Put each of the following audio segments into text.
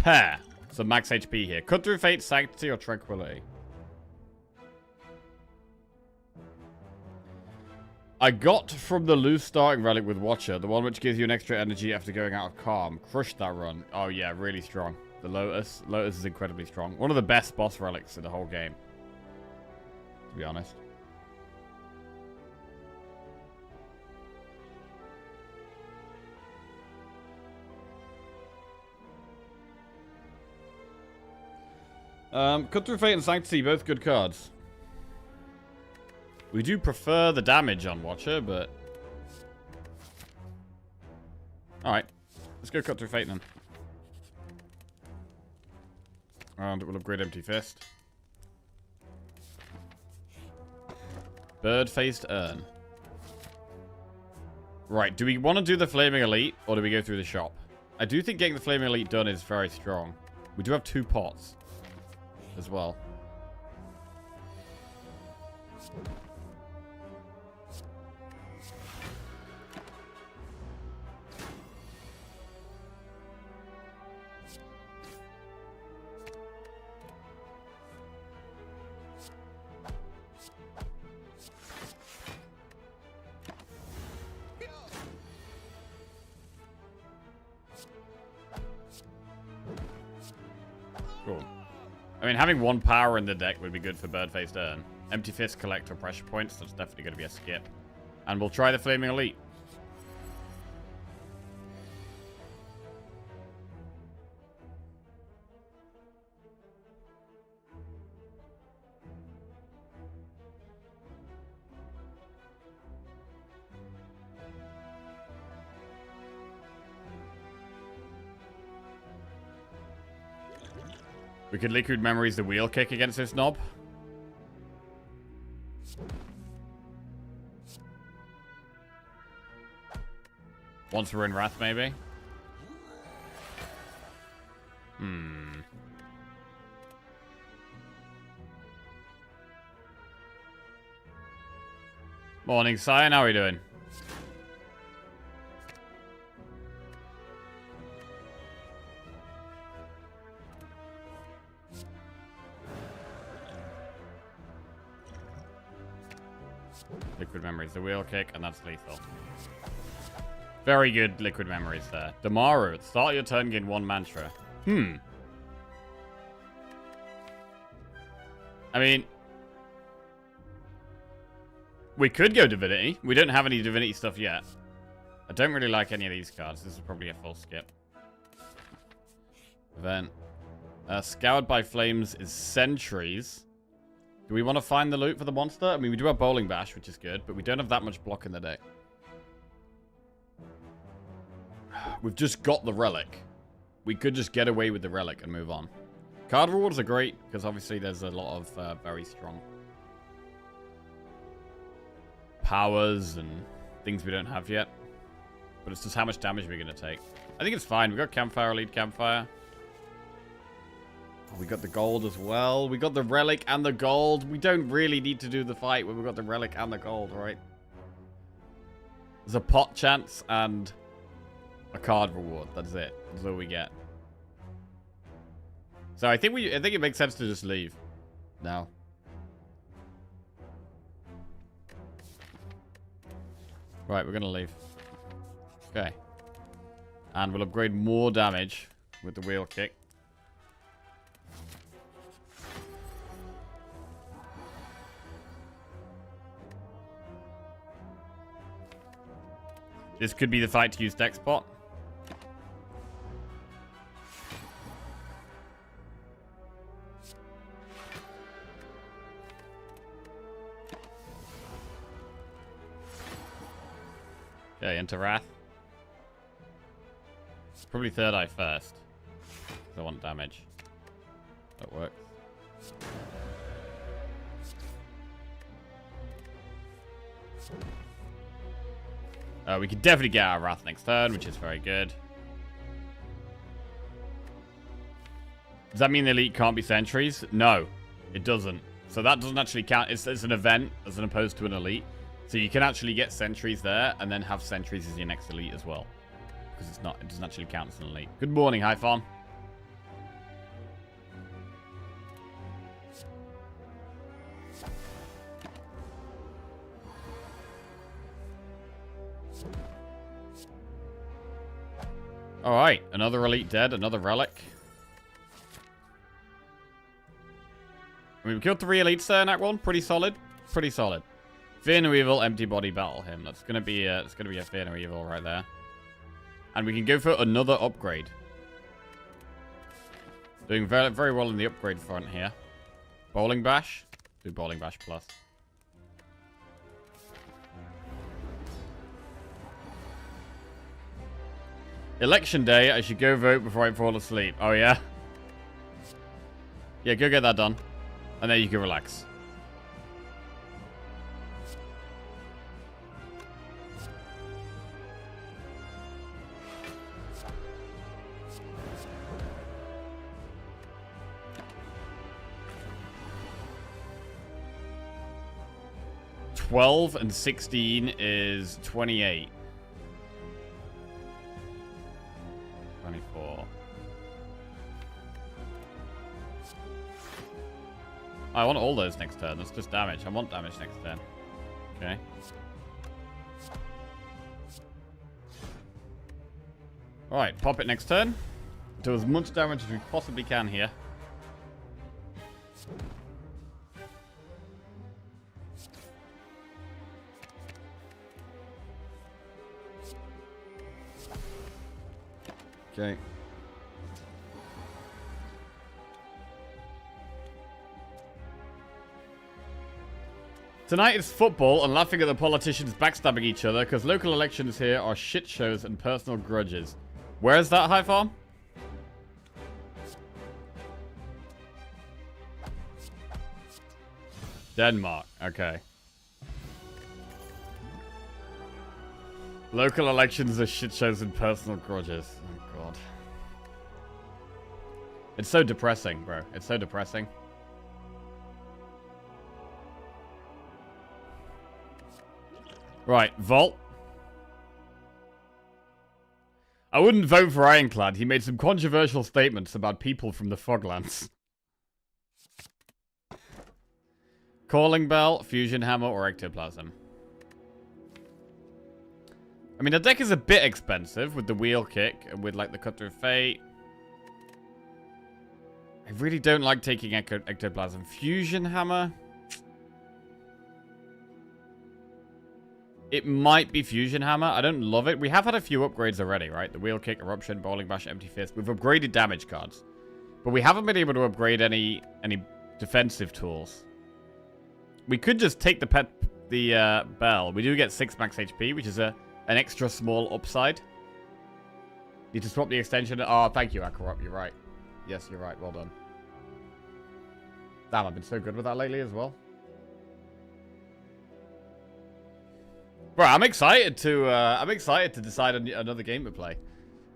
Pair. So max HP here. Cut through fate, sanctity, or tranquility. I got from the loose starting relic with Watcher, the one which gives you an extra energy after going out of calm. Crushed that run. Oh yeah, really strong. The Lotus. Lotus is incredibly strong. One of the best boss relics in the whole game. To be honest. Cut through fate and sanctity, both good cards. We do prefer the damage on Watcher, but... Alright. Let's go cut through fate then. And we'll upgrade Empty Fist. Bird-faced urn. Right, do we want to do the Flaming Elite, or do we go through the shop? I do think getting the Flaming Elite done is very strong. We do have 2 pots as well. Cool. I mean, having 1 power in the deck would be good for Bird-Faced Urn. Empty Fist collector pressure points. That's definitely going to be a skip. And we'll try the Flaming Elite. We could Liquid Memories the wheel kick against this knob. Once we're in Wrath, maybe. Morning, Cyan. How are we doing? Liquid Memories, the wheel kick, and that's lethal. Very good Liquid Memories there. Damaru, at the start of your turn, gain 1 mantra. I mean, we could go Divinity. We don't have any Divinity stuff yet. I don't really like any of these cards. This is probably a full skip. Event. Scoured by Flames is Sentries. Do we want to find the loot for the monster? I mean, we do have Bowling Bash, which is good, but we don't have that much block in the deck. We've just got the Relic. We could just get away with the Relic and move on. Card rewards are great, because obviously there's a lot of very strong powers and things we don't have yet. But it's just how much damage we're going to take. I think it's fine. We got Campfire, Elite Campfire. We got the gold as well. We got the Relic and the gold. We don't really need to do the fight when we've got the Relic and the gold, right? There's a pot chance and a card reward. That's it. That's all we get. So I think it makes sense to just leave now. Right, we're gonna leave. Okay. And we'll upgrade more damage with the wheel kick. This could be the fight to use deck spot. Okay, into Wrath. Probably Third Eye first. I want damage. That works. We could definitely get our Wrath next turn, which is very good. Does that mean the Elite can't be Sentries? No, it doesn't. So that doesn't actually count. It's an event as opposed to an Elite. So you can actually get Sentries there and then have Sentries as your next Elite as well. Because it doesn't actually count as an Elite. Good morning, Hi Farm. Alright, another elite dead, another relic. I mean, we killed 3 elites there in that one. Pretty solid. Pretty solid. Fear no evil, empty body battle him. That's gonna be a fear no evil right there. And we can go for another upgrade. Doing very, very well in the upgrade front here. Bowling bash. Do bowling bash plus. Election day, I should go vote before I fall asleep. Oh, yeah? Yeah, go get that done. And then you can relax. $12 and 16 is 28. 24. I want all those next turn. That's just damage. I want damage next turn. Okay. Alright, pop it next turn. Do as much damage as we possibly can here. Okay. Tonight is football and laughing at the politicians backstabbing each other because local elections here are shit shows and personal grudges. Where's that, High Farm? Denmark. Okay. Local elections are shit shows and personal grudges. Oh, God. It's so depressing, bro. It's so depressing. Right, Volt. I wouldn't vote for Ironclad. He made some controversial statements about people from the Foglands. Calling Bell, Fusion Hammer, or Ectoplasm. I mean, the deck is a bit expensive with the Wheel Kick and with, like, the Cut Through Fate. I really don't like taking Ectoplasm. Fusion Hammer? It might be Fusion Hammer. I don't love it. We have had a few upgrades already, right? The Wheel Kick, Eruption, Bowling Bash, Empty Fist. We've upgraded damage cards. But we haven't been able to upgrade any defensive tools. We could just take the Bell. We do get 6 max HP, which is an extra small upside. Need to swap the extension. Oh, thank you, Akarop. You're right. Yes, you're right. Well done. Damn, I've been so good with that lately as well. Bro, I'm excited to decide on another game to play.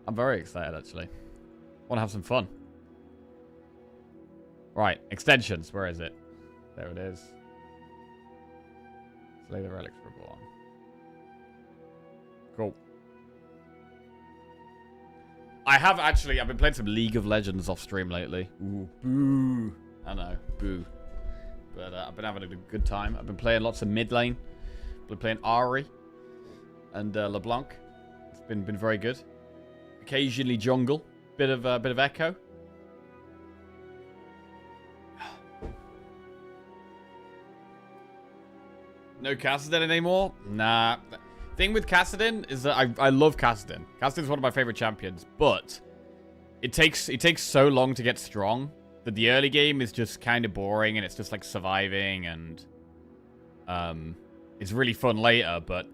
I'm very excited, actually. Want to have some fun. Right, extensions. Where is it? There it is. Slay the Relics Reborn. Cool. I've been playing some League of Legends off stream lately. Ooh, boo. I know, boo. But I've been having a good time. I've been playing lots of mid lane. Been playing Ari and LeBlanc. It's been very good. Occasionally jungle. Bit of Echo. No Kassadin anymore? Nah. Thing with Kassadin is that I love Kassadin. Kassadin's one of my favorite champions, but it takes so long to get strong that the early game is just kind of boring and it's just like surviving and it's really fun later, but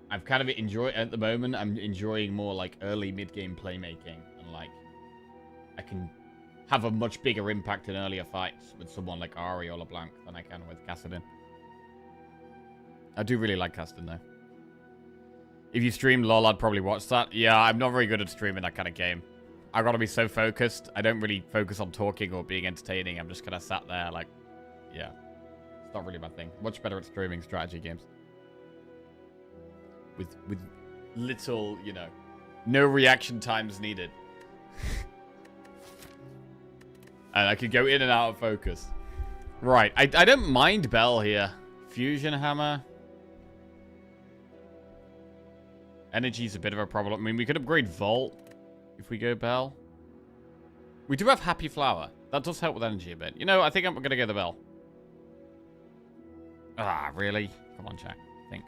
I've kind of at the moment I'm enjoying more like early mid-game playmaking and like I can have a much bigger impact in earlier fights with someone like Ari or LeBlanc than I can with Kassadin. I do really like Kassadin though. If you stream LOL, I'd probably watch that. Yeah, I'm not very good at streaming that kind of game. I gotta be so focused. I don't really focus on talking or being entertaining. I'm just kind of sat there like, yeah. It's not really my thing. Much better at streaming strategy games. With little, you know, no reaction times needed. And I could go in and out of focus. Right, I don't mind Bell here. Fusion Hammer. Energy's a bit of a problem. I mean, we could upgrade Volt. if we go Bell. We do have Happy Flower. That does help with energy a bit. You know, I think I'm going to go the Bell. Ah, really? Come on, Jack. Think.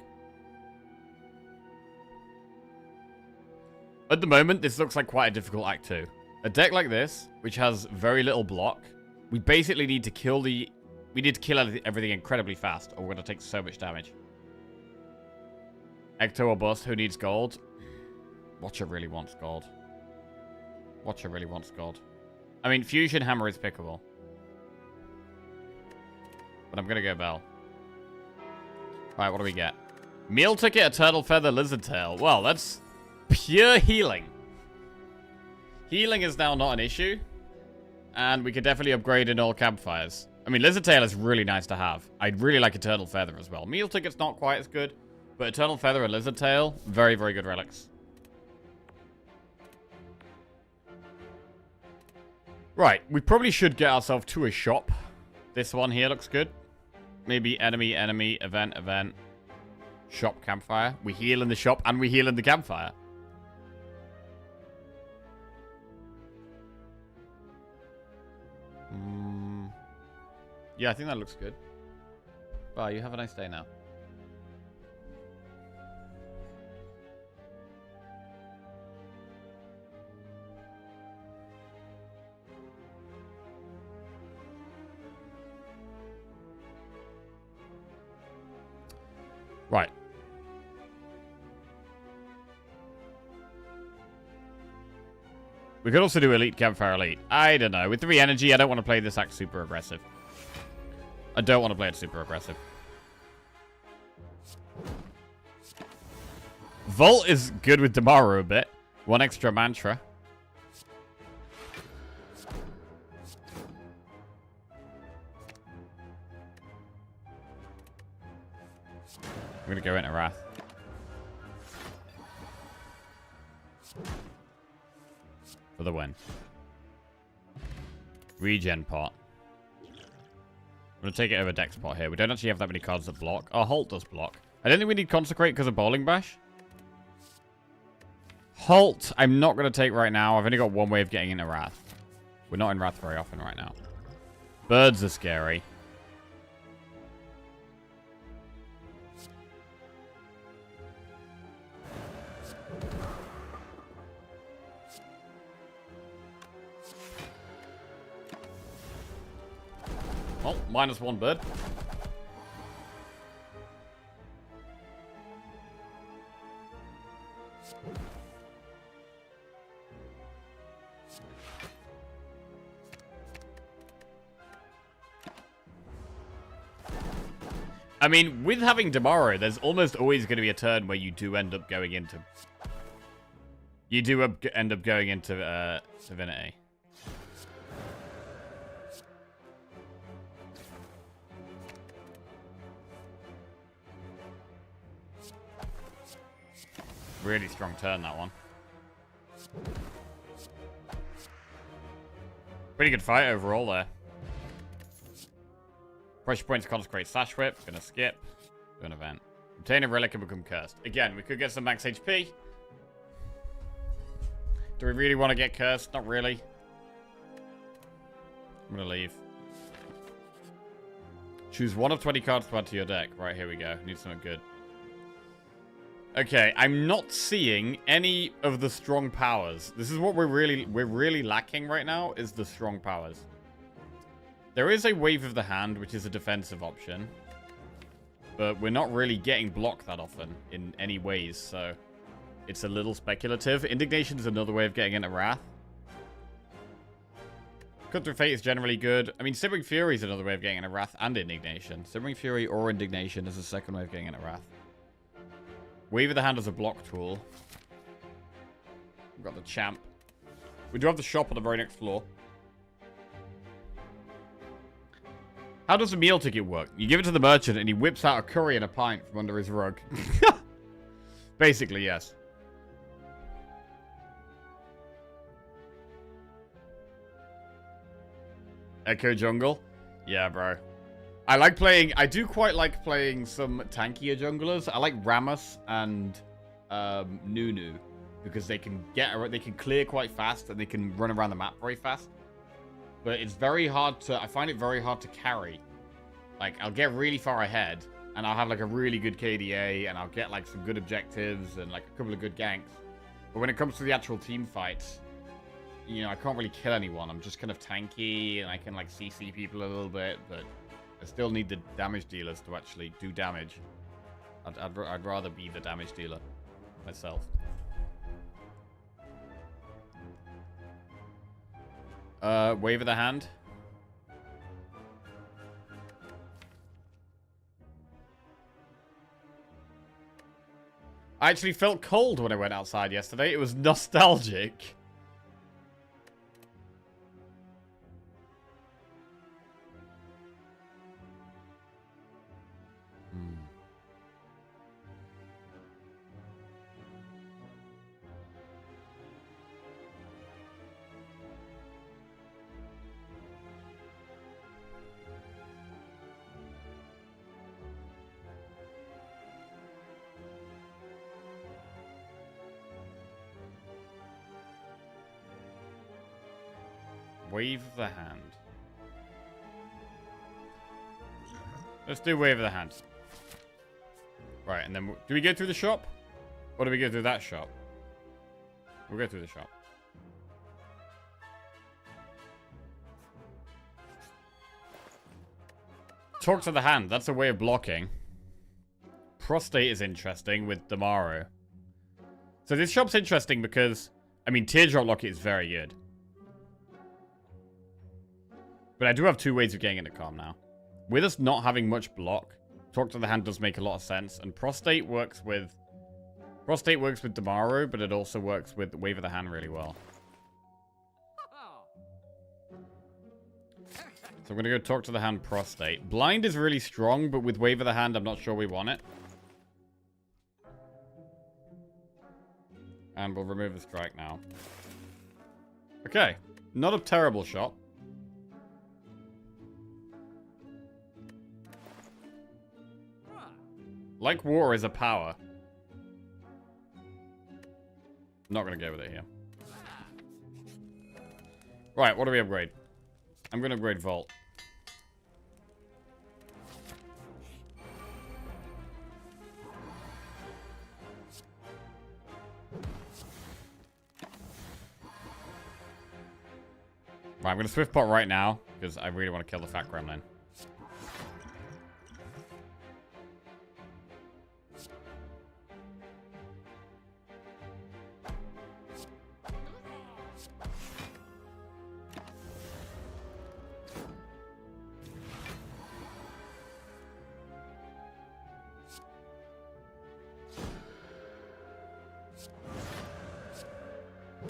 At the moment, this looks like quite a difficult Act 2. A deck like this, which has very little block, we basically need to kill the... We need to kill everything incredibly fast, or we're going to take so much damage. Ecto or bust. Who needs gold? Watcher really wants gold. Watcher really wants gold. I mean, Fusion Hammer is pickable. But I'm going to go Bell. Alright, what do we get? Meal Ticket, Eternal Feather, Lizard Tail. Well, that's pure healing. Healing is now not an issue. And we could definitely upgrade in all campfires. I mean, Lizard Tail is really nice to have. I'd really like Eternal Feather as well. Meal Ticket's not quite as good. But Eternal Feather and Lizard Tail, very, very good relics. Right, we probably should get ourselves to a shop. This one here looks good. Maybe enemy, enemy, event, event. Shop, campfire. We heal in the shop and we heal in the campfire. Yeah, I think that looks good. Bye, you have a nice day now. Right. We could also do Elite Campfire Elite. I don't know. With 3 energy, I don't want to play this act super aggressive. I don't want to play it super aggressive. Volt is good with Damaru a bit. 1 extra mantra. I'm going to go into Wrath. For the win. Regen pot. I'm going to take it over Dex pot here. We don't actually have that many cards that block. Oh, Halt does block. I don't think we need Consecrate because of Bowling Bash. Halt, I'm not going to take right now. I've only got one way of getting into Wrath. We're not in Wrath very often right now. Birds are scary. Oh, -1 bird. I mean, with having Damaru, there's almost always going to be a turn where you do end up going into... You do end up going into Divinity. Really strong turn, that one. Pretty good fight overall there. Pressure points, Consecrate, Slash Whip. Gonna skip. Do an event. Obtain a relic and become cursed. Again, we could get some max HP. Do we really want to get cursed? Not really. I'm gonna leave. Choose 1 of 20 cards to add to your deck. Right, here we go. Need something good. Okay, I'm not seeing any of the strong powers. This is what we're really lacking right now, is the strong powers. There is a Wave of the Hand, which is a defensive option. But we're not really getting blocked that often in any ways, so it's a little speculative. Indignation is another way of getting into Wrath. Cut Through Fate is generally good. I mean, Simmering Fury is another way of getting into Wrath and Indignation. Simmering Fury or Indignation is a second way of getting into Wrath. Wave of the Hand as a block tool. We've got the Champ. We do have the shop on the very next floor. How does a meal ticket work? You give it to the merchant and he whips out a curry and a pint from under his rug. Basically, yes. Echo Jungle? Yeah, bro. I do quite like playing some tankier junglers. I like Rammus and Nunu. because they can clear quite fast and they can run around the map very fast. But it's very hard to, I find it very hard to carry. Like, I'll get really far ahead, and I'll have, like, a really good KDA, and I'll get, like, some good objectives and, like, a couple of good ganks. But when it comes to the actual team fights, you know, I can't really kill anyone. I'm just kind of tanky, and I can, like, CC people a little bit, but I still need the damage dealers to actually do damage. I'd rather be the damage dealer myself. Wave of the hand. I actually felt cold when I went outside yesterday. It was nostalgic. Wave of the hand. Let's do wave of the hand. Right, and then do we go through the shop? Or do we go through that shop? We'll go through the shop. Talk to the hand. That's a way of blocking. Prostate is interesting with Damaru. So this shop's interesting because, I mean, Teardrop Locket is very good. But I do have two ways of getting into Calm now. With us not having much block, Talk to the Hand does make a lot of sense. And Prostate works with Damaru, but it also works with Wave of the Hand really well. So I'm going to go Talk to the Hand Prostate. Blind is really strong, but with Wave of the Hand, I'm not sure we want it. And we'll remove the strike now. Okay. Not a terrible shot. Like water is a power. I'm not going to go with it here. Right, what do we upgrade? I'm going to upgrade Vault. Right, I'm going to Swift Pot right now, because I really want to kill the Fat Gremlin.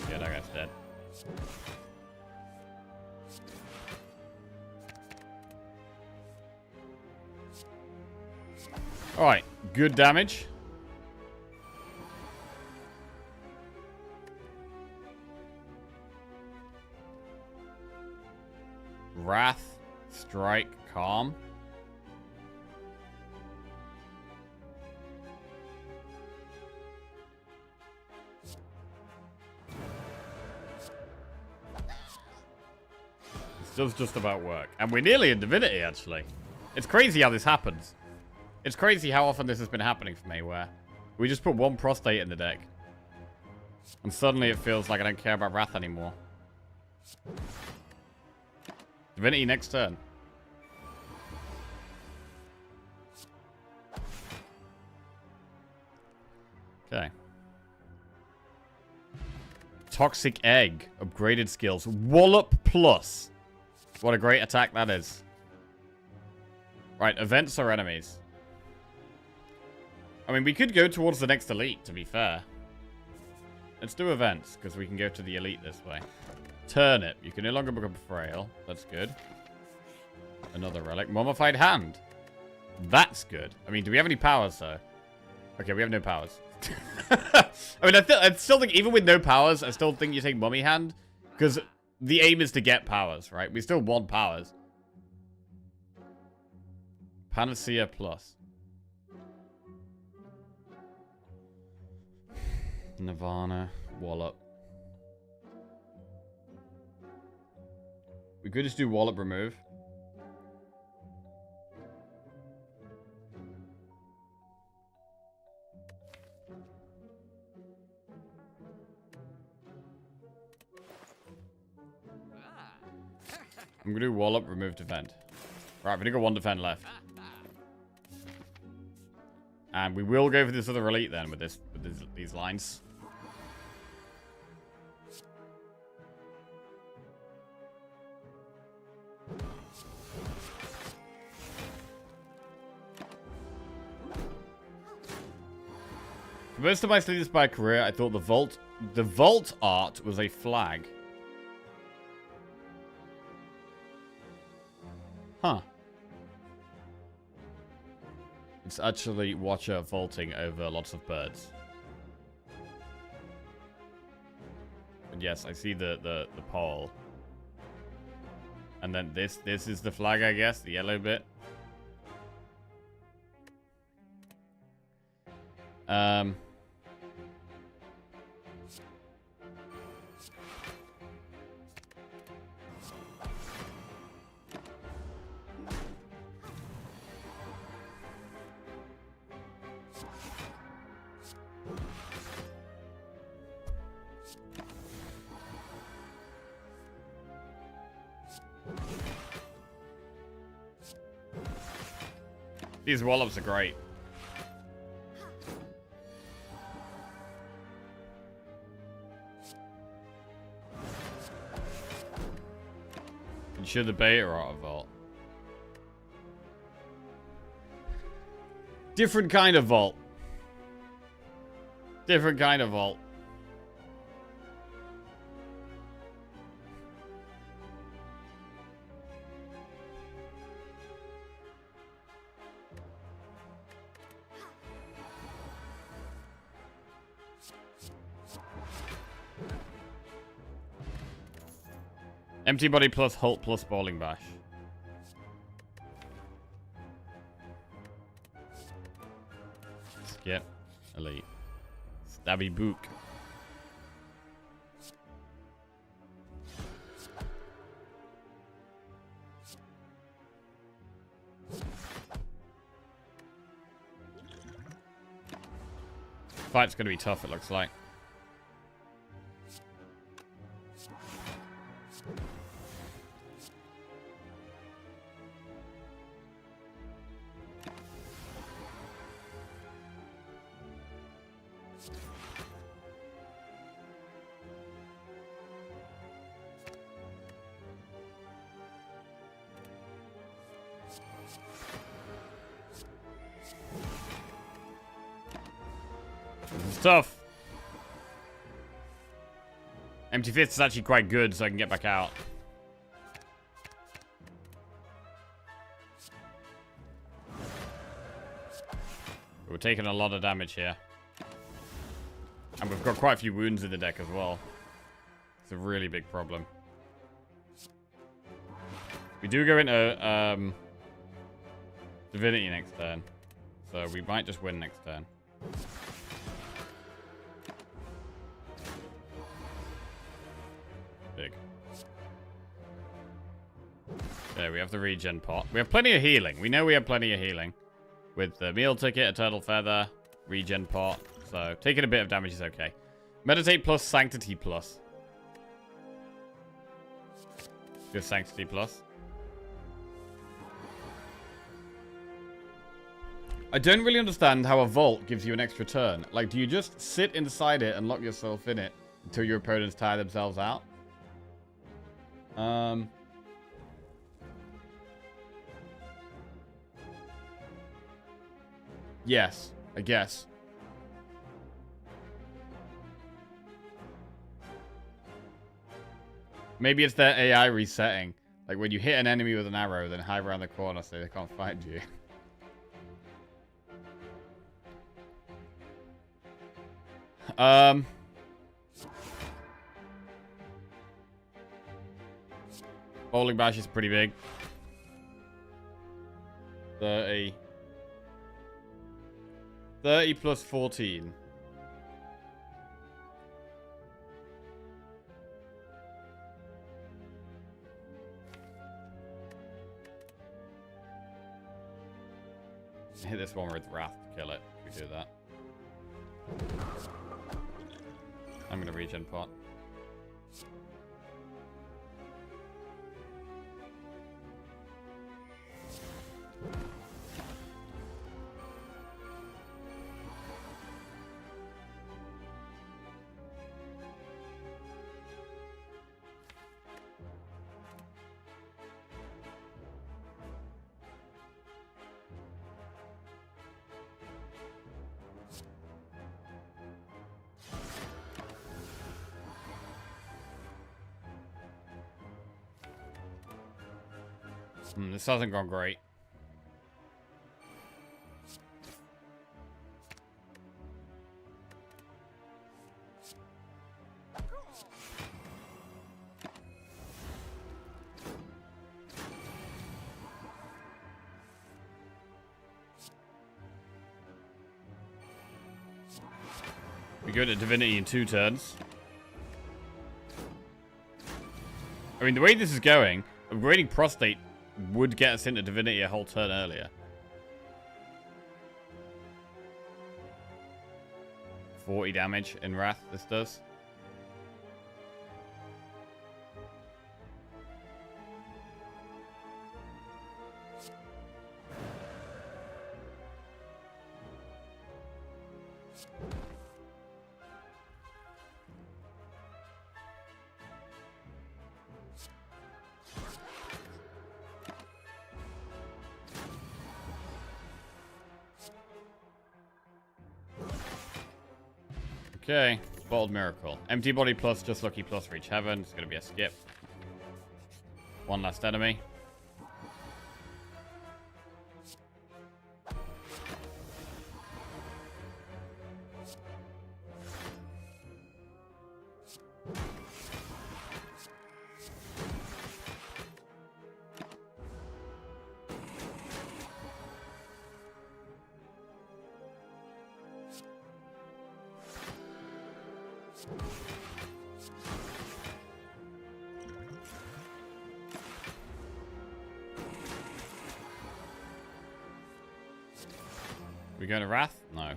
Yeah, that guy's dead. Alright, good damage. Wrath, Strike, Calm. This does just about work. And we're nearly in Divinity, actually. It's crazy how this happens. It's crazy how often this has been happening for me, where we just put one Prostate in the deck. And suddenly it feels like I don't care about Wrath anymore. Divinity next turn. Okay. Toxic Egg. Upgraded skills. Wallop Plus. What a great attack that is. Right, events or enemies? I mean, we could go towards the next elite, to be fair. Let's do events, because we can go to the elite this way. Turnip. You can no longer become frail. That's good. Another relic. Mummified hand. That's good. I mean, do we have any powers, though? Okay, we have no powers. I mean, I still think, even with no powers, I still think you take Mummy Hand. Because the aim is to get powers, right? We still want powers. Panacea Plus. Nirvana. Wallop. We could just do wallop remove. I'm gonna do wallop, remove, defend. Right, we've only got one defend left. And we will go for this other elite then with these lines. For most of my Slay the Spire career, I thought the vault art was a flag. Huh. It's actually Watcher vaulting over lots of birds. And yes, I see the pole. And then this is the flag, I guess, the yellow bit. These wallops are great. Ensure the beta are out of vault. Different kind of vault. Different kind of vault. Empty body plus halt plus bowling bash. Skip. Elite. Stabby book. Fight's gonna be tough, it looks like. It's tough. Empty Fist is actually quite good, so I can get back out. We're taking a lot of damage here. And we've got quite a few wounds in the deck as well. It's a really big problem. We do go into Divinity next turn. So we might just win next turn. Big. There, we have the regen pot. We have plenty of healing. We know we have plenty of healing. With the meal ticket, Eternal Feather, regen pot. So taking a bit of damage is okay. Meditate plus, Sanctity plus. Just Sanctity plus. I don't really understand how a vault gives you an extra turn. Like, do you just sit inside it and lock yourself in it until your opponents tire themselves out? Yes, I guess. Maybe it's their AI resetting. Like when you hit an enemy with an arrow, then hide around the corner so they can't find you. Bowling bash is pretty big. 30 plus 14. Hit this one with Wrath to kill it. We do that. I'm gonna regen pot. This hasn't gone great. We go to Divinity in 2 turns. I mean, the way this is going, upgrading Prostate would get us into Divinity a whole turn earlier. 40 damage in Wrath, this does. Okay, Bottled Miracle. Empty body plus just lucky plus reach heaven. It's gonna be a skip. One last enemy. We going to Wrath? No.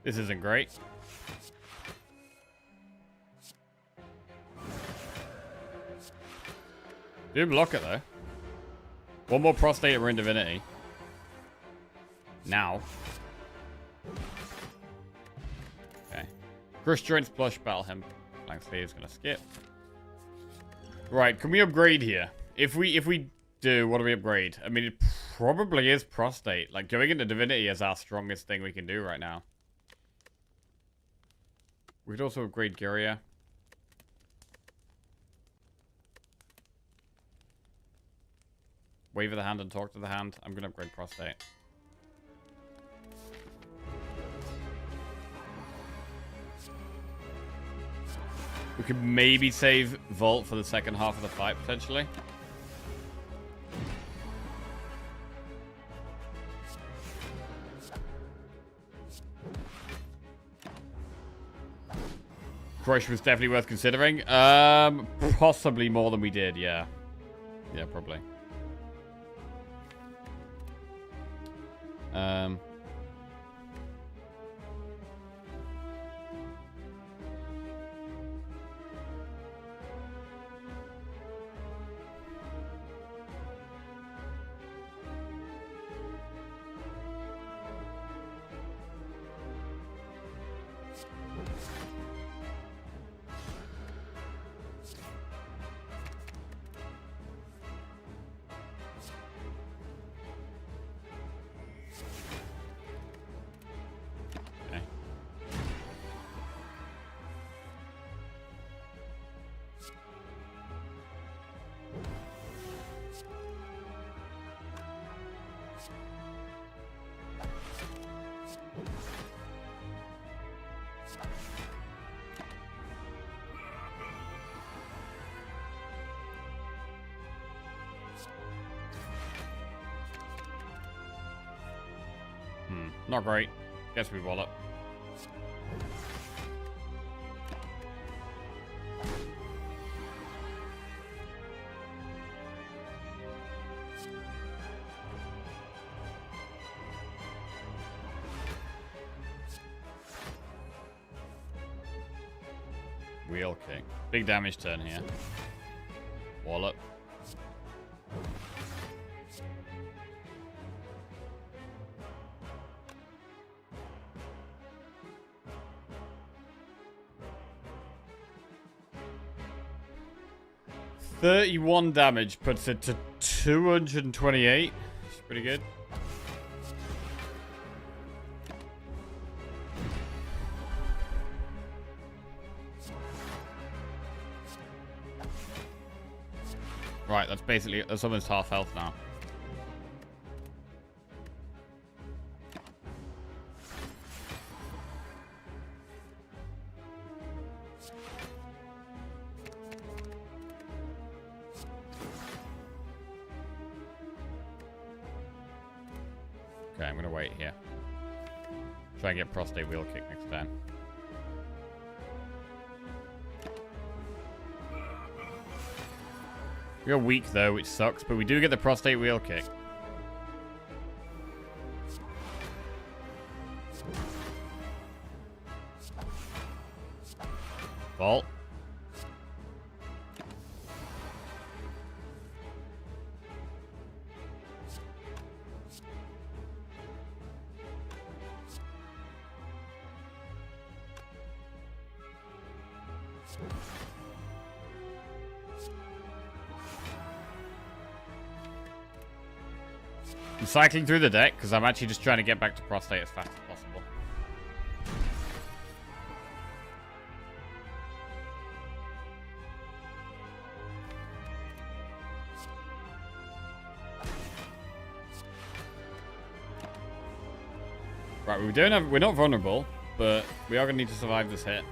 This isn't great. Do block it though. One more Prostate and we're in Divinity. Now. Okay. Crush Joints Plush Battle Hemp. Blank Sleeve is gonna skip. Right, can we upgrade here? If we do, what do we upgrade? I mean, it probably is Prostate. Like, going into Divinity is our strongest thing we can do right now. We could also upgrade Gyria. Wave of the hand and talk to the hand. I'm gonna upgrade Prostate. We could maybe save Vault for the second half of the fight, potentially. Crush was definitely worth considering. Possibly more than we did, yeah. Yeah, probably. Not great. Guess we wallop. Wheel kick. Big damage turn here. Wallop. $31 damage puts it to 228. It's pretty good. Right, that's almost half health now. Okay, I'm gonna wait here. Try and get prostate wheel kick next time. We are weak though, which sucks, but we do get the prostate wheel kick. Vault. I'm cycling through the deck because I'm actually just trying to get back to prostate as fast as possible. Right, we're not vulnerable, but we are gonna need to survive this hit.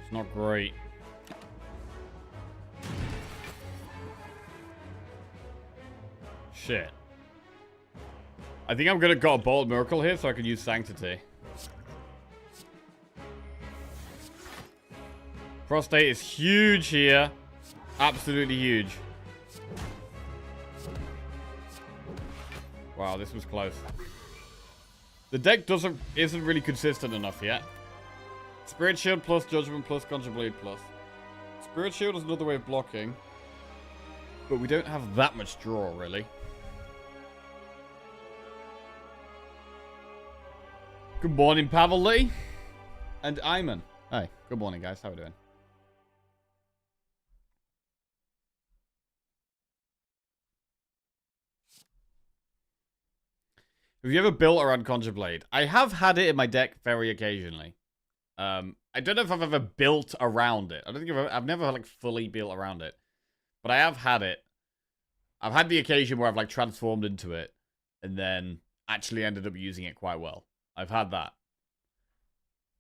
It's not great. Shit. I think I'm gonna got a Bolt Miracle here so I can use Sanctity. Prostate is huge here. Absolutely huge. Wow, this was close. The deck isn't really consistent enough yet. Spirit Shield plus Judgment plus Conjure Blade plus. Spirit Shield is another way of blocking. But we don't have that much draw, really. Good morning, Pavel Lee. And Iman. Hi. Good morning, guys. How are we doing? Have you ever built around Conjure Blade? I have had it in my deck very occasionally. I don't know if I've ever built around it. I don't think I've never like fully built around it. But I have had it. I've had the occasion where I've like transformed into it and then actually ended up using it quite well. I've had that.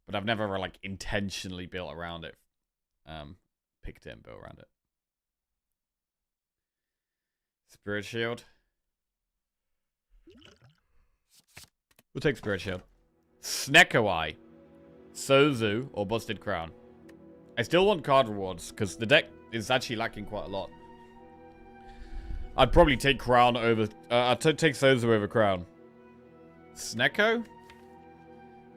But I've never ever like intentionally built around it. Picked it and built around it. Spirit Shield. We'll take Spirit Shield. Snecko Eye. Sozu or Busted Crown. I still want card rewards because the deck is actually lacking quite a lot. I'd probably take Crown over... I'd take Sozu over Crown. Snecko?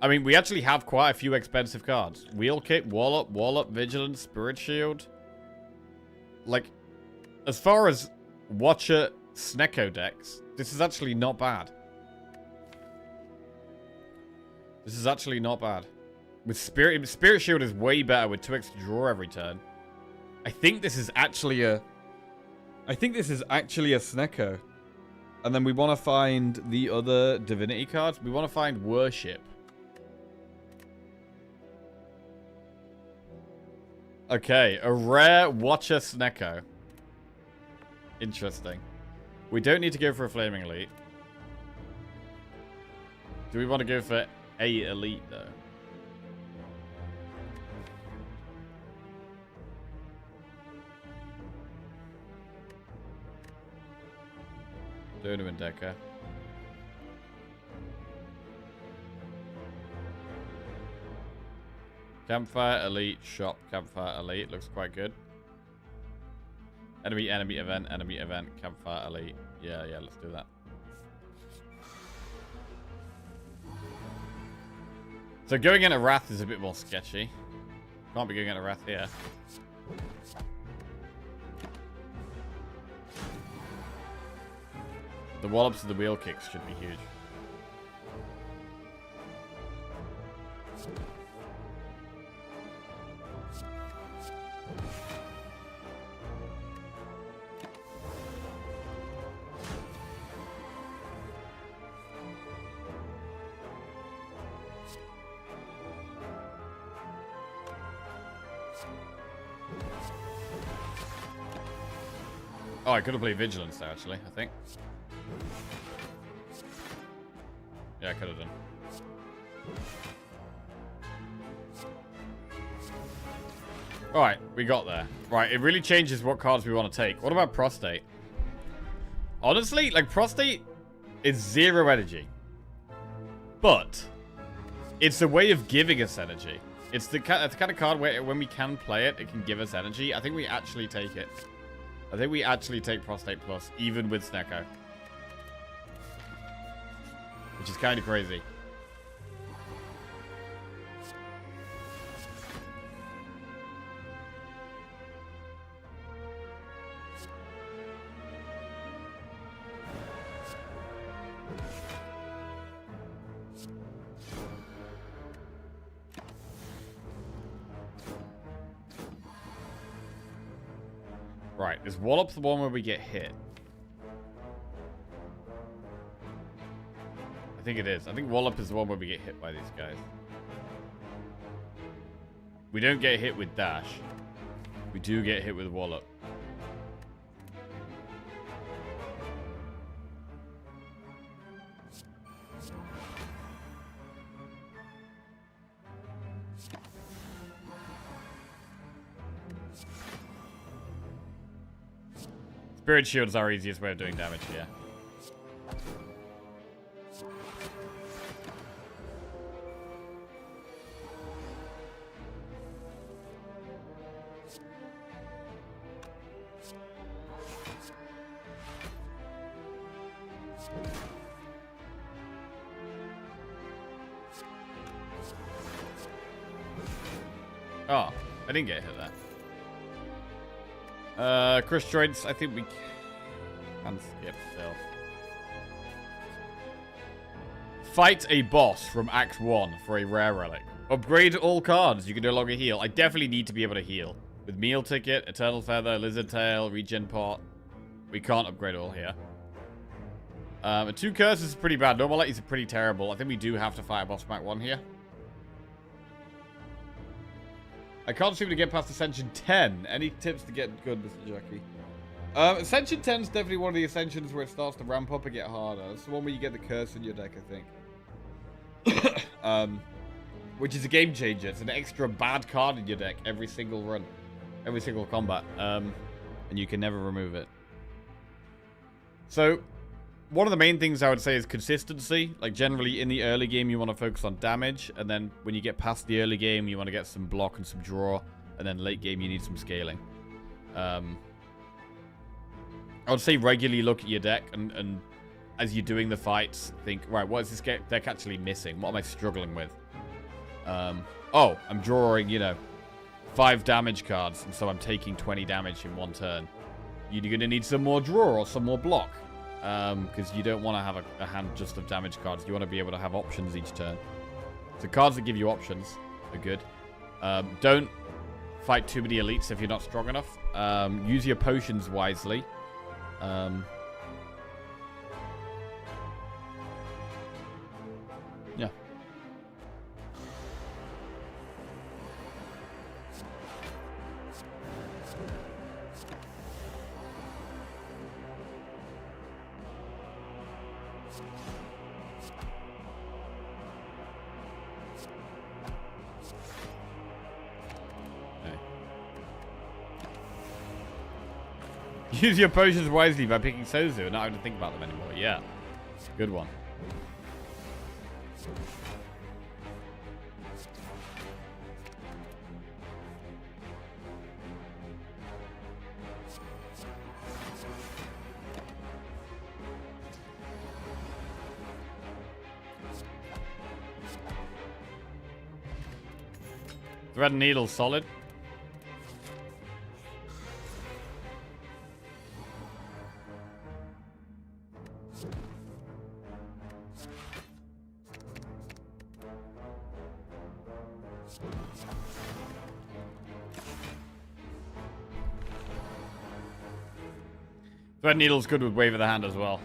I mean, we actually have quite a few expensive cards. Wheel Kick, Wallop, Vigilance, Spirit Shield. Like, as far as Watcher Snecko decks, this is actually not bad. This is actually not bad. With Spirit Shield is way better with 2 extra draw every turn. I think this is actually a Snecko. And then we want to find the other divinity cards. We want to find Worship. Okay, a rare Watcher Snecko. Interesting. We don't need to go for a Flaming Elite. Do we want to go for a elite, though? Doom and Decker. Campfire, elite, shop, campfire, elite. Looks quite good. Enemy, event, campfire, elite. Yeah, let's do that. So going into Wrath is a bit more sketchy. Can't be going into Wrath here. The wallops and the wheel kicks should be huge. Oh, I could have played Vigilance there, actually, I think. Yeah, I could have done. Alright, we got there. Right, it really changes what cards we want to take. What about Prostate? Honestly, like, Prostate is 0 energy. But it's a way of giving us energy. It's the kind of card where when we can play it, it can give us energy. I think we actually take it. I think we actually take Prostate Plus, even with Snecko. Which is kind of crazy. Right, is Wallop the one where we get hit? I think it is. I think Wallop is the one where we get hit by these guys. We don't get hit with Dash. We do get hit with Wallop. Spirit Shield is our easiest way of doing damage here. Oh, I didn't get hit there. Crush Joints, I think we can skip still. Fight a boss from Act 1 for a rare relic. Upgrade all cards. You can no longer heal. I definitely need to be able to heal. With Meal Ticket, Eternal Feather, Lizard Tail, Regen Pot. We can't upgrade all here. And 2 Curses is pretty bad. Normalities are pretty terrible. I think we do have to fight a boss from Act 1 here. I can't seem to get past Ascension 10. Any tips to get good, Mr. Jackie? Ascension 10 is definitely one of the Ascensions where it starts to ramp up and get harder. It's the one where you get the curse in your deck, I think. Which is a game changer. It's an extra bad card in your deck every single run. Every single combat. And you can never remove it. So, one of the main things I would say is consistency. Like, generally, in the early game, you want to focus on damage. And then, when you get past the early game, you want to get some block and some draw. And then, late game, you need some scaling. I would say regularly look at your deck. And as you're doing the fights, think, right, what is this deck actually missing? What am I struggling with? Oh, I'm drawing, you know, 5 damage cards. And so I'm taking 20 damage in one turn. You're going to need some more draw or some more block. Because you don't want to have a hand just of damage cards. You want to be able to have options each turn. So cards that give you options are good. Don't fight too many elites if you're not strong enough. Use your potions wisely. Yeah. Use your potions wisely by picking Sozu and not having to think about them anymore. Yeah. Good one. Thread and needle solid. Thread needle's good with wave of the hand as well.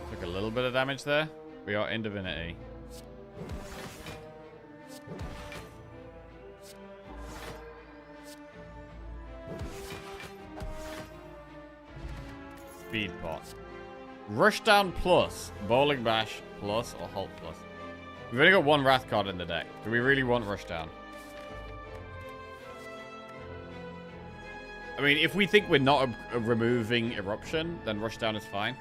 Took a little bit of damage there. We are in divinity. Speed pot. Rushdown plus, Bowling Bash plus, or Halt plus. We've only got one Wrath card in the deck. Do we really want Rushdown? I mean, if we think we're not removing Eruption, then Rushdown is fine.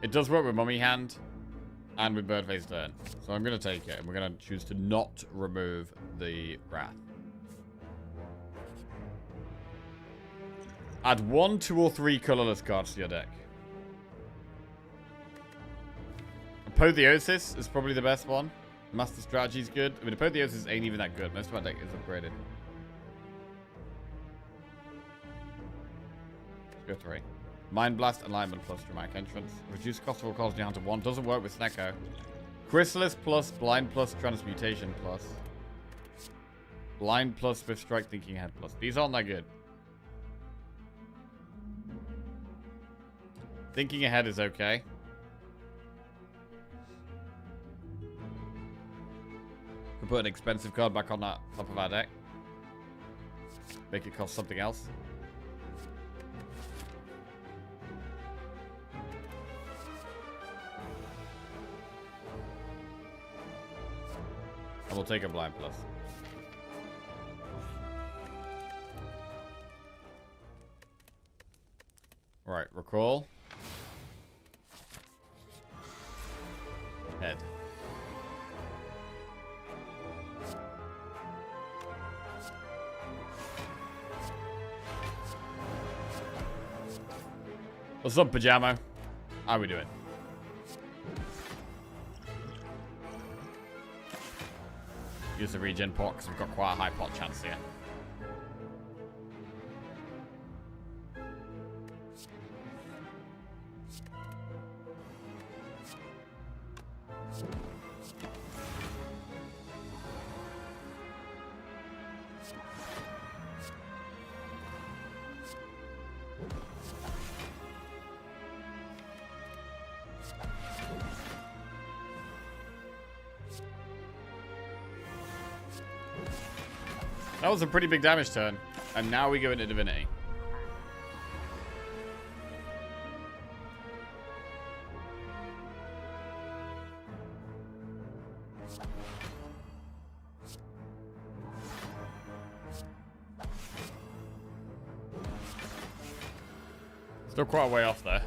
It does work with Mummy Hand and with Birdface Turn. So I'm going to take it, and we're going to choose to not remove the Wrath. Add 1, 2, or 3 colorless cards to your deck. Apotheosis is probably the best one. Master Strategy is good. I mean, Apotheosis ain't even that good. Most of my deck is upgraded. Let's go 3. Mind Blast, Alignment plus Dramatic Entrance. Reduce cost of all cards in your hand to 1. Doesn't work with Snecko. Chrysalis plus, Blind plus, Transmutation plus. Blind plus, Swift Strike, Thinking Ahead plus. These aren't that good. Thinking Ahead is okay. We'll put an expensive card back on that top of our deck. Make it cost something else. And we'll take a Blind plus. Right, recall. Head. What's up, Pajama? How we doing? Use the regen pot because we've got quite a high pot chance here. That was a pretty big damage turn. And now we go into Divinity. Still quite a way off there.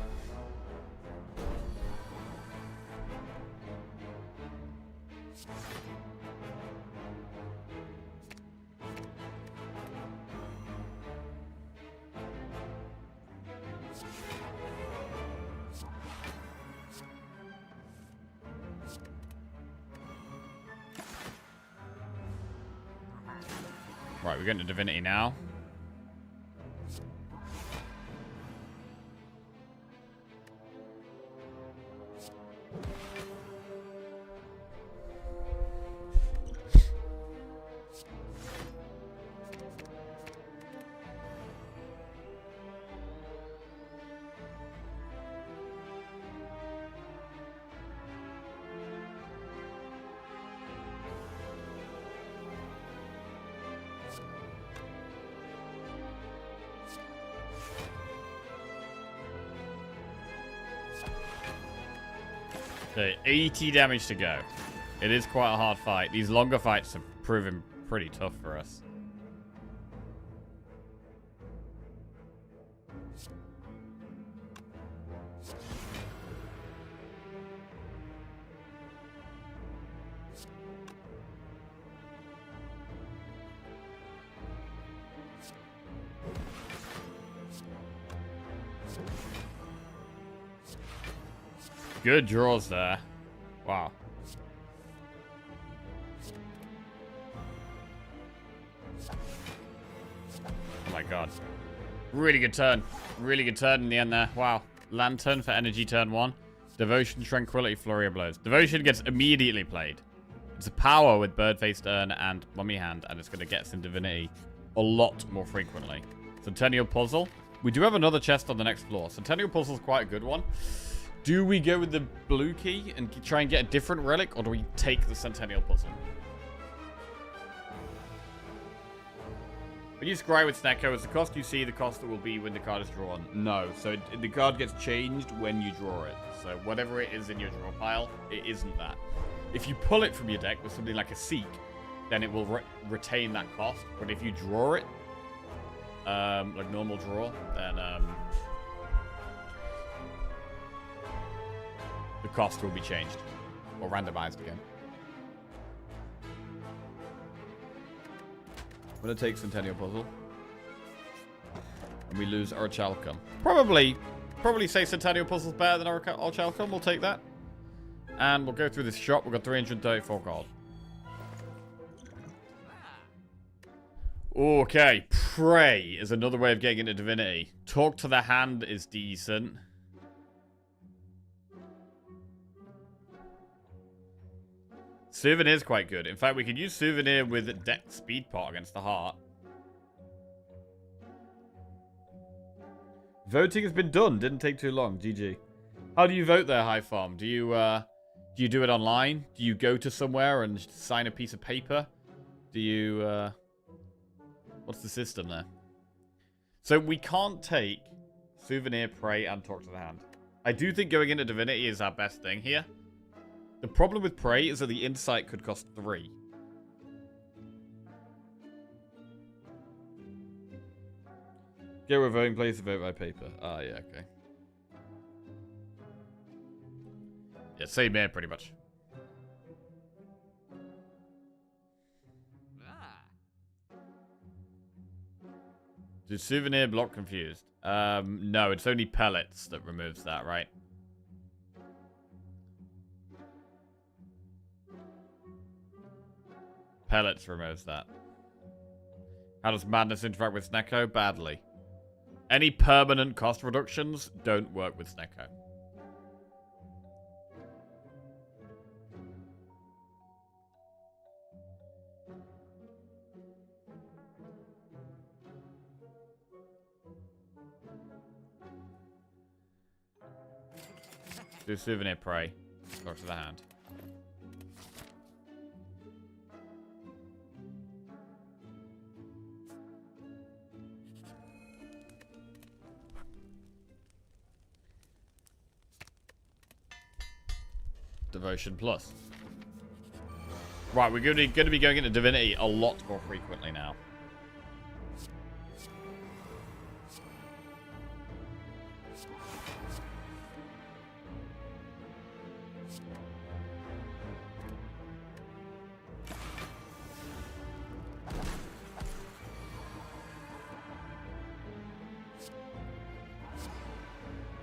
Right, we're going to Divinity now. Okay, 80 damage to go. It is quite a hard fight. These longer fights have proven pretty tough for us. Good draws there. Wow. Oh my god. Really good turn. Really good turn in the end there. Wow. Lantern for energy turn 1. Devotion, Tranquility, Flurry of Blows. Devotion gets immediately played. It's a power with Bird-Faced Urn and Mummy Hand, and it's going to get us in Divinity a lot more frequently. Centennial Puzzle. We do have another chest on the next floor. Centennial Puzzle is quite a good one. Do we go with the blue key and try and get a different relic, or do we take the Centennial Puzzle? When you scry with Snecko, is the cost you see the cost that will be when the card is drawn? No. So the card gets changed when you draw it. So whatever it is in your draw pile, it isn't that. If you pull it from your deck with something like a Seek, then it will retain that cost. But if you draw it, like normal draw, then the cost will be changed or randomized again. I'm going to take Centennial Puzzle. And we lose Orichalcum. Probably say Centennial Puzzle's better than Orichalcum. We'll take that. And we'll go through this shop. We've got 334 gold. Okay. Pray is another way of getting into Divinity. Talk to the Hand is decent. Souvenir is quite good. In fact, we could use Souvenir with Deck Speed Pot against the Heart. Voting has been done. Didn't take too long. GG. How do you vote there, High Farm? Do you do it online? Do you go to somewhere and sign a piece of paper? Do you what's the system there? So we can't take Souvenir, Pray, and Talk to the Hand. I do think going into Divinity is our best thing here. The problem with Pray is that the Insight could cost 3. Go with voting place to vote by paper. Ah, yeah, okay. Yeah, same here, pretty much. Do Souvenir block confused? No, it's only Pellets that removes that, right? Pellets removes that. How does Madness interact with Snecko? Badly. Any permanent cost reductions don't work with Snecko. Do Souvenir Pray. Talk to the Hand. Devotion Plus. Right, we're going to be going into Divinity a lot more frequently now.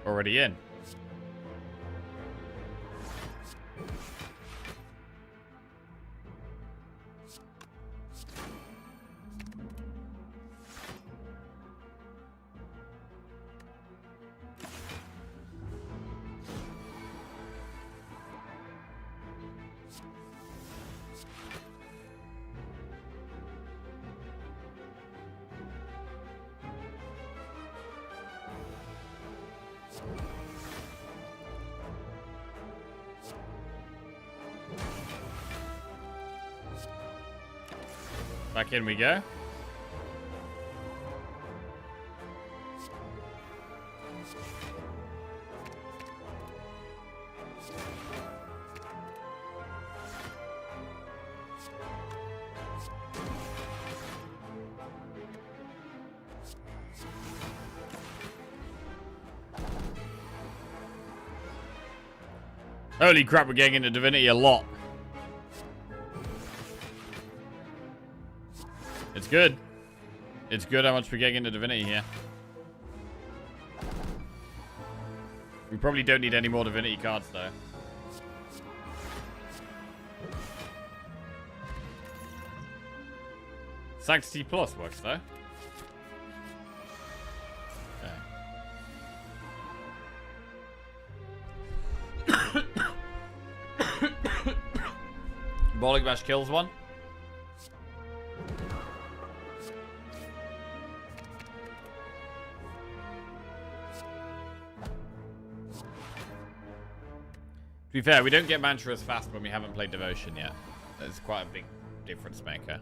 Already in. Back in we go. Holy crap, we're getting into Divinity a lot. It's good. It's good how much we're getting into Divinity here. We probably don't need any more Divinity cards, though. Sanctity Plus works, though. Okay. Bowling Bash kills one. To be fair, we don't get Mantra as fast when we haven't played Devotion yet. That's quite a big difference maker.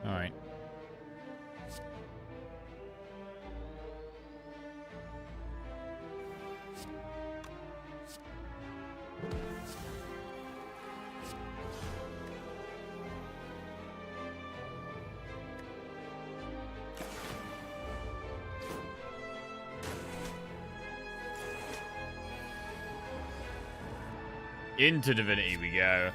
All right. Into Divinity we go.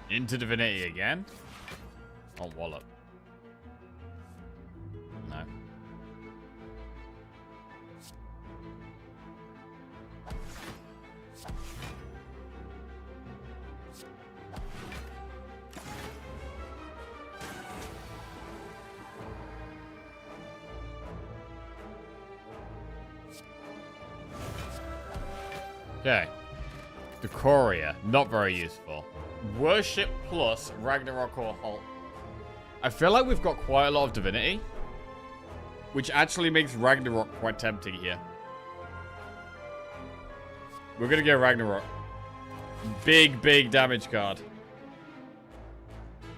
Into Divinity again? On Wallop. No. Okay. Decoria, not very useful. Worship plus Ragnarok or Halt. I feel like we've got quite a lot of Divinity, which actually makes Ragnarok quite tempting here. We're gonna go Ragnarok. Big, big damage card.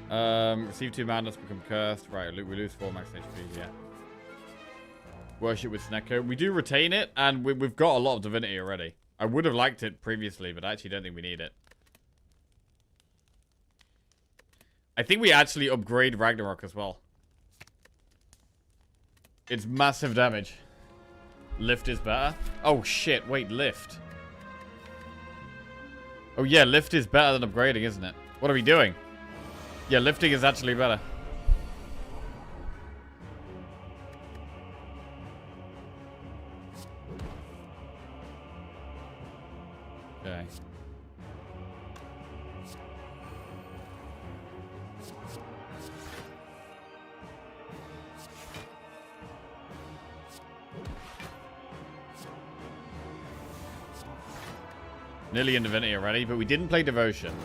Receive 2 madness, become cursed. Right, we lose 4 max HP, yeah. Worship with Snecko. We do retain it, and we've got a lot of Divinity already. I would have liked it previously, but I actually don't think we need it. I think we actually upgrade Ragnarok as well. It's massive damage. Lift is better. Oh shit, wait, lift. Oh yeah, lift is better than upgrading, isn't it? What are we doing? Yeah, lifting is actually better. Okay. Nearly in Divinity already, but we didn't play Devotion.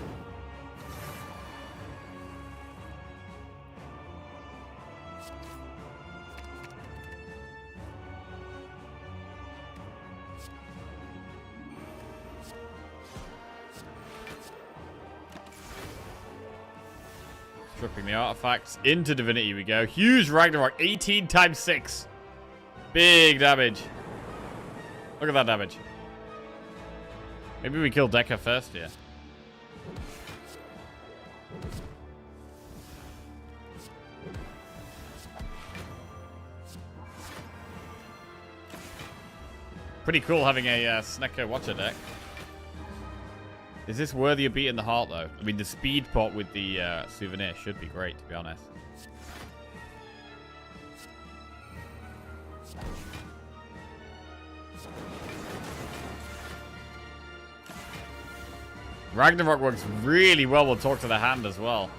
Stripping the artifacts. Into Divinity we go. Huge Ragnarok. 18 times 6. Big damage. Look at that damage. Maybe we kill Decker first, yeah. Pretty cool having a Snecko Watcher deck. Is this worthy of beating the heart, though? I mean, the speed pot with the souvenir should be great, to be honest. Ragnarok works really well with Talk to the Hand as well.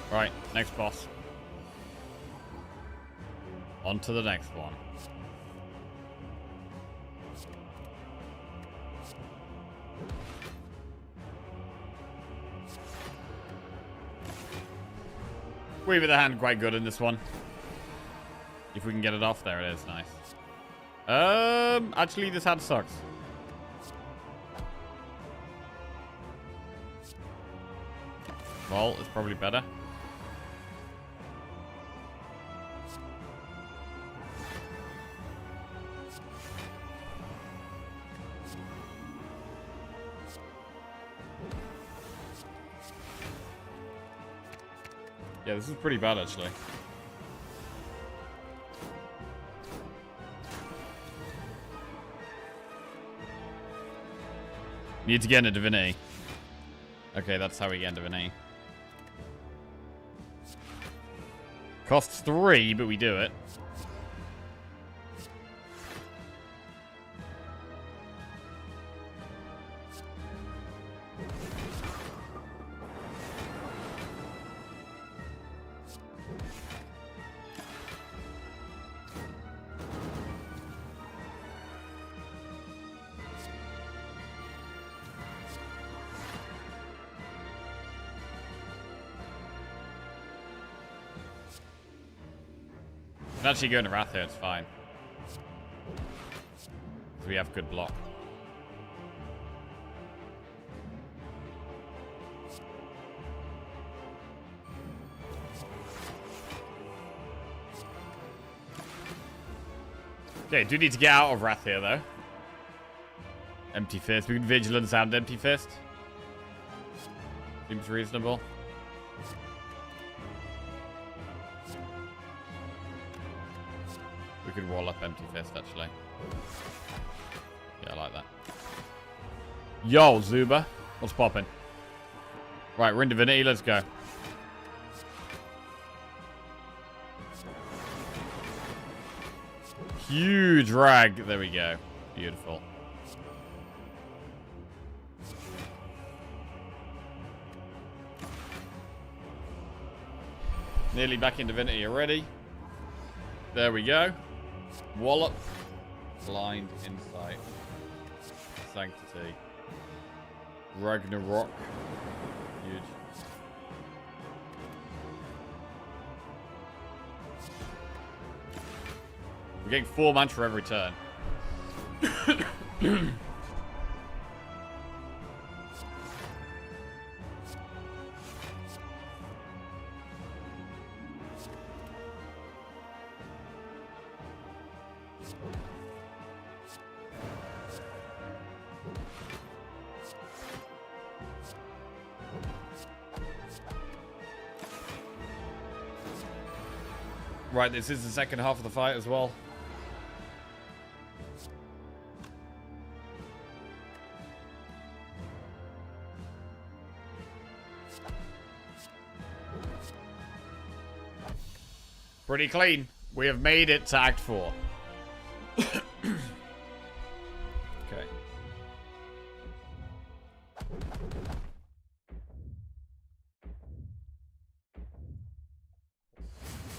Right, next boss. On to the next one. Weave of the Hand quite good in this one. If we can get it off, there it is, nice. Actually this hand sucks. Well, it's probably better. Yeah, this is pretty bad, actually. Need to get into Divinity. Okay, that's how we get into Divinity. Costs 3, but we do it. I'm actually going to Wrath here, it's fine. We have good block. Okay, do need to get out of Wrath here, though. Empty Fist. We can Vigilance and Empty Fist. Seems reasonable. We could wall up Empty Fist, actually. Yeah, I like that. Yo, Zuba. What's popping? Right, we're in Divinity. Let's go. Huge rag. There we go. Beautiful. Nearly back in Divinity already. There we go. Wallop. Blind Insight. Sanctity. Ragnarok. Huge. We're getting 4 mantra every turn. Right, this is the second half of the fight as well. Pretty clean. We have made it to Act 4. Okay.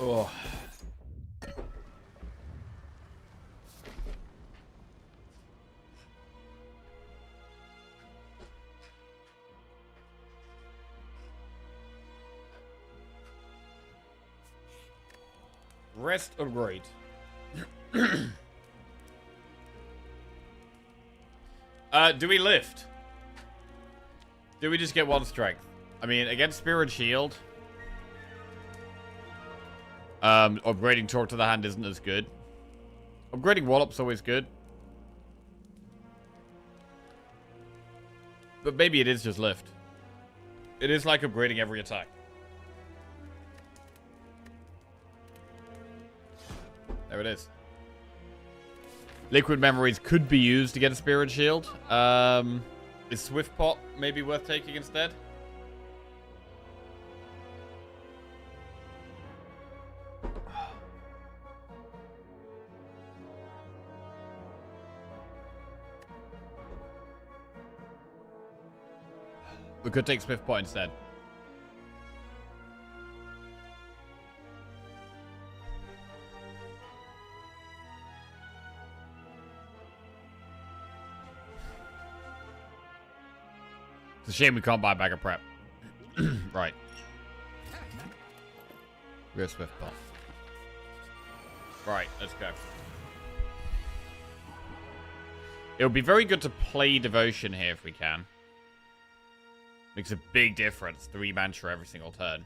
Oh. Rest upgrade. Do we lift? Do we just get one strength? I mean, against Spirit Shield, upgrading Talk to the Hand isn't as good. Upgrading Wallop's always good. But maybe it is just lift. It is like upgrading every attack. There it is. Liquid Memories could be used to get a Spirit Shield. Is Swift Pot maybe worth taking instead? We could take Swift Pot instead. It's a shame we can't buy a bag of prep. Right. We got Swift Pot. Right, let's go. It would be very good to play Devotion here if we can. Makes a big difference. 3 mantra every single turn.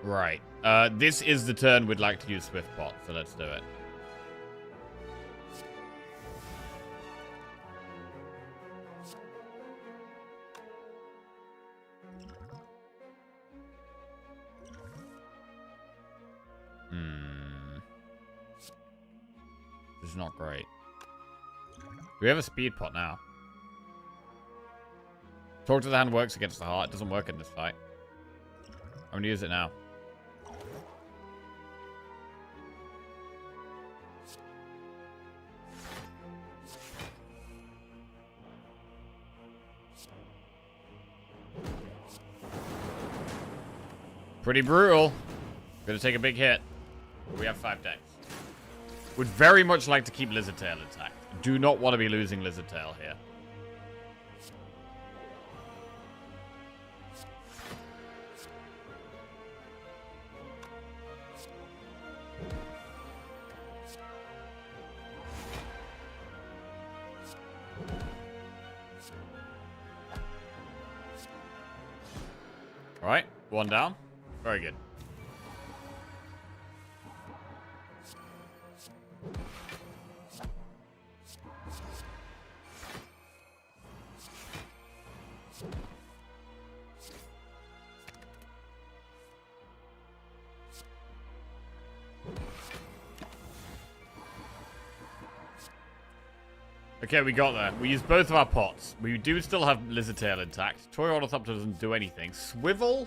Right. This is the turn we'd like to use Swift Pot, so let's do it. This is not great. Do we have a Speed Pot now? Talk to the Hand works against the heart. It doesn't work in this fight. I'm going to use it now. Pretty brutal. Gonna take a big hit. We have 5 decks. Would very much like to keep Lizard Tail intact. Do not want to be losing Lizard Tail here. Alright, 1 down. Very good. Okay, we got there. We used both of our pots. We do still have Lizard Tail intact. Toy Ornithopter doesn't do anything. Swivel?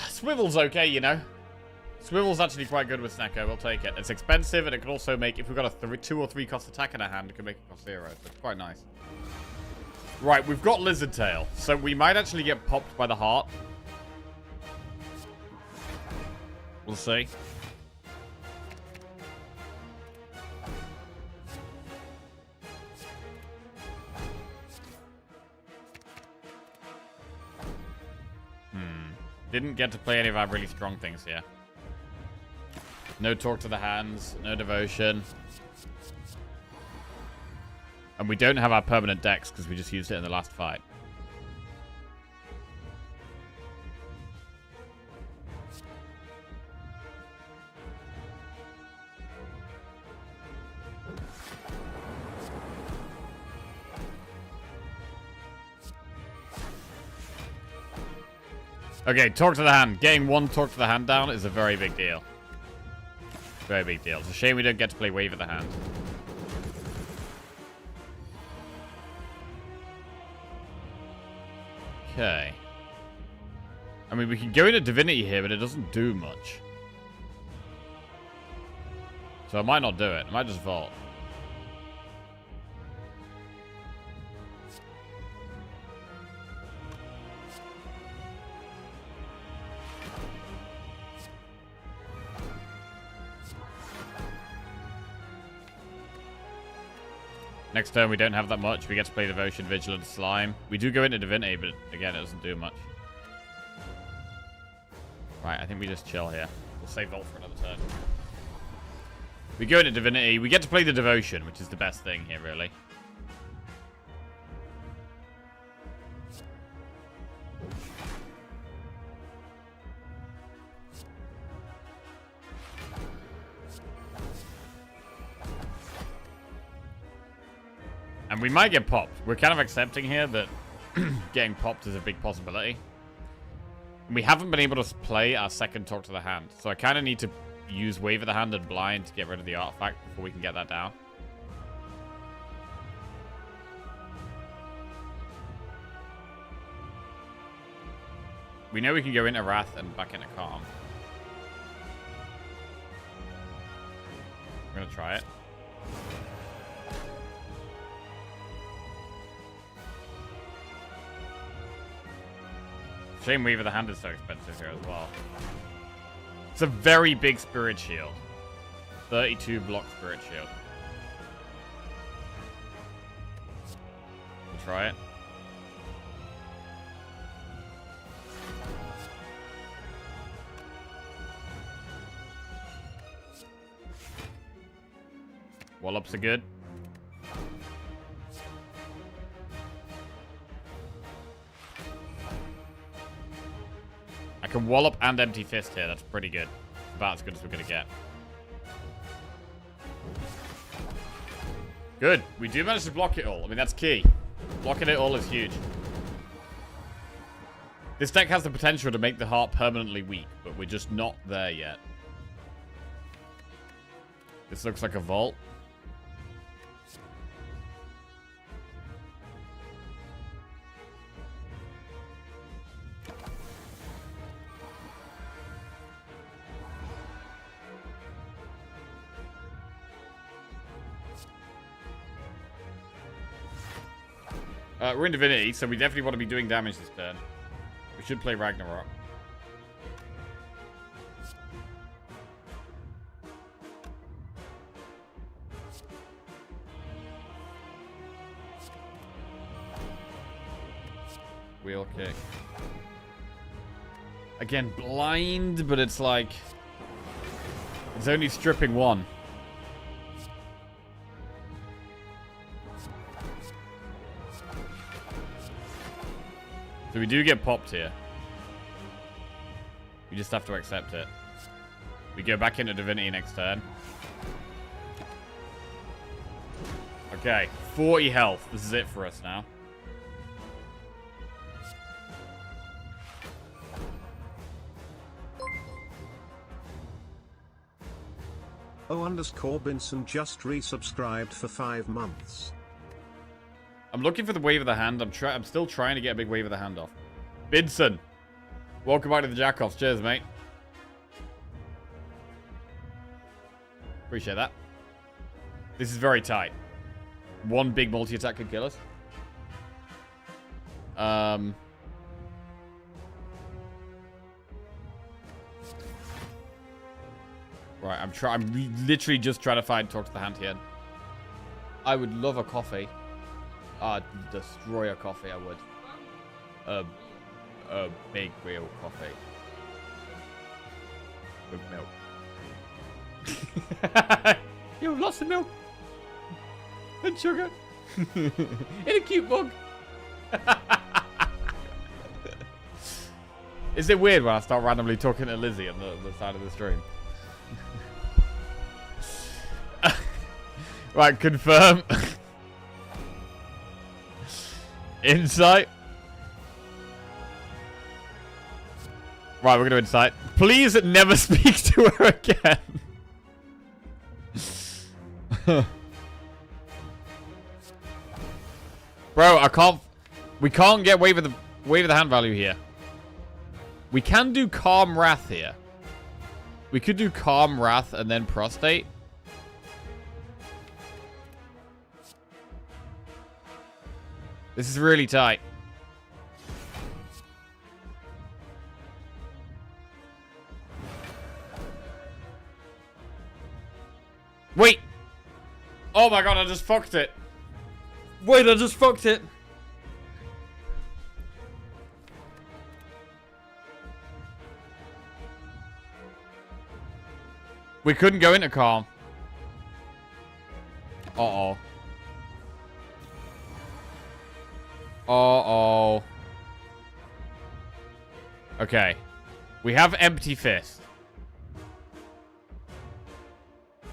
Swivel's okay, you know. Swivel's actually quite good with Snecko. We'll take it. It's expensive, and it can also make... If we've got a 2 or 3 cost attack in our hand, it can make it cost 0. So it's quite nice. Right, we've got Lizard Tail. So we might actually get popped by the heart. We'll see. Didn't get to play any of our really strong things here. No Talk to the Hands, no Devotion. And we don't have our permanent decks because we just used it in the last fight. Okay, Talk to the Hand. Getting 1 Talk to the Hand down is a very big deal. Very big deal. It's a shame we don't get to play Wave of the Hand. Okay. I mean, we can go into Divinity here, but it doesn't do much. So I might not do it. I might just vault. Next turn, we don't have that much. We get to play Devotion, Vigilance, Slime. We do go into Divinity, but again, it doesn't do much. Right, I think we just chill here. We'll save Vault for another turn. We go into Divinity. We get to play the Devotion, which is the best thing here, really. And we might get popped. We're kind of accepting here that getting popped is a big possibility. We haven't been able to play our second Talk to the Hand. So I kind of need to use Wave of the Hand and Blind to get rid of the artifact before we can get that down. We know we can go into Wrath and back into Calm. I'm going to try it. Shame Weaver the Hand is so expensive here as well. It's a very big Spirit Shield. 32 block Spirit Shield. We'll try it. Wallops are good. I can Wallop and Empty Fist here. That's pretty good. About as good as we're going to get. Good. We do manage to block it all. I mean, that's key. Blocking it all is huge. This deck has the potential to make the heart permanently weak, but we're just not there yet. This looks like a vault. We're in Divinity, so we definitely want to be doing damage this turn. We should play Ragnarok. Wheel kick. Again, blind, but it's like... It's only stripping one. So we do get popped here. We just have to accept it. We go back into Divinity next turn. Okay, 40 health. This is it for us now. O_Binson just resubscribed for 5 months. I'm looking for the Wave of the Hand. I'm still trying to get a big Wave of the Hand off. Binson, welcome back to the Jackoffs. Cheers, mate. Appreciate that. This is very tight. One big multi-attack could kill us. Right, I'm literally just trying to Talk to the Hand here. I would love a coffee. Destroy a coffee, I would. A big real coffee. With milk. You have lots of milk. And sugar. In a cute mug. Is it weird when I start randomly talking to Lizzie on the side of the stream? Right, confirm. Insight. Right, we're going to Insight. Please never speak to her again. Bro, I can't... We can't get Wave of the Hand value here. We can do Calm Wrath here. We could do Calm Wrath and then Prostate. This is really tight. Wait. Oh my god, I just fucked it. Wait, I just fucked it. We couldn't go into calm. Uh-oh. Uh-oh. Okay. We have empty fist.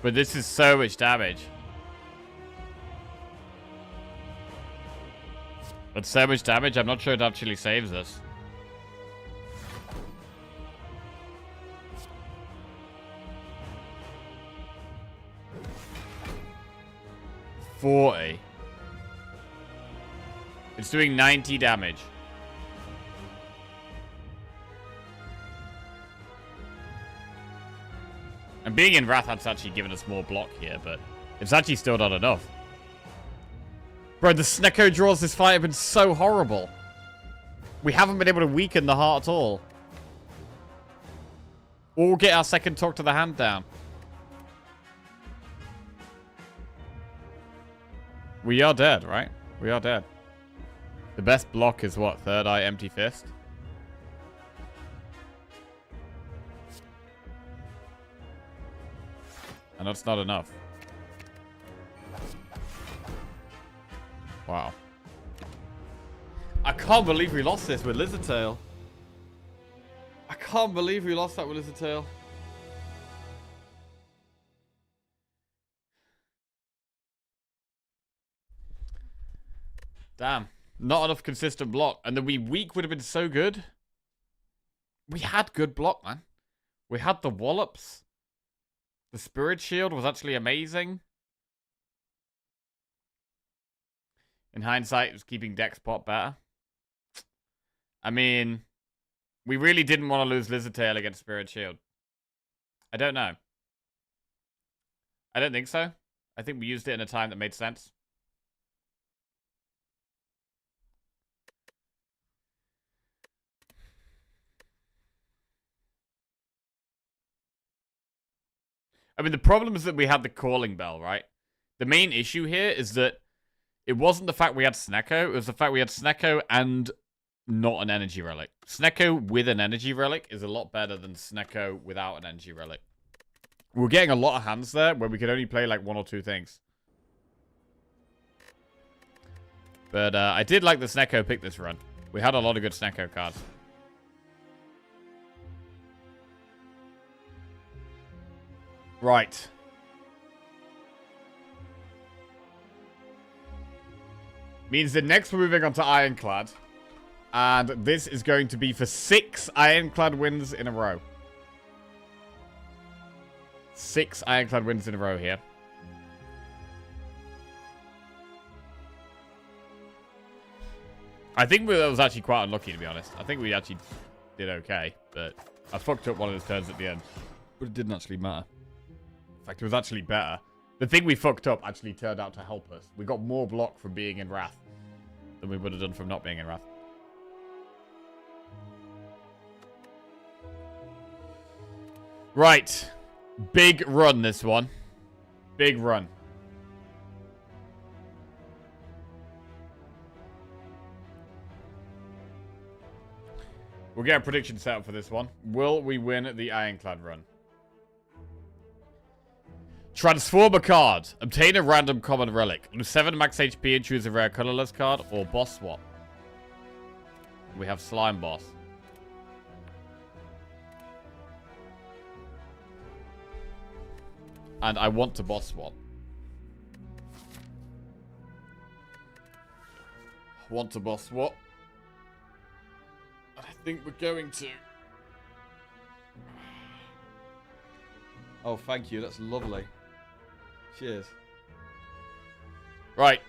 But this is so much damage. That's so much damage, I'm not sure it actually saves us. $40. It's doing 90 damage. And being in Wrath, that's actually given us more block here, but it's actually still not enough. Bro, the Snecko draws this fight have been so horrible. We haven't been able to weaken the heart at all. Or get our second talk to the hand down. We are dead, right? We are dead. The best block is what? Third Eye, Empty Fist? And that's not enough. Wow. I can't believe we lost this with Lizard Tail. I can't believe we lost that with Lizard Tail. Damn. Not enough consistent block. And the weak would have been so good. We had good block, man. We had the wallops. The Spirit Shield was actually amazing. In hindsight, it was keeping Dex pot better. I mean, we really didn't want to lose Lizard Tail against Spirit Shield. I don't know. I don't think so. I think we used it in a time that made sense. I mean, the problem is that we had the Calling Bell, right? The main issue here is that it wasn't the fact we had Snecko, it was the fact we had Snecko and not an Energy Relic. Snecko with an Energy Relic is a lot better than Snecko without an Energy Relic. We're getting a lot of hands there where we could only play like one or two things. But I did like the Snecko pick this run. We had a lot of good Snecko cards. Right. Means that next we're moving on to Ironclad. And this is going to be for 6 Ironclad wins in a row. 6 Ironclad wins in a row here. I think that was actually quite unlucky, to be honest. I think we actually did okay, but I fucked up one of those turns at the end. But it didn't actually matter. In fact, it was actually better. The thing we fucked up actually turned out to help us. We got more block from being in Wrath than we would have done from not being in Wrath. Right. Big run, this one. Big run. We'll get a prediction set up for this one. Will we win the Ironclad run? Transform a card. Obtain a random common relic. Lose 7 max HP and choose a rare colorless card or boss swap. We have Slime Boss. And I want to boss swap. Want to boss swap. I think we're going to. Oh, thank you. That's lovely. Cheers. Right.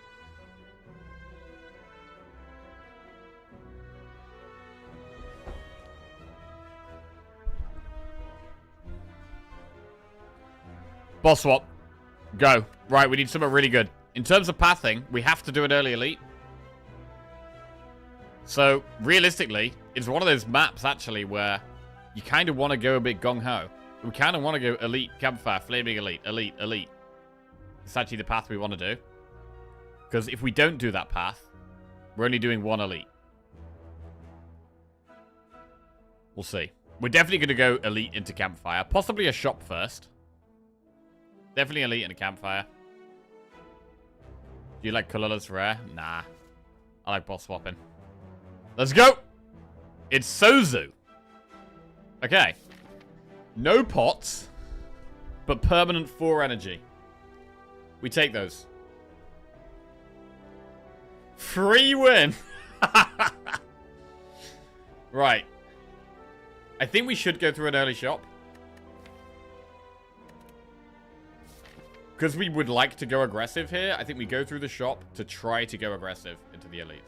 Boss swap. Go. Right, we need something really good. In terms of pathing, we have to do an early elite. So, realistically, it's one of those maps, actually, where you kind of want to go a bit gung-ho. We kind of want to go elite, campfire, flaming elite, elite, elite. It's actually the path we want to do. Because if we don't do that path, we're only doing one elite. We'll see. We're definitely going to go elite into campfire. Possibly a shop first. Definitely elite and a campfire. Do you like colorless rare? Nah. I like boss swapping. Let's go! It's Sozu. Okay. No pots, but permanent 4 energy. We take those. Free win! Right. I think we should go through an early shop. Because we would like to go aggressive here, I think we go through the shop to try to go aggressive into the elites.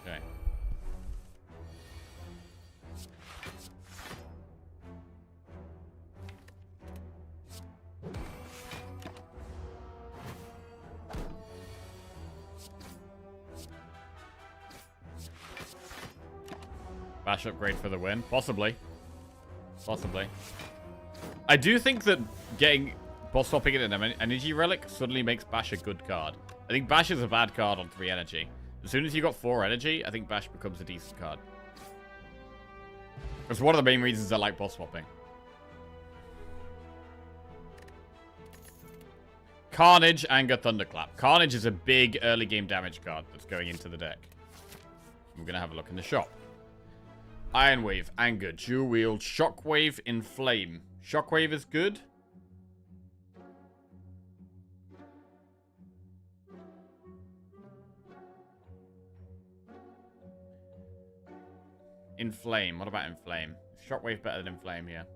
Okay. Bash upgrade for the win. Possibly. Possibly. I do think that getting boss swapping in an energy relic suddenly makes Bash a good card. I think Bash is a bad card on 3 energy. As soon as you got 4 energy, I think Bash becomes a decent card. That's one of the main reasons I like boss swapping. Carnage, Anger, Thunderclap. Carnage is a big early game damage card that's going into the deck. We're going to have a look in the shop. Iron Wave, Anger, Dual Wield, Shockwave, Inflame. Shockwave is good. Inflame. What about Inflame? Is Shockwave better than Inflame here?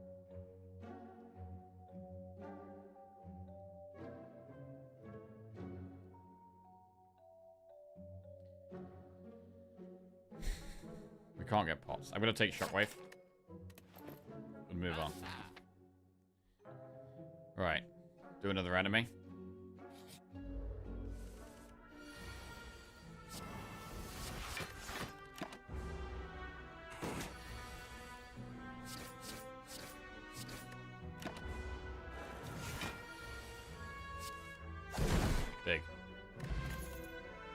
We can't get pots. I'm going to take Shockwave. And move on. Right. Do another enemy. Big.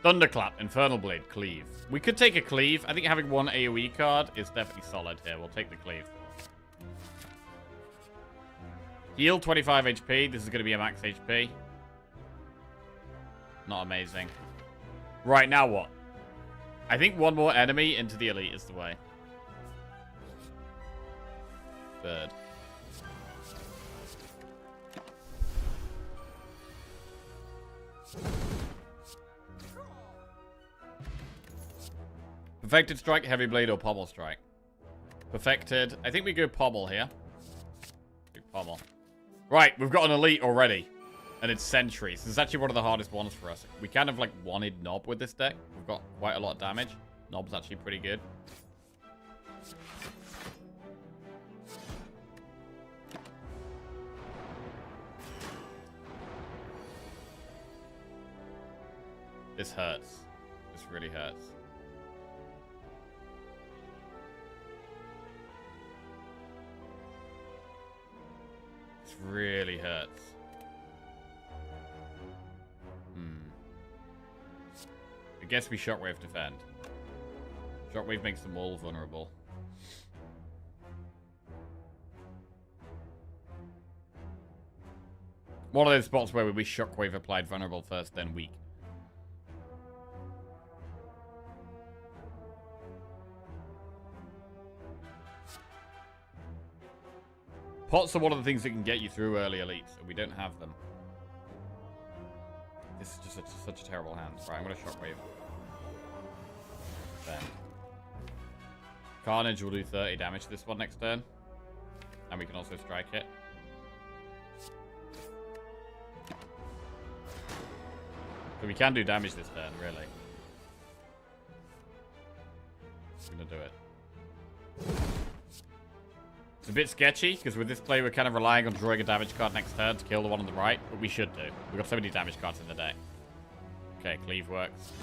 Thunderclap, Infernal Blade, Cleave. We could take a Cleave. I think having one AoE card is definitely solid here. We'll take the Cleave. Heal 25 HP. This is going to be a max HP. Not amazing. Right, now what? I think one more enemy into the elite is the way. Third. Perfected Strike, Heavy Blade, or Pommel Strike? Perfected. I think we go Pommel here. Pommel. Right, we've got an elite already. And it's Sentry. So this is actually one of the hardest ones for us. We kind of like wanted Knob with this deck. We've got quite a lot of damage. Knob's actually pretty good. This hurts. This really hurts. This really hurts. I guess we Shockwave defend. Shockwave makes them all vulnerable. One of those spots where we Shockwave applied vulnerable first, then weak. Pots are one of the things that can get you through early elites, and we don't have them. This is just such a terrible hand. Right, I'm going to Shockwave. Then. Carnage will do 30 damage to this one next turn. And we can also strike it. So we can do damage this turn, really. I'm going to do it. It's a bit sketchy, because with this play, we're kind of relying on drawing a damage card next turn to kill the one on the right, but we should do. We've got so many damage cards in the deck. Okay, Cleave works.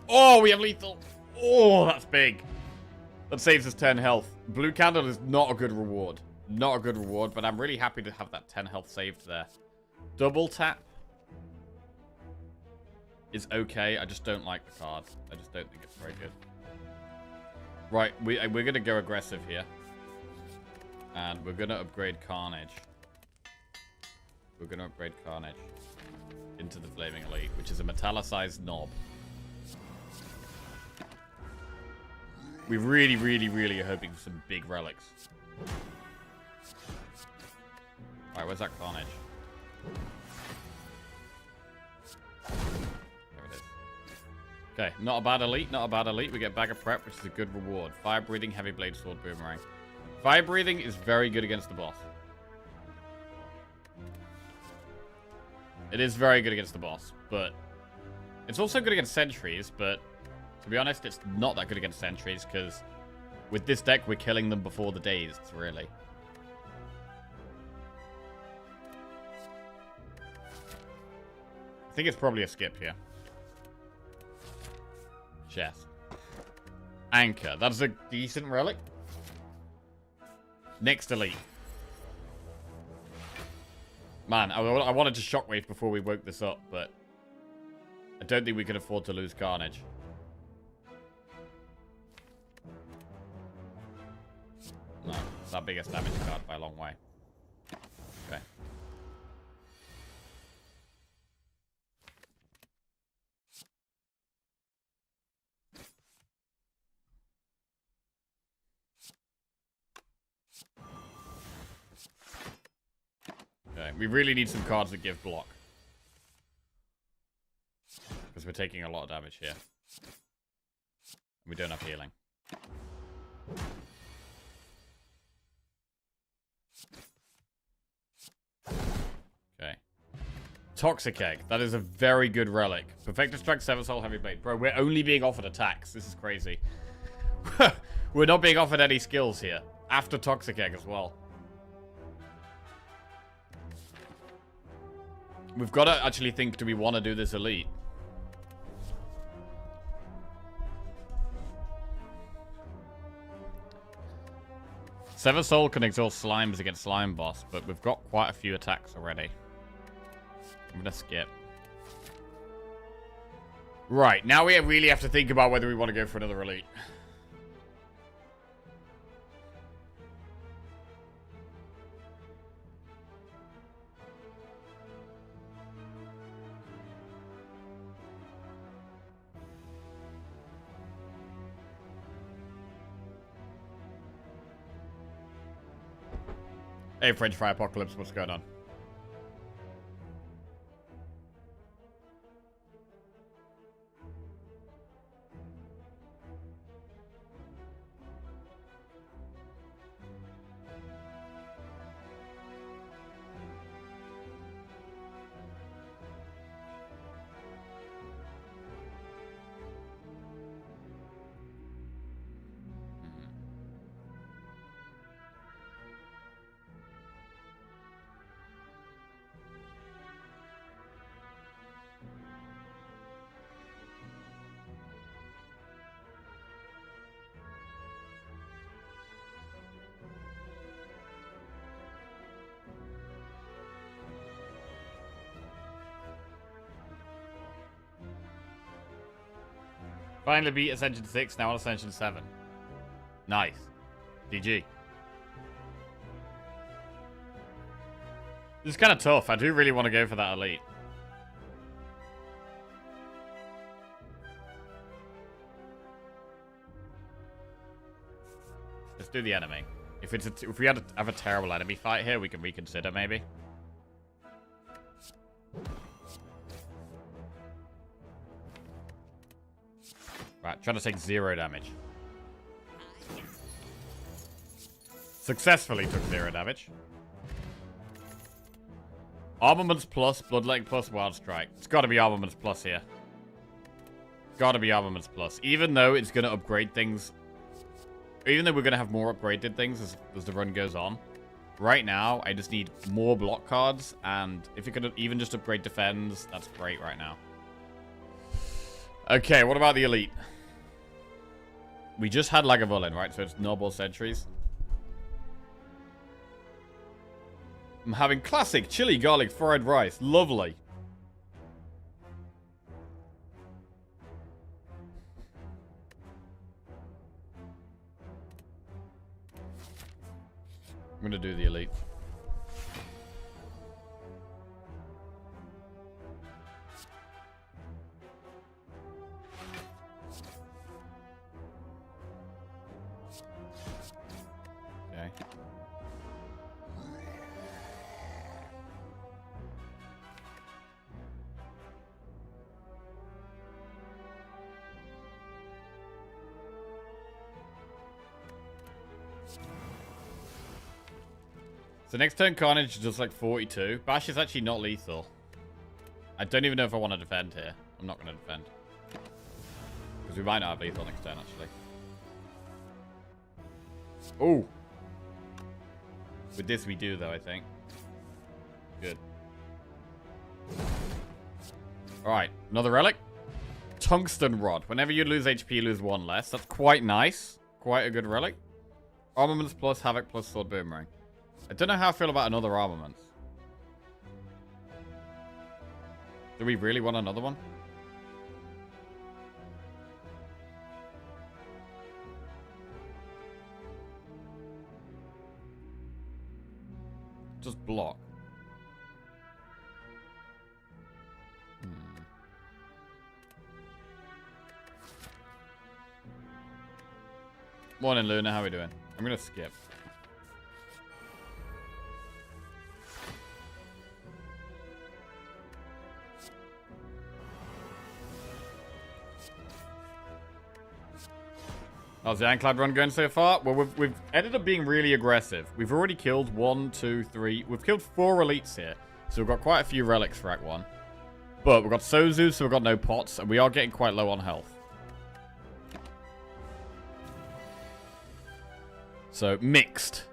Oh, we have lethal. Oh, that's big. That saves us 10 health. Blue Candle is not a good reward. Not a good reward, but I'm really happy to have that 10 health saved there. Double tap is okay. I just don't like the card. I just don't think it's very good. Right, we're going to go aggressive here. And we're going to upgrade Carnage. We're going to upgrade Carnage into the Flaming Elite, which is a metallicized knob. We really, really, really are hoping for some big relics. Alright, where's that Carnage? There it is. Okay, not a bad elite, not a bad elite. We get Bag of Prep, which is a good reward. Fire Breathing, Heavy Blade, Sword, Boomerang. Fire Breathing is very good against the boss. It is very good against the boss, but it's also good against sentries, but to be honest, it's not that good against sentries, because with this deck, we're killing them before the dazed, really. I think it's probably a skip here. Chest. Anchor. That's a decent relic. Next elite. Man, I wanted to Shockwave before we woke this up, but I don't think we can afford to lose Carnage. No, it's our biggest damage card by a long way. Okay. Okay, we really need some cards that give block. Because we're taking a lot of damage here. We don't have healing. Okay. Toxic Egg. That is a very good relic. Perfected Strike, Sever Soul, Heavy Blade. Bro, we're only being offered attacks. This is crazy. We're not being offered any skills here. After Toxic Egg as well. We've got to actually think, do we want to do this elite? Sever Soul can exhaust slimes against Slime Boss, but we've got quite a few attacks already. I'm going to skip. Right, now we really have to think about whether we want to go for another elite. Hey, French Fry Apocalypse, what's going on? Finally beat Ascension 6, now on Ascension 7. Nice. GG. This is kind of tough. I do really want to go for that elite. Let's do the enemy. If we have a terrible enemy fight here, we can reconsider maybe. Right, trying to take 0 damage. Successfully took 0 damage. Armaments plus, Bloodletting plus, Wild Strike. It's got to be Armaments plus here. Got to be Armaments plus. Even though it's going to upgrade things. Even though we're going to have more upgraded things as the run goes on. Right now, I just need more block cards. And if it could even just upgrade defends, that's great right now. Okay, what about the elite? We just had Lagavulin, right? So it's Noble Sentries. I'm having classic chili garlic fried rice. Lovely. I'm gonna do the elite. Okay. So next turn Carnage does like 42. Bash is actually not lethal. I don't even know if I want to defend here. I'm not going to defend. Because we might not have lethal next turn, actually. Oh. With this we do, though, I think. Good. Alright, another relic. Tungsten Rod. Whenever you lose HP, you lose one less. That's quite nice. Quite a good relic. Armaments plus, Havoc plus, Sword Boomerang. I don't know how I feel about another armaments. Do we really want another one? Just block. Morning, Luna. How are we doing? I'm going to skip. How's the Ironclad run going so far? Well, we've ended up being really aggressive. We've already killed 1, 2, 3. We've killed 4 elites here. So we've got quite a few relics for Act 1. But we've got Sozu, so we've got no pots. And we are getting quite low on health. So, mixed.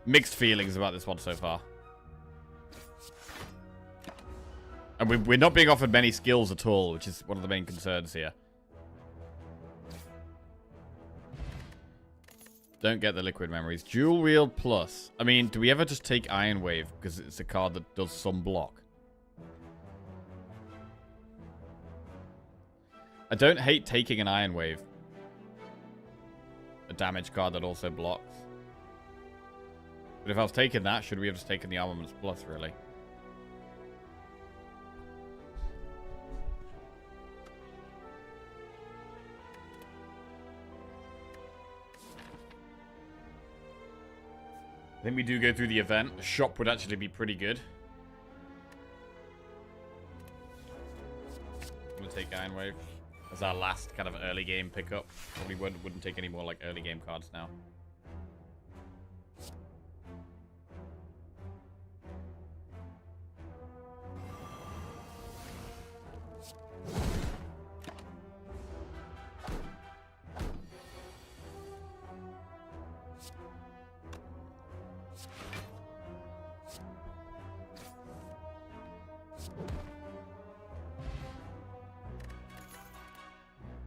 Mixed feelings about this one so far. And we're not being offered many skills at all, which is one of the main concerns here. Don't get the liquid memories. Dual wield plus. I mean, do we ever just take Iron Wave? Because it's a card that does some block. I don't hate taking an Iron Wave. A damage card that also blocks. But if I was taking that, should we have just taken the Armaments Plus, really? I think we do go through the event. The shop would actually be pretty good. I'm going to take Iron Wave as our last kind of early game pickup. Probably wouldn't take any more like early game cards now.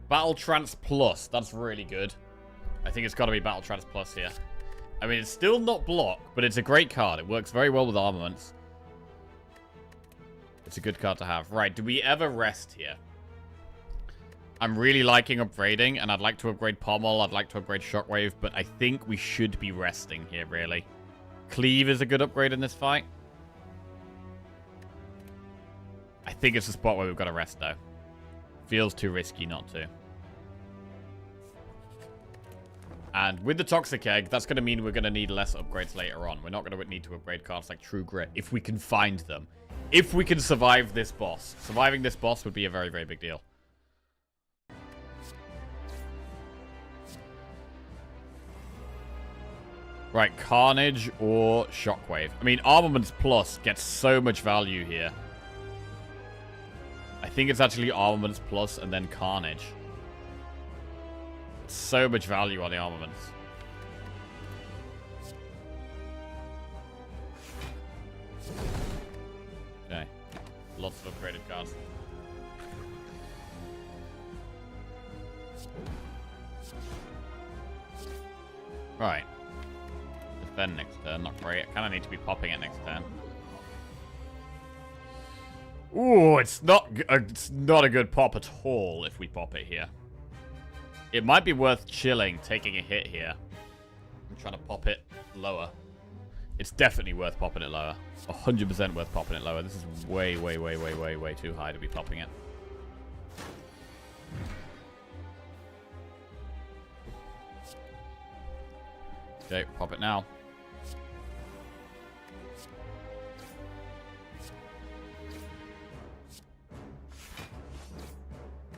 Battle Trance Plus. That's really good. I think it's got to be Battle Trance Plus here. I mean, it's still not block, but it's a great card. It works very well with armaments. It's a good card to have. Right, do we ever rest here? I'm really liking upgrading, and I'd like to upgrade Pommel. I'd like to upgrade Shockwave, but I think we should be resting here, really. Cleave is a good upgrade in this fight. I think it's a spot where we've got to rest, though. Feels too risky not to. And with the Toxic Egg, that's going to mean we're going to need less upgrades later on. We're not going to need to upgrade cards like True Grit if we can find them. If we can survive this boss. Surviving this boss would be a very, very big deal. Right, Carnage or Shockwave. I mean, Armaments Plus gets so much value here. I think it's actually Armaments Plus and then Carnage. So much value on the armaments. Okay. Lots of upgraded cards. Right. defend next turn. Not great. I kind of need to be popping it next turn. Ooh, it's not a good pop at all if we pop it here. It might be worth chilling, taking a hit here. I'm trying to pop it lower. It's definitely worth popping it lower. 100% worth popping it lower. This is way, way, way, way, way, way too high to be popping it. Okay, pop it now.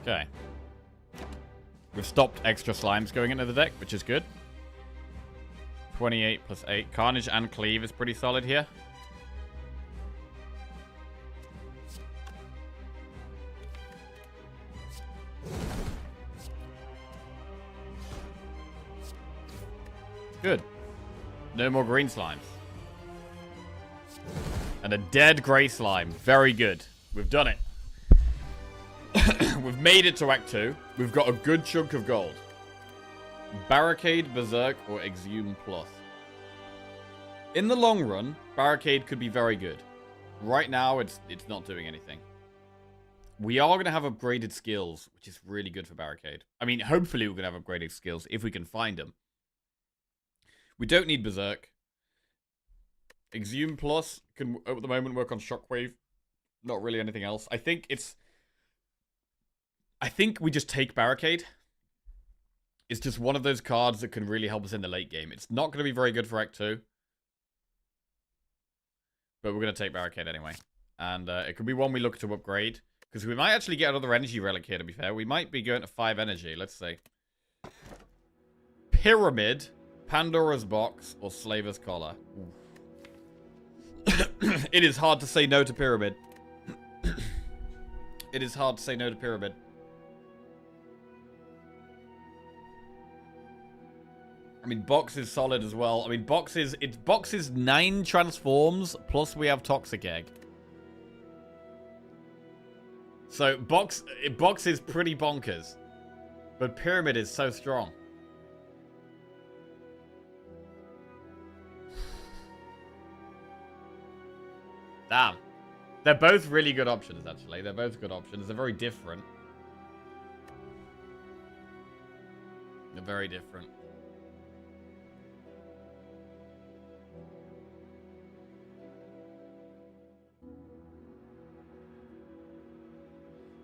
Okay. We've stopped extra slimes going into the deck, which is good. 28 plus 8. Carnage and Cleave is pretty solid here. Good. No more green slimes. And a dead grey slime. Very good. We've done it. We've made it to Act 2. We've got a good chunk of gold. Barricade, Berserk, or Exhume Plus. In the long run, Barricade could be very good. Right now, it's not doing anything. We are going to have upgraded skills, which is really good for Barricade. I mean, hopefully we're going to have upgraded skills if we can find them. We don't need Berserk. Exhume Plus can, at the moment, work on Shockwave. Not really anything else. I think we just take Barricade. It's just one of those cards that can really help us in the late game. It's not going to be very good for Act 2. But we're going to take Barricade anyway. And it could be one we look to upgrade. Because we might actually get another energy relic here, to be fair. We might be going to 5 energy. Let's see. Pyramid, Pandora's Box, or Slaver's Collar. It is hard to say no to Pyramid. It is hard to say no to Pyramid. I mean, Box is solid as well. I mean, Box is 9 transforms, plus we have Toxic Egg. So, Box is pretty bonkers. But Pyramid is so strong. Damn. They're both really good options, actually. They're both good options. They're very different. They're very different.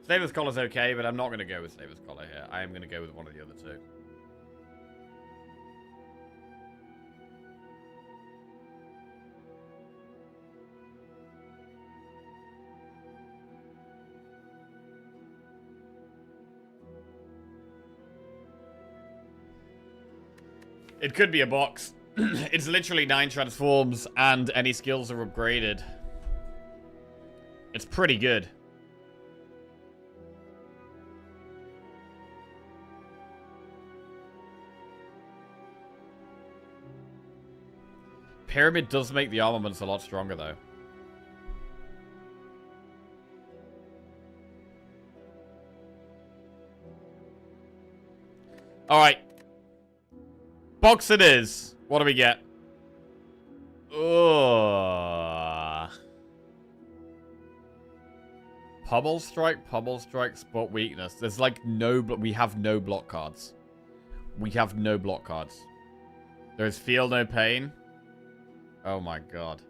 Slaver's Collar's okay, but I'm not going to go with Slaver's Collar here. I am going to go with one of the other two. It could be a box. It's literally 9 transforms and any skills are upgraded. It's pretty good. Pyramid does make the armaments a lot stronger, though. Alright. Box it is. What do we get? Ugh. Pummel Strike, Spot Weakness. There's like no... We have no block cards. We have no block cards. There's Feel No Pain. Oh my god.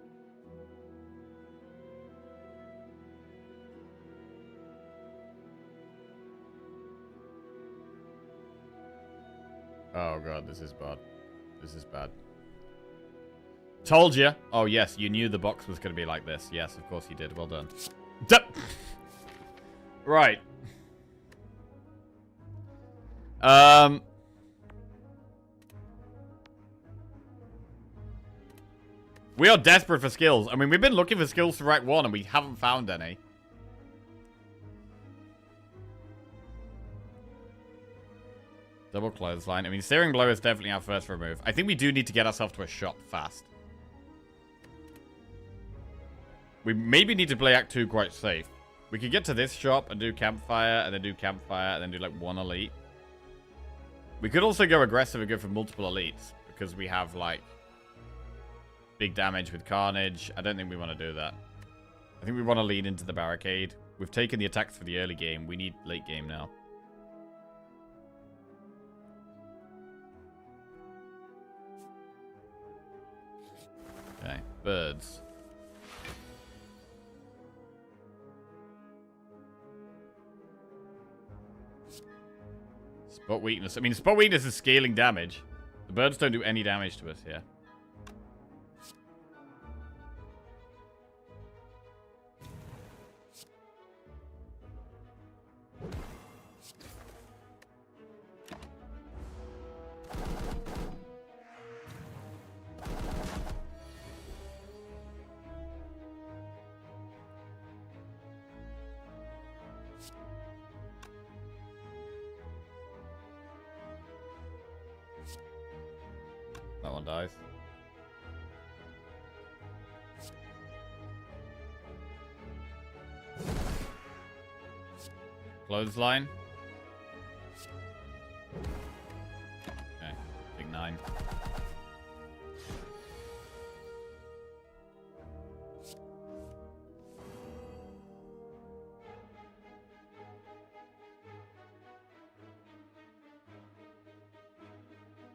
Oh god, this is bad. This is bad. Told you. Oh yes, you knew the box was going to be like this. Yes, of course you did. Well done. Right. We are desperate for skills. I mean, we've been looking for skills for Act 1 and we haven't found any. Double clothesline. I mean, Searing Blow is definitely our first remove. I think we do need to get ourselves to a shop fast. We maybe need to play Act 2 quite safe. We could get to this shop and do Campfire, and then do Campfire, and then do like 1 elite. We could also go aggressive and go for multiple elites, because we have like... big damage with Carnage. I don't think we want to do that. I think we want to lean into the barricade. We've taken the attacks for the early game. We need late game now. Okay, birds. Spot weakness. I mean, spot weakness is scaling damage. The birds don't do any damage to us here. That one dies. Clothesline. Okay, big 9.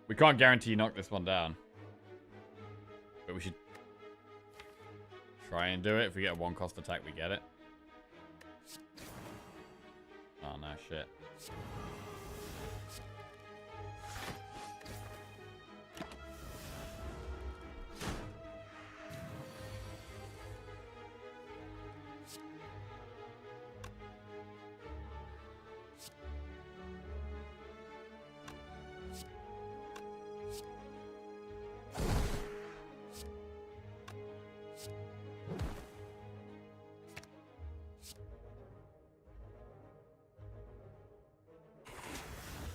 We can't guarantee knock this one down. But we should try and do it. If we get a 1-cost attack, we get it. Oh, no, shit.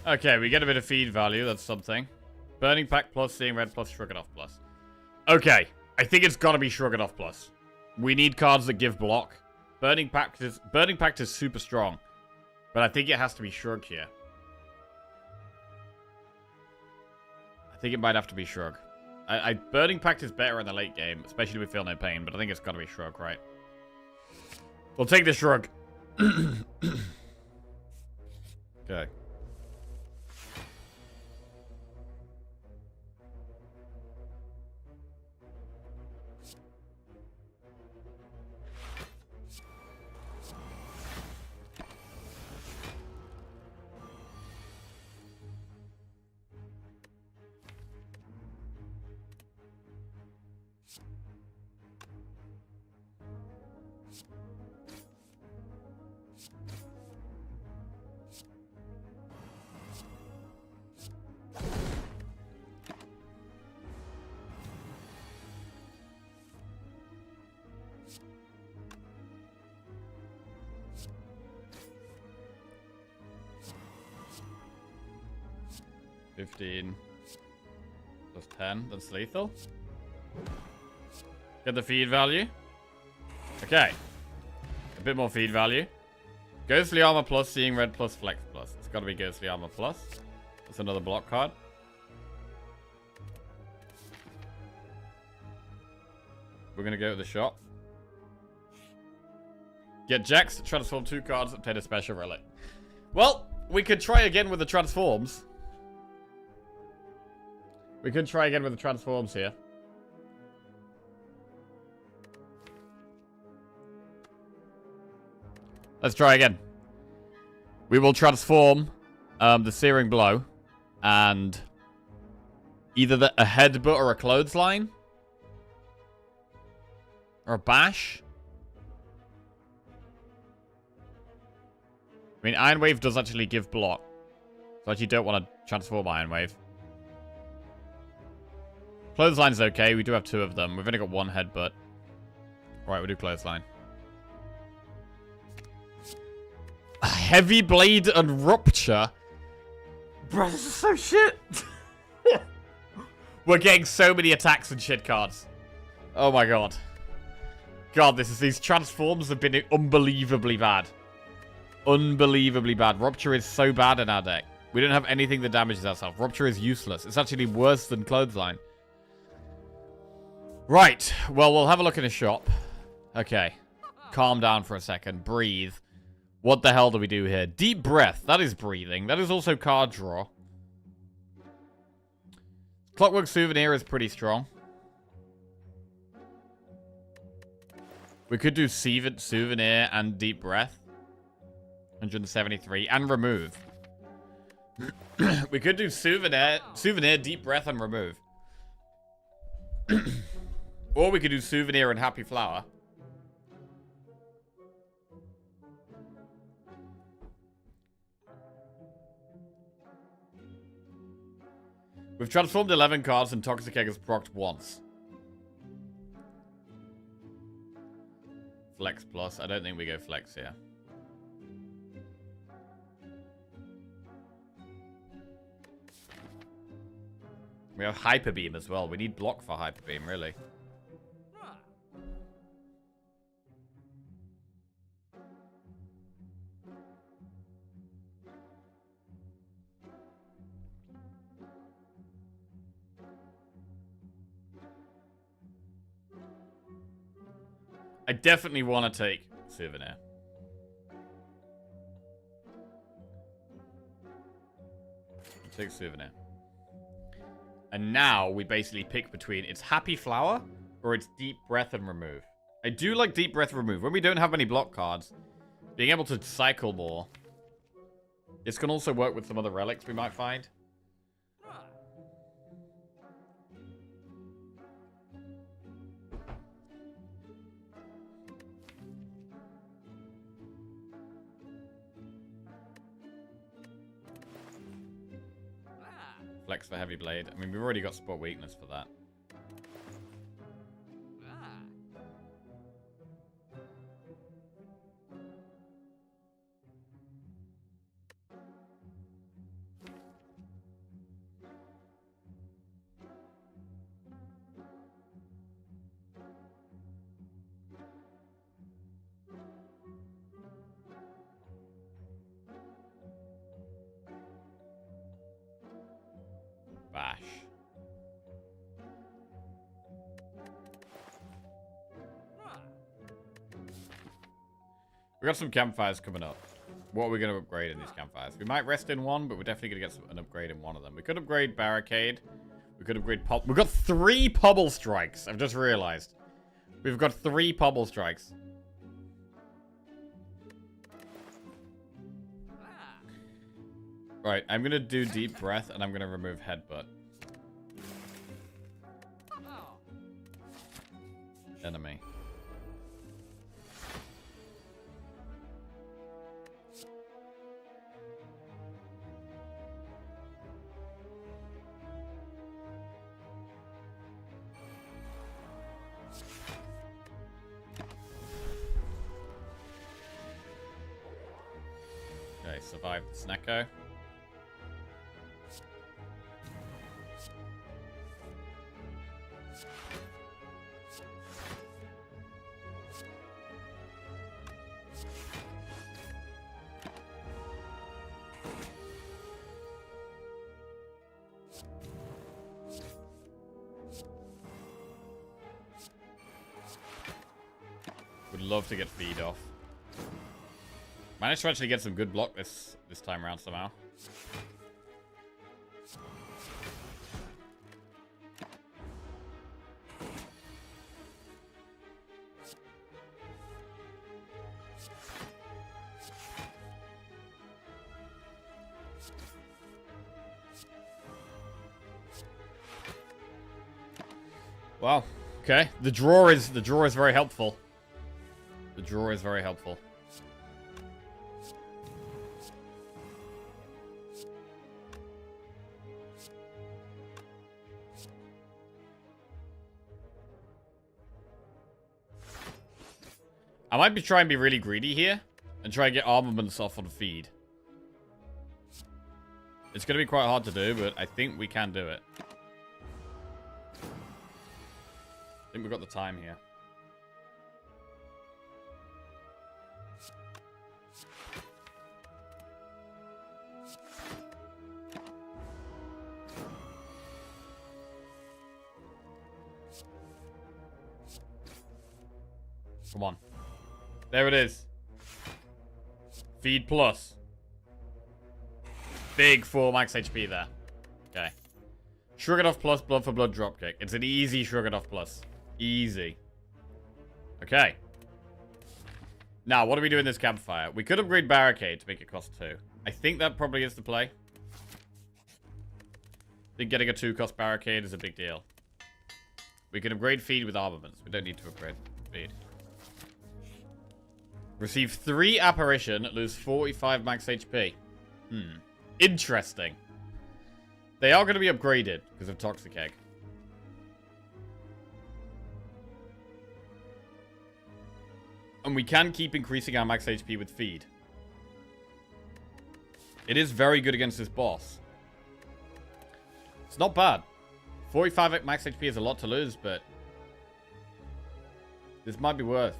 Okay, we get a bit of feed value. That's something. Burning Pact plus, Seeing Red plus, Shrug It Off plus. Okay, I think it's got to be Shrug It Off plus. We need cards that give block. Burning Pact is super strong. But I think it has to be Shrug here. I think it might have to be Shrug. Burning Pact is better in the late game, especially with Feel No Pain, but I think it's got to be Shrug, right? We'll take the Shrug. Okay. $15 plus 10. That's lethal. Get the feed value. Okay. A bit more feed value. Ghostly Armor plus, Seeing Red plus, Flex plus. It's got to be Ghostly Armor plus. That's another block card. We're going to go to the shop. Get Jax to transform 2 cards, obtain a special relic. Well, we could try again with the transforms. We could try again with the transforms here. Let's try again. We will transform the Searing Blow and either a headbutt or a clothesline. Or a bash. I mean, Iron Wave does actually give block. So I actually don't want to transform Iron Wave. Clothesline's okay. We do have 2 of them. We've only got 1 headbutt. Right, we'll do Clothesline. Heavy Blade and Rupture. Bro, this is so shit. We're getting so many attacks and shit cards. Oh my god. God, these transforms have been unbelievably bad. Unbelievably bad. Rupture is so bad in our deck. We don't have anything that damages ourselves. Rupture is useless. It's actually worse than Clothesline. Right. Well, we'll have a look in a shop. Okay. Calm down for a second. Breathe. What the hell do we do here? Deep breath. That is breathing. That is also card draw. Clockwork Souvenir is pretty strong. We could do Souvenir and Deep Breath. 173. And Remove. We could do Souvenir, Deep Breath, and Remove. Or we could do Souvenir and Happy Flower. We've transformed 11 cards and Toxic Egg has procced once. Flex plus. I don't think we go flex here. We have Hyper Beam as well. We need block for Hyper Beam, really. I definitely want to take Souvenir. Take Souvenir. And now we basically pick between its Happy Flower or its Deep Breath and Remove. I do like Deep Breath Remove. When we don't have many block cards, being able to cycle more. This can also work with some other relics we might find. Flex for Heavy Blade. I mean, we've already got Spot Weakness for that. Bash. We got some campfires coming up. What are we going to upgrade in these campfires? We might rest in one, but we're definitely going to get an upgrade in one of them. We could upgrade Barricade. We could upgrade We've got 3 Pobble Strikes. I've just realized. We've got 3 Pobble Strikes. Right, I'm going to do Deep Breath, and I'm going to remove Headbutt. Enemy. Okay, survive the Snecko. Would love to get feed off. Managed to actually get some good block this time around somehow. Wow. Okay. The draw is very helpful. The draw is very helpful. I might be trying to be really greedy here and try and get armaments off on feed. It's going to be quite hard to do, but I think we can do it. I think we've got the time here. Come on. There it is. Feed plus. Big 4 max HP there. Okay. Shrug it off plus, blood for blood dropkick. It's an easy shrug it off plus. Easy. Okay. Now, what do we do in this campfire? We could upgrade barricade to make it cost 2. I think that probably is the play. I think getting a 2-cost barricade is a big deal. We can upgrade feed with armaments. We don't need to upgrade feed. Receive 3 apparition, lose 45 max HP. Interesting. They are going to be upgraded because of Toxic Egg. And we can keep increasing our max HP with feed. It is very good against this boss. It's not bad. 45 max HP is a lot to lose, but this might be worth.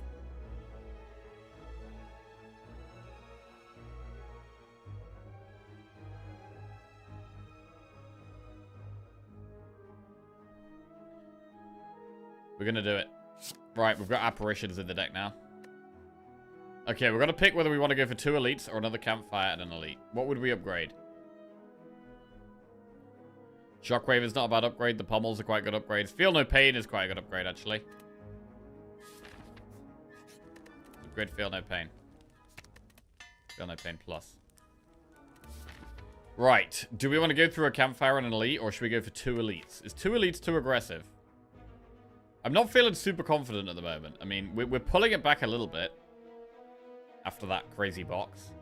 We're going to do it. Right, we've got apparitions in the deck now. Okay, we're going to pick whether we want to go for 2 elites or another campfire and an elite. What would we upgrade? Shockwave is not a bad upgrade. The pommels are quite good upgrades. Feel No Pain is quite a good upgrade, actually. Upgrade Feel No Pain. Feel No Pain plus. Right. Do we want to go through a campfire and an elite, or should we go for 2 elites? Is 2 elites too aggressive? I'm not feeling super confident at the moment. I mean, we're pulling it back a little bit after that crazy box.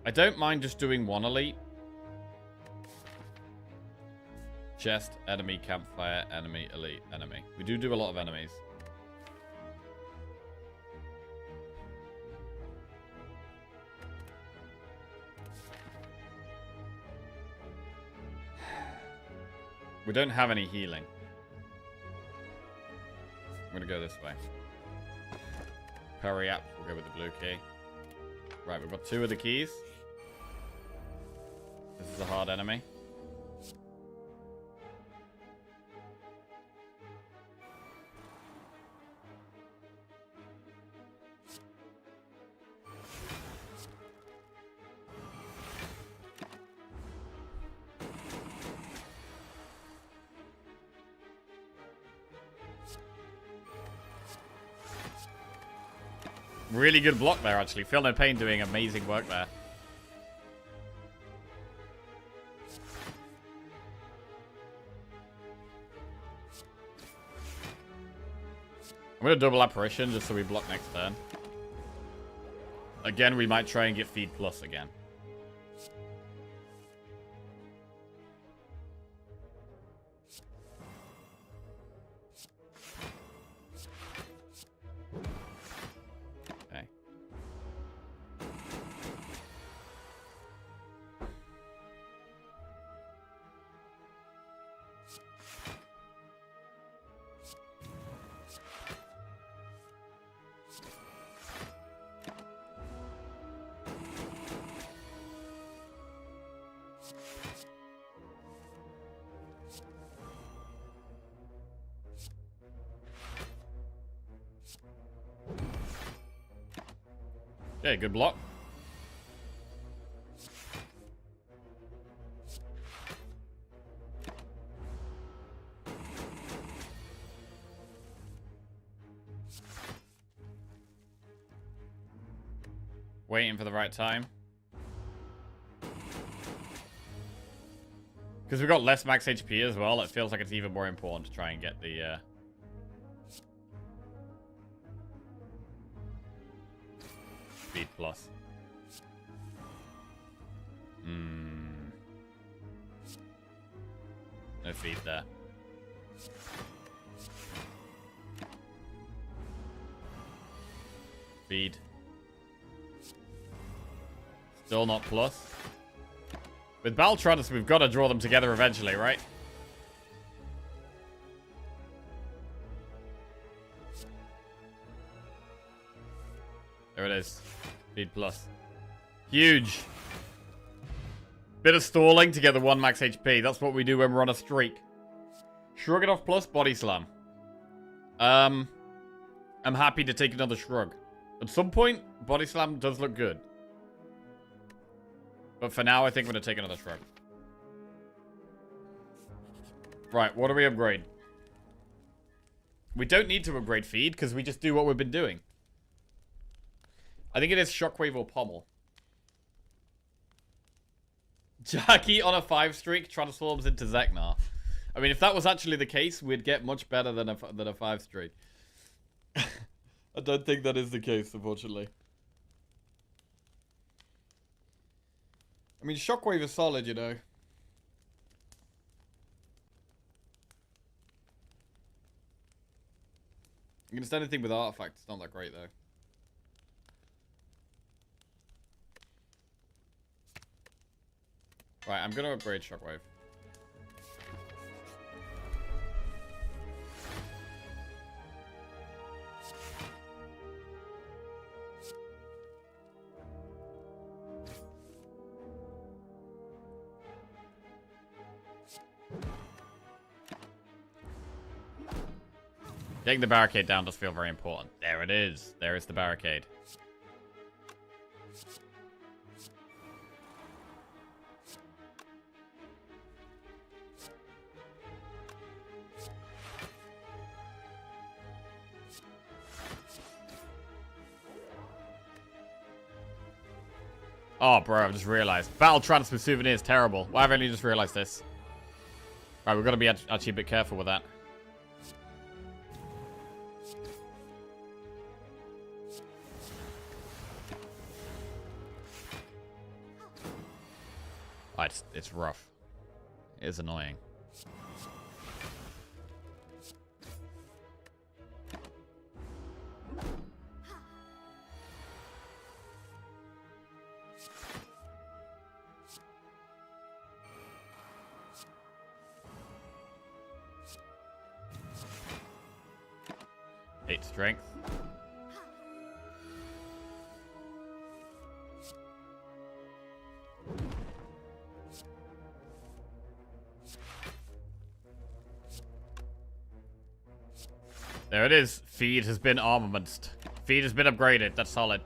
I don't mind just doing 1 elite. Chest, enemy, campfire, enemy, elite, enemy. We do a lot of enemies. We don't have any healing. I'm going to go this way. Hurry up. We'll go with the blue key. Right, we've got 2 of the keys. This is a hard enemy. Really good block there, actually. Feel No Pain doing amazing work there. I'm going to double apparition just so we block next turn. Again, we might try and get feed plus again. Okay, good block. Waiting for the right time. Because we've got less max HP as well, it feels like it's even more important to try and get the... Speed plus. No feed there. Feed. Still not plus. With Baltronus, we've got to draw them together eventually, right? There it is. Feed plus. Huge. Bit of stalling to get the 1 max HP. That's what we do when we're on a streak. Shrug it off plus body slam. I'm happy to take another shrug. At some point, body slam does look good. But for now, I think I'm going to take another shrug. Right, what do we upgrade? We don't need to upgrade feed, because we just do what we've been doing. I think it is Shockwave or Pommel. Jackie on a 5 streak transforms into Zeknar. I mean, if that was actually the case, we'd get much better than a 5 streak. I don't think that is the case, unfortunately. I mean, Shockwave is solid, you know. Against anything with Artifact, it's not that great, though. Right, I'm going to upgrade Shockwave. Getting the barricade down does feel very important. There it is. There is the barricade. Oh, bro, I've just realized. Battle transfer souvenir is terrible. Why have I only just realized this? Right, we've got to be actually a bit careful with that. Oh, it's rough. It is annoying. Strength. There it is. Feed has been armamented. Feed has been upgraded. That's solid.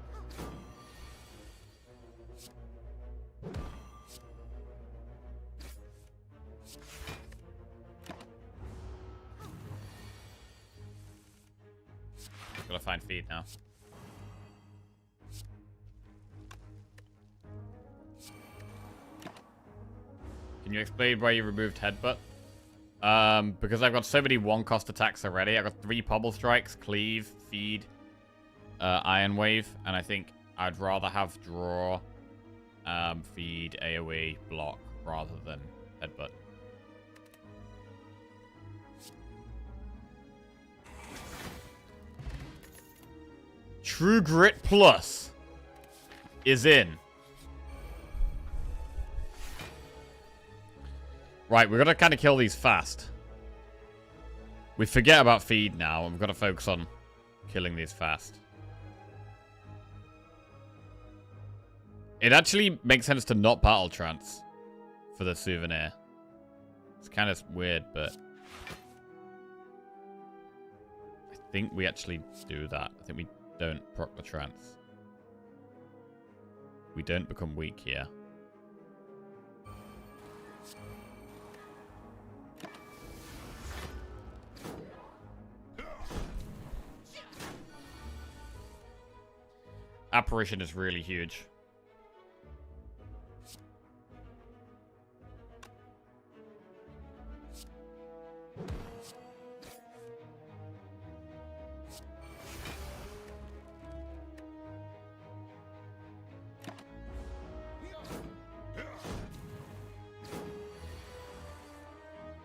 Gotta find feed now. Can you explain why you removed headbutt? Because I've got so many one-cost attacks already. I've got 3 Pobble Strikes, Cleave, Feed, Iron Wave, and I think I'd rather have Draw, Feed, AoE, Block, rather than Headbutt. True Grit Plus is in. Right, we're going to kind of kill these fast. We forget about feed now, and we've got to focus on killing these fast. It actually makes sense to not battle trance for the souvenir. It's kind of weird, but I think we actually do that. I think we don't proc the trance. We don't become weak here. Apparition is really huge.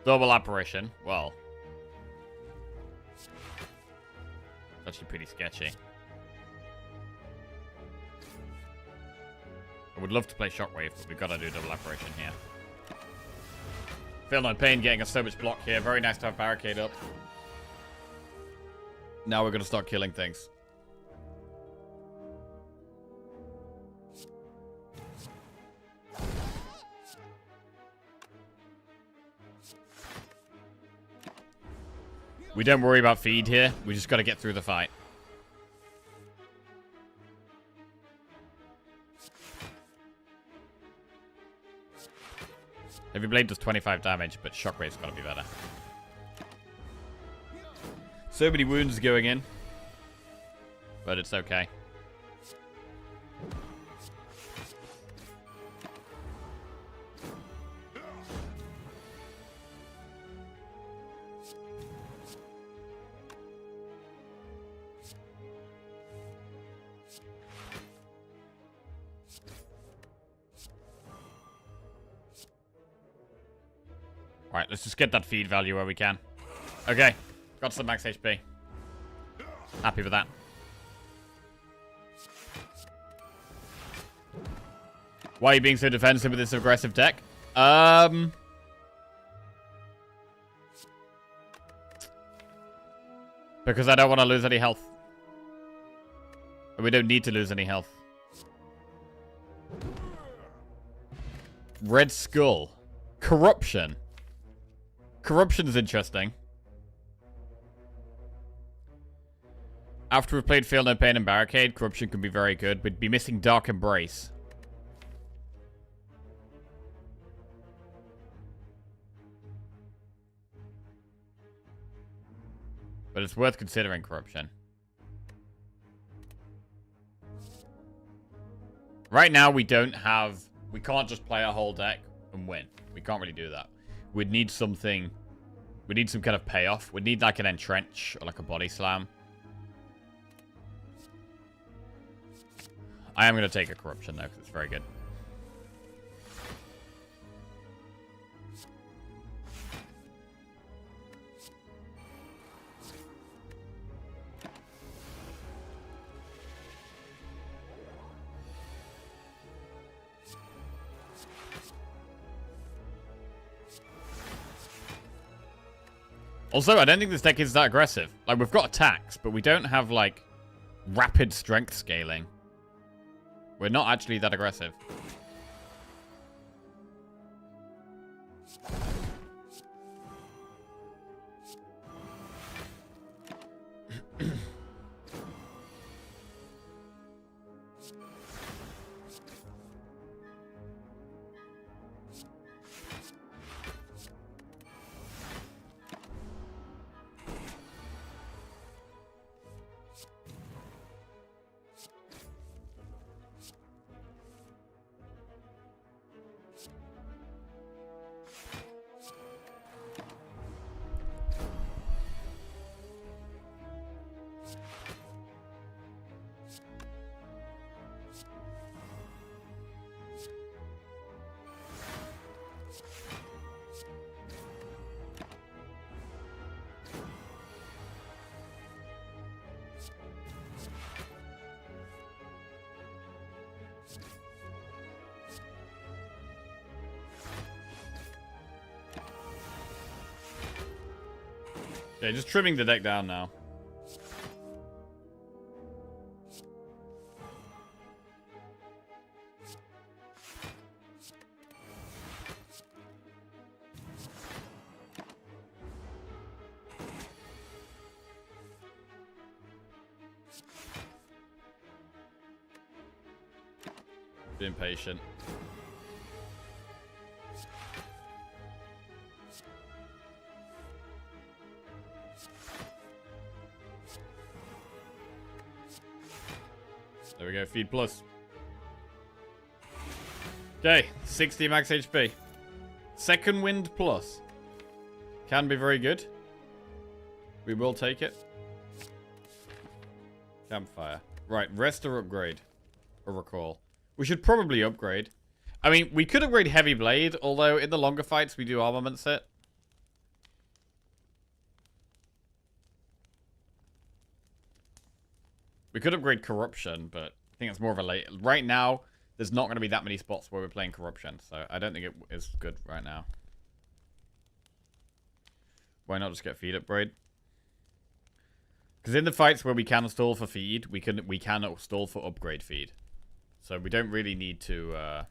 Double apparition. Well, it's actually pretty sketchy. I would love to play Shockwave, but we've got to do double apparition here. Feel no pain getting us so much block here. Very nice to have barricade up. Now we're going to start killing things. We don't worry about feed here. We just got to get through the fight. Heavy Blade does 25 damage, but Shockwave's gotta be better. So many wounds going in. But it's okay. Right, let's just get that feed value where we can. Okay, got some max HP. Happy with that. Why are you being so defensive with this aggressive deck? Because I don't want to lose any health. And we don't need to lose any health. Red Skull. Corruption. Corruption is interesting. After we've played Feel No Pain and Barricade, Corruption can be very good. We'd be missing Dark Embrace. But it's worth considering Corruption. Right now, we don't have... We can't just play a whole deck and win. We can't really do that. We'd need something... We need some kind of payoff. We'd need like an Entrench or like a Body Slam. I am going to take a Corruption though, because it's very good. Also, I don't think this deck is that aggressive. Like, we've got attacks, but we don't have, like, rapid strength scaling. We're not actually that aggressive. Okay, just trimming the deck down now. Being patient. There we go, feed plus. Okay, 60 max HP. Second wind plus. Can be very good. We will take it. Campfire. Right, rest or upgrade. Or recall. We should probably upgrade. I mean, we could upgrade Heavy Blade, although in the longer fights we do armament set. We could upgrade Corruption, but I think it's more of a late... Right now, there's not going to be that many spots where we're playing Corruption, so I don't think it is good right now. Why not just get feed upgrade? Because in the fights where we can stall for feed, we can stall for upgrade feed. So we don't really need to...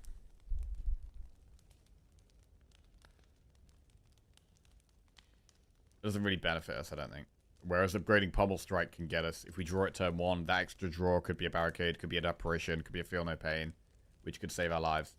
doesn't really benefit us, I don't think. Whereas upgrading Pommel Strike can get us, if we draw it turn 1, that extra draw could be a Barricade, could be an Apparition, could be a Feel No Pain, which could save our lives.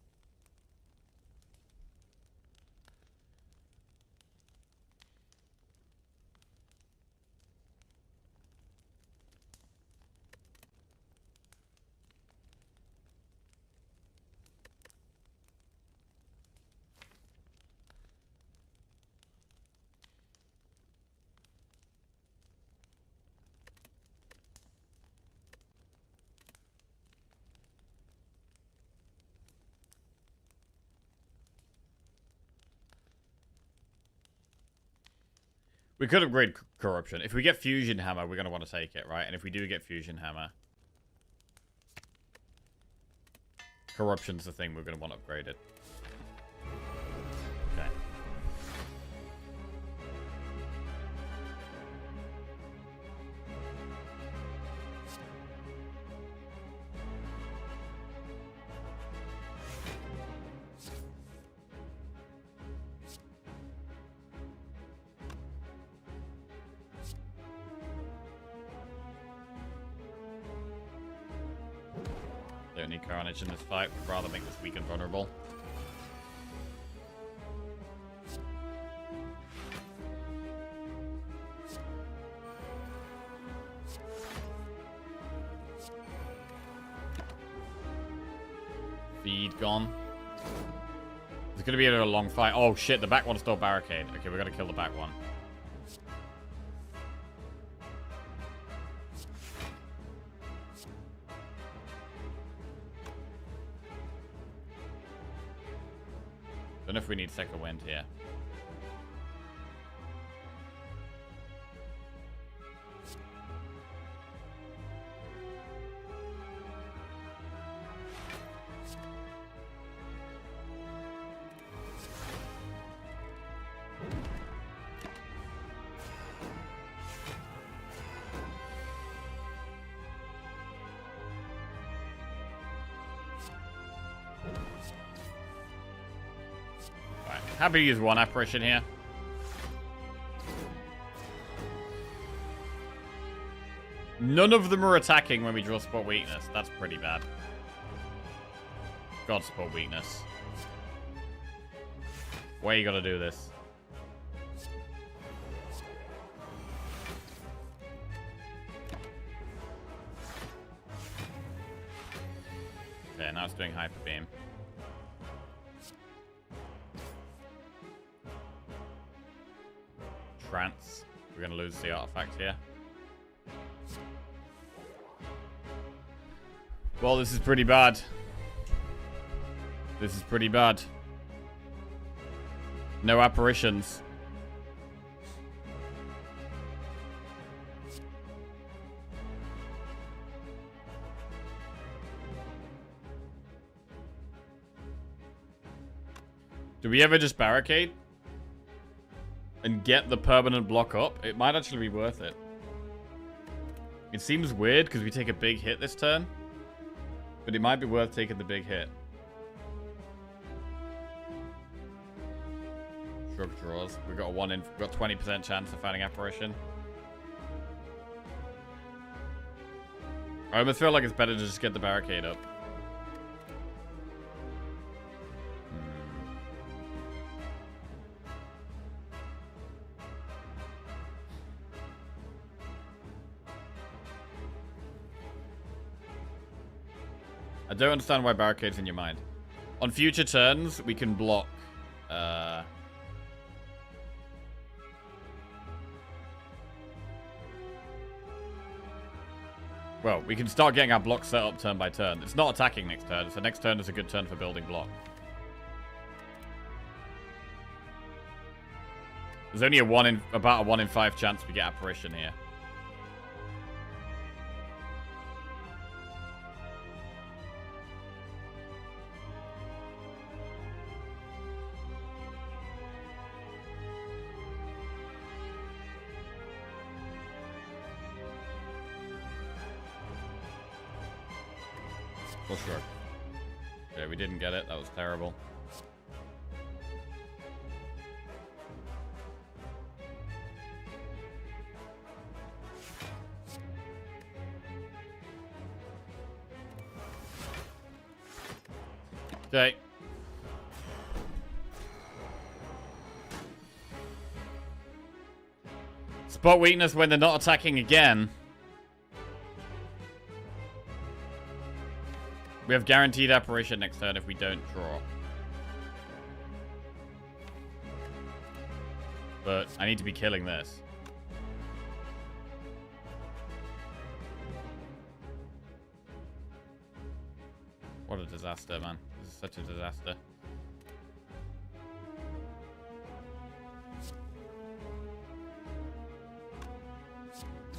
We could upgrade Corruption. If we get Fusion Hammer, we're going to want to take it, right? And if we do get Fusion Hammer, Corruption's the thing we're going to want upgraded. Okay. Don't need Carnage in this fight. We'd rather make this weak and vulnerable. Feed gone. It's going to be a long fight. Oh shit, the back one's still barricade. Okay, we got to kill the back one. Don't know if we need second wind here. Happy to use one apparition here. None of them are attacking when we draw spot weakness. That's pretty bad. God, spot weakness. Why you gotta do this? Okay, now it's doing Hyper Beam. Trance. We're going to lose the artifact here. Well, this is pretty bad. This is pretty bad. No apparitions. Do we ever just barricade? And get the permanent block up? It might actually be worth it. It seems weird because we take a big hit this turn. But it might be worth taking the big hit. Shrug draws. We've got 20% chance of finding apparition. I almost feel like it's better to just get the barricade up. I don't understand why barricade's in your mind. On future turns, we can block. Well, we can start getting our block set up turn by turn. It's not attacking next turn, so next turn is a good turn for building block. There's only about a 1 in 5 chance we get apparition here. Well, sure. Okay, we didn't get it. That was terrible. Okay. Spot weakness when they're not attacking again. We have guaranteed apparition next turn if we don't draw. But I need to be killing this. What a disaster, man. This is such a disaster.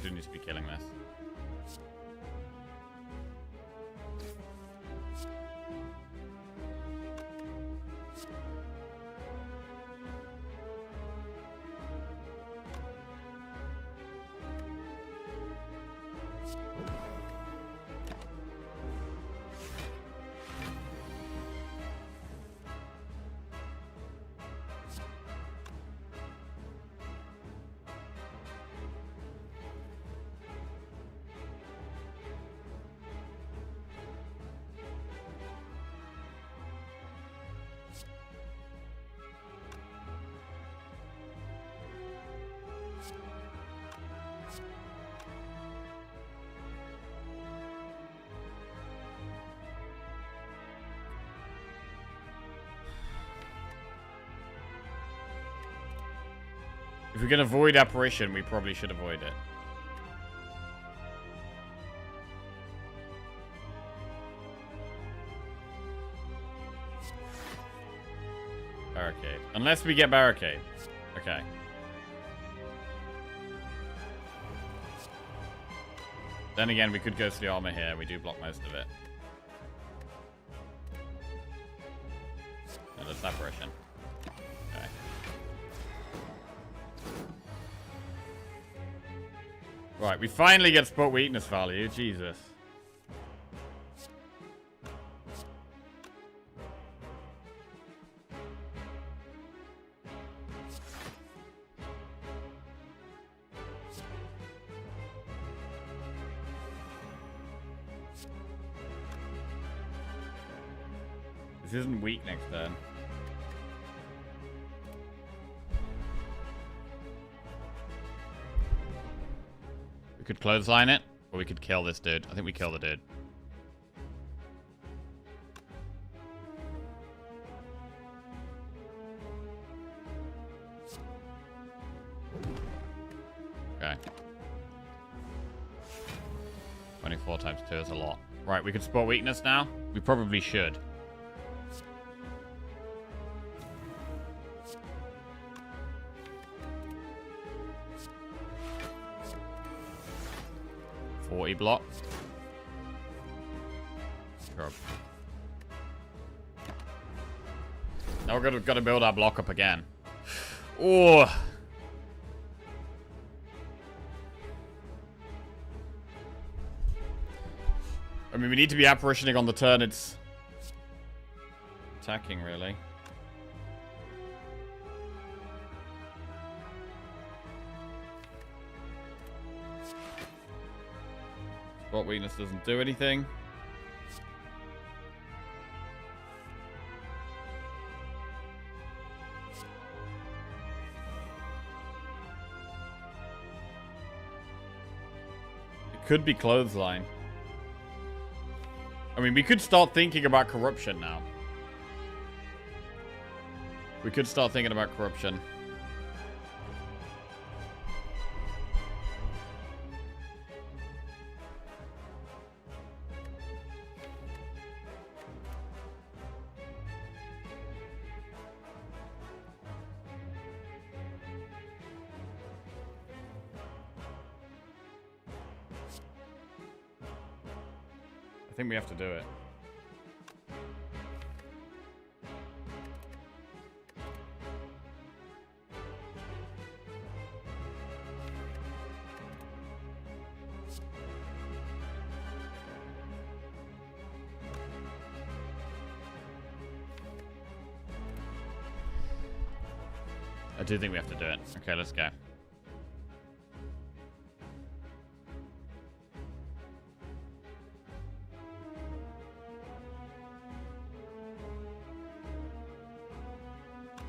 do need to be killing this. If we can avoid apparition, we probably should avoid it. Barricade. Unless we get barricade. Okay. Then again, we could go to the armor here. We do block most of it. No, that's apparition. Okay. Right, we finally get spot weakness value. Jesus. This isn't weak next turn. We could clothesline it, or we could kill this dude. I think we kill the dude. Okay. 24 times 2 is a lot. Right, we could spot weakness now. We probably should. Block. Sure. Now we're got to build our block up again. Oh. I mean, we need to be apparitioning on the turn it's attacking, really. Spot weakness doesn't do anything. It could be clothesline. I mean, we could start thinking about corruption now. We could start thinking about corruption. I think we have to do it. I do think we have to do it. Okay, let's go.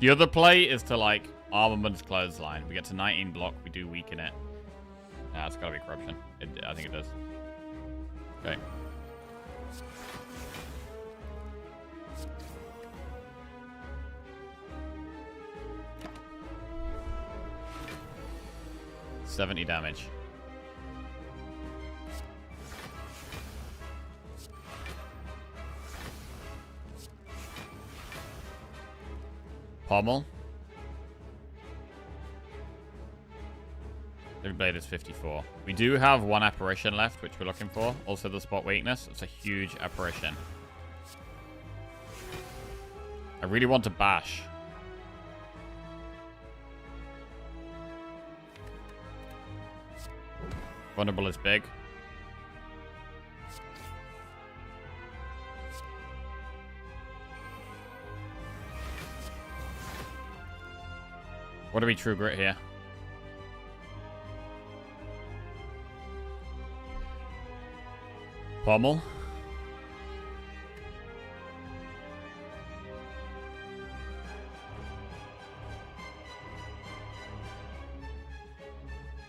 The other play is to, like, Armament's clothesline. We get to 19 block, we do weaken it. Nah, it's gotta be corruption. I think it does. Okay. $70 damage. Pommel. Heavy Blade is 54. We do have one apparition left, which we're looking for. Also the spot weakness. It's a huge apparition. I really want to bash. Vulnerable is big. What do we true grit here? Pommel.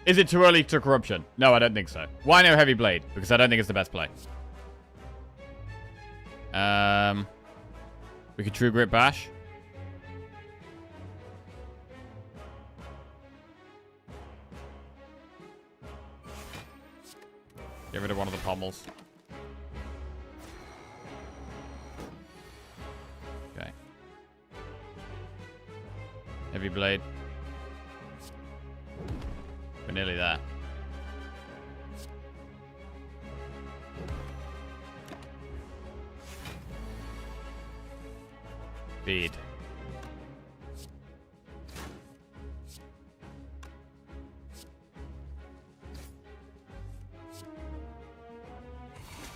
Is it too early to corruption? No, I don't think so. Why no heavy blade? Because I don't think it's the best play. We could true grit bash. Get rid of one of the pommels. Okay. Heavy blade. We're nearly there. Feed.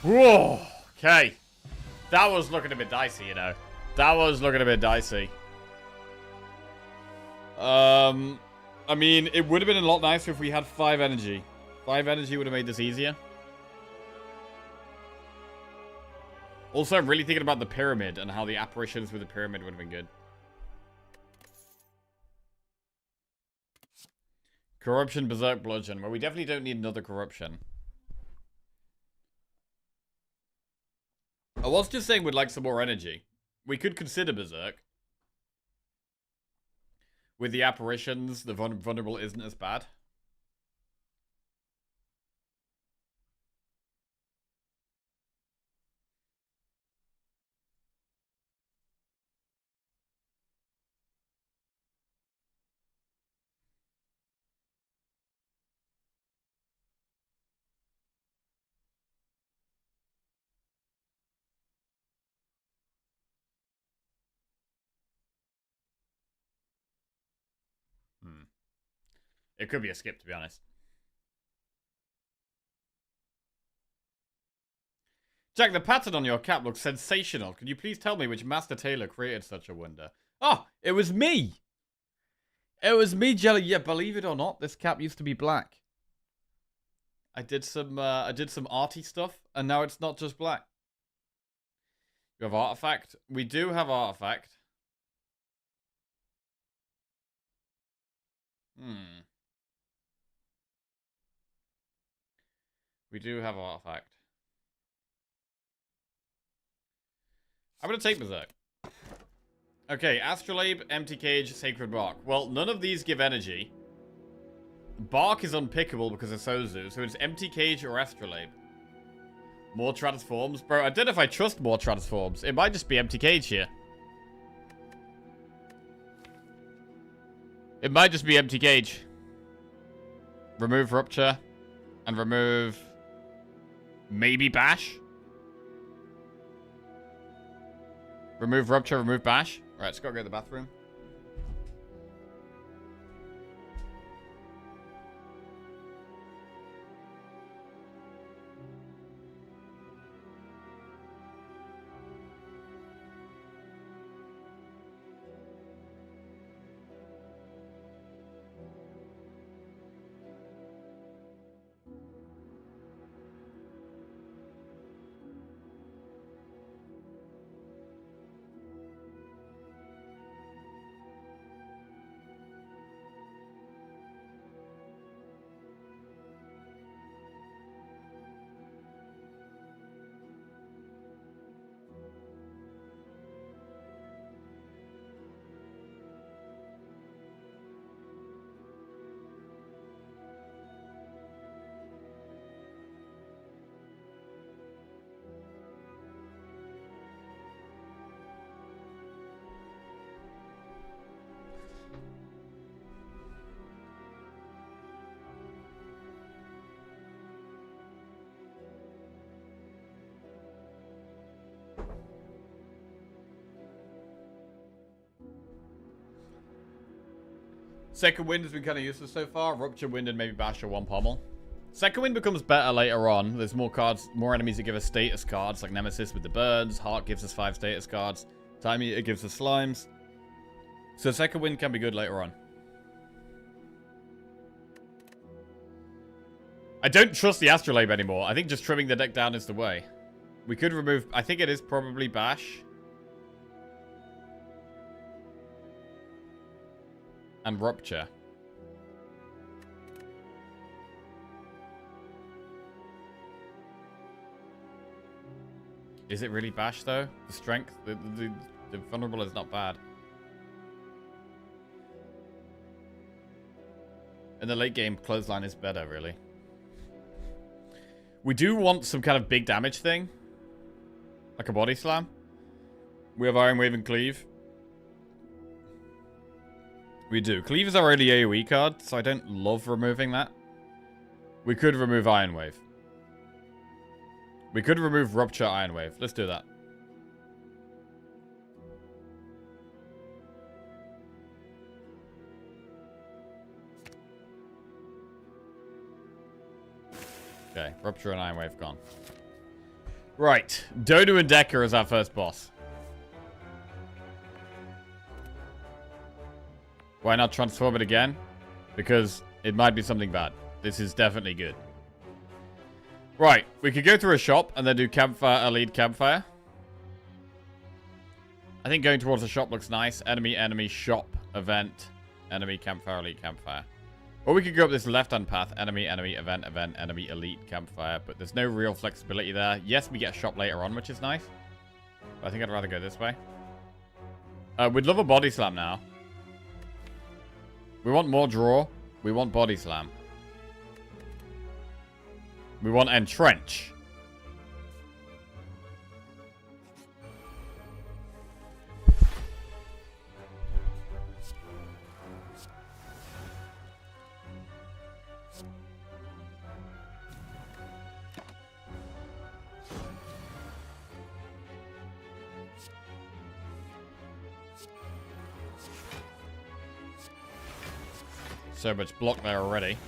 Whoa! Okay. That was looking a bit dicey, you know. That was looking a bit dicey. I mean, it would have been a lot nicer if we had 5 energy. 5 energy would have made this easier. Also, I'm really thinking about the pyramid and how the apparitions with the pyramid would have been good. Corruption, Berserk, Bludgeon. Well, we definitely don't need another corruption. I was just saying we'd like some more energy. We could consider Berserk. With the apparitions, the vulnerable isn't as bad. It could be a skip, to be honest. Jack, the pattern on your cap looks sensational. Could you please tell me which master tailor created such a wonder? Oh, it was me! It was me, Jelly. Yeah, believe it or not, this cap used to be black. I did some arty stuff, and now it's not just black. You have artifact? We do have artifact. We do have artifact. I'm going to take Berserk. Okay, Astrolabe, Empty Cage, Sacred Bark. Well, none of these give energy. Bark is unpickable because of Sozu, so it's Empty Cage or Astrolabe. More transforms? Bro, I don't know if I trust more transforms. It might just be Empty Cage here. It might just be Empty Cage. Remove Rupture. And remove... maybe Bash? Remove Rupture, remove Bash. Alright, let's go to the bathroom. Second wind has been kind of useless so far. Rupture, wind, and maybe bash or one pommel. Second wind becomes better later on. There's more cards, more enemies that give us status cards, like Nemesis with the birds. Heart gives us 5 status cards. Time Eater gives us slimes. So second wind can be good later on. I don't trust the Astrolabe anymore. I think just trimming the deck down is the way. We could remove... I think it is probably bash. And rupture. Is it really bash though? The strength, the vulnerable is not bad. In the late game, clothesline is better, really. We do want some kind of big damage thing. Like a body slam. We have Iron Wave and Cleave. We do. Cleave is our only AoE card, so I don't love removing that. We could remove Iron Wave. We could remove Rupture Iron Wave. Let's do that. Okay, Rupture and Iron Wave gone. Right, Dodu and Decker is our first boss. Why not transform it again? Because it might be something bad. This is definitely good. Right, we could go through a shop and then do campfire, elite campfire. I think going towards the shop looks nice. Enemy, enemy, shop, event, enemy, campfire, elite campfire. Or we could go up this left-hand path. Enemy, enemy, event, event, enemy, elite, campfire. But there's no real flexibility there. Yes, we get a shop later on, which is nice. But I think I'd rather go this way. We'd love a body slam now. We want more draw. We want body slam. We want entrench. So much block there already.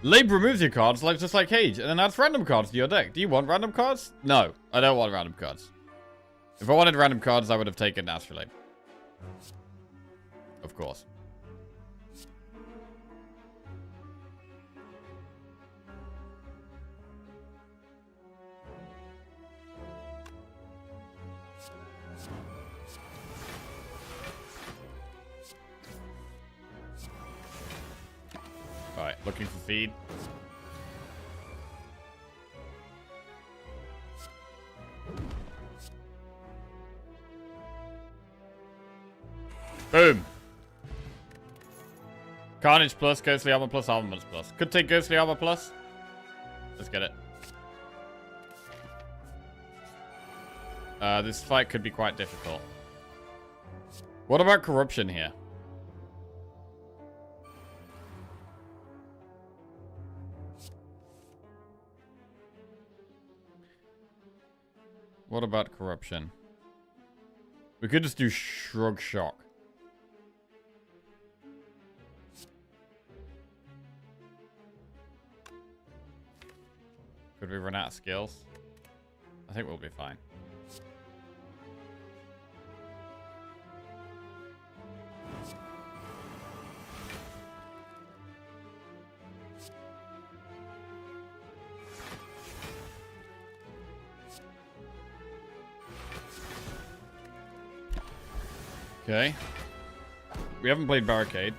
Lib removes your cards like just like Cage, and then adds random cards to your deck. Do you want random cards? No, I don't want random cards. If I wanted random cards, I would have taken Astrolabe. Of course. Alright, looking for feed. Boom. Carnage plus, Ghostly Armor plus, Armaments plus. Could take Ghostly Armor plus. Let's get it. This fight could be quite difficult. What about Corruption here? What about Corruption? We could just do Shrug Shock. Could we run out of skills? I think we'll be fine. Okay. We haven't played Barricade.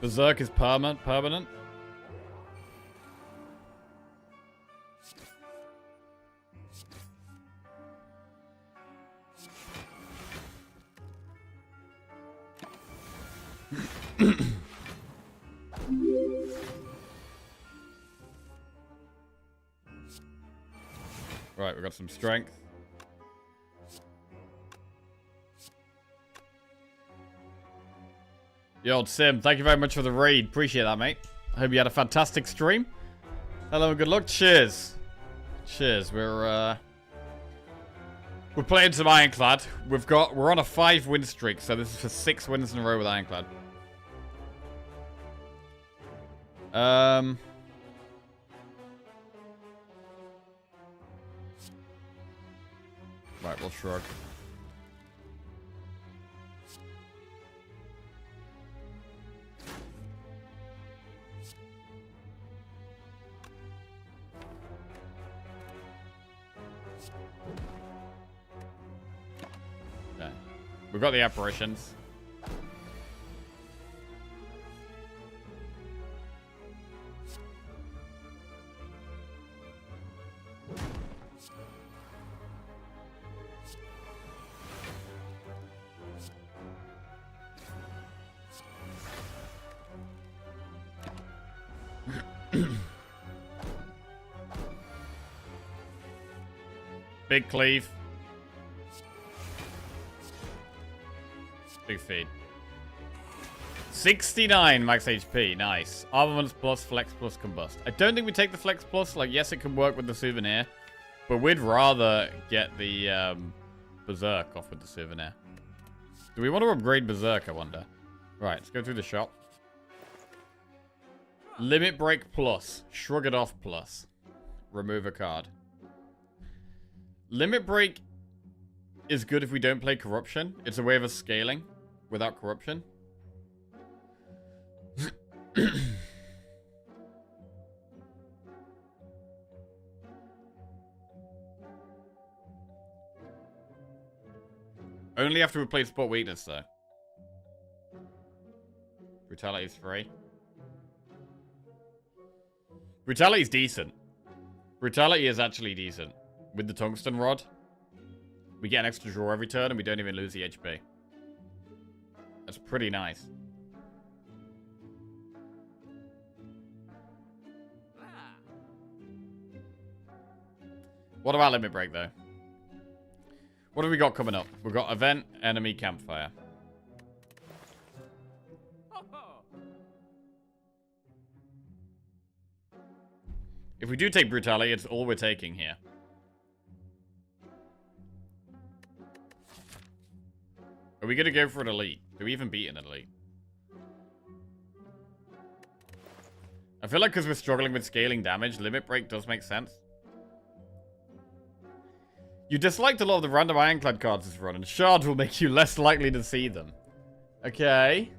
Berserk is permanent. Right, we got some strength. Yo, old Sim, thank you very much for the raid. Appreciate that, mate. I hope you had a fantastic stream. Hello and good luck. Cheers. Cheers. We're playing some Ironclad. We're on a 5-win streak, so this is for 6 wins in a row with Ironclad. Right, we'll shrug. Okay. We've got the apparitions. Big cleave. Big feed. 69 max HP. Nice. Armaments plus, flex plus, combust. I don't think we take the flex plus. Like, yes, it can work with the souvenir. But we'd rather get the berserk off with the souvenir. Do we want to upgrade berserk, I wonder? Right, let's go through the shop. Limit break plus. Shrug it off plus. Remove a card. Limit break is good if we don't play corruption. It's a way of us scaling without corruption. Only after we play spot weakness, though. Brutality is free. Brutality is decent. Brutality is actually decent. With the tungsten rod, we get an extra draw every turn and we don't even lose the HP. That's pretty nice. What about limit break, though? What have we got coming up? We've got event, enemy, campfire. If we do take brutality, it's all we're taking here. Are we going to go for an elite? Do we even beat an elite? I feel like because we're struggling with scaling damage, limit break does make sense. You disliked a lot of the random Ironclad cards this run, and shards will make you less likely to see them. Okay.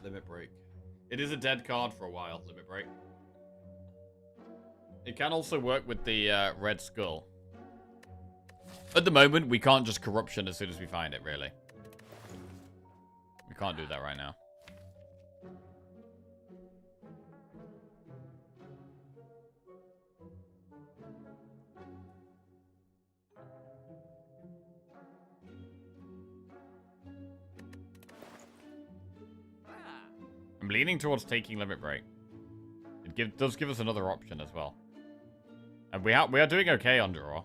Limit break. It is a dead card for a while, limit break. It can also work with the red skull. At the moment, we can't just corruption as soon as we find it, really. We can't do that right now. I'm leaning towards taking limit break. It does give us another option as well. And we are doing okay on draw.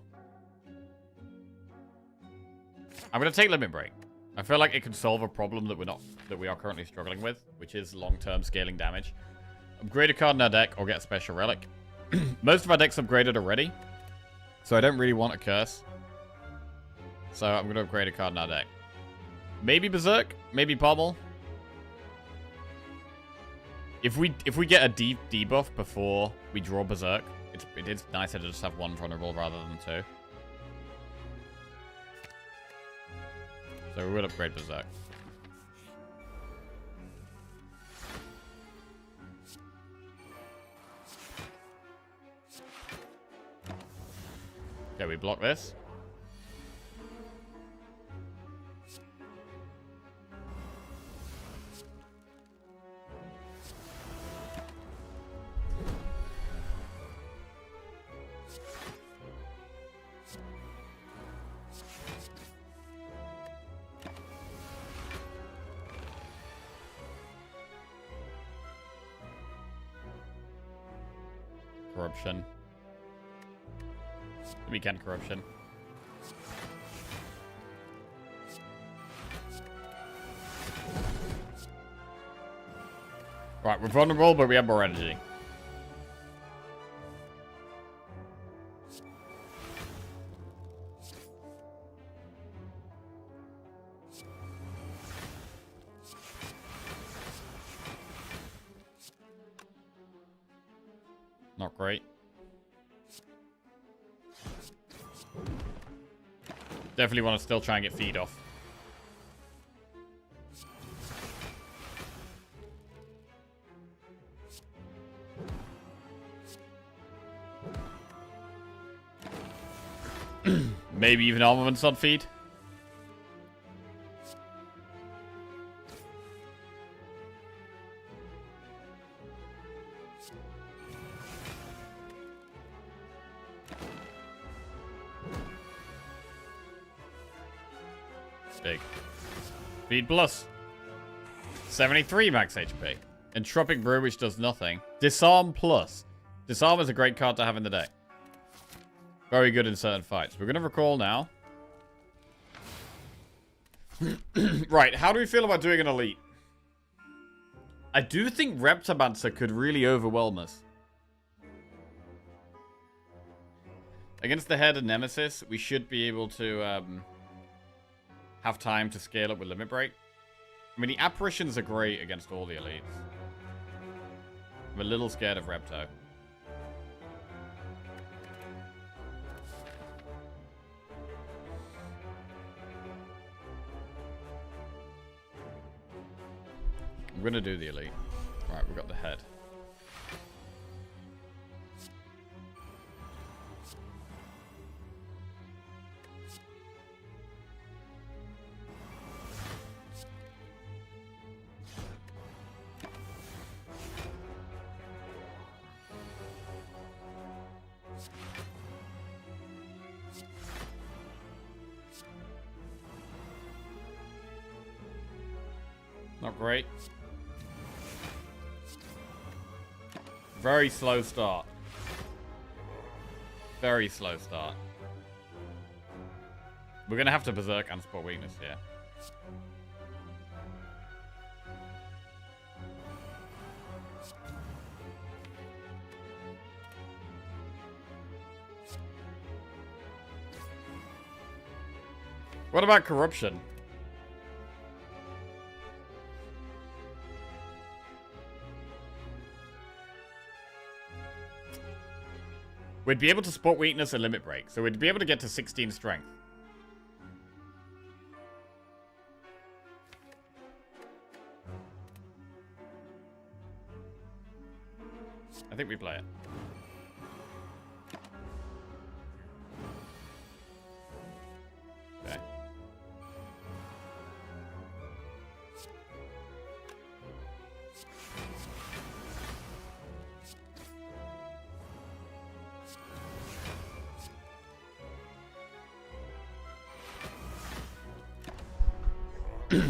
I'm going to take limit break. I feel like it can solve a problem that we are currently struggling with, which is long-term scaling damage. Upgrade a card in our deck or get a special relic. Most of our decks upgraded already, so I don't really want a curse. So I'm going to upgrade a card in our deck. Maybe Berserk, maybe Pommel. If we get a deep debuff before we draw Berserk, it is nicer to just have one vulnerable rather than two. So we will upgrade Berserk. Okay, we block this. Corruption. We can corruption. Right, we're vulnerable, but we have more energy. Not great. Definitely want to still try and get feed off. Maybe even armaments on feed. Big. Speed plus. 73 max HP. Entropic Brew, which does nothing. Disarm plus. Disarm is a great card to have in the deck. Very good in certain fights. We're going to recall now. Right, how do we feel about doing an elite? I do think Reptomancer could really overwhelm us. Against the head and Nemesis, we should be able to have time to scale up with Limit Break. I mean, the Apparitions are great against all the elites. I'm a little scared of Repto. I'm going to do the elite. Alright, we've got the head. Not great. Very slow start. Very slow start. We're going to have to berserk and spot weakness here. What about corruption? We'd be able to spot weakness and limit break, so we'd be able to get to 16 strength. I think we play it. Okay.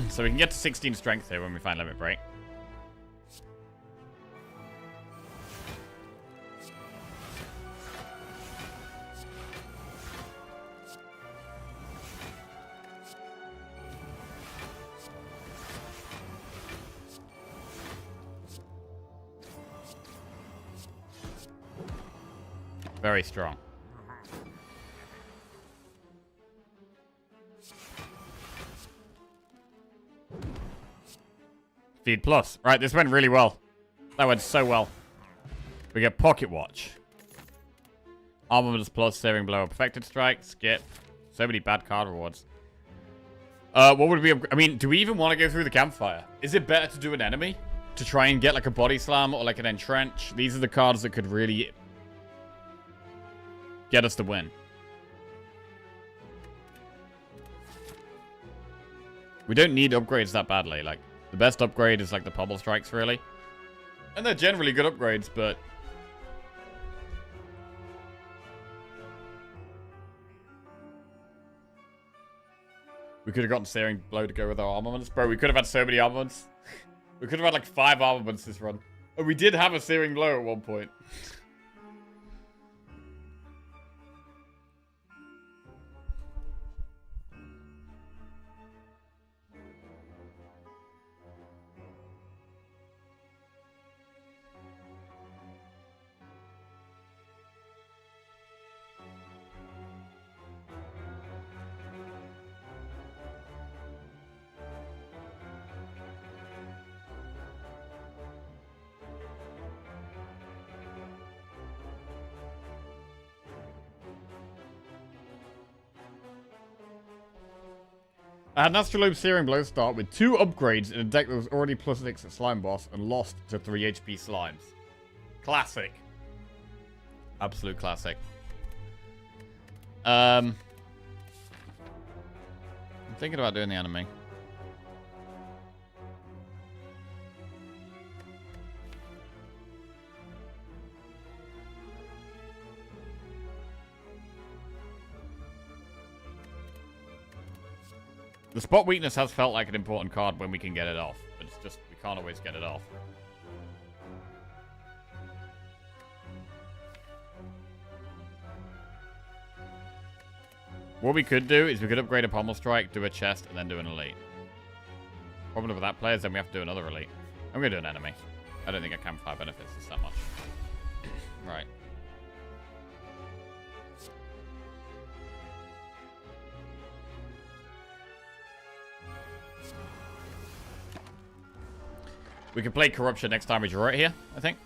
So we can get to 16 strength here when we find limit break. Very strong. Feed plus. Right, this went really well. That went so well. We get Pocket Watch. Armaments plus, saving blow, perfected strike, skip. So many bad card rewards. What would we... I mean, do we even want to go through the campfire? Is it better to do an enemy? To try and get like a body slam or like an entrench? These are the cards that could really get us the win. We don't need upgrades that badly. Like, the best upgrade is like the pommel strikes, really. And they're generally good upgrades, but... we could have gotten Searing Blow to go with our armaments. Bro, we could have had so many armaments. We could have had like 5 armaments this run. And we did have a Searing Blow at one point. I had an Astrolabe Searing Blow start with 2 upgrades in a deck that was already +6 at Slime Boss and lost to 3 HP Slimes. Classic. Absolute classic. I'm thinking about doing the enemy. The spot weakness has felt like an important card when we can get it off, but it's just, we can't always get it off. What we could do is we could upgrade a Pommel Strike, do a chest, and then do an elite. Problem with that player is then we have to do another elite. I'm going to do an enemy. I don't think a campfire benefits us that much. Right. We can play Corruption next time we draw it here, I think.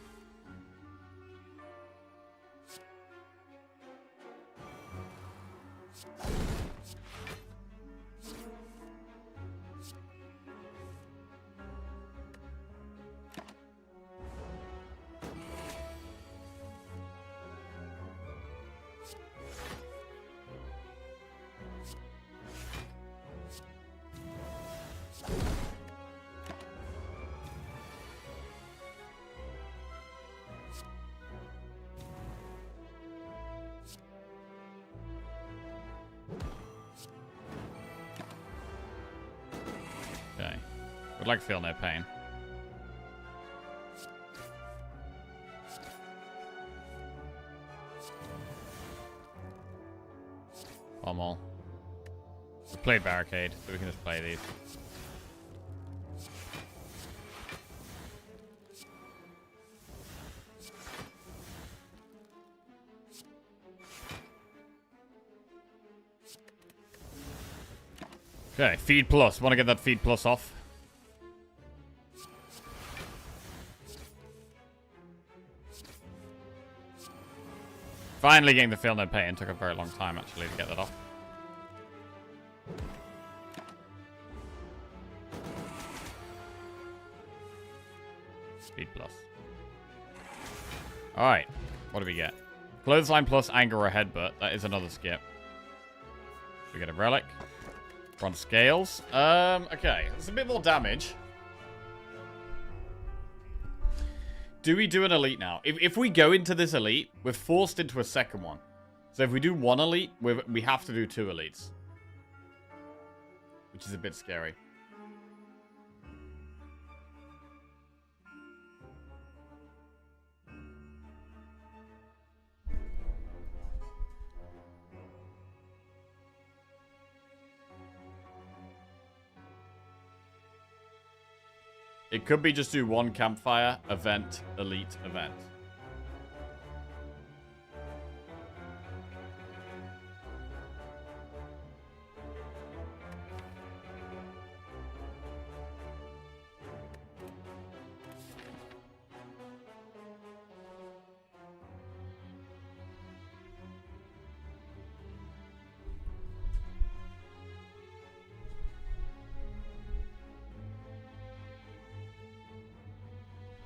Would like to feel no pain. Pommel. We played Barricade, so we can just play these. Okay, feed plus. Want to get that feed plus off. Finally getting the feel no pain. Took a very long time actually to get that off. Speed plus. Alright. What do we get? Clothesline plus anger or headbutt. That is another skip. We get a relic. We're on scales. Okay. It's a bit more damage. Do we do an elite now? If we go into this elite, we're forced into a second one. So if we do one elite, we have to do 2 elites. Which is a bit scary. It could be just do 1 campfire, event, elite, event.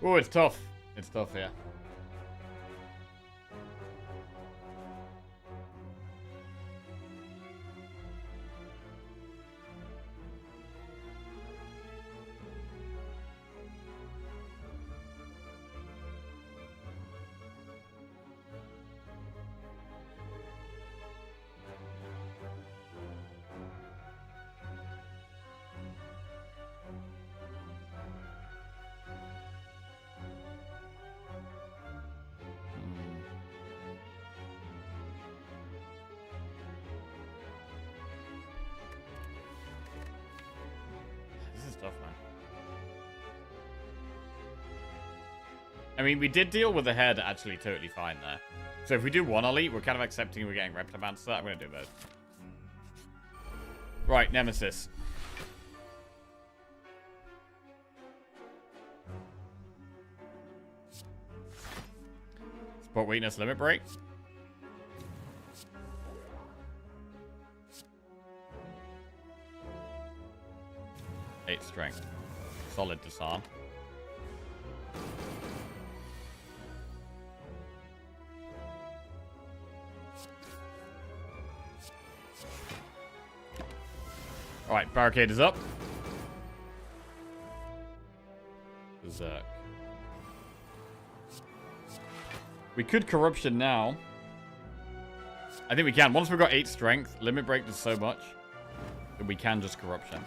Oh, it's tough. It's tough, yeah. stuff, man. I mean, we did deal with the head actually totally fine there. So if we do one elite, we're kind of accepting we're getting Reptimancer. I'm going to do both. Right, Nemesis. Support weakness, limit break. Eight strength. Solid disarm. Alright, barricade is up. Berserk. We could corruption now. I think we can. Once we've got 8 strength, limit break does so much that we can just corruption.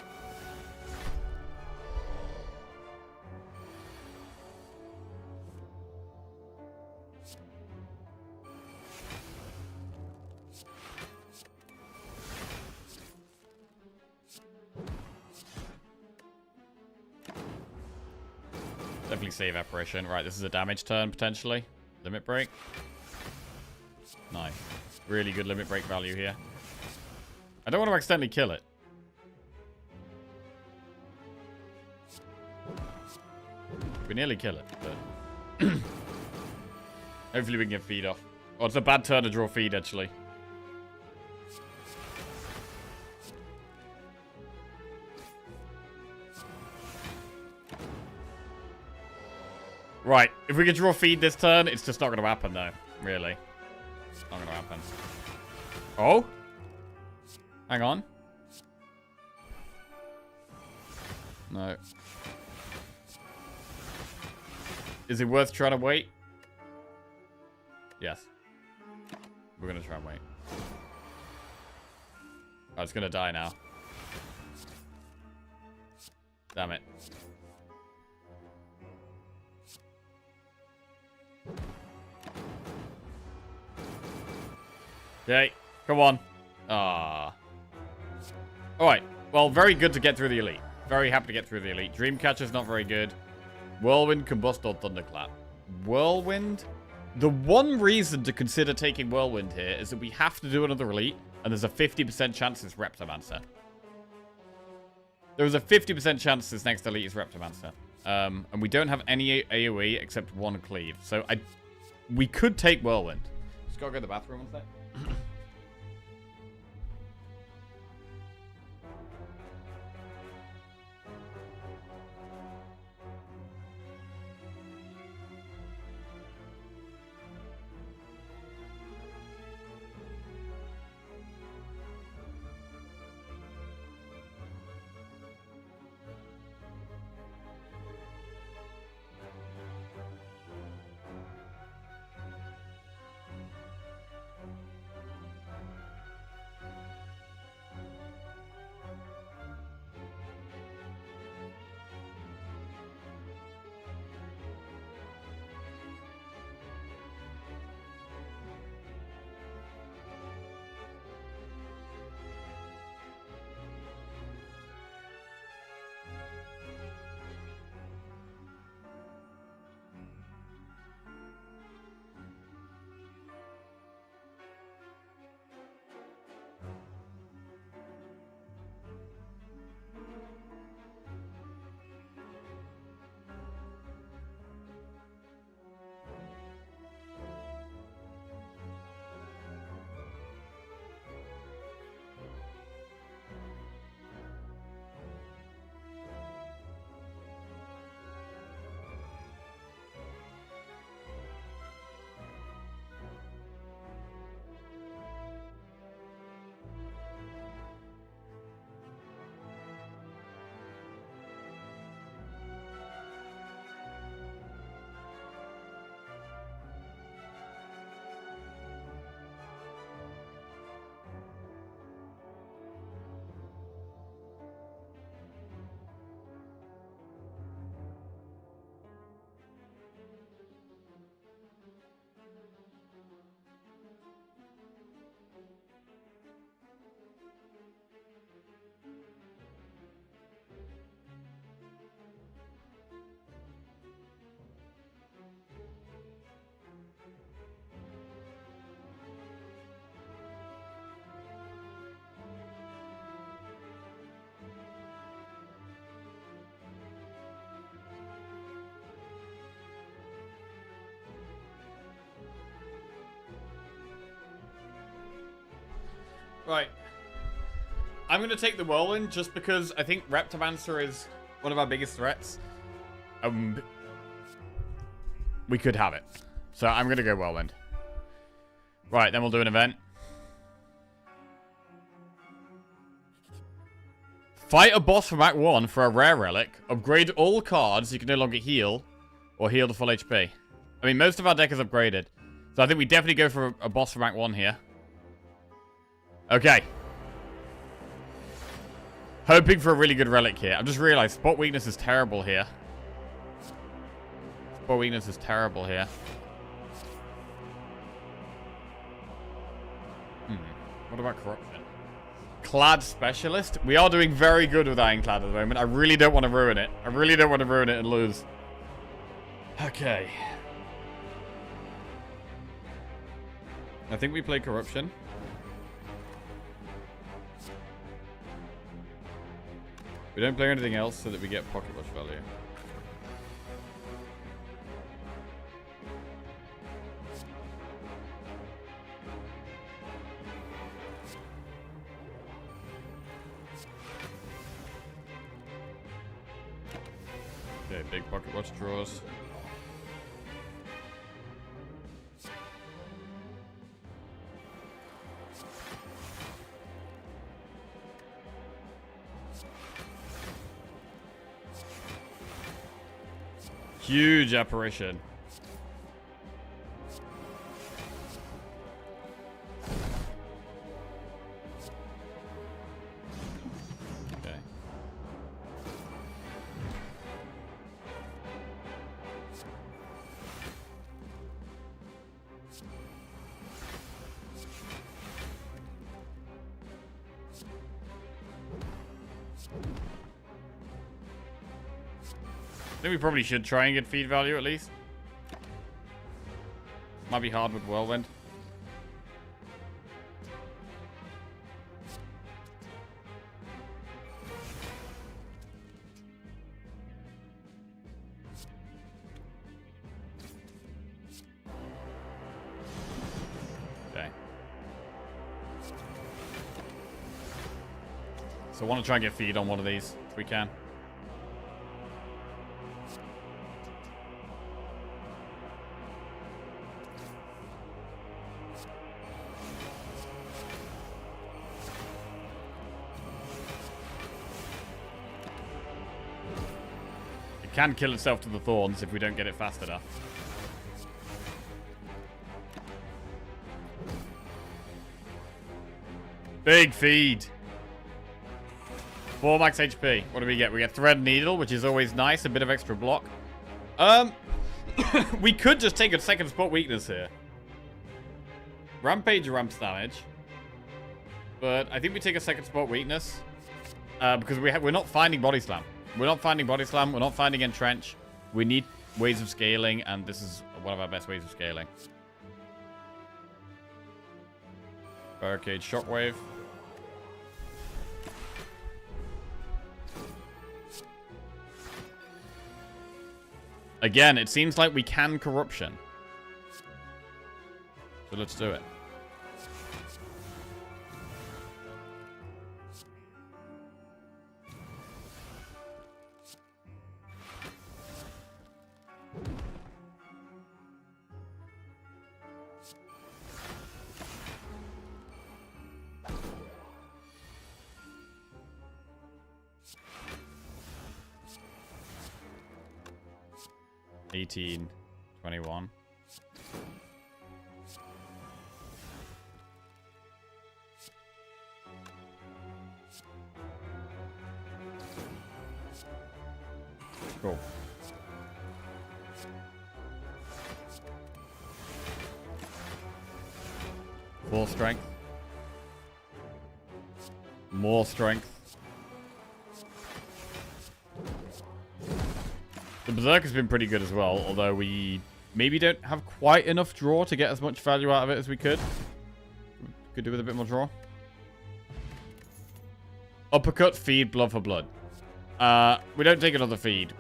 Definitely save apparition. Right, this is a damage turn potentially. Limit break. Nice. Really good limit break value here. I don't want to accidentally kill it. We nearly kill it, but hopefully we can get feed off. Oh, it's a bad turn to draw feed actually. Right, if we can draw feed this turn, it's just not going to happen, though. Really. It's not going to happen. Oh? Hang on. No. Is it worth trying to wait? Yes. We're going to try and wait. Oh, it's going to die now. Damn it. Okay, come on. Ah. Alright, well, very good to get through the elite. Very happy to get through the elite. Dreamcatcher's not very good. Whirlwind, Combust, or Thunderclap. Whirlwind? The one reason to consider taking Whirlwind here is that we have to do another elite, and there's a 50% chance it's Reptimancer. There is a 50% chance this next elite is Reptimancer. And we don't have any AoE except one cleave. So we could take Whirlwind. Just gotta go to the bathroom one sec. Right. I'm going to take the Whirlwind just because I think Reptomancer is one of our biggest threats. We could have it. So I'm going to go Whirlwind. Right, then we'll do an event. Fight a boss from Act 1 for a rare relic. Upgrade all cards. You can no longer heal or heal to full HP. I mean, most of our deck is upgraded. So I think we definitely go for a boss from Act 1 here. Okay. Hoping for a really good relic here. I've just realized spot weakness is terrible here. Spot weakness is terrible here. What about corruption? Clad specialist? We are doing very good with Ironclad at the moment. I really don't want to ruin it. I really don't want to ruin it and lose. Okay. I think we play corruption. We don't play anything else so that we get pocket watch value. Okay, big pocket watch draws. Huge apparition. Okay. I think we probably should try and get feed value at least. Might be hard with Whirlwind. Okay. So I want to try and get feed on one of these if we can. Can kill itself to the thorns if we don't get it fast enough. Big feed. 4 max HP. What do we get? We get Thread Needle, which is always nice. A bit of extra block. We could just take a second spot weakness here. Rampage ramps damage. But I think we take a second spot weakness. Because we're not finding Body Slam. We're not finding Body Slam. We're not finding Entrench. We need ways of scaling, and this is one of our best ways of scaling. Barricade Shockwave. Again, it seems like we can Corruption. So let's do it. $18, $21. Cool. Full strength. More strength. The Berserk has been pretty good as well, although we maybe don't have quite enough draw to get as much value out of it as we could. Could do with a bit more draw. Uppercut, feed, blood for blood. We don't take another feed.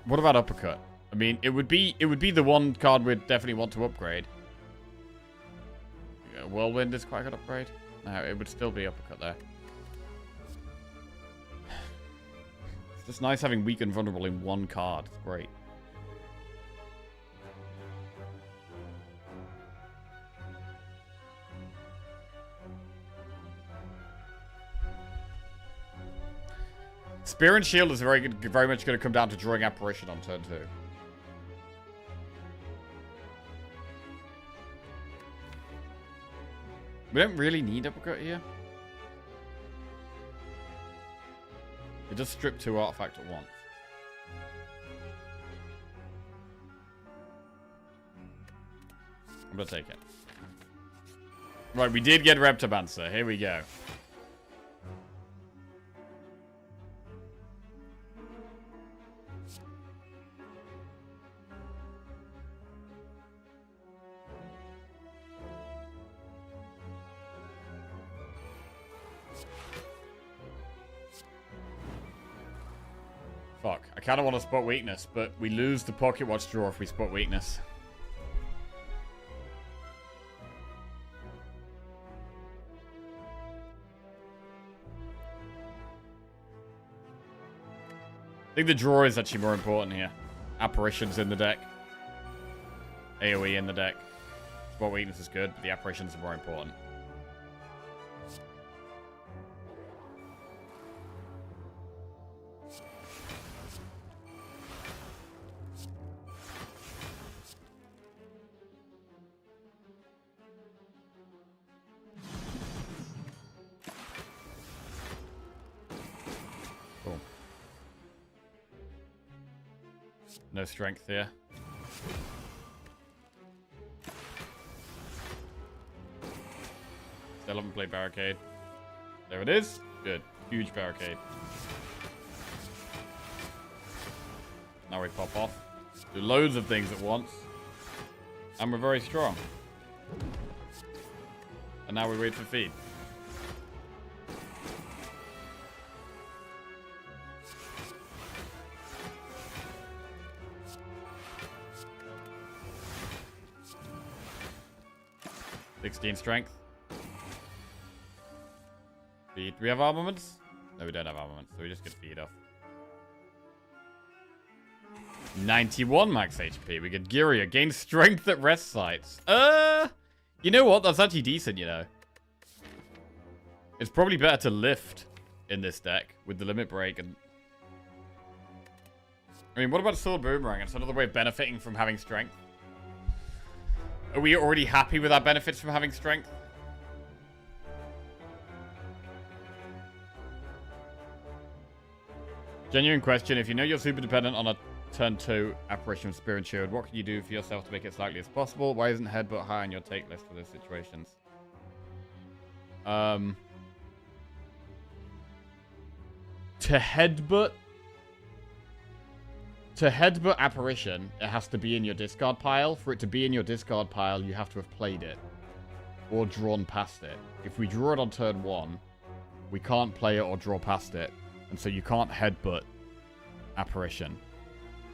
What about uppercut? I mean, it would be the one card we'd definitely want to upgrade. Yeah, Whirlwind is quite a good upgrade. No, it would still be uppercut there. It's just nice having weak and vulnerable in one card. It's great. Spear and Shield is very much going to come down to drawing Apparition on turn 2. We don't really need Uppercut here. It does strip 2 artifacts at once. I'm going to take it. Right, we did get Reptomancer. Here we go. Fuck. I kind of want to spot weakness, but we lose the Pocket Watch draw if we spot weakness. I think the draw is actually more important here. Apparitions in the deck. AoE in the deck. Spot weakness is good, but the apparitions are more important. No strength here. Still haven't played Barricade. There it is. Good. Huge Barricade. Now we pop off. Do loads of things at once. And we're very strong. And now we wait for feed. Strength. Feed. Do we have armaments? No, we don't have armaments, so we just get feed off. 91 max HP. We get Giria. Gain strength at rest sites. You know what? That's actually decent, you know. It's probably better to lift in this deck with the limit break and... I mean, what about Sword Boomerang? It's another way of benefiting from having strength. Are we already happy with our benefits from having strength? Genuine question. If you know you're super dependent on a turn 2 Apparition of Spear and Shield, what can you do for yourself to make it as likely as possible? Why isn't Headbutt high on your take list for those situations? To headbutt Apparition, it has to be in your discard pile. For it to be in your discard pile, you have to have played it. Or drawn past it. If we draw it on turn 1, we can't play it or draw past it. And so you can't headbutt Apparition.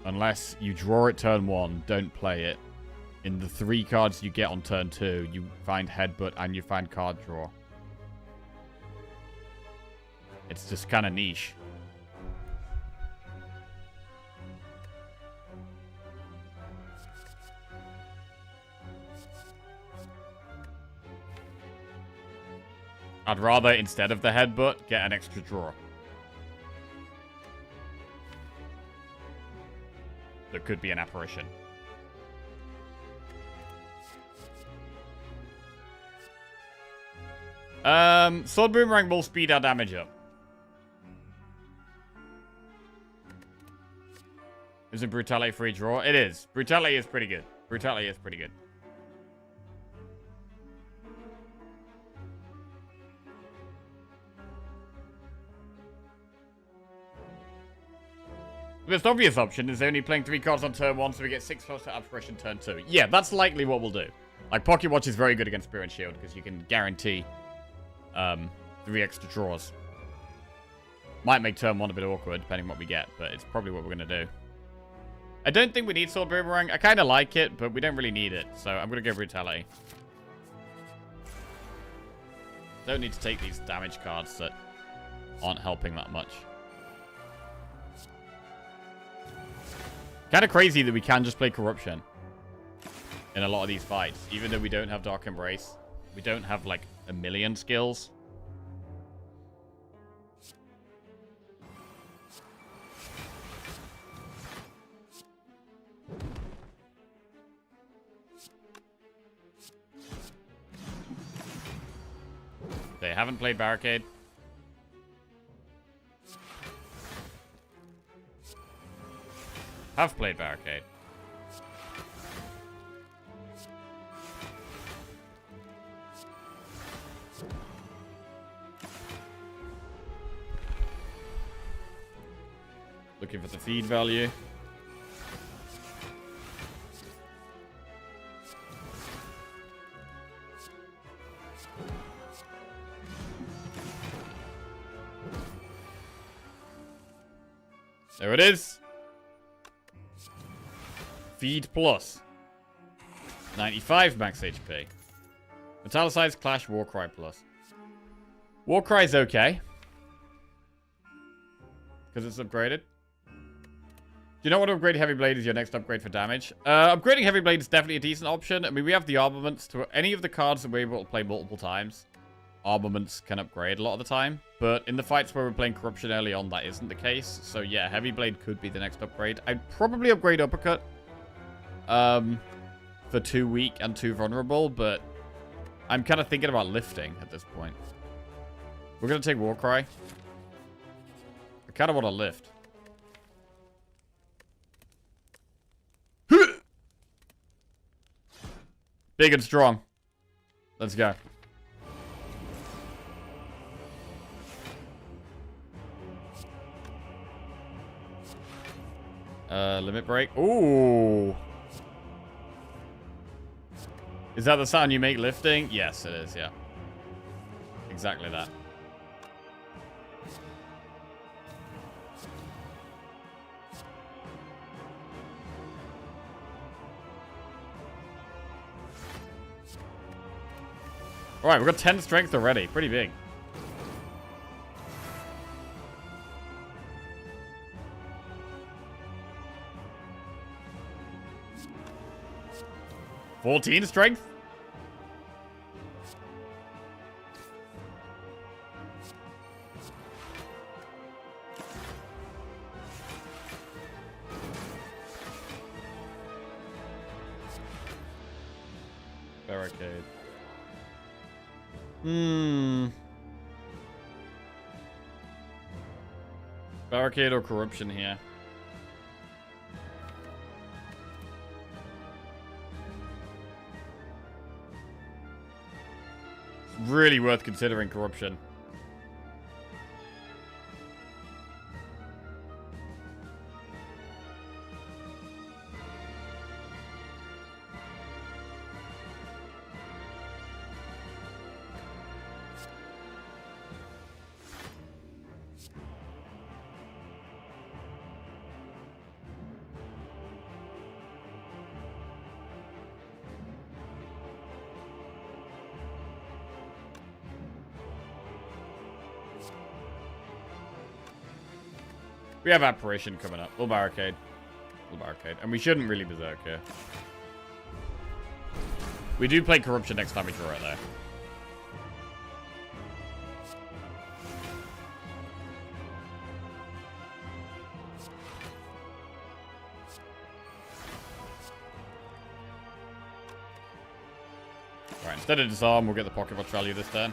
Unless you draw it turn 1, don't play it. In the 3 cards you get on turn 2, you find headbutt and you find card draw. It's just kind of niche. I'd rather, instead of the headbutt, get an extra draw. That could be an apparition. Sword Boomerang will speed our damage up. Is it Brutality free draw? It is. Brutality is pretty good. Brutality is pretty good. The most obvious option is only playing 3 cards on turn 1, so we get 6 plus to Apparition turn 2. Yeah, that's likely what we'll do. Like, Pocket Watch is very good against Spear and Shield, because you can guarantee 3 extra draws. Might make turn 1 a bit awkward, depending on what we get, but it's probably what we're going to do. I don't think we need Sword Boomerang. I kind of like it, but we don't really need it, so I'm going to go Brutality. Don't need to take these damage cards that aren't helping that much. Kind of crazy that we can just play Corruption in a lot of these fights, even though we don't have Dark Embrace. We don't have, like, a million skills. They haven't played Barricade. Have played Barricade. Looking for the feed value. There it is. Feed plus. 95 max HP. Metallicized Clash Warcry plus. Warcry's okay. Because it's upgraded. Do you not want to upgrade Heavy Blade as your next upgrade for damage? Upgrading Heavy Blade is definitely a decent option. I mean, we have the armaments to any of the cards that we're able to play multiple times. Armaments can upgrade a lot of the time. But in the fights where we're playing Corruption early on, that isn't the case. So yeah, Heavy Blade could be the next upgrade. I'd probably upgrade Uppercut. For 2 weak and 2 vulnerable, but I'm kind of thinking about lifting at this point. We're going to take Warcry. I kind of want to lift. Big and strong. Let's go. Limit break. Ooh. Is that the sound you make lifting? Yes, it is, yeah. Exactly that. Alright, we've got 10 strength already. Pretty big. $14 strength? Barricade. Barricade or Corruption here? Really worth considering Corruption. We have Apparition coming up. We'll Barricade. We'll Barricade. And we shouldn't really Berserk here. We do play Corruption next time we draw it, though. Right, instead of Disarm, we'll get the Pocket Watch value this turn.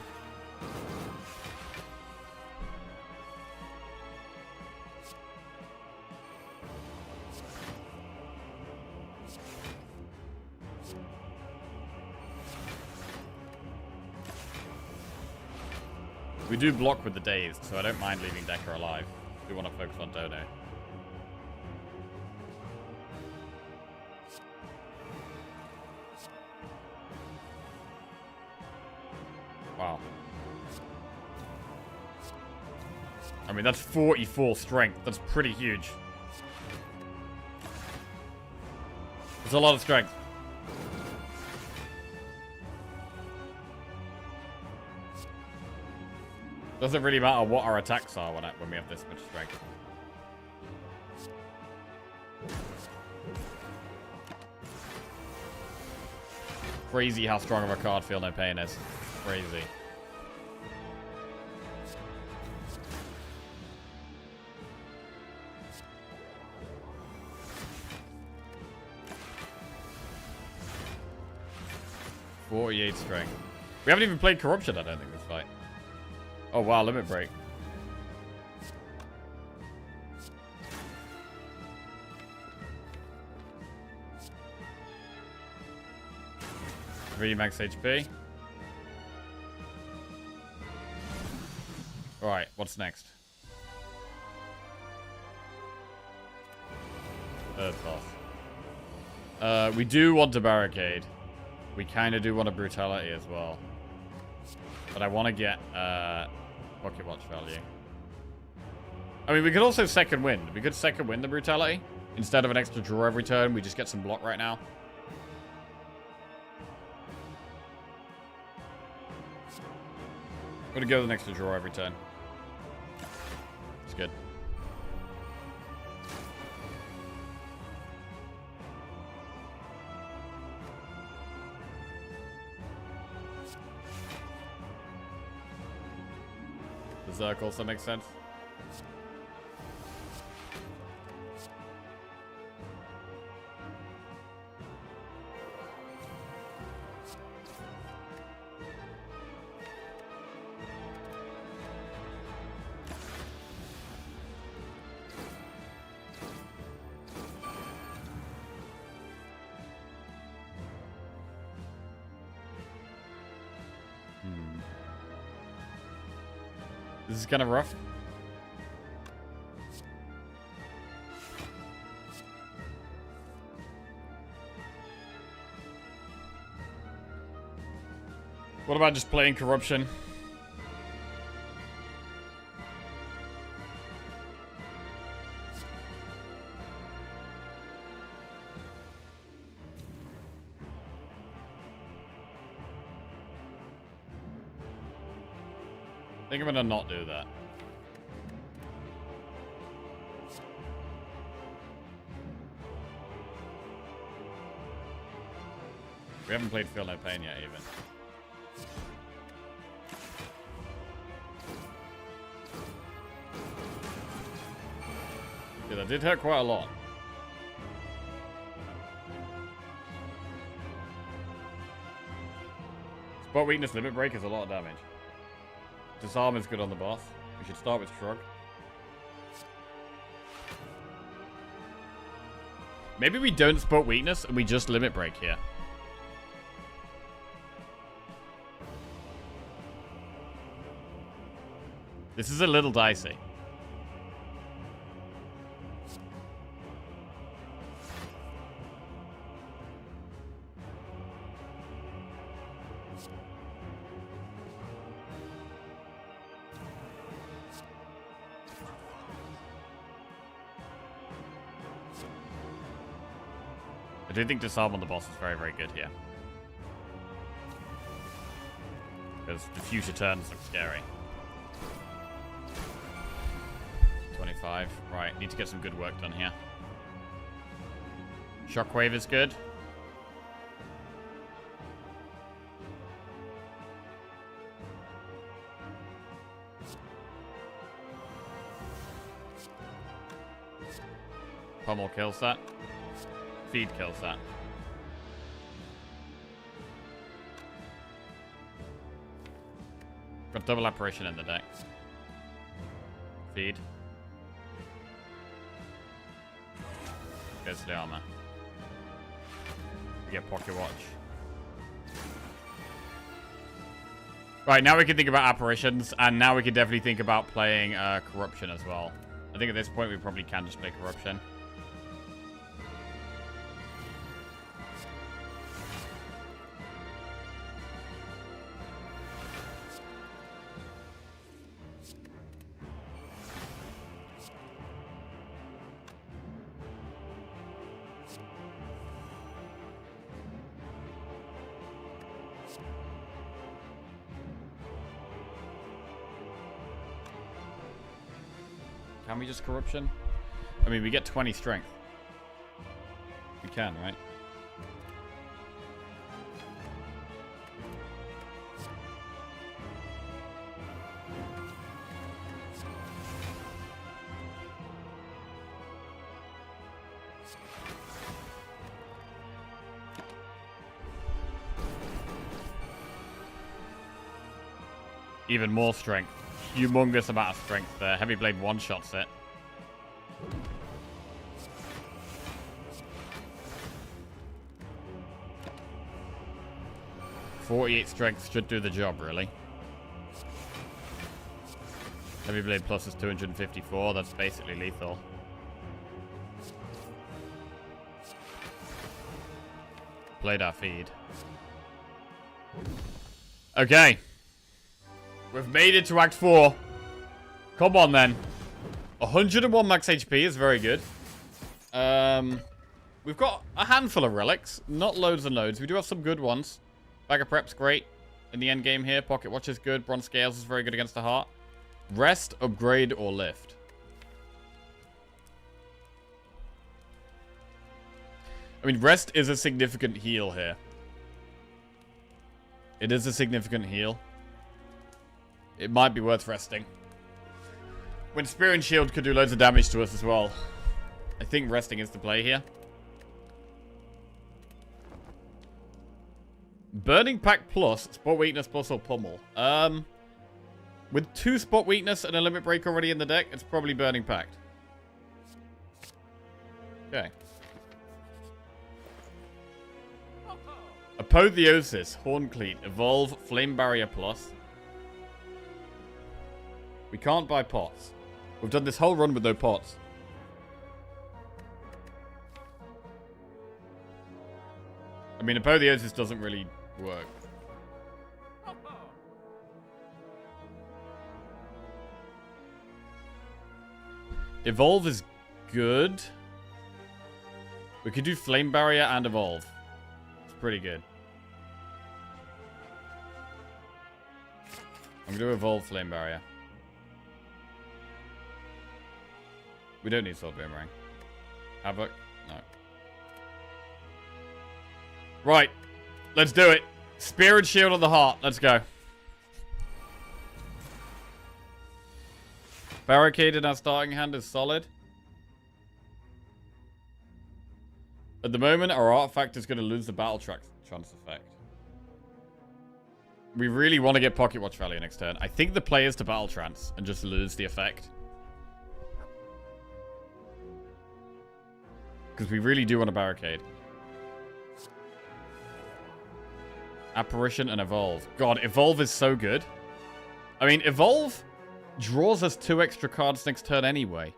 We do block with the Dazed, so I don't mind leaving Decker alive. We want to focus on Dono. Wow. I mean, that's 44 strength. That's pretty huge. It's a lot of strength. Doesn't really matter what our attacks are when we have this much strength. Crazy how strong of a card Feel No Pain is. Crazy. .48 strength. We haven't even played Corruption, I don't think, this fight. Oh, wow, Limit Break. Max HP. Alright, what's next? Third boss. We do want a Barricade. We kind of do want a Brutality as well. But I want to get Pocket Watch value. I mean, we could also second win. We could second win the Brutality. Instead of an extra draw every turn, we just get some block right now. I'm going to go with an extra draw every turn. It's good. Berserk also makes sense. This is kind of rough. What about just playing Corruption? I think I'm gonna not do that. We haven't played Feel No Pain yet, even. Yeah, that did hurt quite a lot. Spot Weakness Limit Break is a lot of damage. Disarm is good on the boss. We should start with Shrug. Maybe we don't Spot Weakness and we just Limit Break here. This is a little dicey. I do think Disarm on the boss is very, very good here. Because the future turns look scary. 25. Right, need to get some good work done here. Shockwave is good. Pummel kills that. Feed kills that. Got double apparition in the deck. Feed. Goes to the armor. We get Pocket Watch. Right, now we can think about apparitions, and now we can definitely think about playing Corruption as well. I think at this point we probably can just play Corruption. Can we just corruption? I mean, we get 20 strength. We can, right? Even more strength. Humongous amount of strength there. Heavy Blade one-shots it. .48 strength should do the job, really. Heavy Blade Plus is 254. That's basically lethal. Played our feed. Okay. We've made it to Act 4. Come on, then. 101 max HP is very good. We've got a handful of relics. Not loads and loads. We do have some good ones. Bag of Prep's great in the end game here. Pocket Watch is good. Bronze Scales is very good against the heart. Rest, upgrade, or lift. I mean, rest is a significant heal here. It is a significant heal. It might be worth resting. When Spear and Shield could do loads of damage to us as well. I think resting is the play here. Burning Pact Plus, Spot Weakness Plus, or Pummel. With 2 Spot Weakness and a Limit Break already in the deck, it's probably Burning Pact. Okay. Apotheosis, Horn Cleat, Evolve, Flame Barrier Plus. We can't buy pots. We've done this whole run with no pots. I mean, Apotheosis doesn't really work. Evolve is good. We could do Flame Barrier and Evolve. It's pretty good. I'm going to Evolve Flame Barrier. We don't need Sword Boomerang. Havoc? No. Right. Let's do it. Spear and Shield on the heart. Let's go. Barricade in our starting hand is solid. At the moment, our artifact is going to lose the battle trance effect. We really want to get Pocket Watch value next turn. I think the play is to battle trance and just lose the effect. Because we really do want a barricade. Apparition and Evolve. God, Evolve is so good. I mean, Evolve draws us 2 extra cards next turn anyway.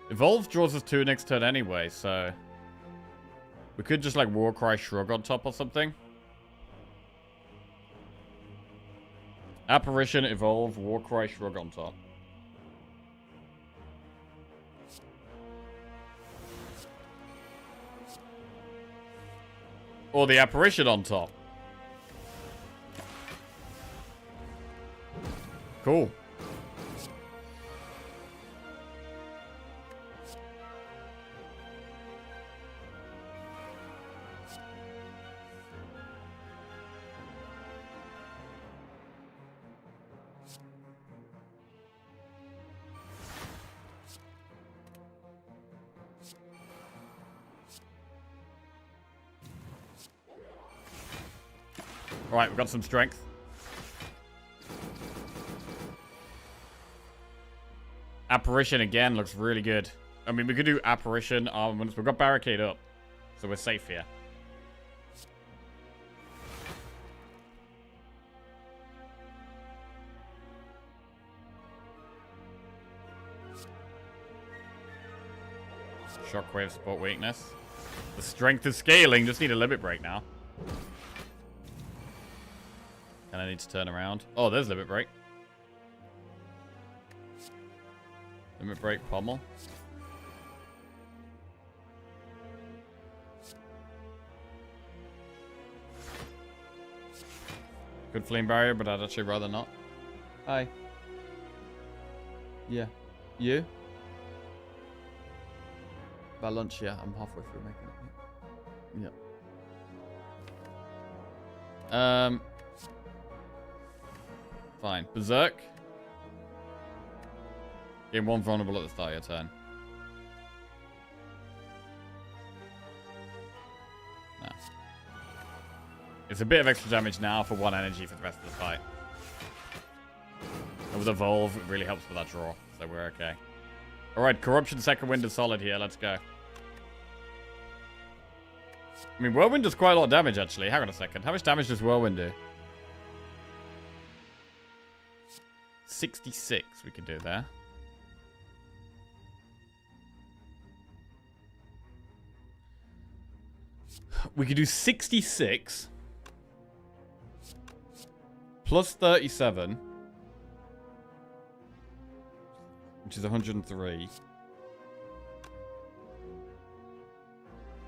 Evolve draws us 2 next turn anyway, so... We could just, like, Warcry Shrug on top or something. Apparition, Evolve, Warcry Shrug on top. Or the Apparition on top. Cool. Alright, we've got some strength. Apparition again looks really good. I mean, we could do Apparition armaments. We've got Barricade up, so we're safe here. Shockwave, Spot Weakness. The strength is scaling. Just need a limit break now. And I need to turn around. Oh, there's Limit Break. Limit Break, Pommel. Good Flame Barrier, but I'd actually rather not. Hi. Yeah. You? By lunch, yeah. I'm halfway through making it. Yeah. Fine. Berserk. Gain 1 vulnerable at the start of your turn. No. It's a bit of extra damage now for 1 energy for the rest of the fight. And with Evolve, it really helps with that draw. So we're okay. Alright, Corruption second wind is solid here. Let's go. I mean, Whirlwind does quite a lot of damage, actually. Hang on a second. How much damage does Whirlwind do? 66 we can do there. We could do 66 plus 37, which is 103,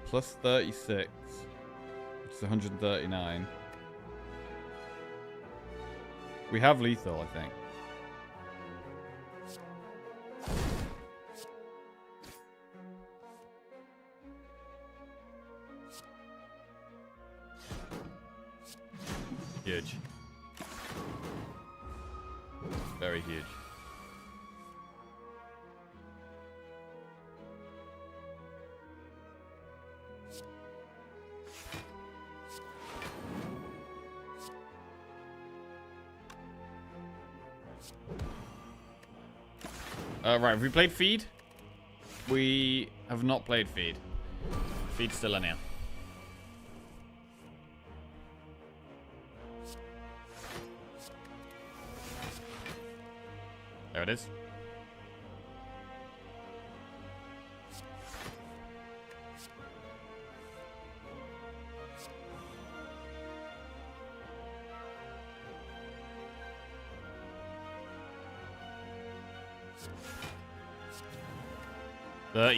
plus 36, which is 139. We have lethal, I think. Huge. Very huge. Right, have we played Feed? We have not played Feed. Feed's still in here. There it is.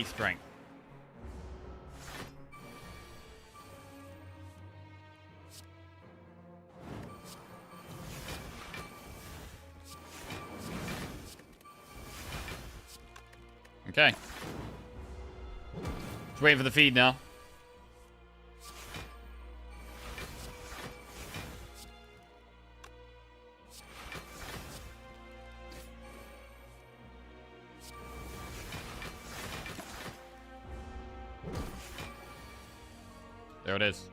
Strength. Okay. Just waiting for the feed now. There it is.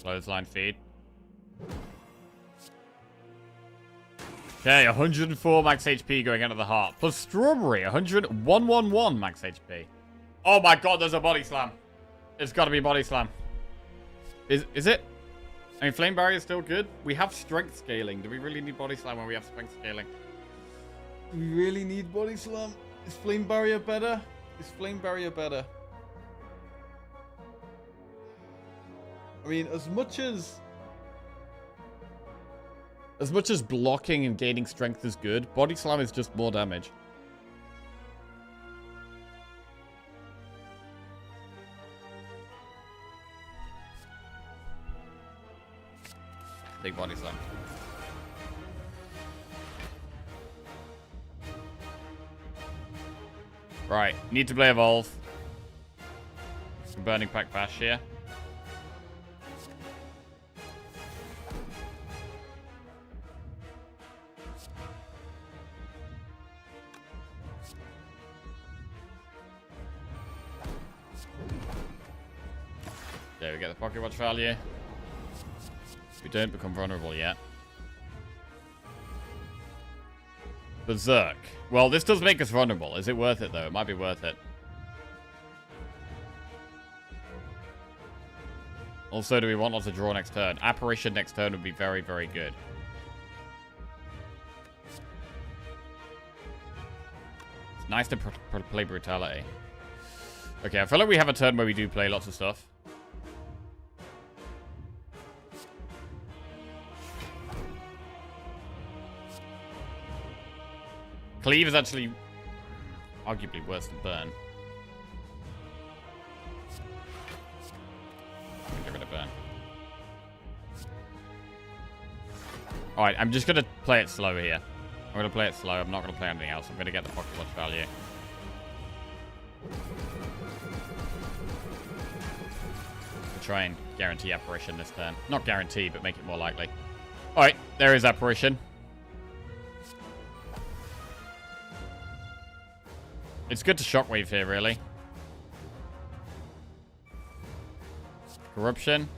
Clothesline feed. Okay, 104 max HP going into the heart. Plus Strawberry, 111 max HP. Oh my god, there's a body slam. It's got to be body slam. Is it? I mean, Flame Barrier is still good. We have strength scaling. Do we really need body slam when we have strength scaling? Do we really need body slam? Is Flame Barrier better? Is Flame Barrier better? I mean, as much as blocking and gaining strength is good, body slam is just more damage. Big body slam. Right, need to play Evolve. Some Burning Pack Bash here. There we get the Pocket Watch value. We don't become vulnerable yet. Berserk. Well, this does make us vulnerable. Is it worth it, though? It might be worth it. Also, do we want not to draw next turn? Apparition next turn would be very, very good. It's nice to play Brutality. Okay, I feel like we have a turn where we do play lots of stuff. Cleave is actually arguably worse than burn. Get rid of burn. Alright, I'm just going to play it slow here. I'm going to play it slow. I'm not going to play anything else. I'm going to get the Pocket Watch value. Try and guarantee apparition this turn. Not guarantee, but make it more likely. Alright, there is apparition. It's good to shockwave here, really. Corruption.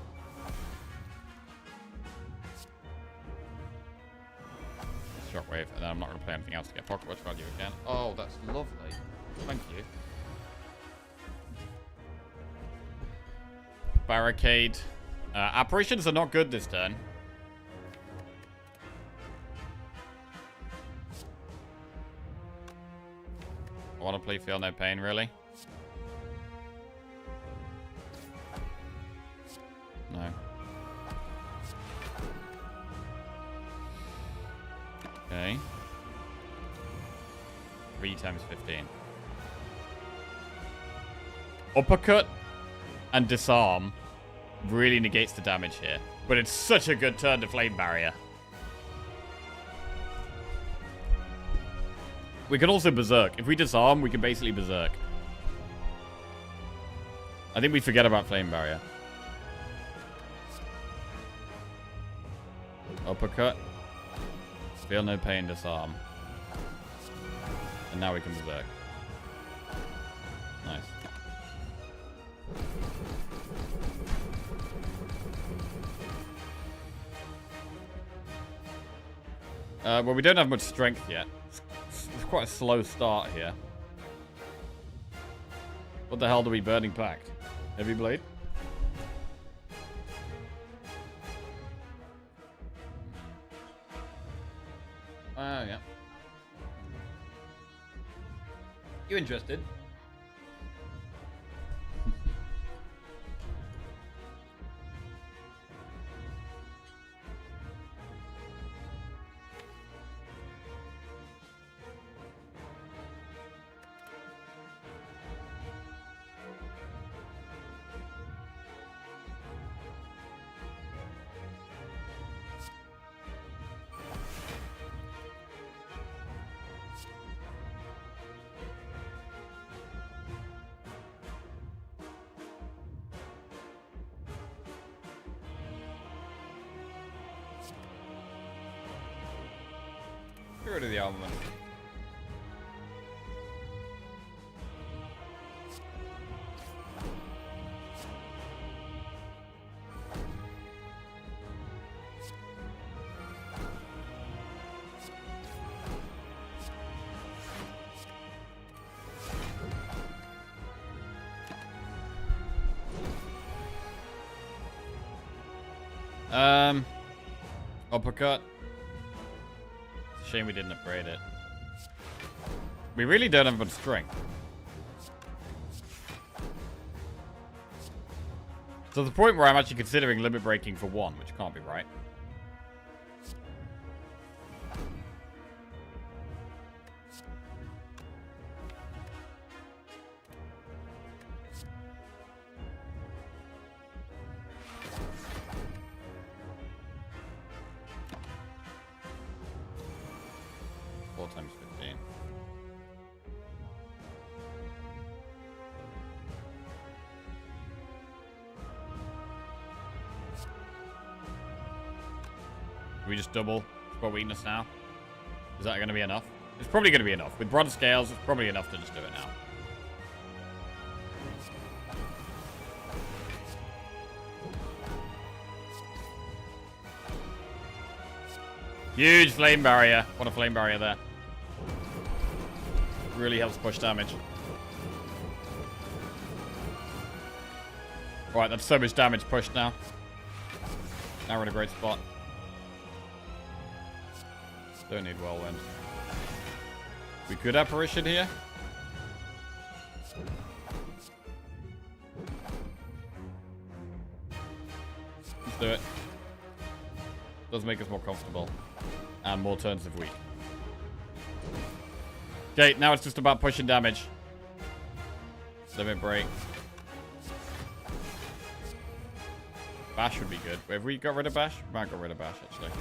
Shockwave, and then I'm not going to play anything else to get Pocket Watch value again. Oh, that's lovely. Thank you. Barricade. Apparitions are not good this turn. I want to play Feel No Pain, really. No. Okay. 3 times 15. Uppercut and disarm really negates the damage here. But it's such a good turn to Flame Barrier. We can also Berserk. If we disarm, we can basically Berserk. I think we forget about Flame Barrier. Uppercut. Feel No Pain, disarm. And now we can Berserk. Nice. Well, we don't have much strength yet. It's quite a slow start here. What the hell do we Burning Pact? Heavy Blade? Yeah. You interested? Get rid of the armament. Uppercut. Shame we didn't upgrade it. We really don't have much strength. To the point where I'm actually considering limit breaking for 1, which can't be right. Times 15. We just double spot weakness now? Is that going to be enough? It's probably going to be enough. With bronze scales, it's probably enough to just do it now. Huge flame barrier. What a flame barrier there. Really helps push damage. Right, that's so much damage pushed now. Now we're in a great spot. Don't need Whirlwind. We could Apparition here. do it. Does make us more comfortable. And more turns of week. Okay, now it's just about pushing damage. Limit break. Bash would be good. Have we got rid of Bash? We might got rid of Bash, actually.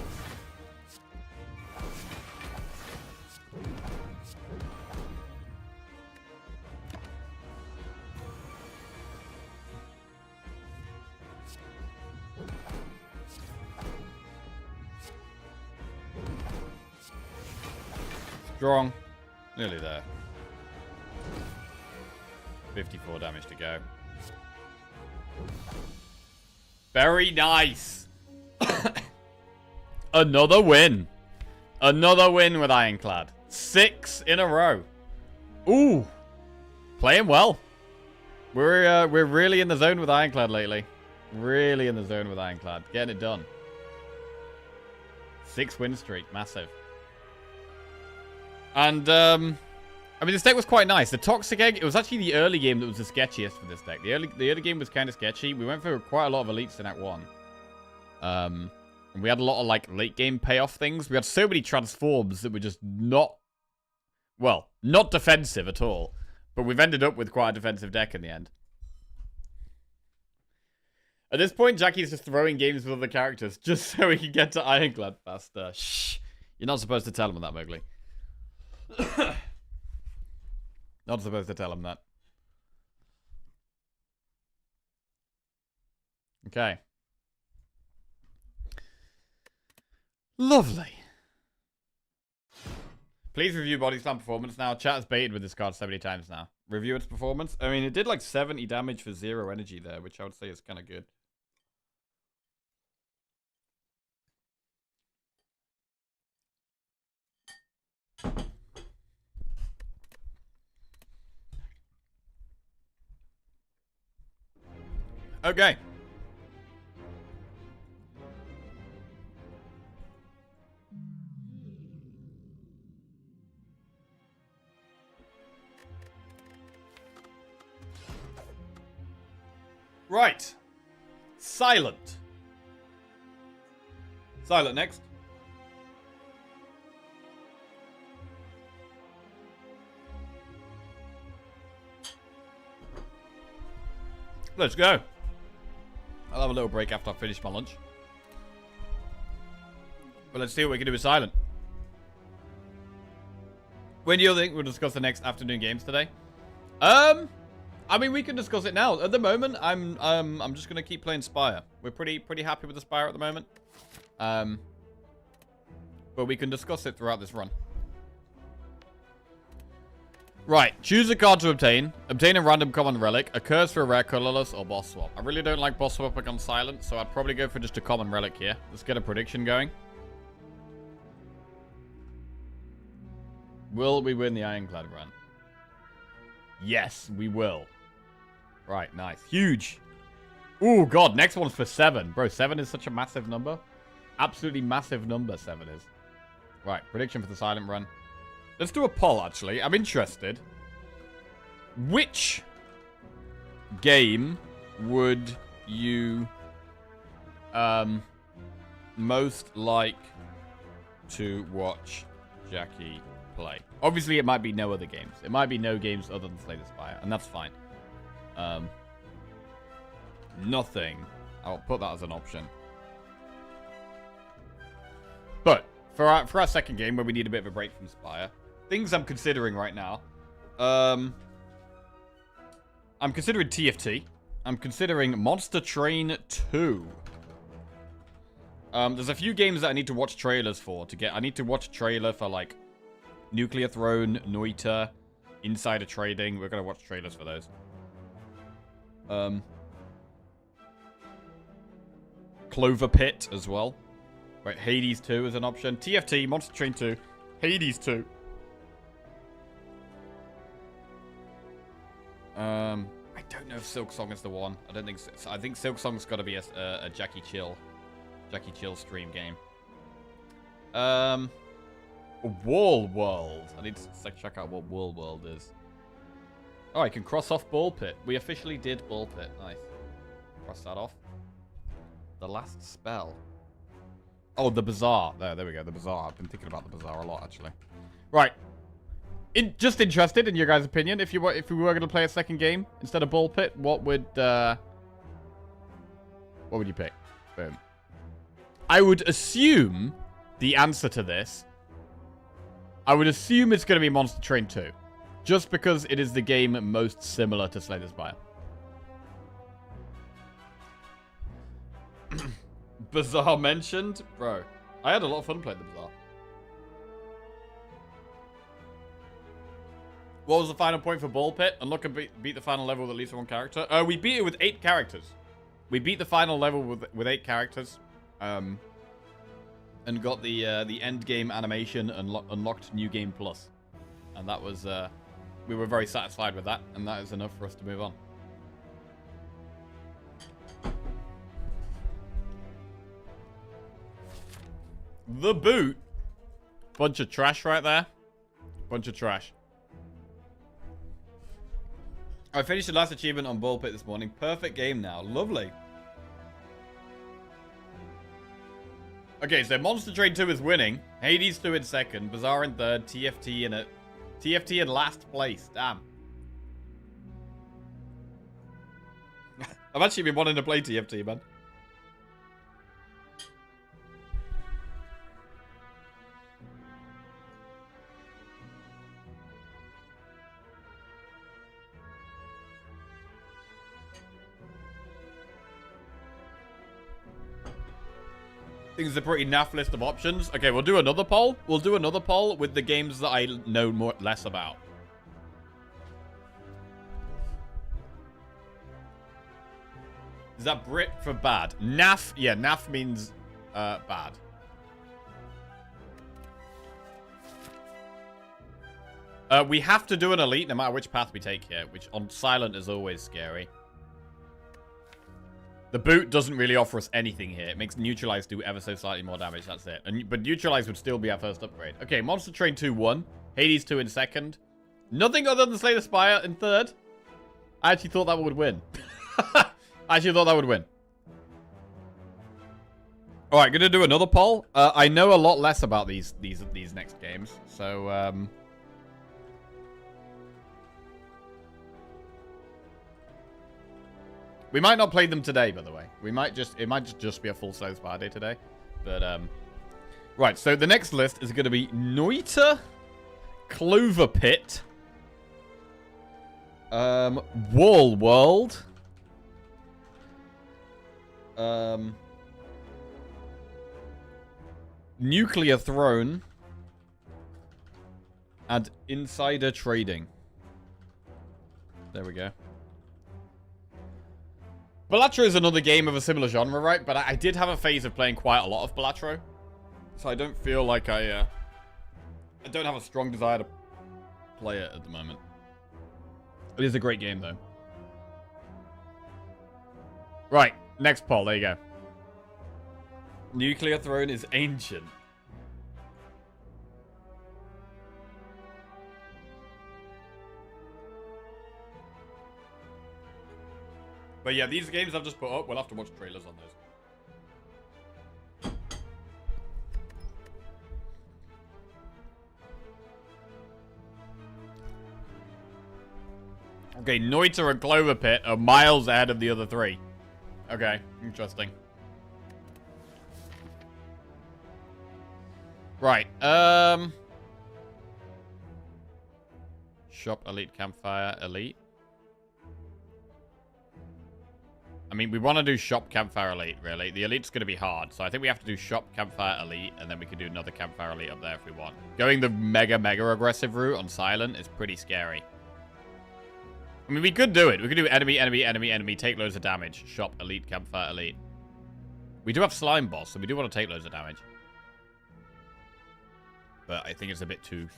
Strong. Nearly there. 54 damage to go. Very nice. Another win. Another win with Ironclad. 6 in a row. Ooh. Playing well. We're really in the zone with Ironclad lately. Really in the zone with Ironclad. Getting it done. 6 win streak. Massive. And, I mean, this deck was quite nice. The Toxic Egg, it was actually the early game that was the sketchiest for this deck. The early game was kind of sketchy. We went for quite a lot of elites in Act 1. And we had a lot of, like, late game payoff things. We had so many transforms that were just not, well, not defensive at all. But we've ended up with quite a defensive deck in the end. At this point, Jackie's just throwing games with other characters just so he can get to Ironclad faster. Shh. You're not supposed to tell him that, Mowgli. Not supposed to tell him that. Okay. Lovely. Please review Body Slam performance now. Chat has baited with this card so many times now. Review its performance. I mean, it did like 70 damage for 0 energy there, which I would say is kind of good. Okay. Right. Silent. Silent next. Let's go. I'll have a little break after I finish my lunch. But let's see what we can do with Silent. When do you think we'll discuss the next afternoon games today? I mean, we can discuss it now. At the moment, I'm just gonna keep playing Spire. We're pretty happy with the Spire at the moment. But we can discuss it throughout this run. Right, choose a card to obtain. Obtain a random common relic, a curse for a rare colorless, or boss swap. I really don't like boss swap against Silent, so I'd probably go for just a common relic here. Let's get a prediction going. Will we win the Ironclad run? Yes, we will. Right, nice. Huge. Oh, God, next one's for 7. Bro, 7 is such a massive number. Absolutely massive number, 7 is. Right, prediction for the Silent run. Let's do a poll, actually. I'm interested. Which game would you most like to watch Jackie play? Obviously, it might be no other games. It might be no games other than Slay the Spire, and that's fine. Nothing. I'll put that as an option. But for our second game, where we need a bit of a break from Spire, things I'm considering right now. I'm considering TFT. I'm considering Monster Train 2. There's a few games that I need to watch trailers for to get. I need to watch a trailer for like Nuclear Throne, Noita, Insider Trading. We're gonna watch trailers for those. Clover Pit as well. Right, Hades 2 is an option. TFT, Monster Train 2, Hades 2. I don't know if Silk Song is the one. I don't think so. I think Silk Song's got to be a Jackie Chill stream game. Wall World. I need to check out what Wall World is. Oh, I can cross off Ball Pit. We officially did Ball Pit. Nice. Cross that off. The last spell. Oh, the Bazaar. There we go. The Bazaar. I've been thinking about the Bazaar a lot, actually. Right. Just interested in your guys' opinion. If we were going to play a second game instead of Ball Pit, what would you pick? Boom. I would assume the answer to this. I would assume it's going to be Monster Train 2, just because it is the game most similar to Slay the Spire. Bazaar mentioned, bro. I had a lot of fun playing the Bazaar. What was the final point for Ball Pit? And look and beat the final level with at least one character. We beat it with 8 characters. We beat the final level with 8 characters. And got the end game animation and unlocked New Game Plus. And that was, we were very satisfied with that. And that is enough for us to move on. The boot. Bunch of trash right there. Bunch of trash. I finished the last achievement on Ball Pit this morning. Perfect game now. Lovely. Okay, so Monster Train 2 is winning. Hades 2 in second. Bazaar in third. TFT in it. TFT in last place. Damn. I've actually been wanting to play TFT, man. I think it's a pretty naff list of options. Okay, we'll do another poll. We'll do another poll with the games that I know less about. Is that Brit for bad? Naff? Yeah, naff means bad. We have to do an elite no matter which path we take here, which on silent is always scary. The boot doesn't really offer us anything here. It makes Neutralize do ever so slightly more damage. That's it. But Neutralize would still be our first upgrade. Okay, Monster Train 2 won. Hades 2 in second. Nothing other than Slay the Spire in third. I actually thought that would win. Alright, gonna do another poll. I know a lot less about these next games. So, we might not play them today, by the way. It might just be a full Slay the Spire day today. But, right, so the next list is going to be Noita, Clover Pit, Wall World, Nuclear Throne, and Insider Trading. There we go. Balatro is another game of a similar genre, right? But I did have a phase of playing quite a lot of Balatro. So I don't feel like I don't have a strong desire to play it at the moment. It is a great game, though. Right, next poll. There you go. Nuclear Throne is ancient. But yeah, these games I've just put up, we'll have to watch trailers on those. Okay, Noita and Clover Pit are miles ahead of the other 3. Okay, interesting. Right, Shop Elite Campfire Elite. I mean, we want to do Shop Campfire Elite, really. The Elite's going to be hard, so I think we have to do Shop Campfire Elite, and then we can do another Campfire Elite up there if we want. Going the mega aggressive route on Silent is pretty scary. I mean, we could do it. We could do enemy, take loads of damage. Shop Elite, Campfire Elite. We do have Slime Boss, so we do want to take loads of damage. But I think it's a bit too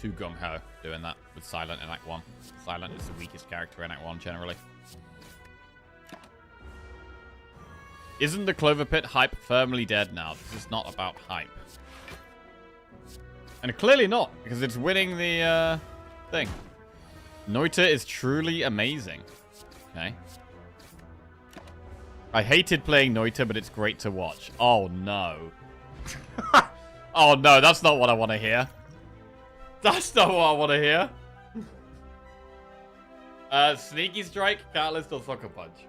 gung-ho doing that with Silent in Act 1. Silent is the weakest character in Act 1, generally. Isn't the Clover Pit hype firmly dead now? This is not about hype. And clearly not, because it's winning the thing. Noita is truly amazing. Okay. I hated playing Noita, but it's great to watch. Oh, no. Oh, no, that's not what I want to hear. That's not what I want to hear. Sneaky Strike, Catalyst, or Sucker Punch?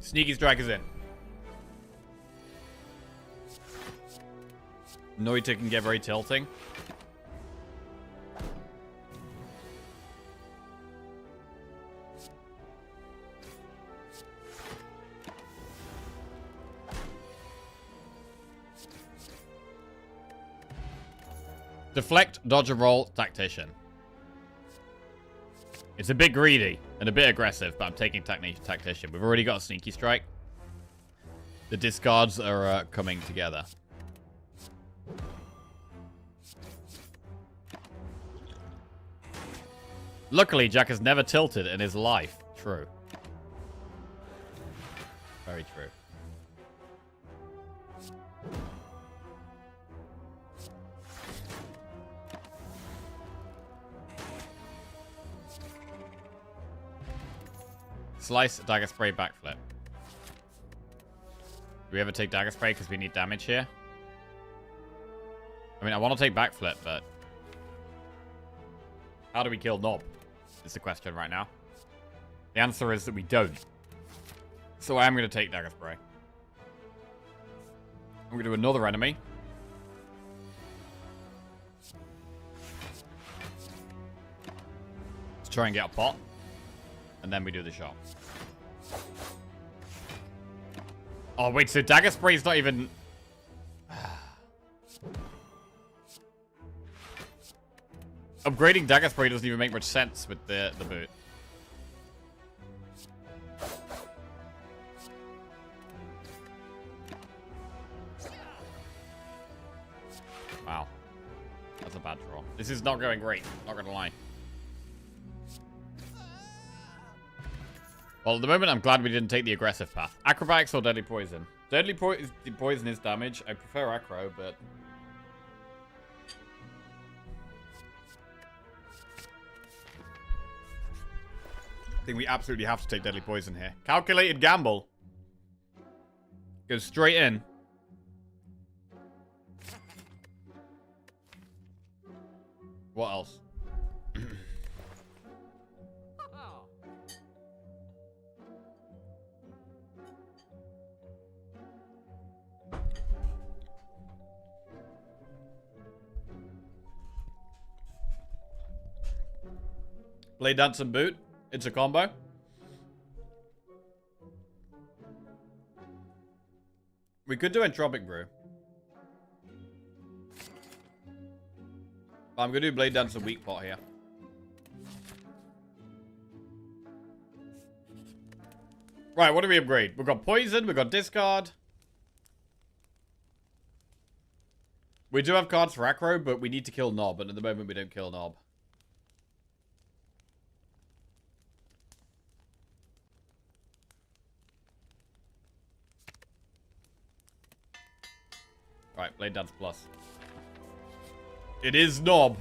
Sneaky Strike is in. Noita can get very tilting. Deflect, dodge a roll, tactician. It's a bit greedy and a bit aggressive, but I'm taking tactician. We've already got a sneaky strike. The discards are coming together. Luckily, Jack has never tilted in his life. True. Very true. Slice, dagger spray, backflip. Do we ever take dagger spray because we need damage here? I mean, I want to take backflip, but how do we kill Knob? Is the question right now. The answer is that we don't. So I am going to take dagger spray. I'm going to do another enemy. Let's try and get a pot. And then we do the shot. Oh, wait, so dagger spray is not even... Upgrading dagger spray doesn't even make much sense with the boot. Wow. That's a bad draw. This is not going great, not gonna lie. Well, at the moment, I'm glad we didn't take the aggressive path. Acrobatics or Deadly Poison? Deadly Poison is damage. I prefer Acro, but... I think we absolutely have to take Deadly Poison here. Calculated gamble. Goes straight in. What else? Blade Dance and Boot. It's a combo. We could do Entropic Brew. I'm going to do Blade Dance and Weak Pot here. Right, what do we upgrade? We've got Poison, we've got Discard. We do have cards for Acro, but we need to kill Knob, and at the moment we don't kill Knob. Right, Blade Dance Plus. It is Knob.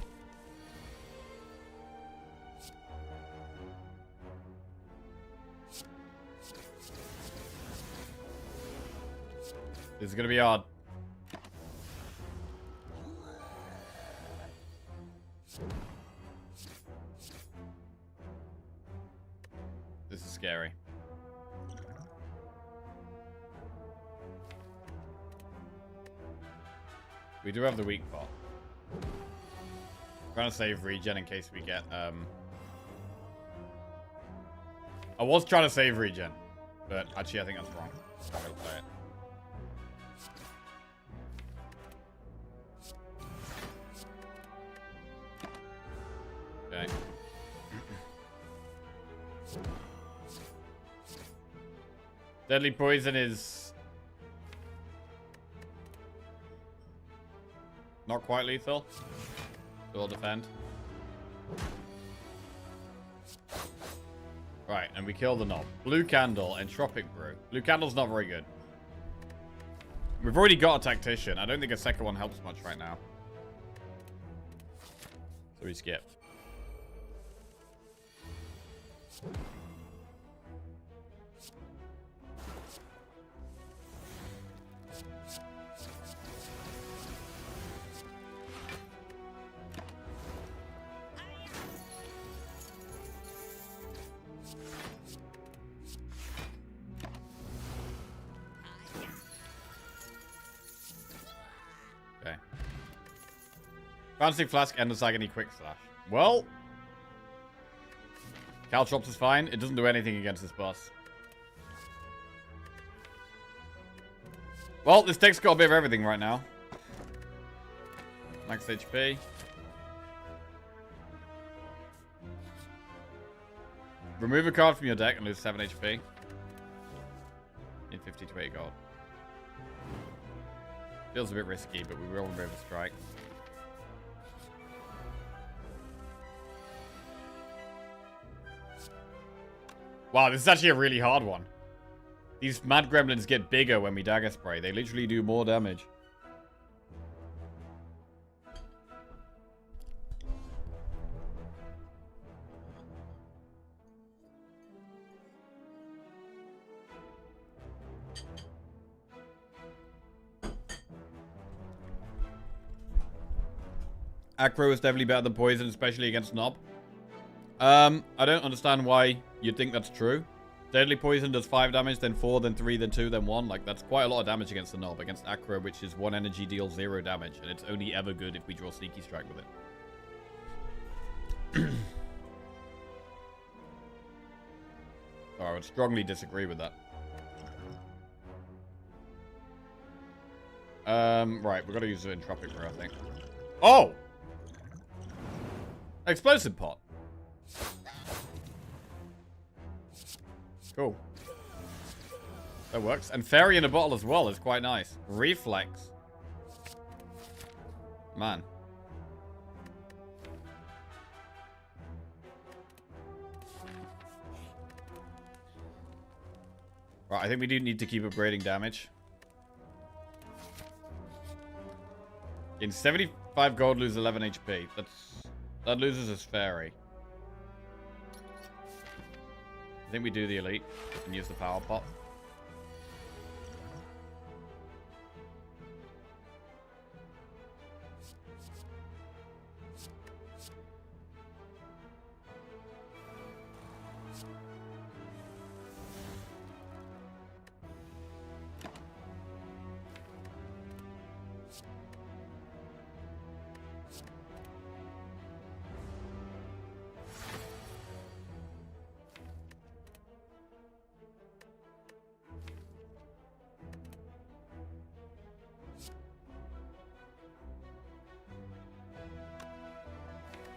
This is gonna be hard. This is scary. We do have the weak pot. Trying to save regen in case we get, I was trying to save regen, but actually I think that's wrong. I'm gonna play it. Okay. Deadly Poison is... Not quite lethal. Still defend. Right, and we kill the knob. Blue Candle, Entropic Brew. Blue Candle's not very good. We've already got a Tactician. I don't think a second one helps much right now. So we skip. Okay. Bouncing Flask, Endless Agony, Quick Slash. Well, Caltrops is fine. It doesn't do anything against this boss. Well, this deck's got a bit of everything right now. Max HP. Remove a card from your deck and lose 7 HP. In 50 to 8 gold. Feels a bit risky, but we will remove a strike. Wow, this is actually a really hard one. These mad gremlins get bigger when we dagger spray. They literally do more damage. Acro is definitely better than poison, especially against Knob. I don't understand why you'd think that's true. Deadly Poison does 5 damage, then 4, then 3, then 2, then 1. Like, that's quite a lot of damage against the Knob. Against Acro, which is 1 energy, deals 0 damage. And it's only ever good if we draw Sneaky Strike with it. So I would strongly disagree with that. Right, we've got to use the Entropic Brew, I think. Oh! Explosive Pot. Cool. That works. And Fairy in a bottle as well is quite nice. Reflex. Man. Right, I think we do need to keep upgrading damage. In 75 gold, lose 11 HP. That loses us Fairy. I think we do the elite and use the power pot.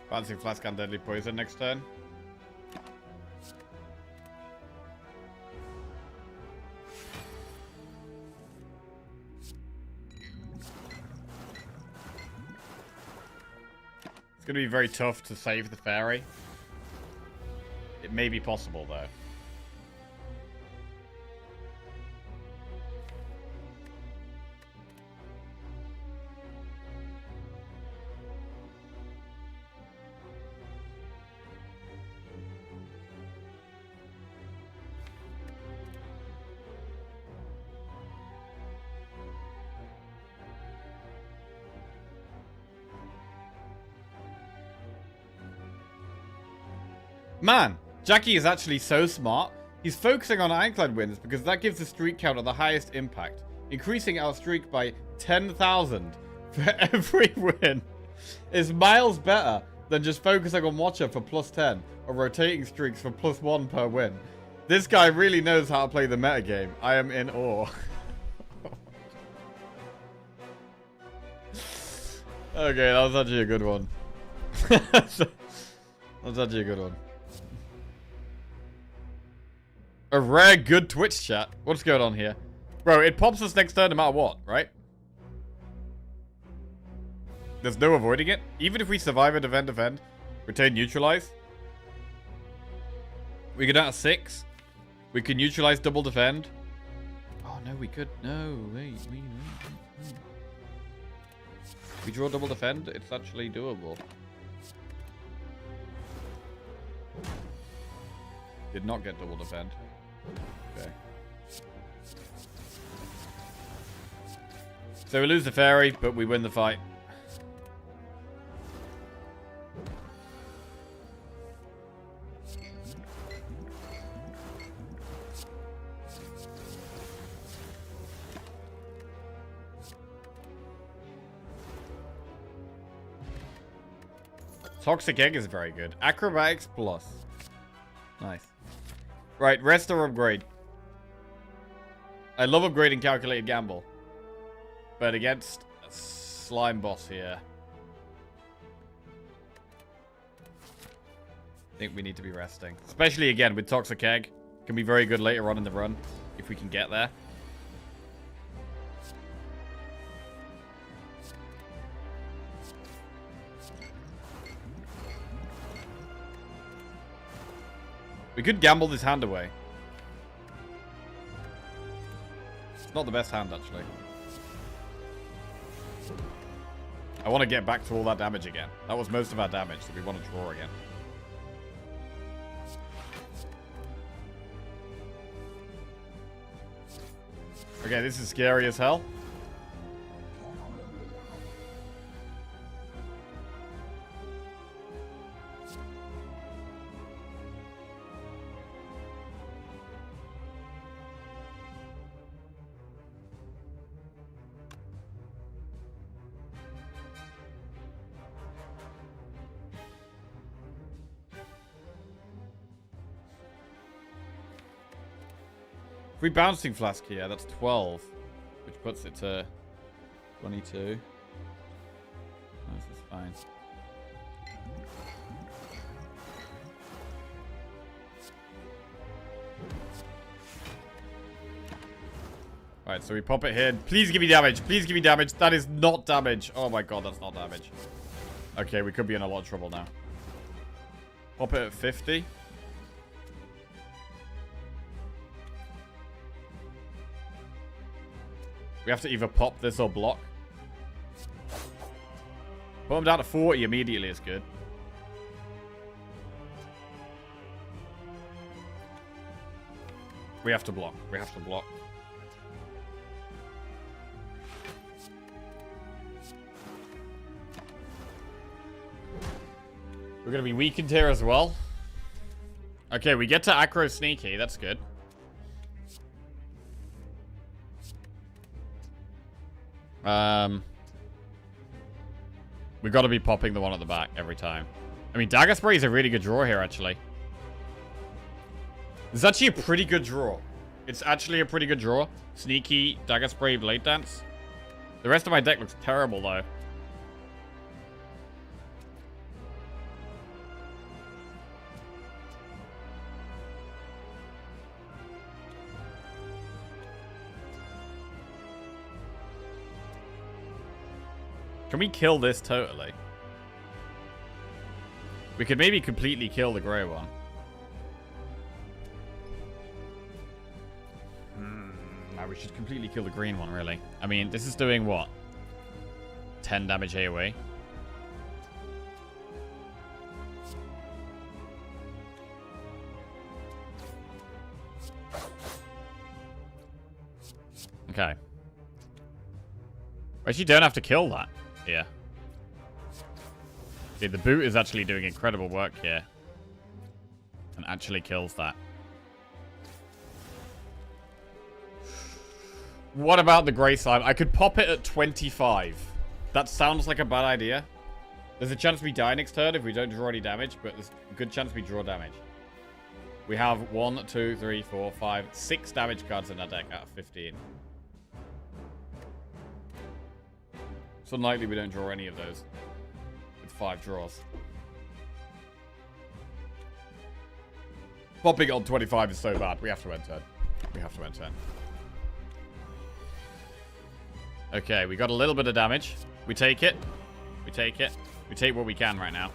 Bouncing Flask and Deadly Poison next turn. It's going to be very tough to save the Fairy. It may be possible, though. Man, Jackie is actually so smart. He's focusing on Ironclad wins because that gives the streak counter the highest impact, increasing our streak by 10,000 for every win. Is miles better than just focusing on Watcher for +10 or rotating streaks for +1 per win. This guy really knows how to play the metagame. I am in awe. Okay, that was actually a good one. That's actually a good one. A rare good Twitch chat. What's going on here? Bro, it pops us next turn no matter what, right? There's no avoiding it. Even if we survive a defend, retain neutralize. We get out of 6. We can neutralize double defend. Oh, no, we could. No, wait. We draw double defend. It's actually doable. Did not get double defend. Okay. So we lose the fairy, but we win the fight. Toxic Egg is very good. Acrobatics plus. Nice. Right, rest or upgrade. I love upgrading Calculated Gamble. But against a slime boss here, I think we need to be resting. Especially again with Toxic Egg. Can be very good later on in the run if we can get there. We could gamble this hand away. It's not the best hand, actually. I want to get back to all that damage again. That was most of our damage, so we want to draw again. Okay, this is scary as hell. Free bouncing flask here, that's 12. Which puts it to 22. Oh, this is fine. Alright, so we pop it here. Please give me damage. Please give me damage. That is not damage. Oh my god, that's not damage. Okay, we could be in a lot of trouble now. Pop it at 50. We have to either pop this or block. Put him down to 40 immediately is good. We have to block. We have to block. We're going to be weakened here as well. Okay, we get to Acro Sneaky. That's good. We've got to be popping the one at the back every time. I mean, Dagger Spray is a really good draw here, actually. It's actually a pretty good draw. It's actually a pretty good draw. Sneaky, Dagger Spray, Blade Dance. The rest of my deck looks terrible, though. Can we kill this totally? We could maybe completely kill the grey one. No, we should completely kill the green one, really. I mean, this is doing what? 10 damage AoE. Okay. We actually don't have to kill that. Yeah. See, the boot is actually doing incredible work here. And actually kills that. What about the grey slime? I could pop it at 25. That sounds like a bad idea. There's a chance we die next turn if we don't draw any damage, but there's a good chance we draw damage. We have 1, 2, 3, 4, 5, 6 damage cards in our deck out of 15. It's unlikely we don't draw any of those with 5 draws. Popping on 25 is so bad. We have to end turn. We have to end turn. Okay, we got a little bit of damage. We take it. We take it. We take what we can right now.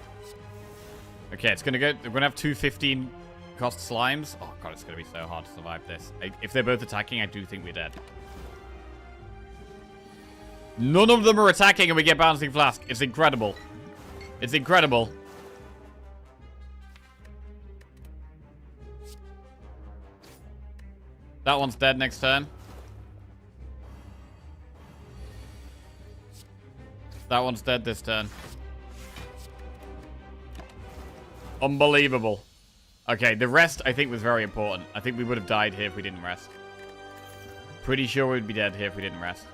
Okay, it's gonna go. We're gonna have 215 cost slimes. Oh god, it's gonna be so hard to survive this. If they're both attacking, I do think we're dead. None of them are attacking and we get Bouncing Flask. It's incredible. It's incredible. That one's dead next turn. That one's dead this turn. Unbelievable. Okay, the rest I think was very important. I think we would have died here if we didn't rest. Pretty sure we'd be dead here if we didn't rest.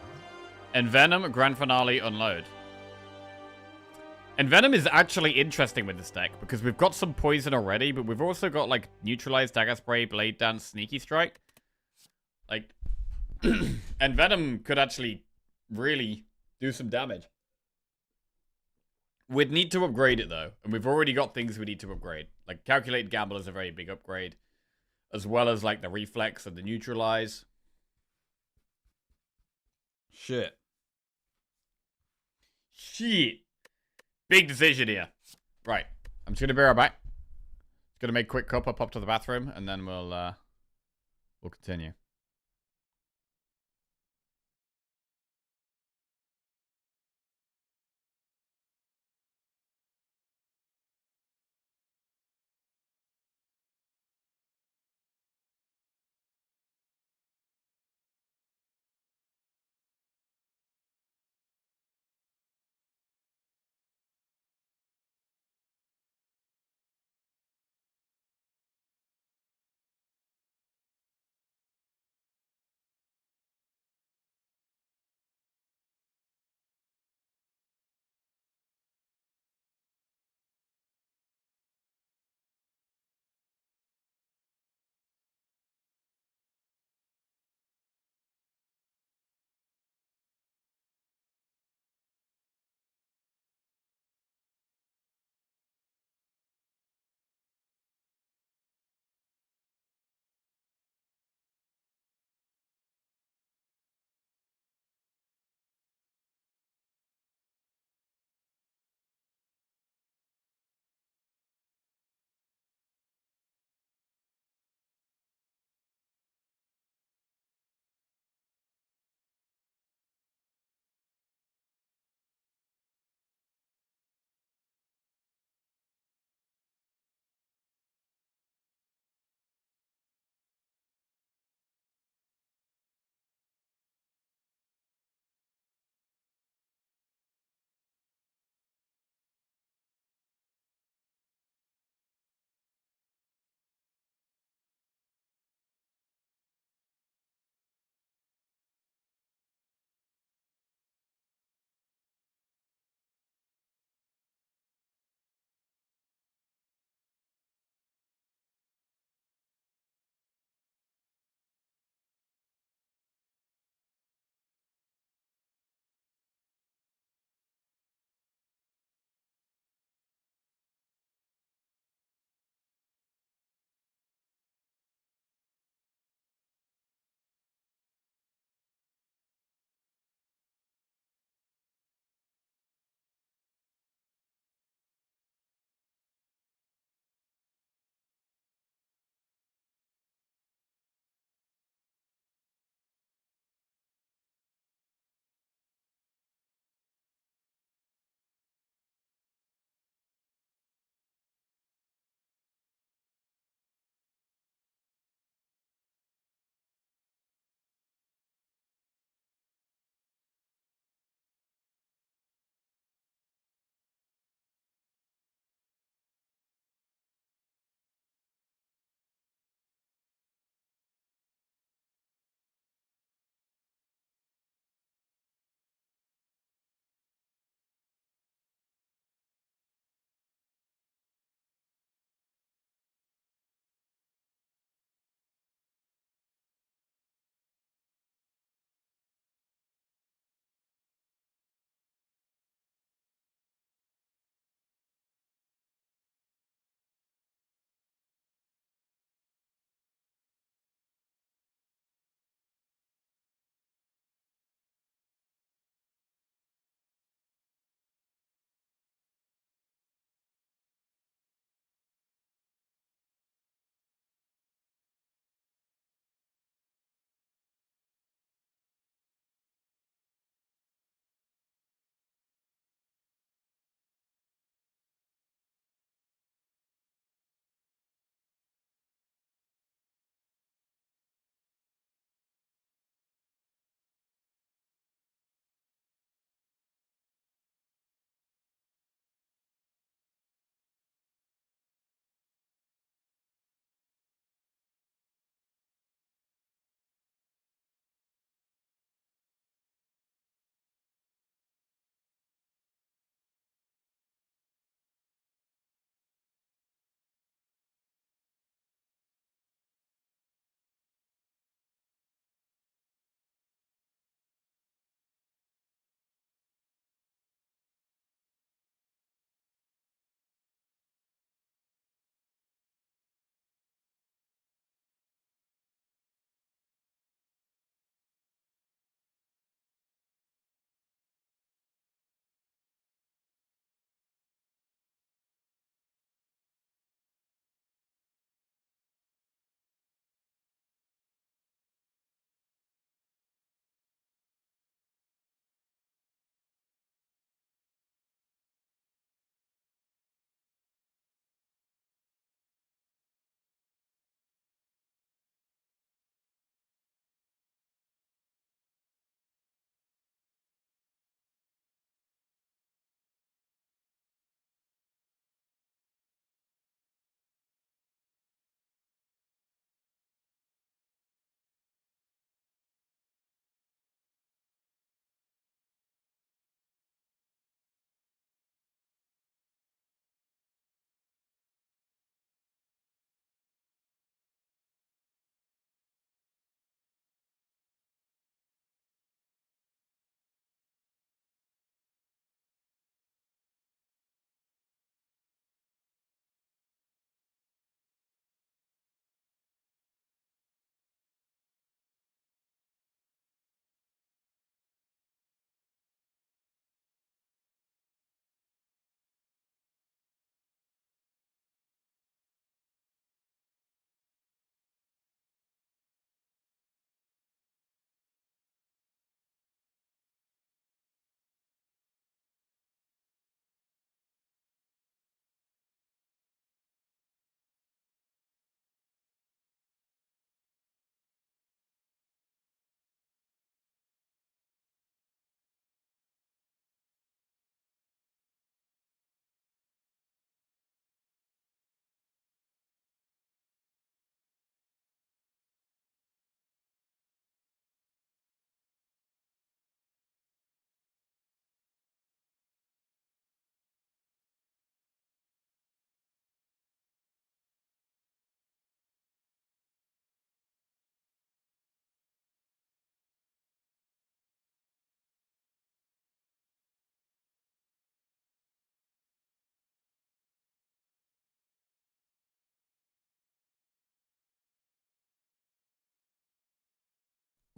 Envenom, Grand Finale, Unload. Envenom is actually interesting with this deck because we've got some poison already, but we've also got like Neutralize, Dagger Spray, Blade Dance, Sneaky Strike. Like, Envenom could actually really do some damage. We'd need to upgrade it though, and we've already got things we need to upgrade. Like Calculated Gamble is a very big upgrade, as well as like the Reflex and the Neutralize. Shit. Big decision here. Right. I'm just gonna be right back. Just gonna make a quick cup, I'll pop to the bathroom, and then we'll continue.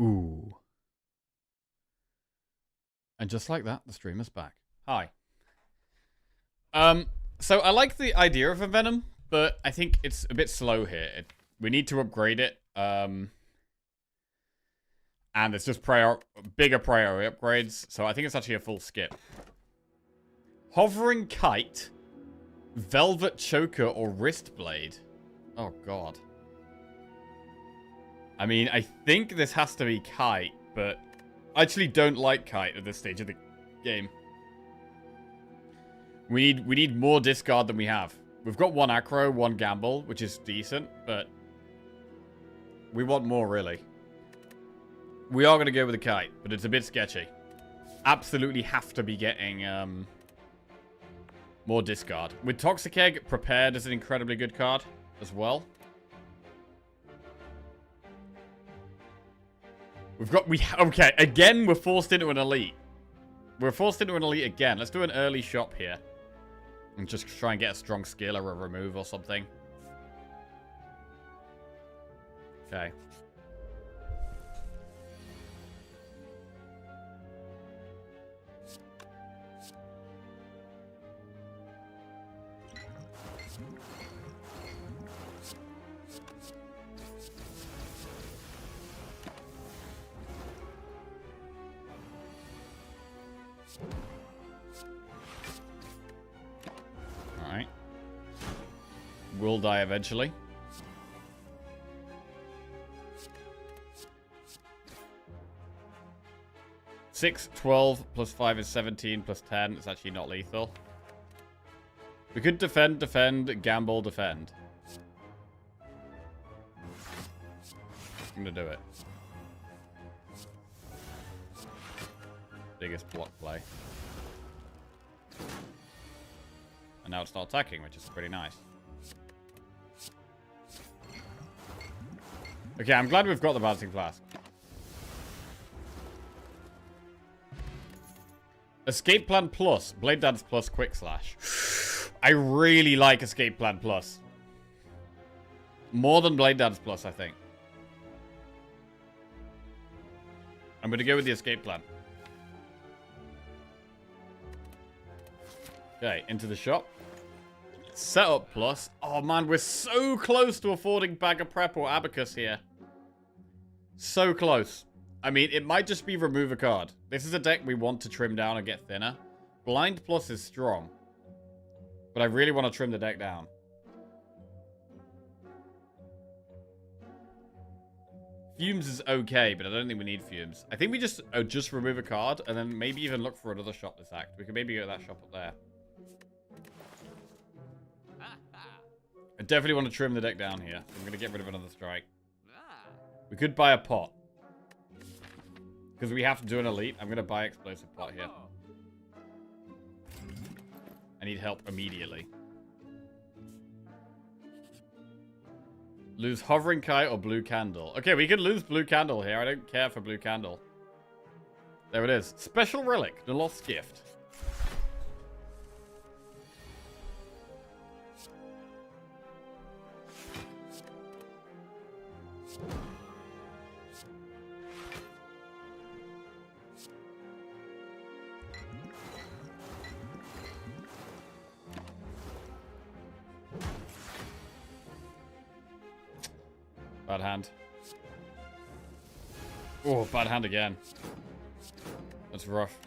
Ooh. And just like that, the streamer's back. Hi. So I like the idea of a Venom, but I think it's a bit slow here. We need to upgrade it. And it's just bigger priority upgrades, so I think it's actually a full skip. Hovering Kite, Velvet Choker, or Wrist Blade. Oh, God. I mean, I think this has to be Kite, but I actually don't like Kite at this stage of the game. We need more discard than we have. We've got one Acro, one Gamble, which is decent, but we want more, really. We are going to go with the Kite, but it's a bit sketchy. Absolutely have to be getting more discard. With Toxic Egg, Prepared is an incredibly good card as well. Okay, again, we're forced into an elite. We're forced into an elite again. Let's do an early shop here. And just try and get a strong skill or a remove or something. Okay. Alright. Will die eventually. Six, 12, plus 5 is 17, plus 10. It's actually not lethal. We could defend, gamble, defend. I'm gonna do it. Biggest block play. And now it's not attacking, which is pretty nice. Okay, I'm glad we've got the Balancing Flask. Escape Plan Plus. Blade Dance Plus Quick Slash. I really like Escape Plan Plus. More than Blade Dance Plus, I think. I'm going to go with the Escape Plan. Okay, into the shop. Setup Plus. Oh man, we're so close to affording Bag of Prep or Abacus here. So close. I mean, it might just be remove a card. This is a deck we want to trim down and get thinner. Blind Plus is strong. But I really want to trim the deck down. Fumes is okay, but I don't think we need Fumes. I think we just remove a card and then maybe even look for another shop this act. We can maybe go to that shop up there. I definitely want to trim the deck down here. I'm going to get rid of another strike. We could buy a pot. Because we have to do an elite. I'm going to buy explosive pot here. I need help immediately. Lose Hovering Kite or Blue Candle. Okay, we can lose Blue Candle here. I don't care for Blue Candle. There it is. Special Relic. The Lost Gift. Bad hand. Oh, bad hand again. That's rough.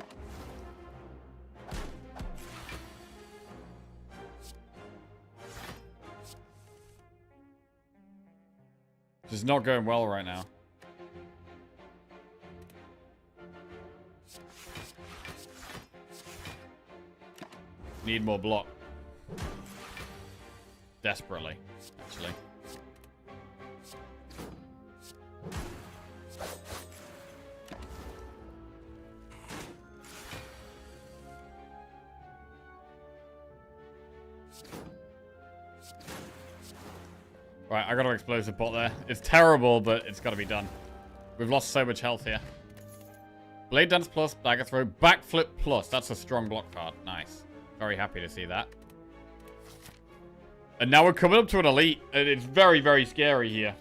This is not going well right now. Need more block. Desperately, actually. Right, I got an explosive pot there. It's terrible, but it's got to be done. We've lost so much health here. Blade Dance Plus, Dagger Throw, Backflip Plus. That's a strong block card. Nice. Very happy to see that. And now we're coming up to an elite, and it's very, very scary here.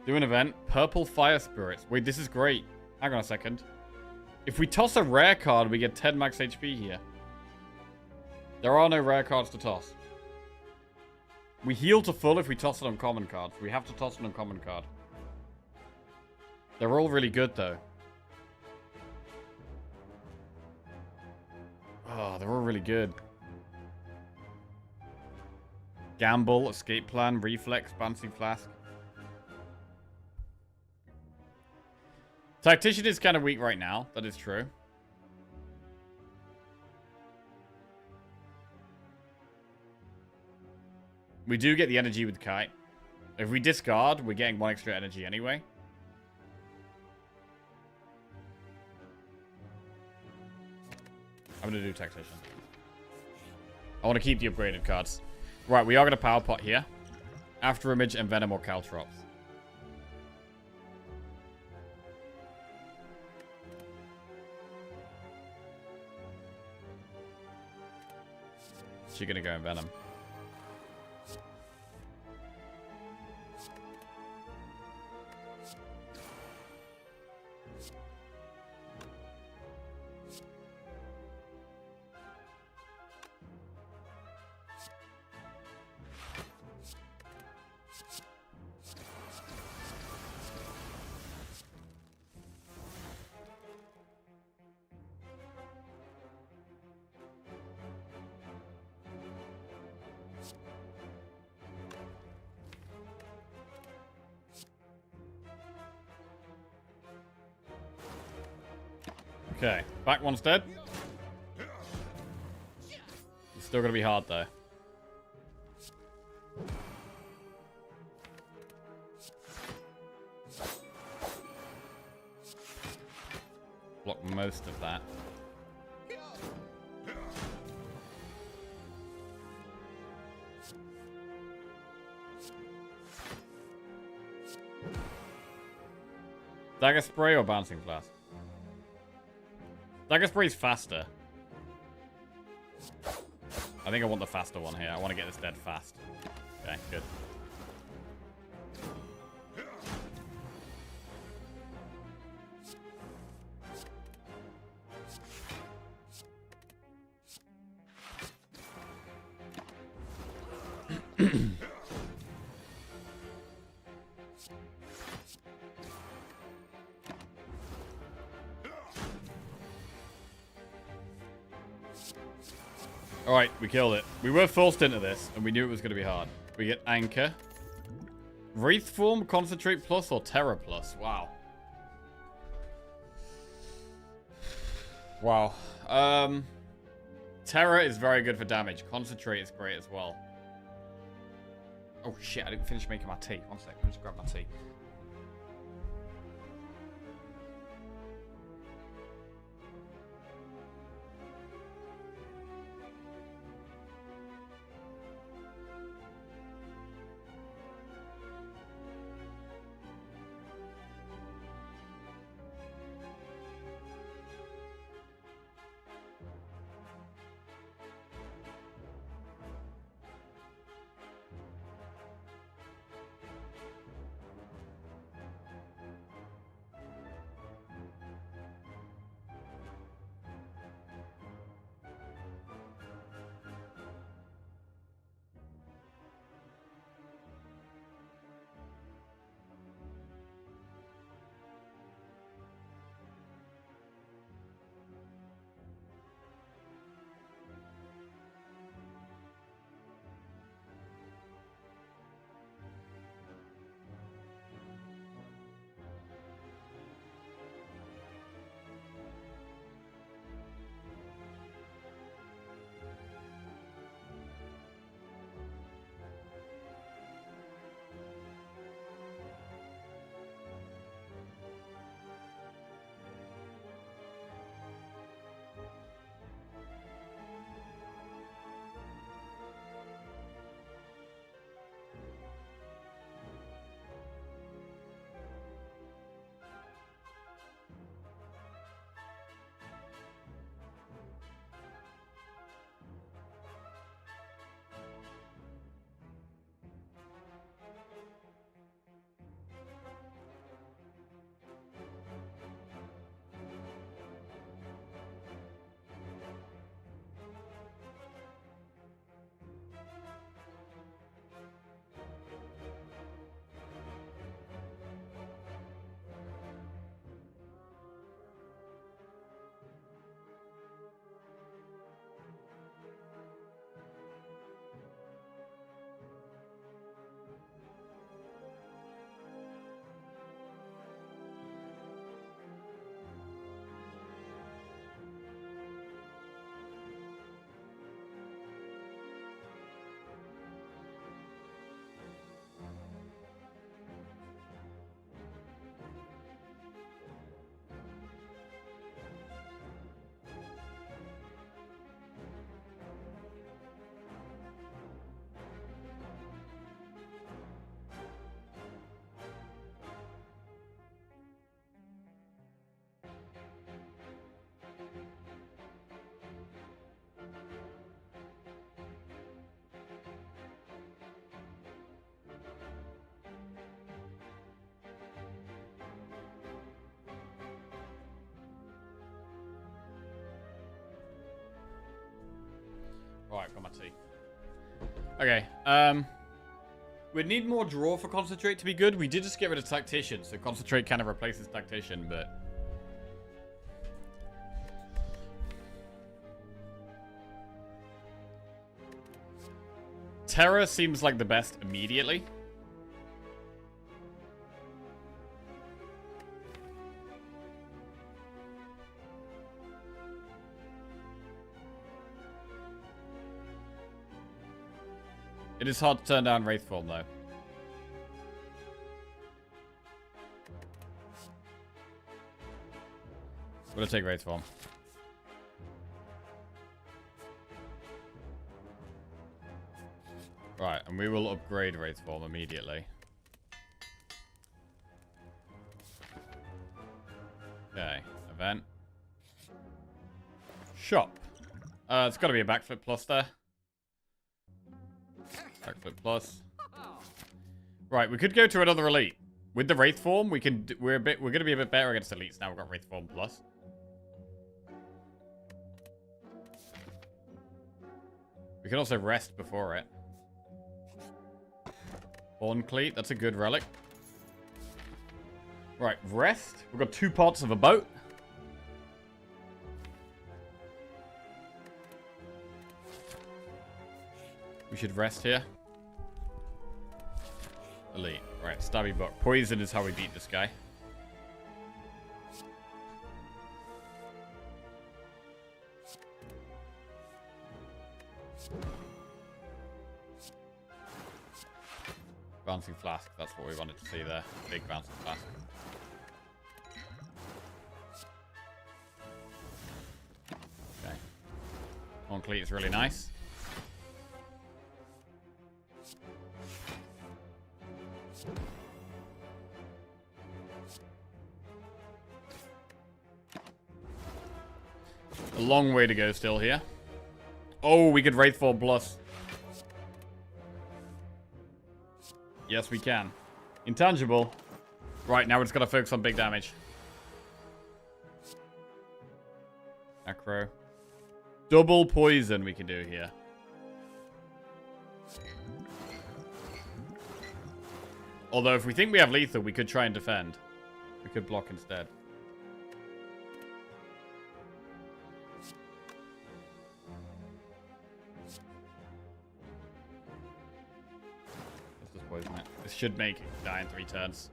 Do an event. Purple Fire Spirits. Wait, this is great. Hang on a second. If we toss a rare card, we get 10 max HP here. There are no rare cards to toss. We heal to full if we toss an uncommon card. We have to toss an uncommon card. They're all really good, though. Oh, they're all really good. Gamble, Escape Plan, Reflex, Bouncing Flask. Tactician is kind of weak right now. That is true. We do get the energy with Kite. If we discard, we're getting 1 extra energy anyway. I'm going to do Tactician. I want to keep the upgraded cards. Right, we are going to Power Pot here. After Image, Envenom, or Caltrops. She's going to go Envenom. Okay, back one's dead. It's still gonna be hard though. Block most of that. Dagger Spray or Bouncing Flask? Dagger Spray's faster. I think I want the faster one here. I want to get this dead fast. Okay, good. Alright, we killed it. We were forced into this, and we knew it was going to be hard. We get Anchor. Wraith Form, Concentrate Plus, or Terror Plus. Wow. Wow. Terror is very good for damage. Concentrate is great as well. Oh shit, I didn't finish making my tea. One sec, let me just grab my tea. Right, got my tea. Okay, we'd need more draw for Concentrate to be good. We did just get rid of Tactician, so Concentrate kind of replaces Tactician, but... Terror seems like the best immediately. It is hard to turn down Wraithform, though. I'm gonna take Wraithform. Right, and we will upgrade Wraithform immediately. Okay, event. Shop. It's got to be a backflip plus there. Backflip plus. Right, we could go to another elite. With the Wraithform, we're gonna be a bit better against elites now. We've got Wraithform plus. We can also rest before it. Horn Cleat, that's a good relic. Right, rest. We've got 2 parts of a boat. We should rest here. Elite. Right, Stabby Buck. Poison is how we beat this guy. Bouncing Flask, that's what we wanted to see there. Big Bouncing Flask. Okay. On Cleat is really nice. A long way to go still here. Oh, we could Wraithform plus. Yes, we can. Intangible. Right, now we're just got to focus on big damage. Acro. Double poison we can do here. Although, if we think we have lethal, we could try and defend. We could block instead. Let's just poison it. This should make it die in 3 turns.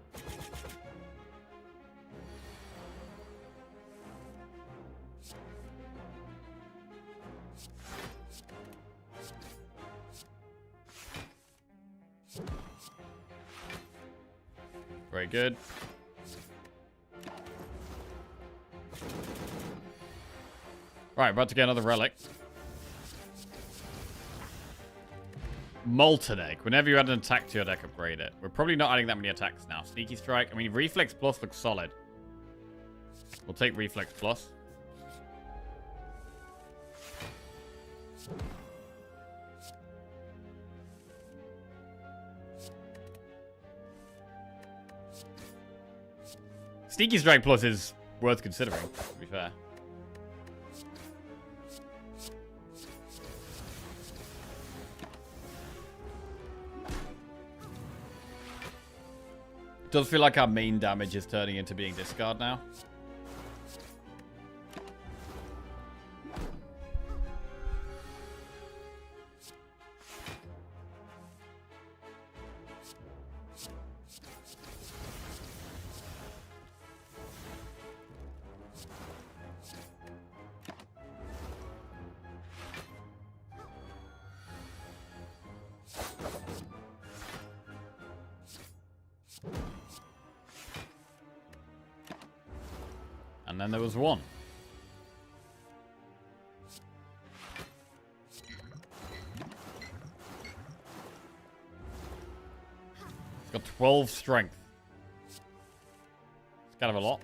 Very good. Right, about to get another relic. Molten Egg. Whenever you add an attack to your deck, upgrade it. We're probably not adding that many attacks now. Sneaky Strike. I mean, Reflex Plus looks solid. We'll take Reflex Plus. Sneaky Strike Plus is worth considering, to be fair. It does feel like our main damage is turning into being discard now. And then there was one. It's got 12 strength. It's kind of a lot.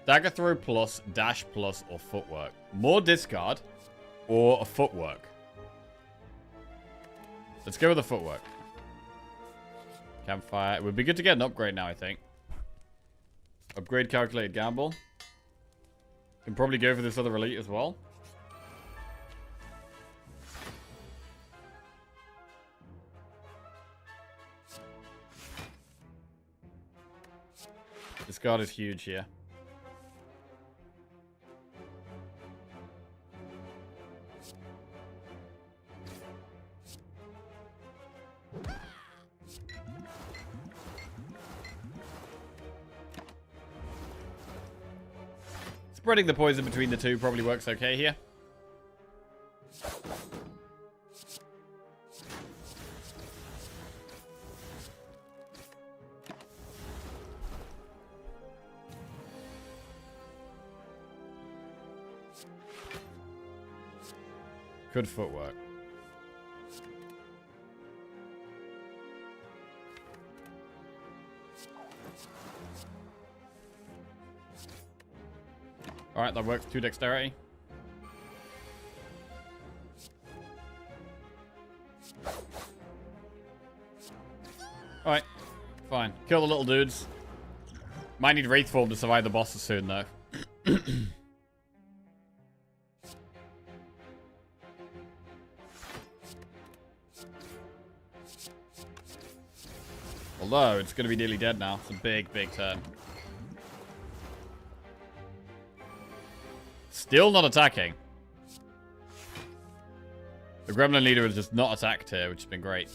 Dagger Throw plus, Dash plus, or Footwork. More discard, or a footwork? Let's go with the footwork. Campfire. It would be good to get an upgrade now, I think. Upgrade calculated gamble. Can probably go for this other elite as well. This card is huge here. Spreading the poison between the two probably works okay here. Good footwork. Alright, that works. 2 dexterity. Alright. Fine. Kill the little dudes. Might need Wraith Form to survive the bosses soon, though. Although, it's going to be nearly dead now. It's a big, big turn. Still not attacking. The Gremlin leader has just not attacked here, which has been great.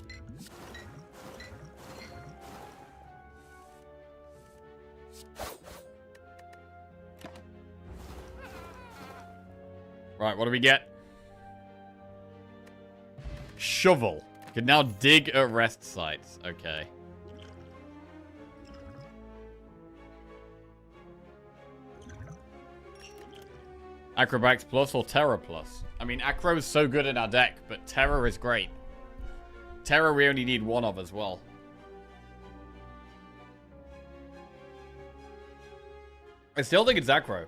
Right, what do we get? Shovel. Can now dig at rest sites. Okay. Acrobatics plus or Terror plus? I mean, Acro is so good in our deck, but Terror is great. Terror we only need 1 of as well. I still think it's Acro.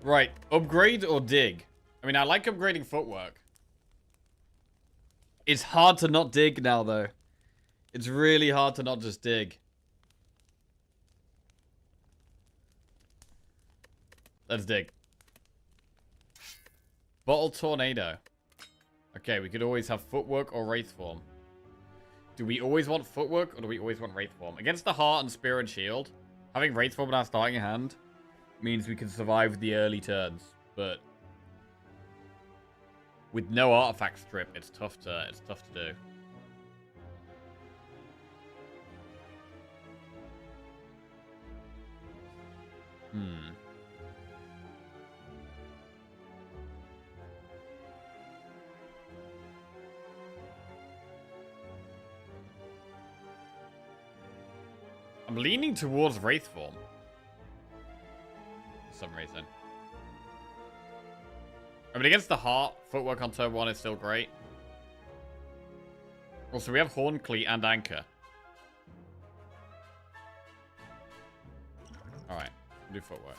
Right, upgrade or dig? I mean, I like upgrading footwork. It's hard to not dig now, though. It's really hard to not just dig. Let's dig. Bottle Tornado. Okay, we could always have footwork or Wraith Form. Do we always want footwork or do we always want Wraith Form? Against the heart and spear and shield, having Wraith Form in our starting hand means we can survive the early turns. But with no artifact strip, it's tough to do. I'm leaning towards Wraith Form. For some reason. I mean, against the heart, footwork on turn 1 is still great. Also, we have Horn Cleat and Anchor. Alright, we'll do footwork.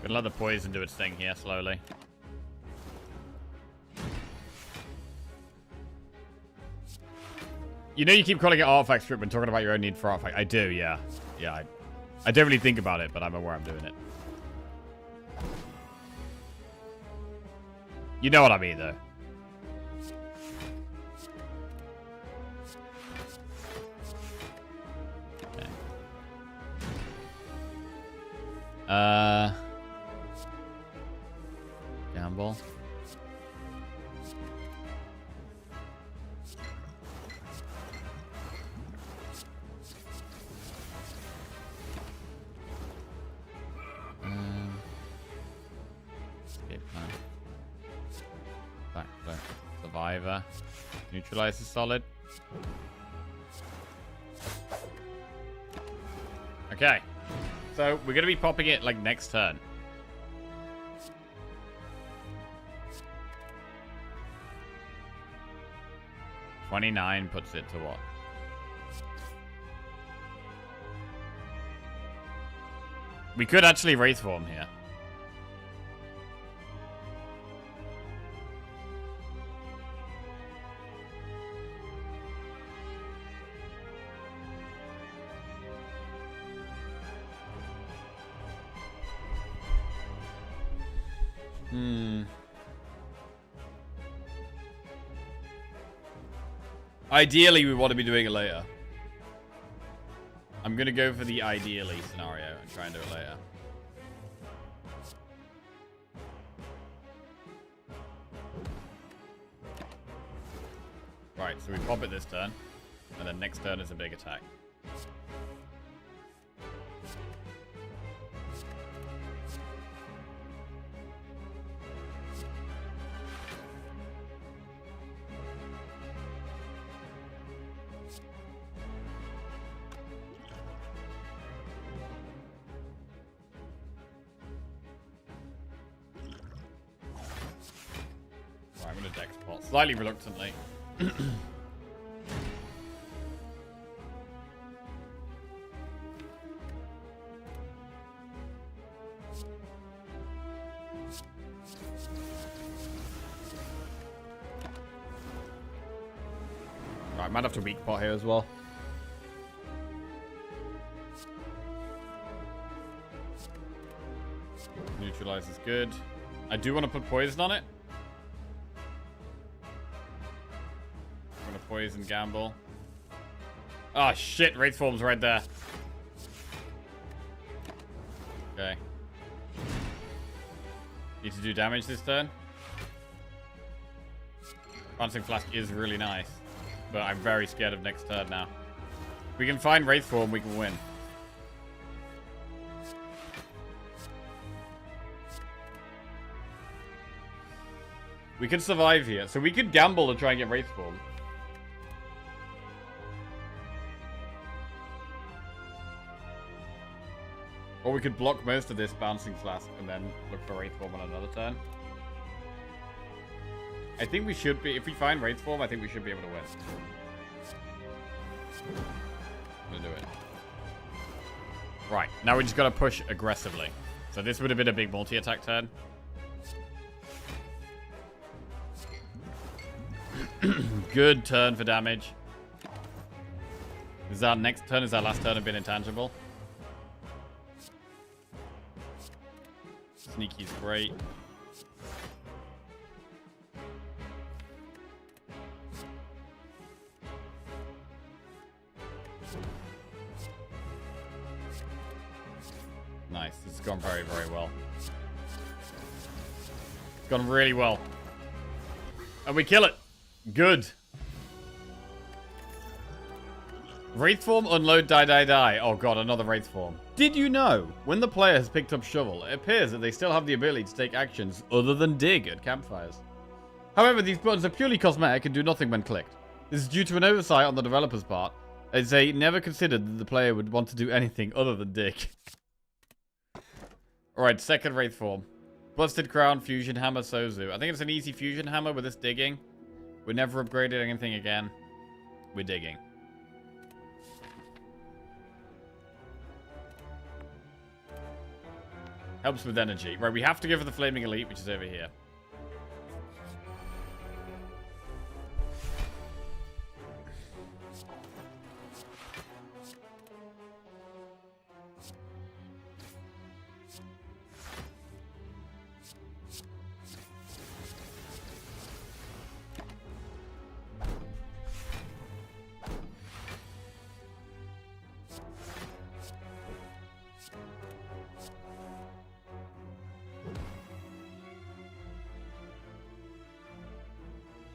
Gonna let the poison do its thing here slowly. You know you keep calling it artifact strip when talking about your own need for artifact. I do, yeah. Yeah, I don't really think about it, but I'm aware I'm doing it. You know what I mean, though. Okay. Gamble. Escape plan. Backflip. Survivor. Neutralize is solid. Okay. So we're gonna be popping it like next turn. 29 puts it to what? We could actually Wraith Form here. Ideally, we want to be doing it later. I'm going to go for the ideally scenario and try and do it later. Right, so we pop it this turn. And then next turn is a big attack. Right, I'm going to dex pot. Slightly reluctantly. Right, might have to weak pot here as well. Neutralize is good. I do want to put poison on it. I'm going to poison gamble. Oh shit, Wraith Form's right there. Okay. Need to do damage this turn. Bouncing Flask is really nice. But I'm very scared of next turn now. If we can find Wraith Form, we can win. We could survive here. So we could gamble to try and get Wraith Form. Or we could block most of this Bouncing Flask and then look for Wraith Form on another turn. I think we should be, if we find Wraith Form, I think we should be able to win. I'm gonna do it. Right, now we just gotta push aggressively. So this would have been a big multi-attack turn. Good turn for damage. Is our next turn, is our last turn have been intangible? Sneaky's great. Nice. This has gone very, very well. It's gone really well. And we kill it. Good. Wraith Form, unload, die, die, die. Oh god, another Wraith Form. Did you know, when the player has picked up Shovel, it appears that they still have the ability to take actions other than dig at campfires. However, these buttons are purely cosmetic and do nothing when clicked. This is due to an oversight on the developer's part, as they never considered that the player would want to do anything other than dig. Alright, second Wraith Form. Busted Crown, Fusion Hammer, Sozu. I think it's an easy Fusion Hammer with this digging. We never upgraded anything again. We're digging. Helps with energy. Right, we have to go for the Flaming Elite, which is over here.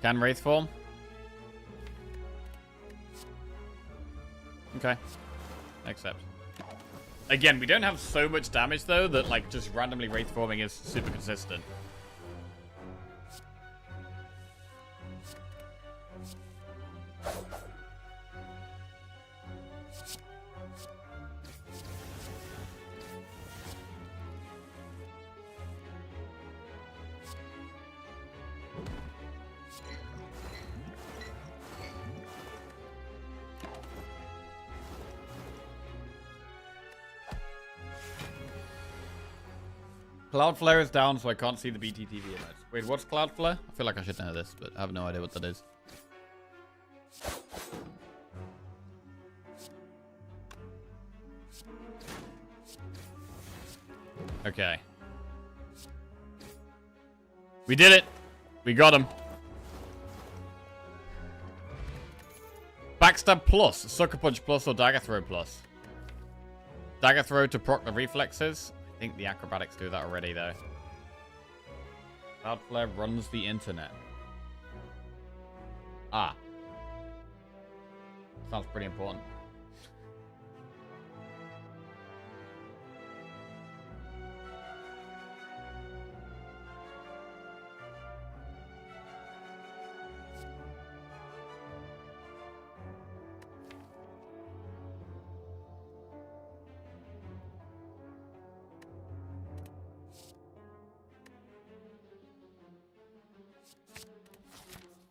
Can Wraith Form? Okay. Accept. Again, we don't have so much damage, though, that, like, just randomly Wraith Forming is super consistent. Cloudflare is down, so I can't see the BTTV image. Wait, what's Cloudflare? I feel like I should know this, but I have no idea what that is. Okay. We did it. We got him. Backstab plus, Sucker Punch plus, or Dagger Throw plus. Dagger Throw to proc the reflexes. I think the acrobatics do that already, though. Cloudflare runs the internet. Ah. Sounds pretty important.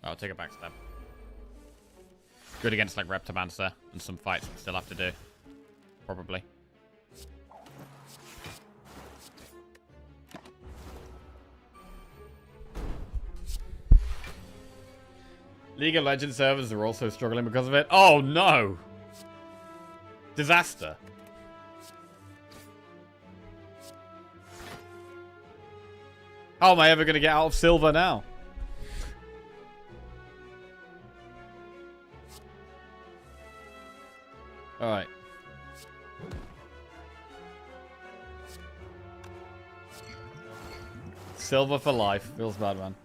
I'll take a backstab. Good against like Reptomancer and some fights we still have to do. Probably. League of Legends servers are also struggling because of it. Oh no! Disaster. How am I ever going to get out of silver now? Alright. Silver for life. Feels bad, man.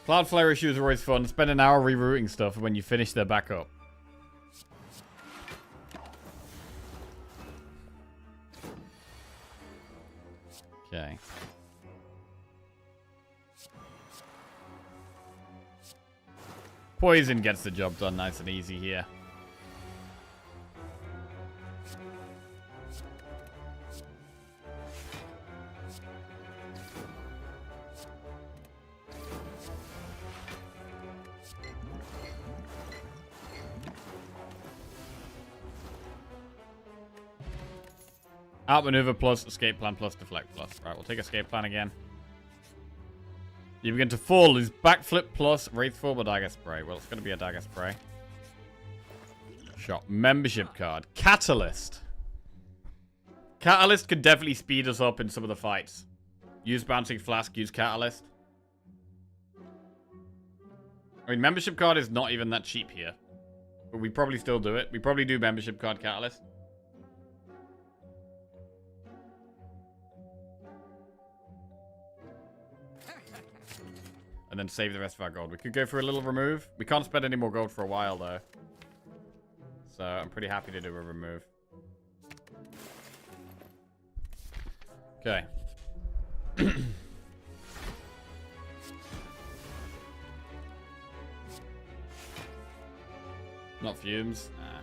Cloudflare issues are always fun. Spend an hour rerouting stuff when you finish their backup. Okay. Poison gets the job done nice and easy here. Outmaneuver plus, escape plan plus, deflect plus. Right, we'll take escape plan again. You begin to fall. Is backflip plus, wraith form or dagger spray? Well, it's going to be a dagger spray. Shot. Membership card. Catalyst. Catalyst could definitely speed us up in some of the fights. Use bouncing flask, use catalyst. I mean, membership card is not even that cheap here. But we probably still do it. We probably do membership card catalyst. And then save the rest of our gold. We could go for a little remove. We can't spend any more gold for a while, though. So I'm pretty happy to do a remove. Okay. Not fumes. Nah.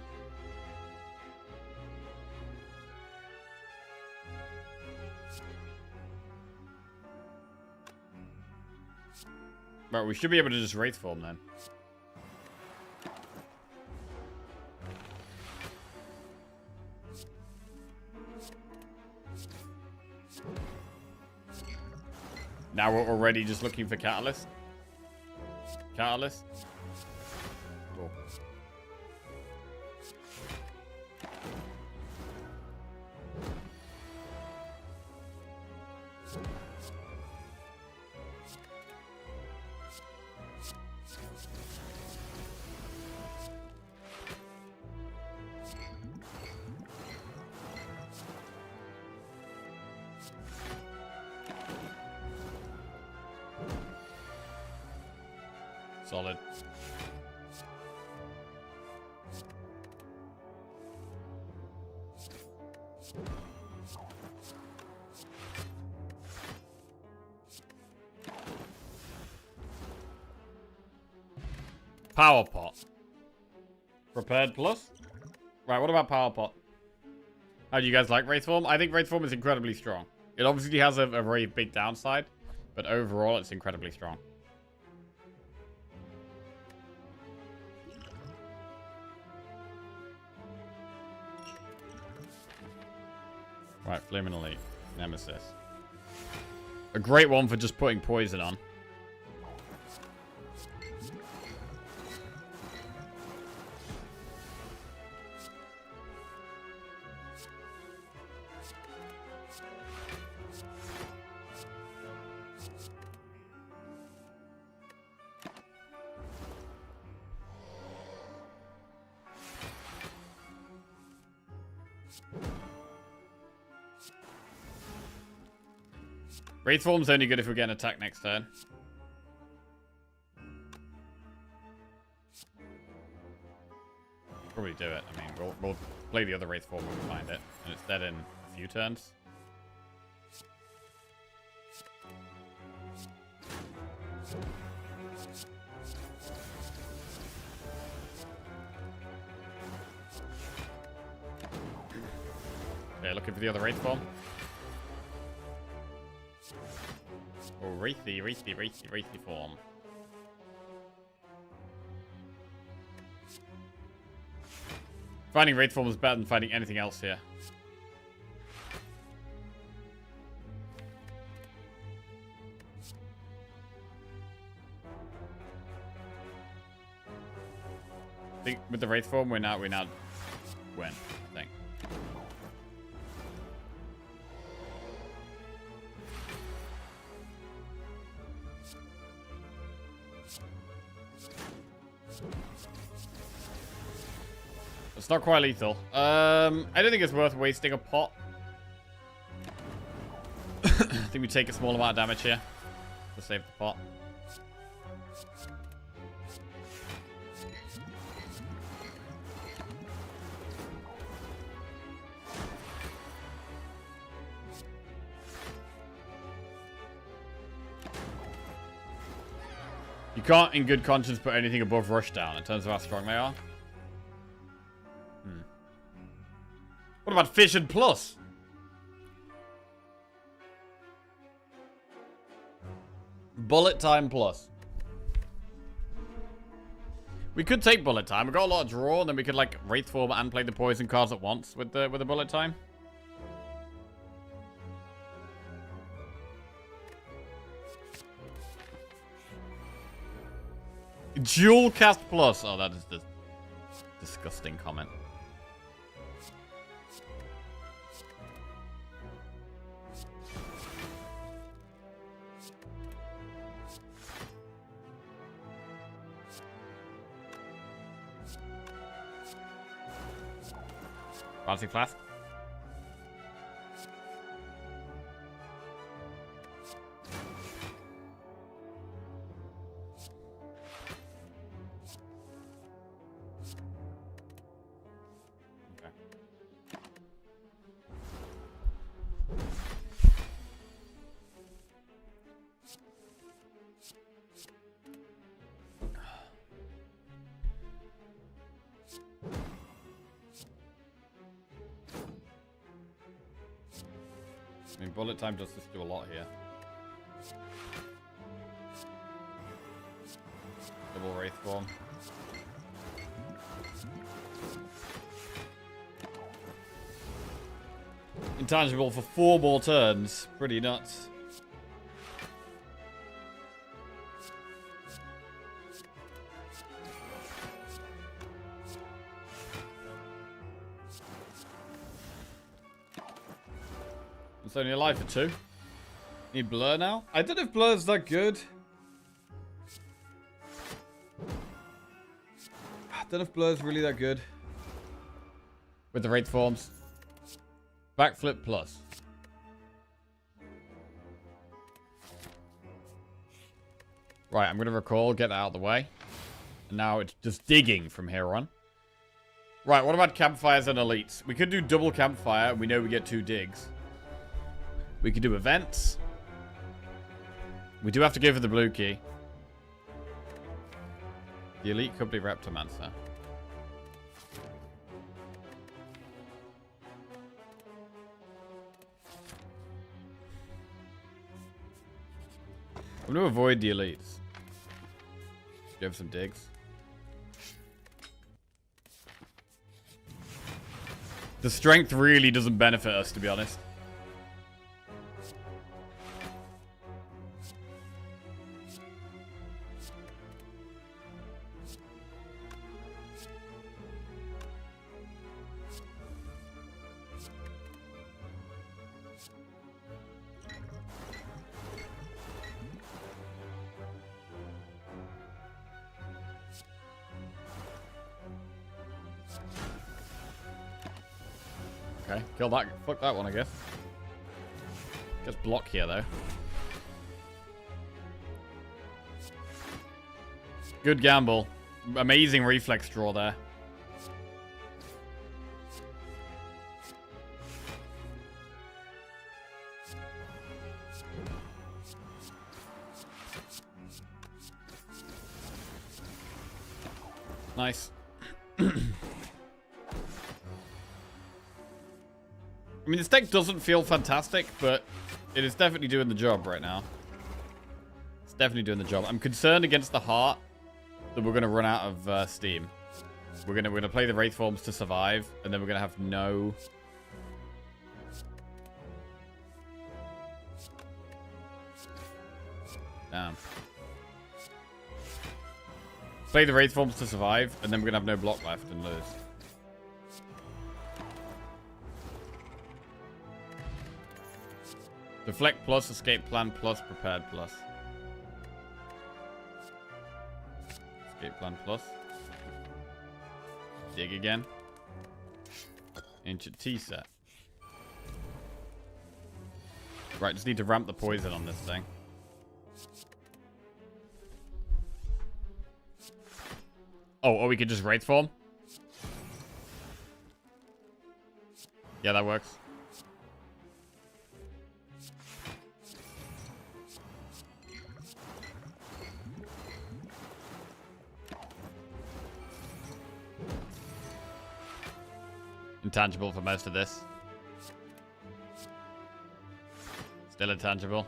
Right, we should be able to just wraith form then. Now we're already just looking for catalyst. Catalyst. Cool. Solid. Power pot. Prepared plus? Right, what about power pot? How do you guys like Wraith Form? I think Wraith Form is incredibly strong. It obviously has a very big downside, but overall it's incredibly strong. Right, Flaming Elite. Nemesis. A great one for just putting poison on. Wraith Form's only good if we get an attack next turn. Probably do it. I mean, we'll play the other Wraith Form when we find it. And it's dead in a few turns. Okay, looking for the other Wraith Form. Oh, Wraithy form. Finding Wraith form is better than finding anything else here. I think with the Wraith form, we now win, I think. It's not quite lethal. I don't think it's worth wasting a pot. I think we take a small amount of damage here to save the pot. You can't, in good conscience, put anything above Rush down in terms of how strong they are. What about Fission Plus? Bullet Time Plus. We could take Bullet Time. We've got a lot of draw, and then we could like Wraith Form and play the poison cards at once with the Bullet Time. Dual Cast Plus. Oh, that is the disgusting comment. Balancing Flask. I mean, Bullet Time does just do a lot here. Double Wraith Form. Intangible for 4 more turns. Pretty nuts. It's only alive for 2. Need Blur now? I don't know if Blur's that good. I don't know if Blur's really that good. With the Wraith Forms. Backflip Plus. Right, I'm going to recall, get that out of the way. And now it's just digging from here on. Right, what about Campfires and Elites? We could do double Campfire, and we know we get 2 digs. We could do events. We do have to go for the blue key. The Elite Company Reptomancer. I'm going to avoid the Elites. Give some digs. The strength really doesn't benefit us, to be honest. Okay, kill that. Fuck that one, I guess. Just block here, though. Good gamble. Amazing reflex draw there. Nice. I mean, this deck doesn't feel fantastic, but it is definitely doing the job right now. It's definitely doing the job. I'm concerned against the heart that we're going to run out of steam. We're gonna play the Wraith Forms to survive, and then we're gonna have no. Damn. Play the Wraith Forms to survive, and then we're gonna have no block left and lose. Deflect plus, escape plan plus, prepared plus. Escape plan plus. Dig again. Ancient tea set. Right, just need to ramp the poison on this thing. Oh, we could just Wraith Form? Yeah, that works. Intangible for most of this. Still intangible.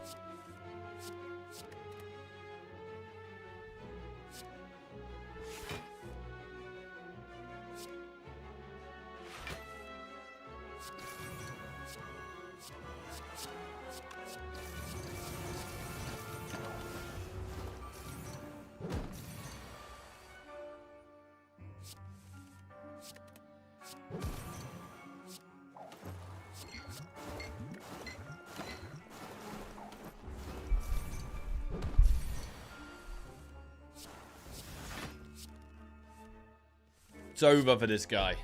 It's over for this guy.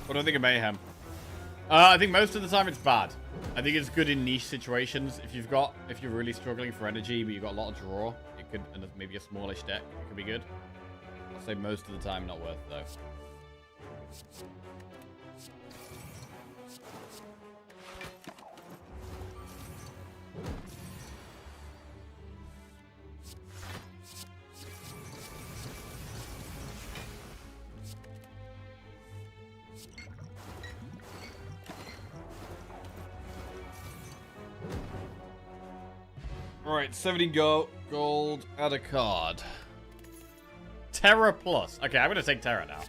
What do I think of Mayhem? I think most of the time it's bad. I think it's good in niche situations. If you're really struggling for energy, but you've got a lot of draw, it could, and maybe a smallish deck, it could be good. I'll say most of the time not worth it though. Alright, 70 gold, add a card. Terra plus. Okay, I'm going to take Terra now.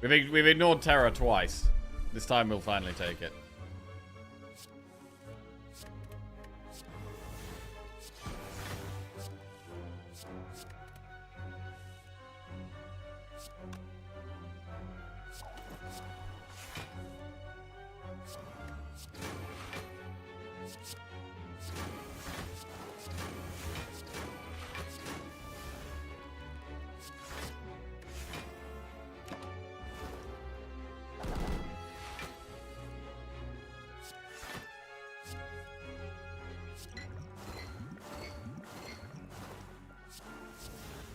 We've ignored Terra twice. This time we'll finally take it.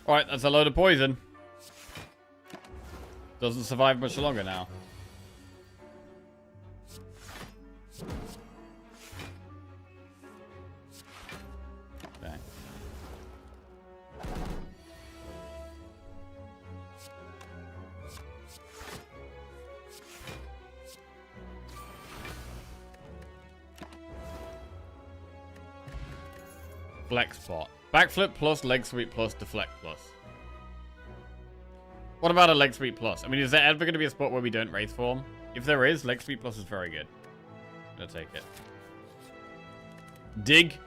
Alright, that's a load of poison. Doesn't survive much longer now. Dang. Flex spot. Backflip plus, leg sweep plus, deflect plus. What about a leg sweep plus? I mean, is there ever going to be a spot where we don't Wraith Form? If there is, leg sweep plus is very good. I'm going to take it. Dig.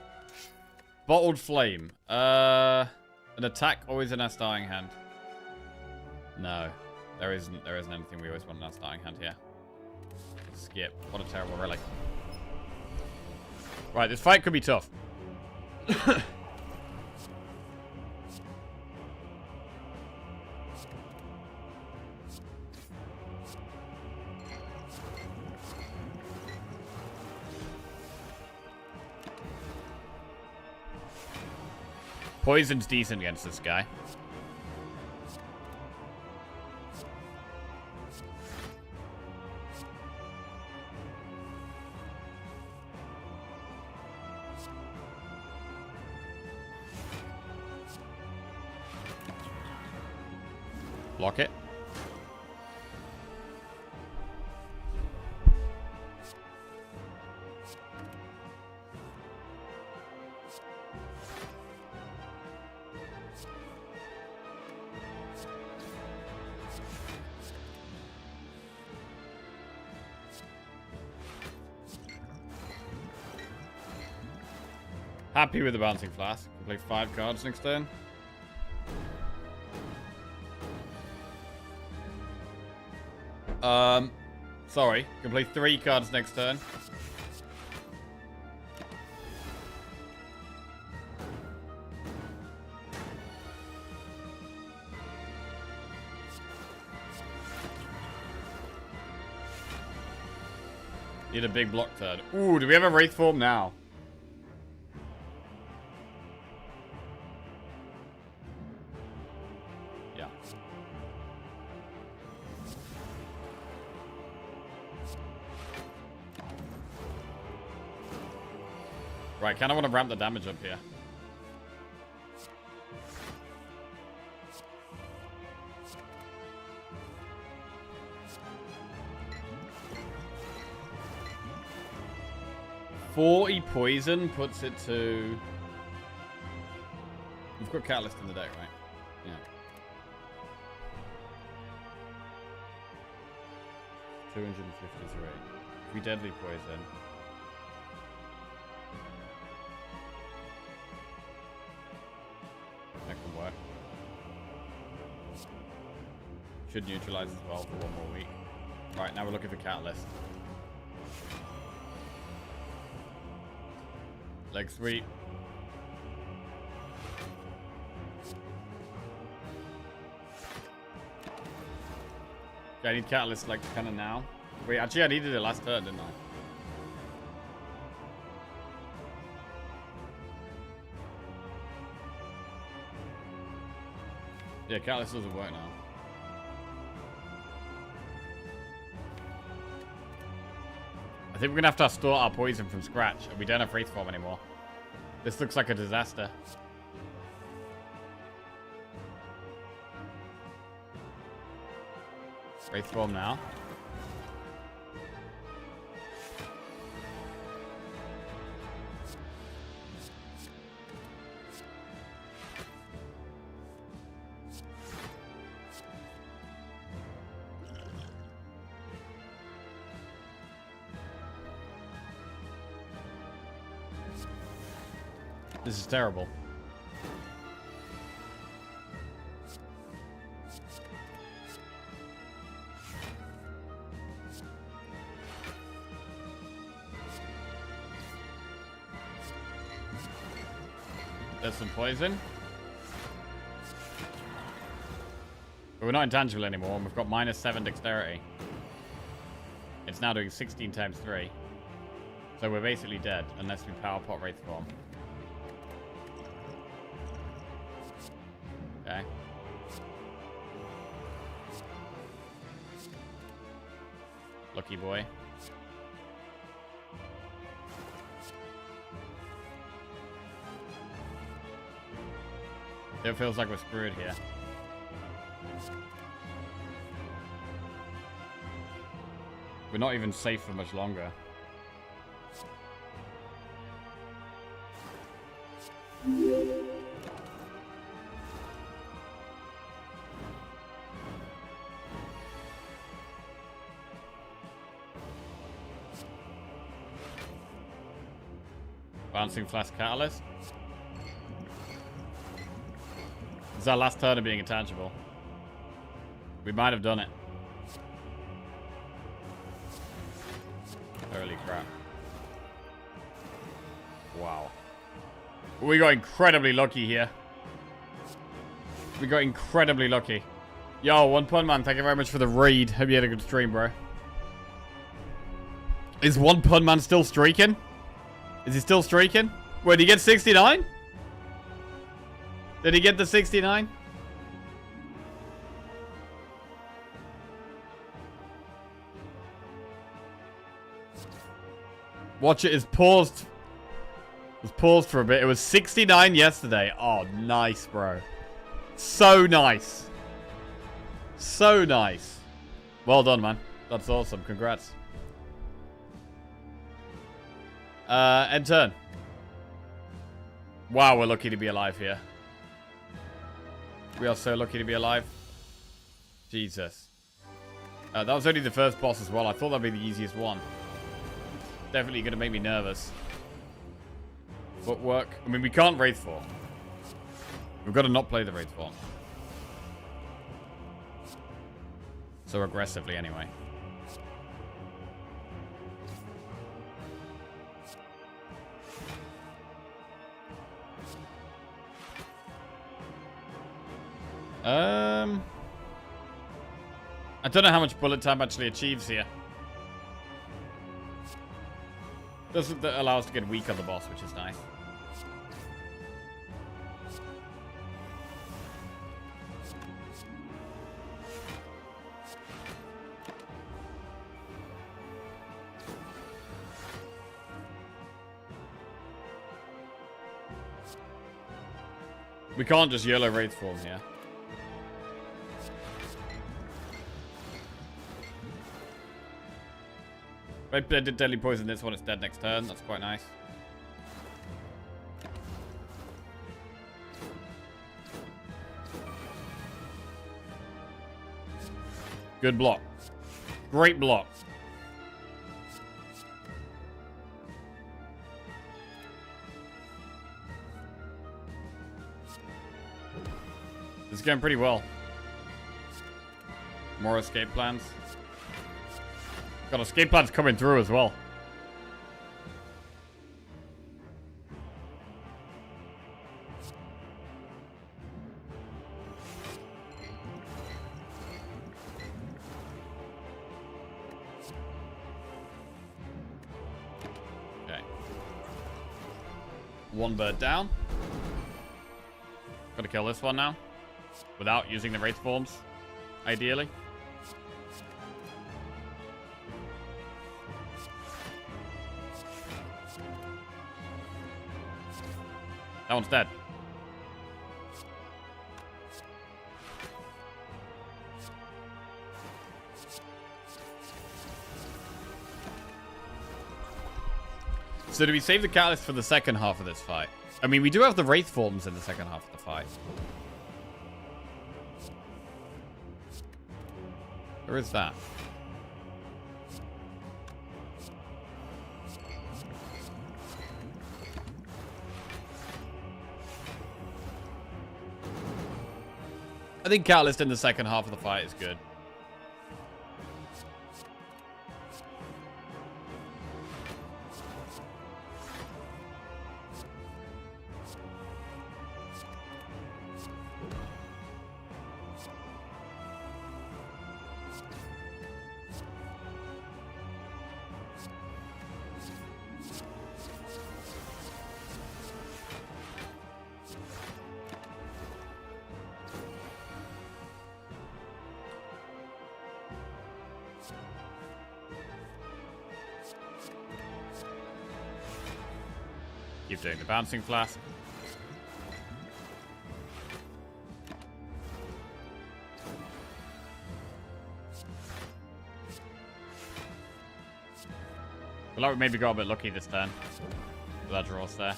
Bottled flame. An attack always in our starting hand. No. There isn't anything we always want in our starting hand here. Skip. What a terrible relic. Right, this fight could be tough. Poison's decent against this guy. Block it. Happy with the bouncing flask. Play 5 cards next turn. Sorry. Can play 3 cards next turn. Need a big block turn. Ooh, do we have a Wraith form now? Yeah. Right, kind of want to ramp the damage up here. $40 poison puts it to... We've got Catalyst in the deck, right? Yeah. 253. If we deadly poison... That can work. Should neutralize as well for 1 more week. Right, now we're looking for Catalyst. Leg sweep. Yeah, I need Catalyst like kind of now. Wait, actually I needed it last turn, didn't I? Yeah, Catalyst doesn't work now. I think we're gonna have to store our poison from scratch, and we don't have Wraith form anymore. This looks like a disaster. Wraith form now. This is terrible. There's some poison. But we're not intangible anymore, and we've got -7 dexterity. It's now doing 16 times 3. So we're basically dead, unless we power pot Wraith form. Okay. Lucky boy. It feels like we're screwed here. We're not even safe for much longer. Bouncing Flask Catalyst. This is our last turn of being intangible. We might have done it. Holy crap. Wow. We got incredibly lucky here. We got incredibly lucky. Yo, One Pun Man, thank you very much for the raid. Hope you had a good stream, bro. Is One Pun Man still streaking? Is he still streaking? Wait, did he get 69? Did he get the 69? Watch it is paused. It was paused for a bit. It was 69 yesterday. Oh, nice, bro. So nice. So nice. Well done, man. That's awesome. Congrats. End turn. Wow, we're lucky to be alive here. We are so lucky to be alive. Jesus. That was only the first boss as well. I thought that'd be the easiest one. Definitely going to make me nervous. Footwork. I mean, we can't Wraith Form. We've got to not play the Wraith Form. So aggressively, anyway. I don't know how much bullet time actually achieves here. Doesn't allow us to get weak on the boss, which is nice. We can't just YOLO Wraith Form here. I did Deadly Poison this one, it's dead next turn. That's quite nice. Good block. Great block. This is going pretty well. More escape plans. Got escape plans coming through as well. Okay. One bird down. Gotta kill this one now. Without using the Wraith Forms, ideally. That one's dead. So do we save the Catalyst for the second half of this fight? I mean, we do have the Wraith Forms in the second half of the fight. Where is that? I think Catalyst in the second half of the fight is good. Keep doing the bouncing flask. I feel like we maybe got a bit lucky this turn. With that draw there.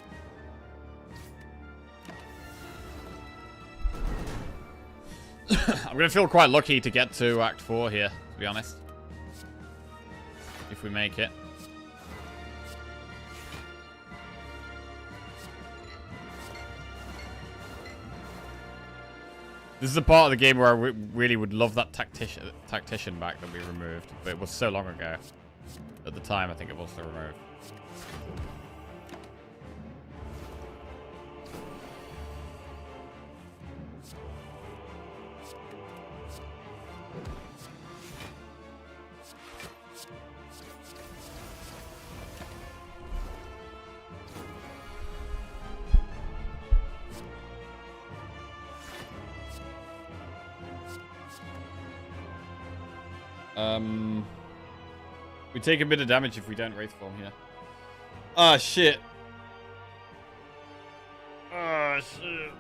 I'm going to feel quite lucky to get to Act 4 here, to be honest. If we make it. This is a part of the game where I really would love that tactician back that we removed. But it was so long ago. At the time, I think it was still removed. We take a bit of damage if we don't Wraith Form here. Ah, shit. Ah, shit.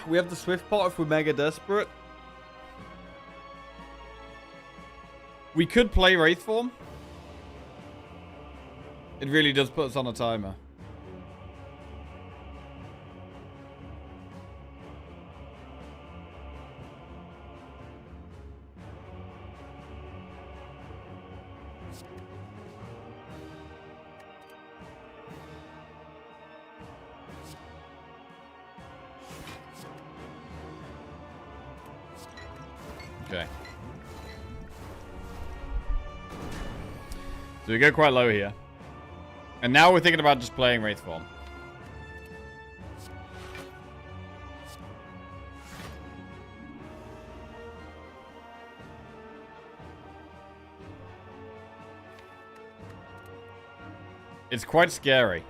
We have the Swift Pot if we're mega desperate. We could play Wraith Form. It really does put us on a timer. Okay. So we go quite low here. And now we're thinking about just playing Wraith Form. It's quite scary.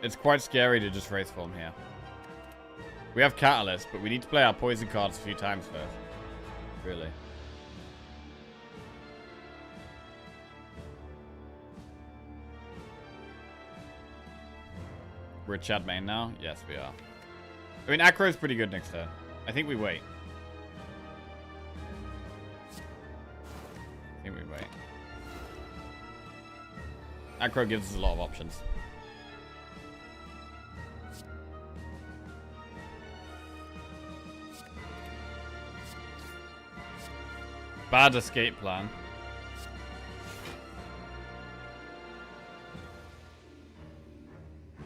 It's quite scary to just Wraith Form here. We have Catalyst, but we need to play our poison cards a few times first. Really. We're at Chad main now? Yes, we are. I mean, Acro's pretty good next turn. I think we wait. Acro gives us a lot of options. Bad escape plan.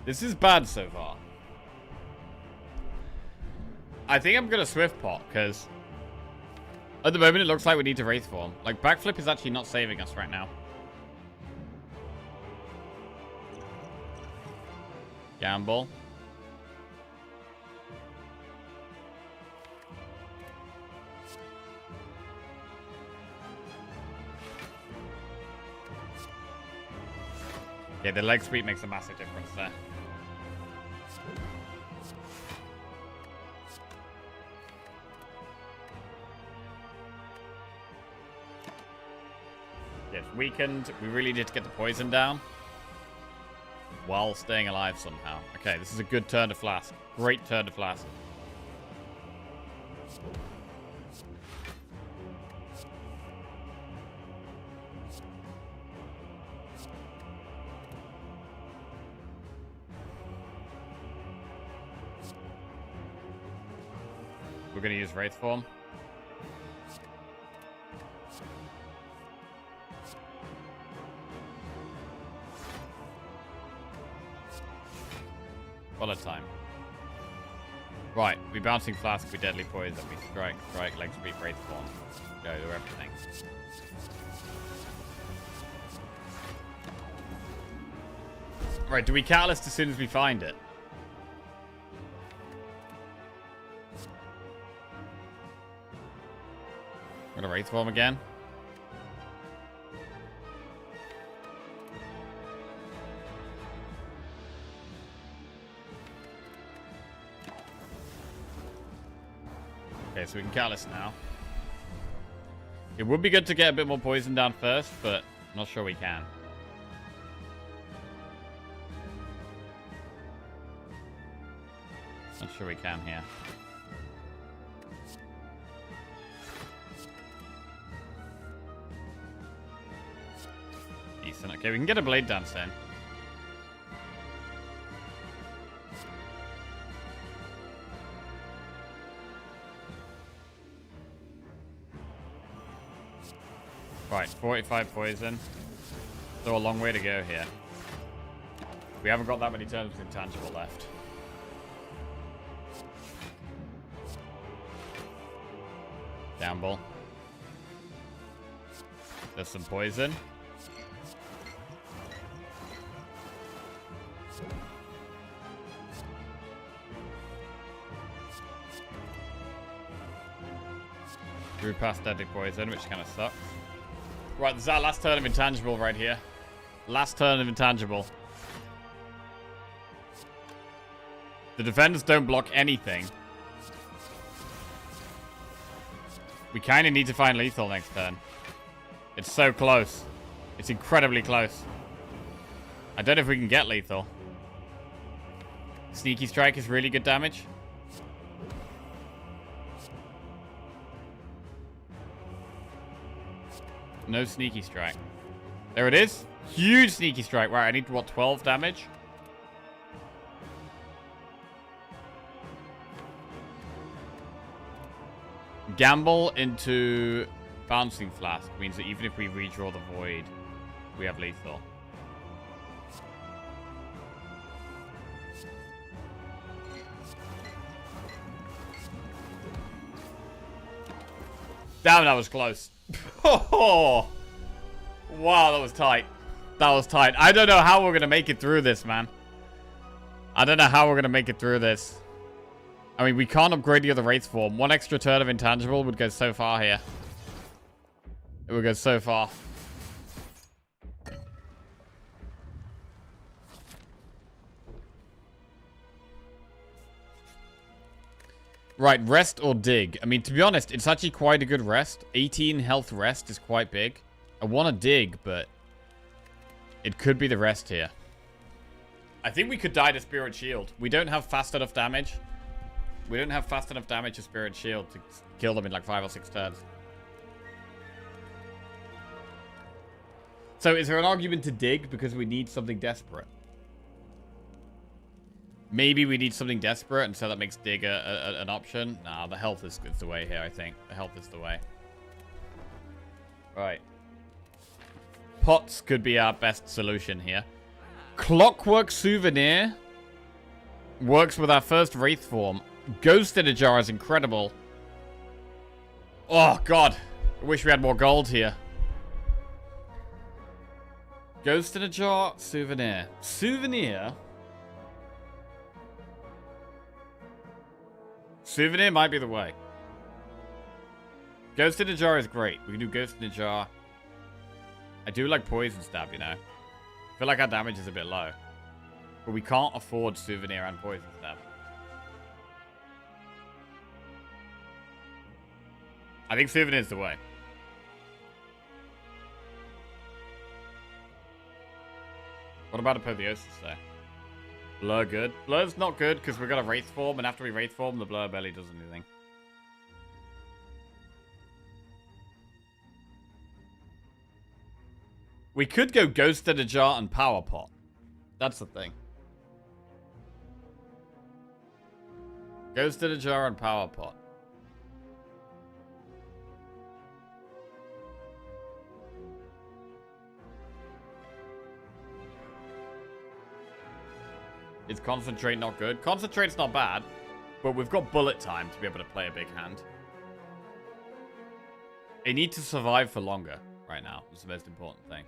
This is bad so far. I think I'm gonna Swift Pot, because at the moment it looks like we need to Wraith Form. Like, Backflip is actually not saving us right now. Gamble. Okay, the leg sweep makes a massive difference there. Yes, weakened. We really need to get the poison down while staying alive somehow. Okay, this is a good turn to Flask. Great turn to Flask. We're going to use Wraith Form. Bullet time. Right, we bouncing Flask, we deadly poison, we strike, leg sweep, Wraith Form. Go to everything. Right, do we Catalyst as soon as we find it? I'm gonna Wraith Form again. Okay, so we can Catalyst now. It would be good to get a bit more poison down first, but I'm not sure we can. Not sure we can here. Decent. Okay, we can get a Blade Dance in. Right, 45 poison. So a long way to go here. We haven't got that many turns with intangible left. Gamble. There's some poison. Drew past deadly poison, which kind of sucks. Right, this is our last turn of intangible right here. Last turn of intangible. The defenders don't block anything. We kind of need to find lethal next turn. It's so close. It's incredibly close. I don't know if we can get lethal. Sneaky strike is really good damage. No sneaky strike. There it is. Huge sneaky strike. Right, I need, what, 12 damage? Gamble into Bouncing Flask means that even if we redraw the Void, we have lethal. Damn, that was close. Oh, wow, that was tight. That was tight. I don't know how we're going to make it through this, man. I don't know how we're going to make it through this. I mean, we can't upgrade the other Wraith form. One extra turn of Intangible would go so far here. It would go so far. Right, rest or dig? I mean, to be honest, it's actually quite a good rest. 18 health rest is quite big. I want to dig, but it could be the rest here. I think we could die to Spirit Shield. We don't have fast enough damage. We don't have fast enough damage to Spirit Shield to kill them in like 5 or 6 turns. So is there an argument to dig because we need something desperate? Maybe we need something desperate, and so that makes dig an option. Nah, the health is the way here, I think. The health is the way. Right. Pots could be our best solution here. Clockwork Souvenir works with our first Wraith form. Ghost in a Jar is incredible. Oh, God. I wish we had more gold here. Ghost in a Jar, Souvenir. Souvenir? Souvenir might be the way. Ghost in a Jar is great. We can do Ghost in a Jar. I do like Poison Stab, you know. I feel like our damage is a bit low. But we can't afford Souvenir and Poison Stab. I think Souvenir is the way. What about Apotheosis, though? Blur good? Blur's not good because we've got a Wraith form, and after we Wraith form, the Blur barely does anything. We could go Ghost in a Jar and Power Pot. That's the thing. Ghost in a Jar and Power Pot. Is Concentrate not good? Concentrate's not bad, but we've got bullet time to be able to play a big hand. They need to survive for longer right now. That's the most important thing.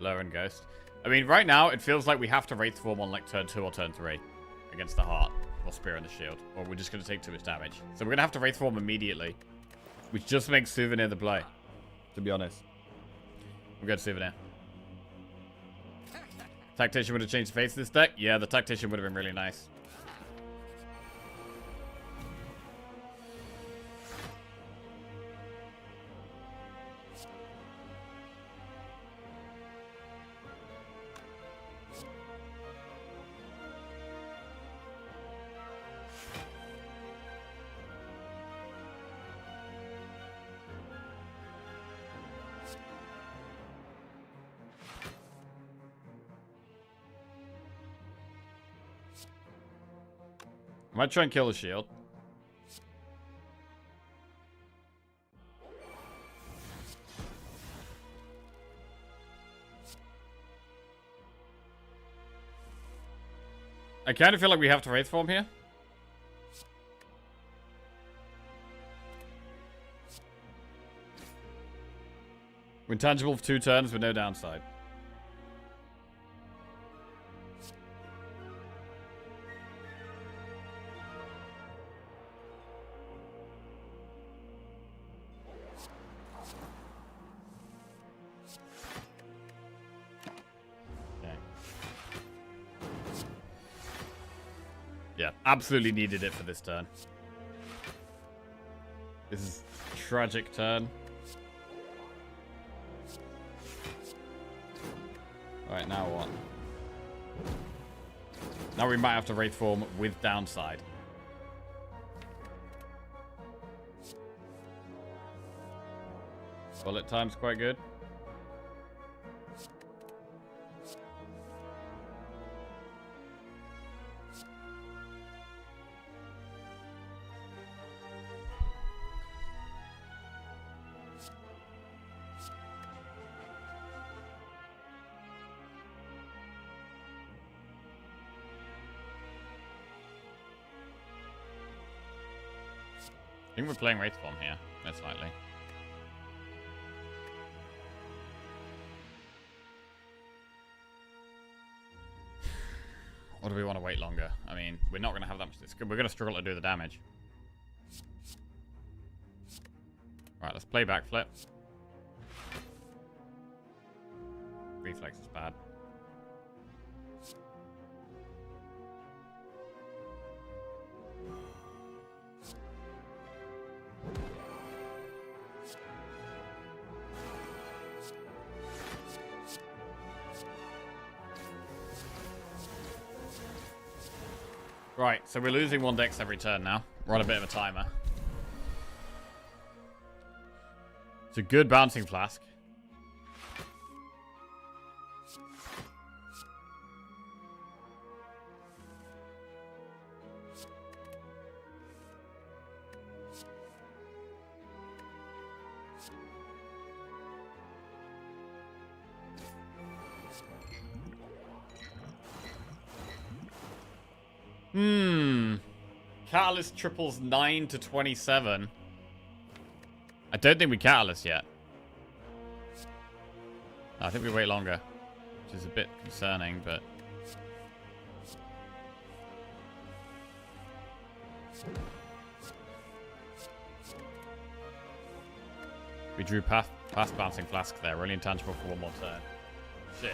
Blur and Ghost. I mean, right now, it feels like we have to Wraith form on like turn 2 or turn 3 against the Heart or Spear and the Shield, or we're just going to take too much damage. So we're going to have to Wraith form immediately, which just makes Souvenir the play, to be honest. We'll go to Souvenir. Tactician would have changed the face of this deck? Yeah, the Tactician would have been really nice. I might try and kill the shield. I kind of feel like we have to Wraith form here. We're intangible for 2 turns with no downside. Yeah, absolutely needed it for this turn. This is a tragic turn. Alright, now what? Now we might have to Wraith form with downside. Bullet time's quite good. I think we're playing Wraith form here, most likely. Or do we want to wait longer? I mean, we're not going to have that much. We're going to struggle to do the damage. Right, let's play backflip. Reflex is bad. Right, so we're losing 1 dex every turn now. We're on a bit of a timer. It's a good bouncing flask. Catalyst triples 9 to 27. I don't think we Catalyst yet. No, I think we wait longer, which is a bit concerning, but... We drew past bouncing flask there. Really intangible for 1 more turn. Shit.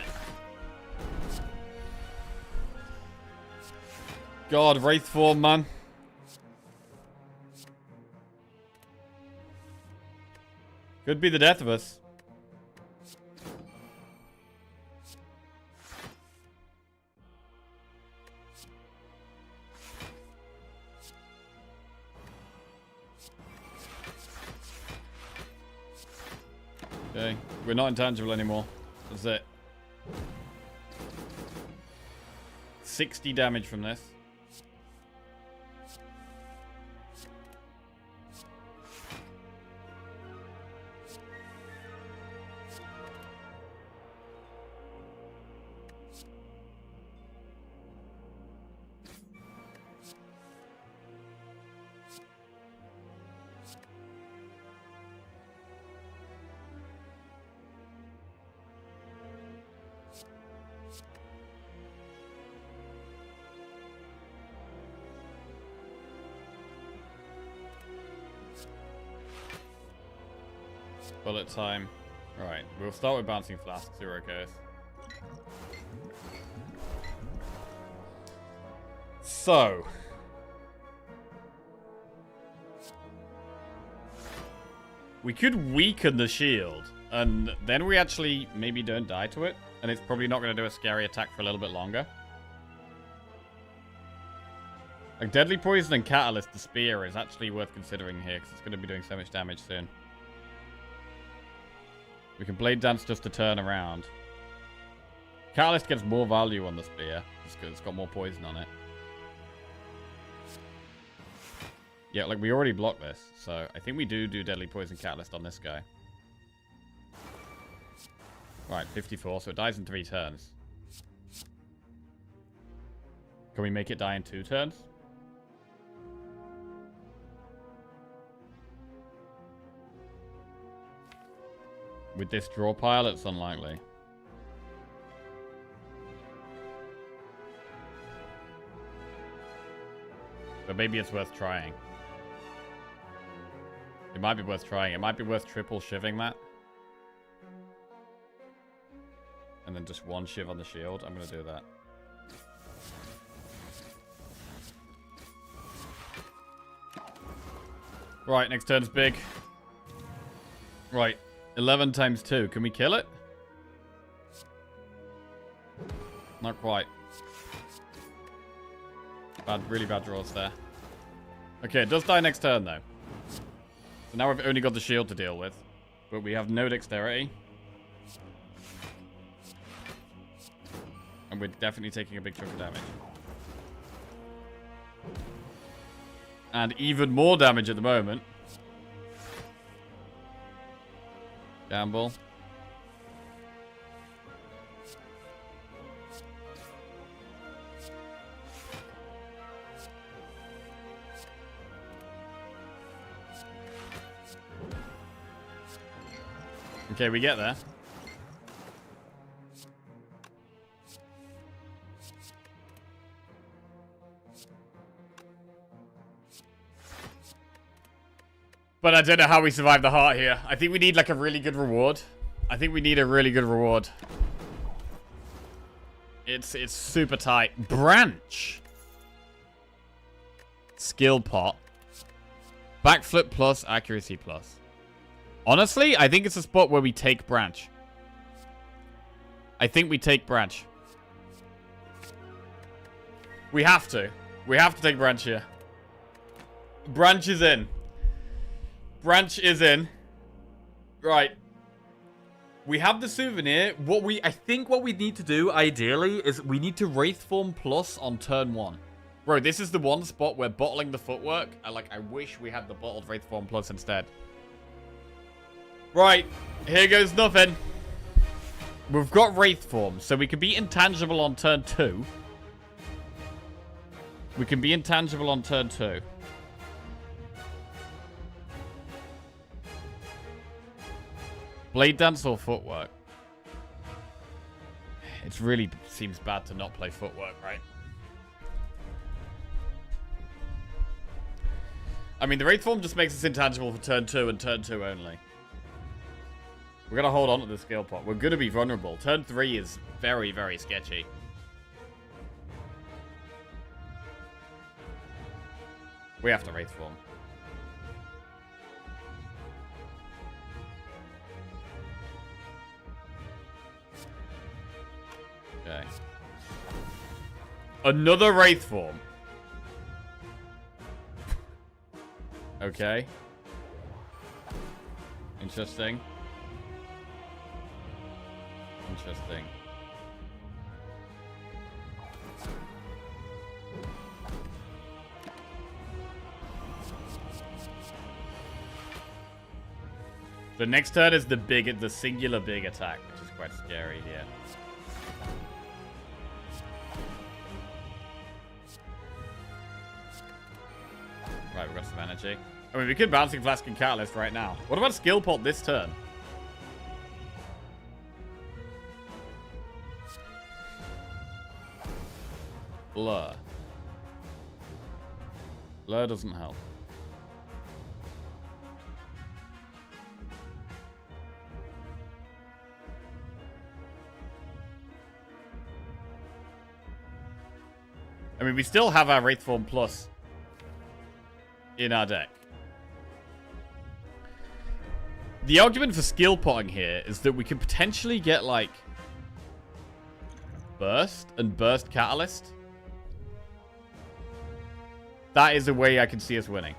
God, Wraith form, man. Could be the death of us. Okay, we're not intangible anymore. That's it. 60 damage from this. Bullet time. Right, we'll start with bouncing flask, see where it goes. So. We could weaken the shield, and then we actually maybe don't die to it, and it's probably not going to do a scary attack for a little bit longer. Like, Deadly Poison and Catalyst, the Spear, is actually worth considering here, because it's going to be doing so much damage soon. We can Blade Dance just to turn around. Catalyst gets more value on the Spear, just because it's got more poison on it. Yeah, like, we already blocked this, so I think we do Deadly Poison Catalyst on this guy. Right, 54, so it dies in 3 turns. Can we make it die in 2 turns? With this draw pile, it's unlikely. But maybe it's worth trying. It might be worth trying. It might be worth triple shivving that. And then just 1 shiv on the shield. I'm going to do that. Right, next turn's big. Right, 11 times 2. Can we kill it? Not quite. Really bad draws there. Okay, it does die next turn, though. So now we've only got the shield to deal with. But we have no dexterity. And we're definitely taking a big chunk of damage. And even more damage at the moment. Gamble. Okay, we get there. But I don't know how we survive the heart here. I think we need like a really good reward. I think we need a really good reward. It's super tight. Branch. Skill pot. Backflip plus, accuracy plus. Honestly, I think it's a spot where we take branch. I think we take branch. We have to. We have to take branch here. Branch is in. Branch is in. Right. We have the souvenir. I think what we need to do, ideally, is we need to Wraith Form Plus on turn 1. Bro, this is the one spot where bottling the footwork. I wish we had the bottled Wraith Form Plus instead. Right. Here goes nothing. We've got Wraith Form, so we can be intangible on turn 2. We can be intangible on turn 2. Blade Dance or Footwork? It really seems bad to not play Footwork, right? I mean, the Wraith Form just makes us intangible for turn 2 and turn 2 only. We're going to hold on to the skill pot. We're going to be vulnerable. Turn 3 is very, very sketchy. We have to Wraith Form. Okay. Another Wraith Form. Okay. Interesting. Interesting. The next turn is the singular big attack, which is quite scary here. Right, we've got some energy. I mean, we could Bouncing Flask and Catalyst right now. What about Skill Pot this turn? Blur. Blur doesn't help. I mean, we still have our Wraith Form Plus in our deck. The argument for skill potting here is that we could potentially get, like, Burst and Burst Catalyst. That is a way I can see us winning.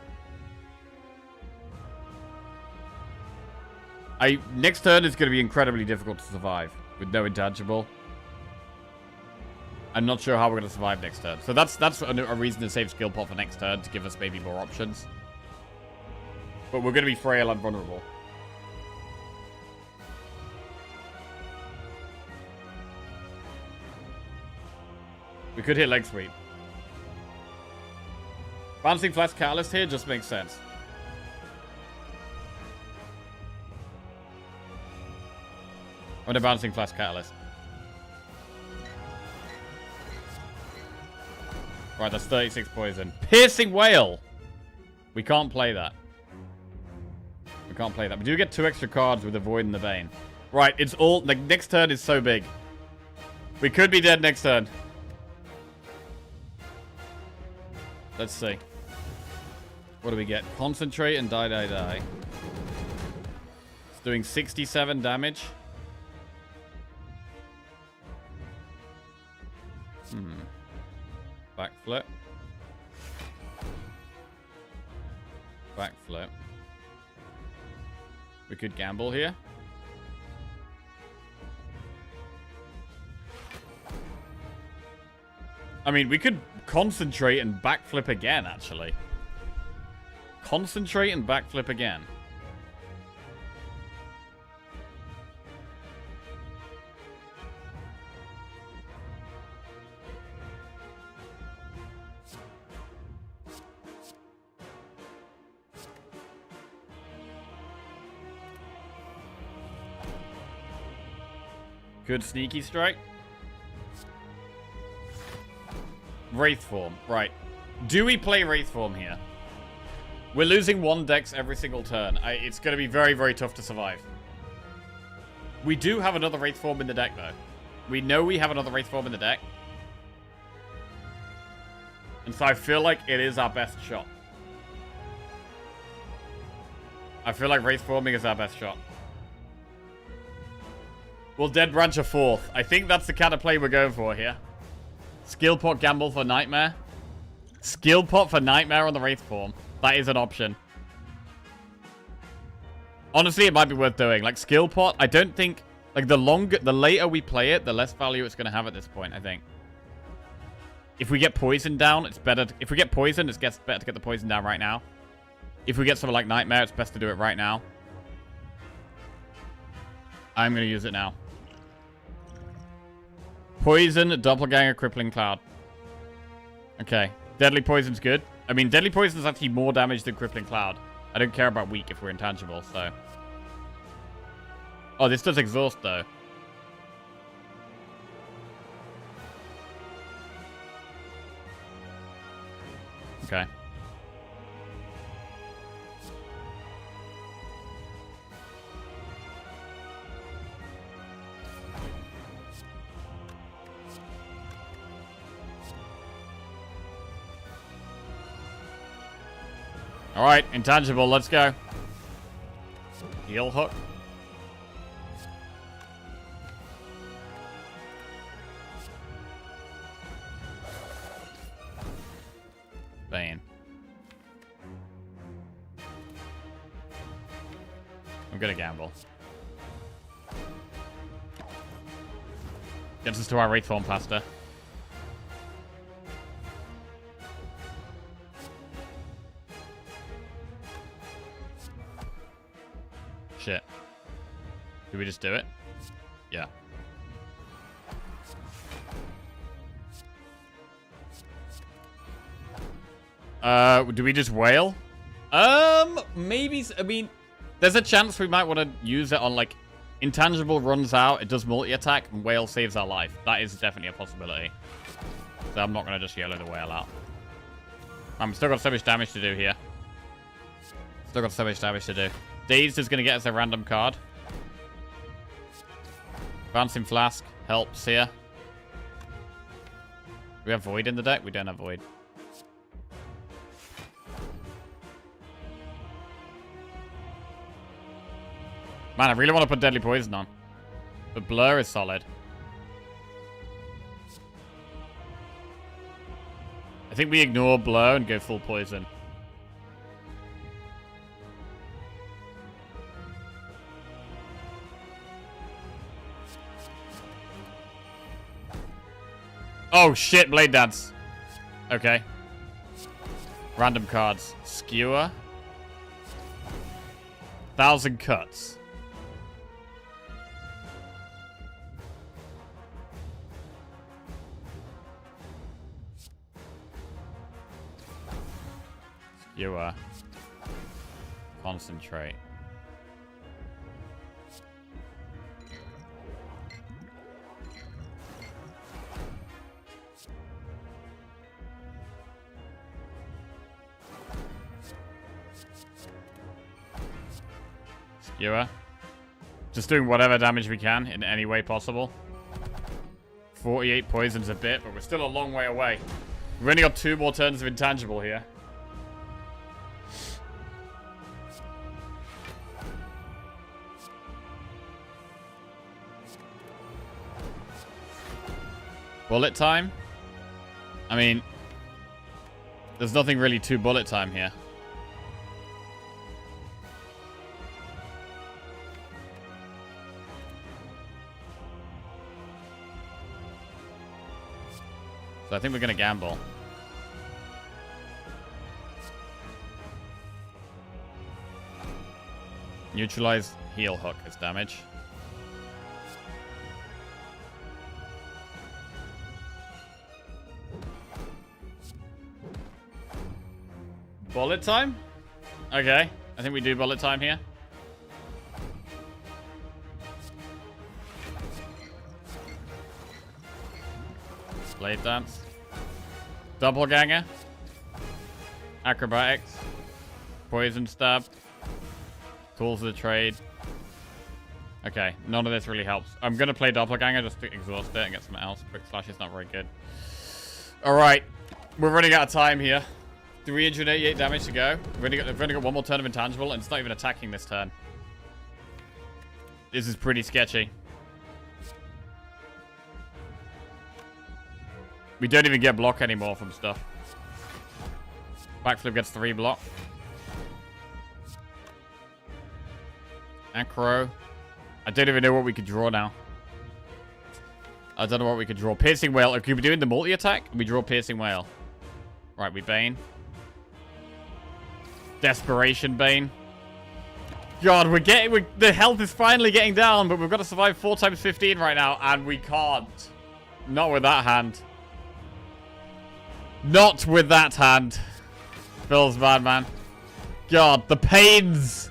Next turn is going to be incredibly difficult to survive with no intangible. I'm not sure how we're going to survive next turn. So that's a reason to save skill pot for next turn, to give us maybe more options. But we're going to be frail and vulnerable. We could hit leg sweep. Bouncing Flash Catalyst here just makes sense. I'm gonna Bouncing Flash Catalyst. Right, that's 36 poison. Piercing Whale! We can't play that. We can't play that. We do get 2 extra cards with the Void and the Bane. Right, it's all... The next turn is so big. We could be dead next turn. Let's see. What do we get? Concentrate and die, die, die. It's doing 67 damage. Backflip. Backflip. We could gamble here. I mean, we could concentrate and backflip again, actually. Concentrate and backflip again. Good sneaky strike. Wraith form. Right. Do we play Wraith form here? We're losing 1 dex every single turn. It's going to be very, very tough to survive. We do have another Wraith form in the deck, though. We know we have another Wraith form in the deck. And so I feel like it is our best shot. I feel like Wraith forming is our best shot. Will Dead Branch a 4th? I think that's the kind of play we're going for here. Skill pot gamble for Nightmare. Skill pot for Nightmare on the Wraith form. That is an option. Honestly, it might be worth doing. Like, skill pot, I don't think... Like, the later we play it, the less value it's going to have at this point, I think. If we get poison down, it's better... If we get poison, it's better to get the poison down right now. If we get something like Nightmare, it's best to do it right now. I'm going to use it now. Poison, Doppelganger, Crippling Cloud. Okay. Deadly Poison's good. I mean, Deadly Poison's actually more damage than Crippling Cloud. I don't care about weak if we're intangible, so... Oh, this does exhaust, though. Okay. Alright, intangible, let's go. Heal hook. Bane. I'm gonna gamble. Gets us to our Wraith form faster. Shit. Do we just do it? Yeah. Do we just wail? Maybe. I mean, there's a chance we might want to use it on, like, intangible runs out, it does multi-attack, and wail saves our life. That is definitely a possibility. So I'm not going to just yellow the wail out. I'm still got so much damage to do here. Still got so much damage to do. Dazed is going to get us a random card. Bouncing Flask helps here. Do we have Void in the deck? We don't have Void. Man, I really want to put Deadly Poison on. But Blur is solid. I think we ignore Blur and go full Poison. Oh shit, Blade Dance. Okay. Random cards. Skewer. 1,000 Cuts. Skewer. Concentrate. Skewer. Just doing whatever damage we can in any way possible. 48 poison's a bit, but we're still a long way away. We've only got 2 more turns of intangible here. Bullet time? I mean, there's nothing really to bullet time here. So I think we're going to gamble. Neutralize heal hook as damage. Bullet time? Okay. I think we do bullet time here. Blade dance. Doppelganger. Acrobatics. Poison stab. Tools of the trade. Okay, none of this really helps. I'm going to play Doppelganger just to exhaust it and get something else. Quick Slash is not very good. Alright. We're running out of time here. 388 damage to go. We've only got one more turn of intangible, and it's not even attacking this turn. This is pretty sketchy. We don't even get block anymore from stuff. Backflip gets 3 block. Acro. I don't even know what we could draw now. I don't know what we could draw. Piercing Whale. Okay, we're doing the multi-attack. We draw Piercing Whale. Right, we Bane. Desperation Bane. God, the health is finally getting down, but we've got to survive 4 times 15 right now, and we can't. Not with that hand. Not with that hand. Feels bad, man. God, the pains.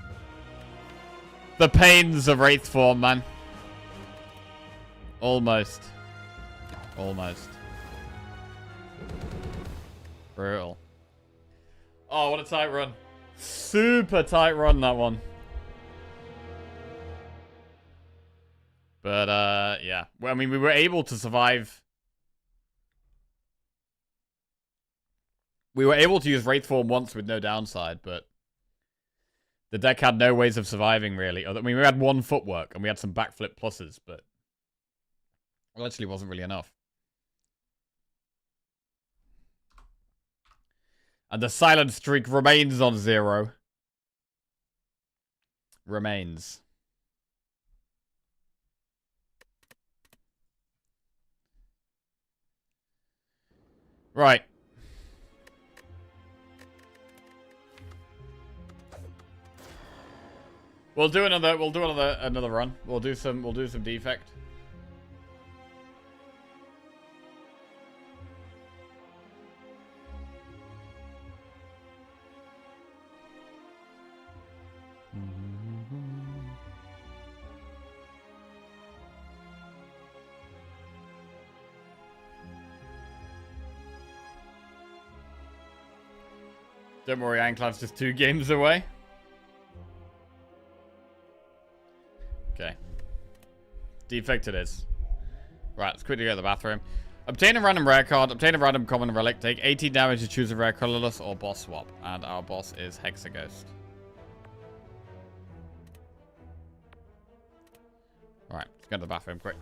The pains of Wraith form, man. Almost. Almost. Brutal. Oh, what a tight run. Super tight run, that one. But, yeah. Well, I mean, we were able to survive. We were able to use Wraith form once with no downside, but the deck had no ways of surviving, really. I mean, we had 1 footwork, and we had some backflip pluses, but it actually wasn't really enough. And the silent streak remains on 0. Remains. Right. We'll do another run. We'll do some defect. Don't worry, Ironclad's just 2 games away. Okay. Defect it is. Right, let's quickly go to the bathroom. Obtain a random rare card. Obtain a random common relic. Take 18 damage to choose a rare colorless or boss swap. And our boss is Hexaghost. Alright, let's go to the bathroom quick.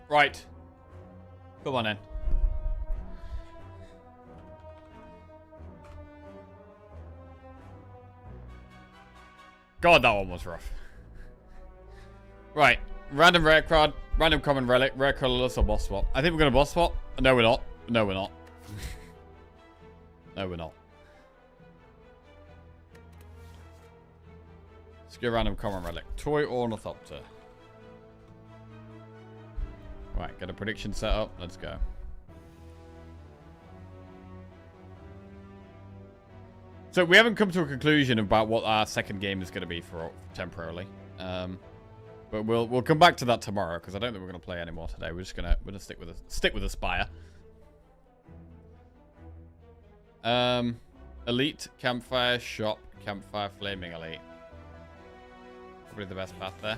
Right. Come on in. God, that one was rough. Right. Random rare card, random common relic, rare colorless or boss swap. I think we're going to boss swap. No, we're not. No, we're not. No, we're not. Let's go random common relic. Toy Ornithopter. Right, get a prediction set up. Let's go. So we haven't come to a conclusion about what our second game is going to be for temporarily. But we'll come back to that tomorrow because I don't think we're going to play anymore today. We're just gonna stick with a Spire. Elite, Campfire, Shop, Campfire, Flaming Elite. Probably the best path there.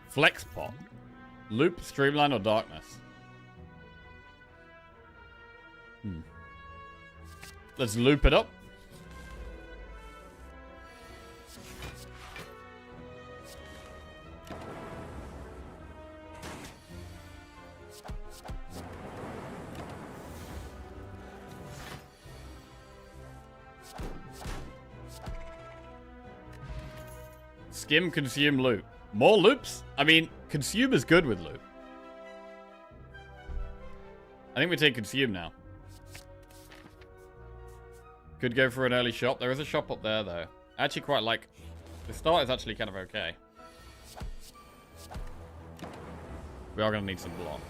Flex pot. Loop, Streamline, or Darkness? Let's loop it up. Skim, consume, loop. More loops? I mean, consume is good with loop. I think we take consume now. Could go for an early shop. There is a shop up there, though. I actually quite like... The start is actually kind of okay. We are going to need some block.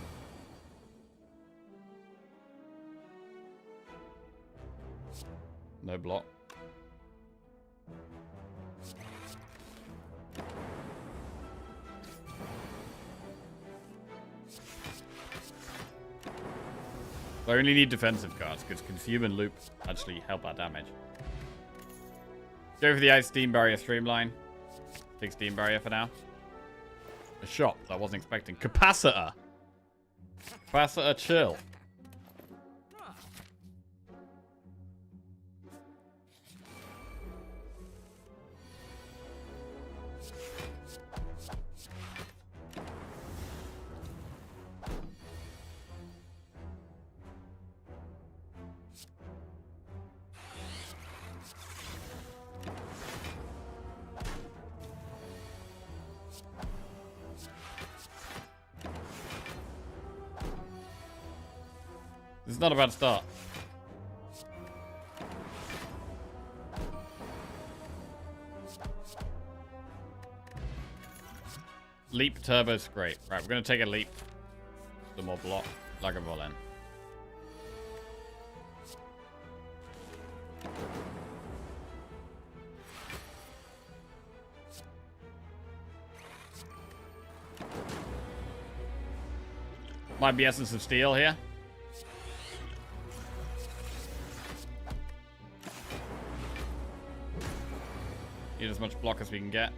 No block. I only need defensive cards because consume and loop actually help our damage. Go for the Ice Steam Barrier Streamline. Take Steam Barrier for now. A shop that I wasn't expecting. Capacitor. Capacitor, chill. This is not a bad start. Leap turbo scrape. Right, we're going to take a leap. Some more block. Lagavulin. Might be Essence of Steel here. Need as much block as we can get.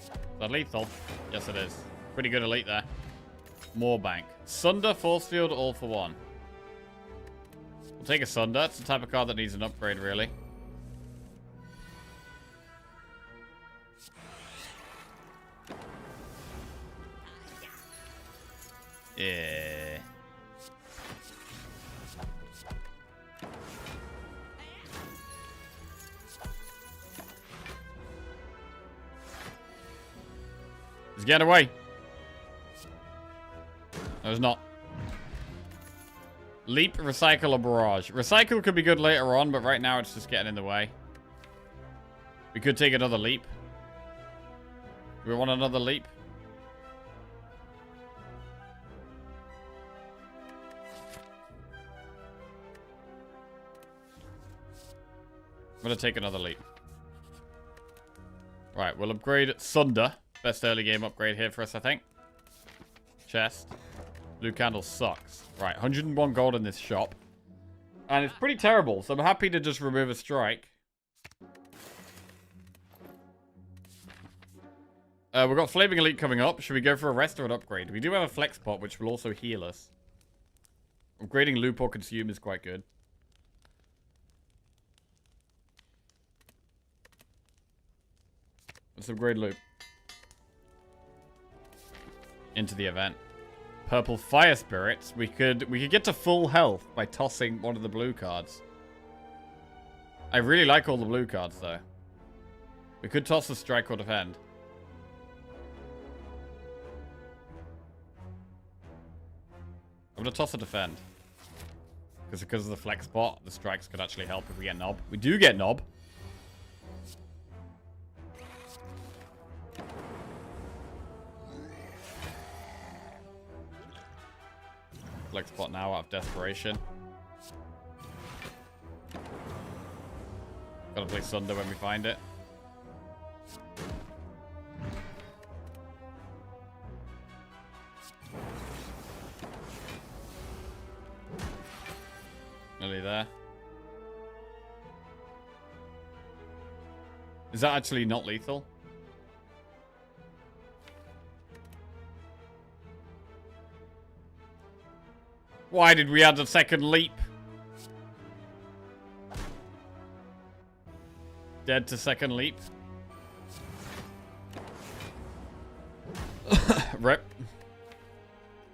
Is that lethal? Yes, it is. Pretty good elite there. More bank. Sunder, Force Field, all for one. We'll take a Sunder. It's the type of card that needs an upgrade, really. Yeah. He's getting away. No, he's not. Leap, Recycle, or Barrage. Recycle could be good later on, but right now it's just getting in the way. We could take another leap. Do we want another leap? I'm going to take another leap. Right, we'll upgrade Sunder. Best early game upgrade here for us, I think. Chest. Blue candle sucks. Right, 101 gold in this shop. And it's pretty terrible, so I'm happy to just remove a strike. We've got Flaming Elite coming up. Should we go for a rest or an upgrade? We do have a flex pot, which will also heal us. Upgrading loop or consume is quite good. Let's upgrade loop. Into the event. Purple fire spirits. We could get to full health by tossing one of the blue cards. I really like all the blue cards though. We could toss the strike or defend. I'm gonna toss a defend. Because of the flex spot, the strikes could actually help if we get knob. We do get knob. Flex spot now out of desperation. Gotta play Sunder when we find it. Nearly there. Is that actually not lethal? Why did we add a second leap? Dead to second leap. Rip.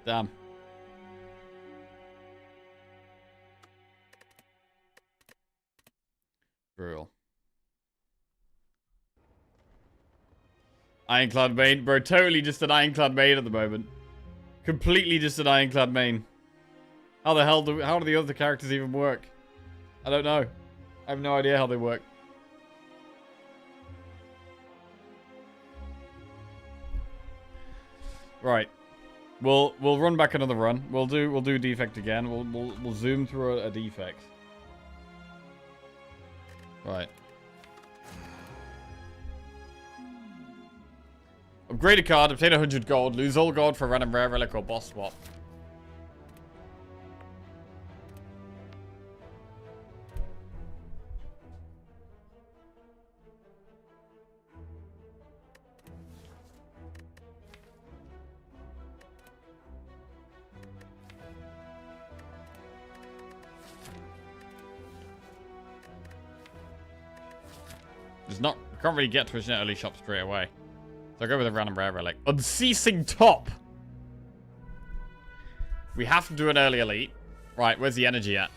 Damn. Brutal. Ironclad main. Bro, totally just an Ironclad main at the moment. Completely just an Ironclad main. How the hell how do the other characters even work? I don't know. I have no idea how they work. Right. We'll run back another run. We'll do defect again. We'll zoom through a defect. Right. Upgrade a card, obtain 100 gold, lose all gold for random rare relic or boss swap. Can't really get to an early shop straight away. So I'll go with a random rare relic. Unceasing top! We have to do an early elite. Right, where's the energy at?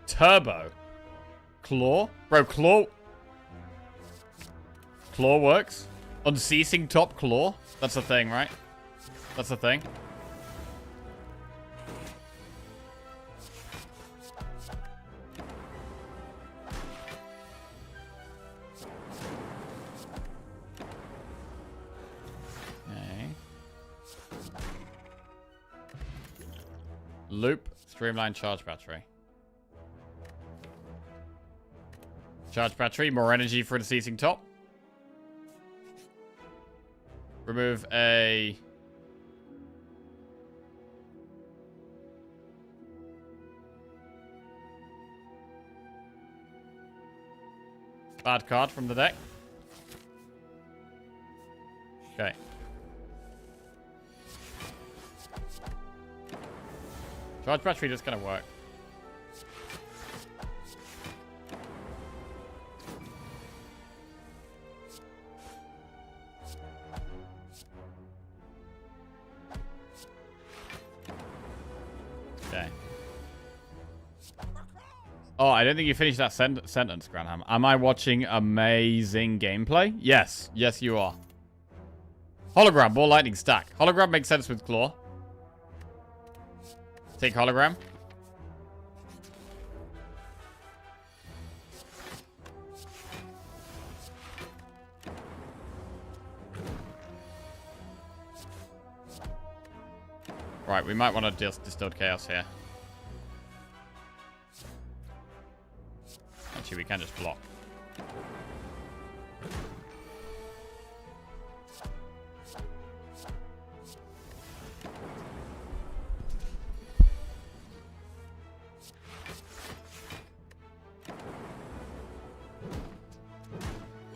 Turbo. Claw? Bro, claw... Claw works? Unceasing top claw? That's a thing, right? That's a thing. Okay. Loop. Streamline charge battery. Charge battery, more energy for the ceasing top. Remove a... bad card from the deck. Okay. Charge battery just gonna work. Oh, I don't think you finished that sentence, Granham. Am I watching amazing gameplay? Yes. Yes, you are. Hologram, more lightning stack. Hologram makes sense with Claw. Take hologram. Right, we might want to distilled chaos here. Actually, we can just block.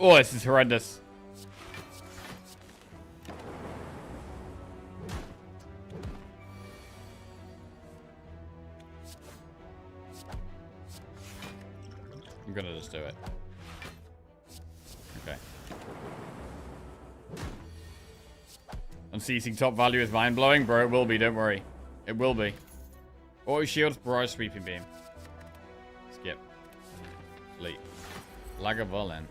Oh, this is horrendous. I'm gonna just do it. Okay. Unceasing top value is mind-blowing, bro. It will be, don't worry. It will be. Auto shields, barrage sweeping beam. Skip. Leap. Lagavulin.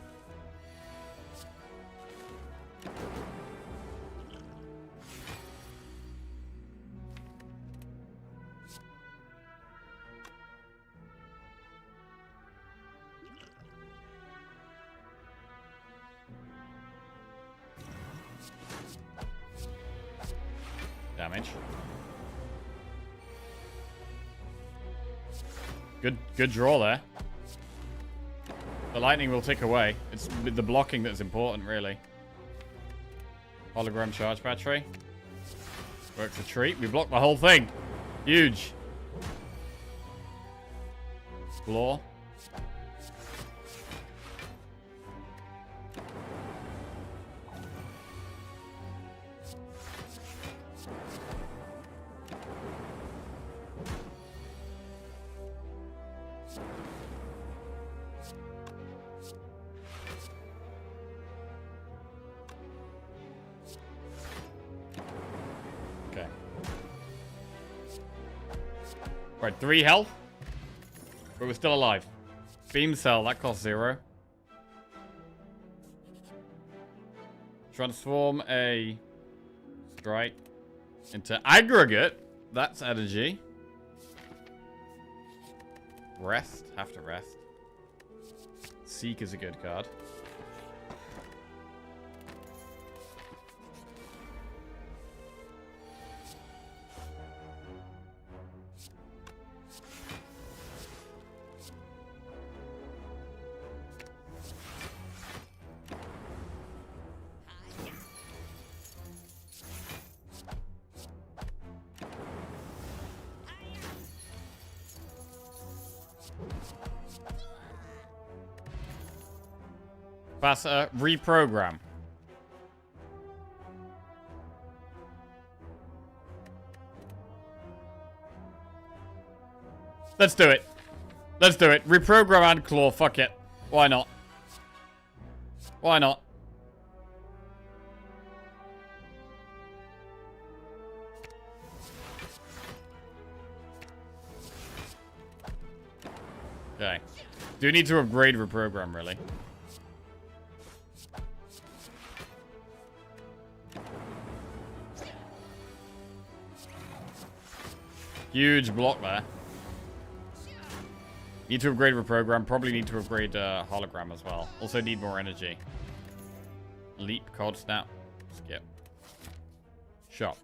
Damage. Good draw there. The lightning will tick away. It's the blocking that's important, really. Hologram charge battery. Works a treat. We blocked the whole thing. Huge. Claw. Right, 3 health. But we're still alive. Beam cell, that costs 0. Transform a strike into aggregate. That's energy. Rest. Have to rest. Seek is a good card. Capacitor, reprogram. Let's do it. Let's do it. Reprogram and claw. Fuck it. Why not? Why not? Okay. Do need to upgrade reprogram, really. Huge block there. Need to upgrade reprogram. Probably need to upgrade hologram as well. Also need more energy. Leap, cold snap. Skip. Shot.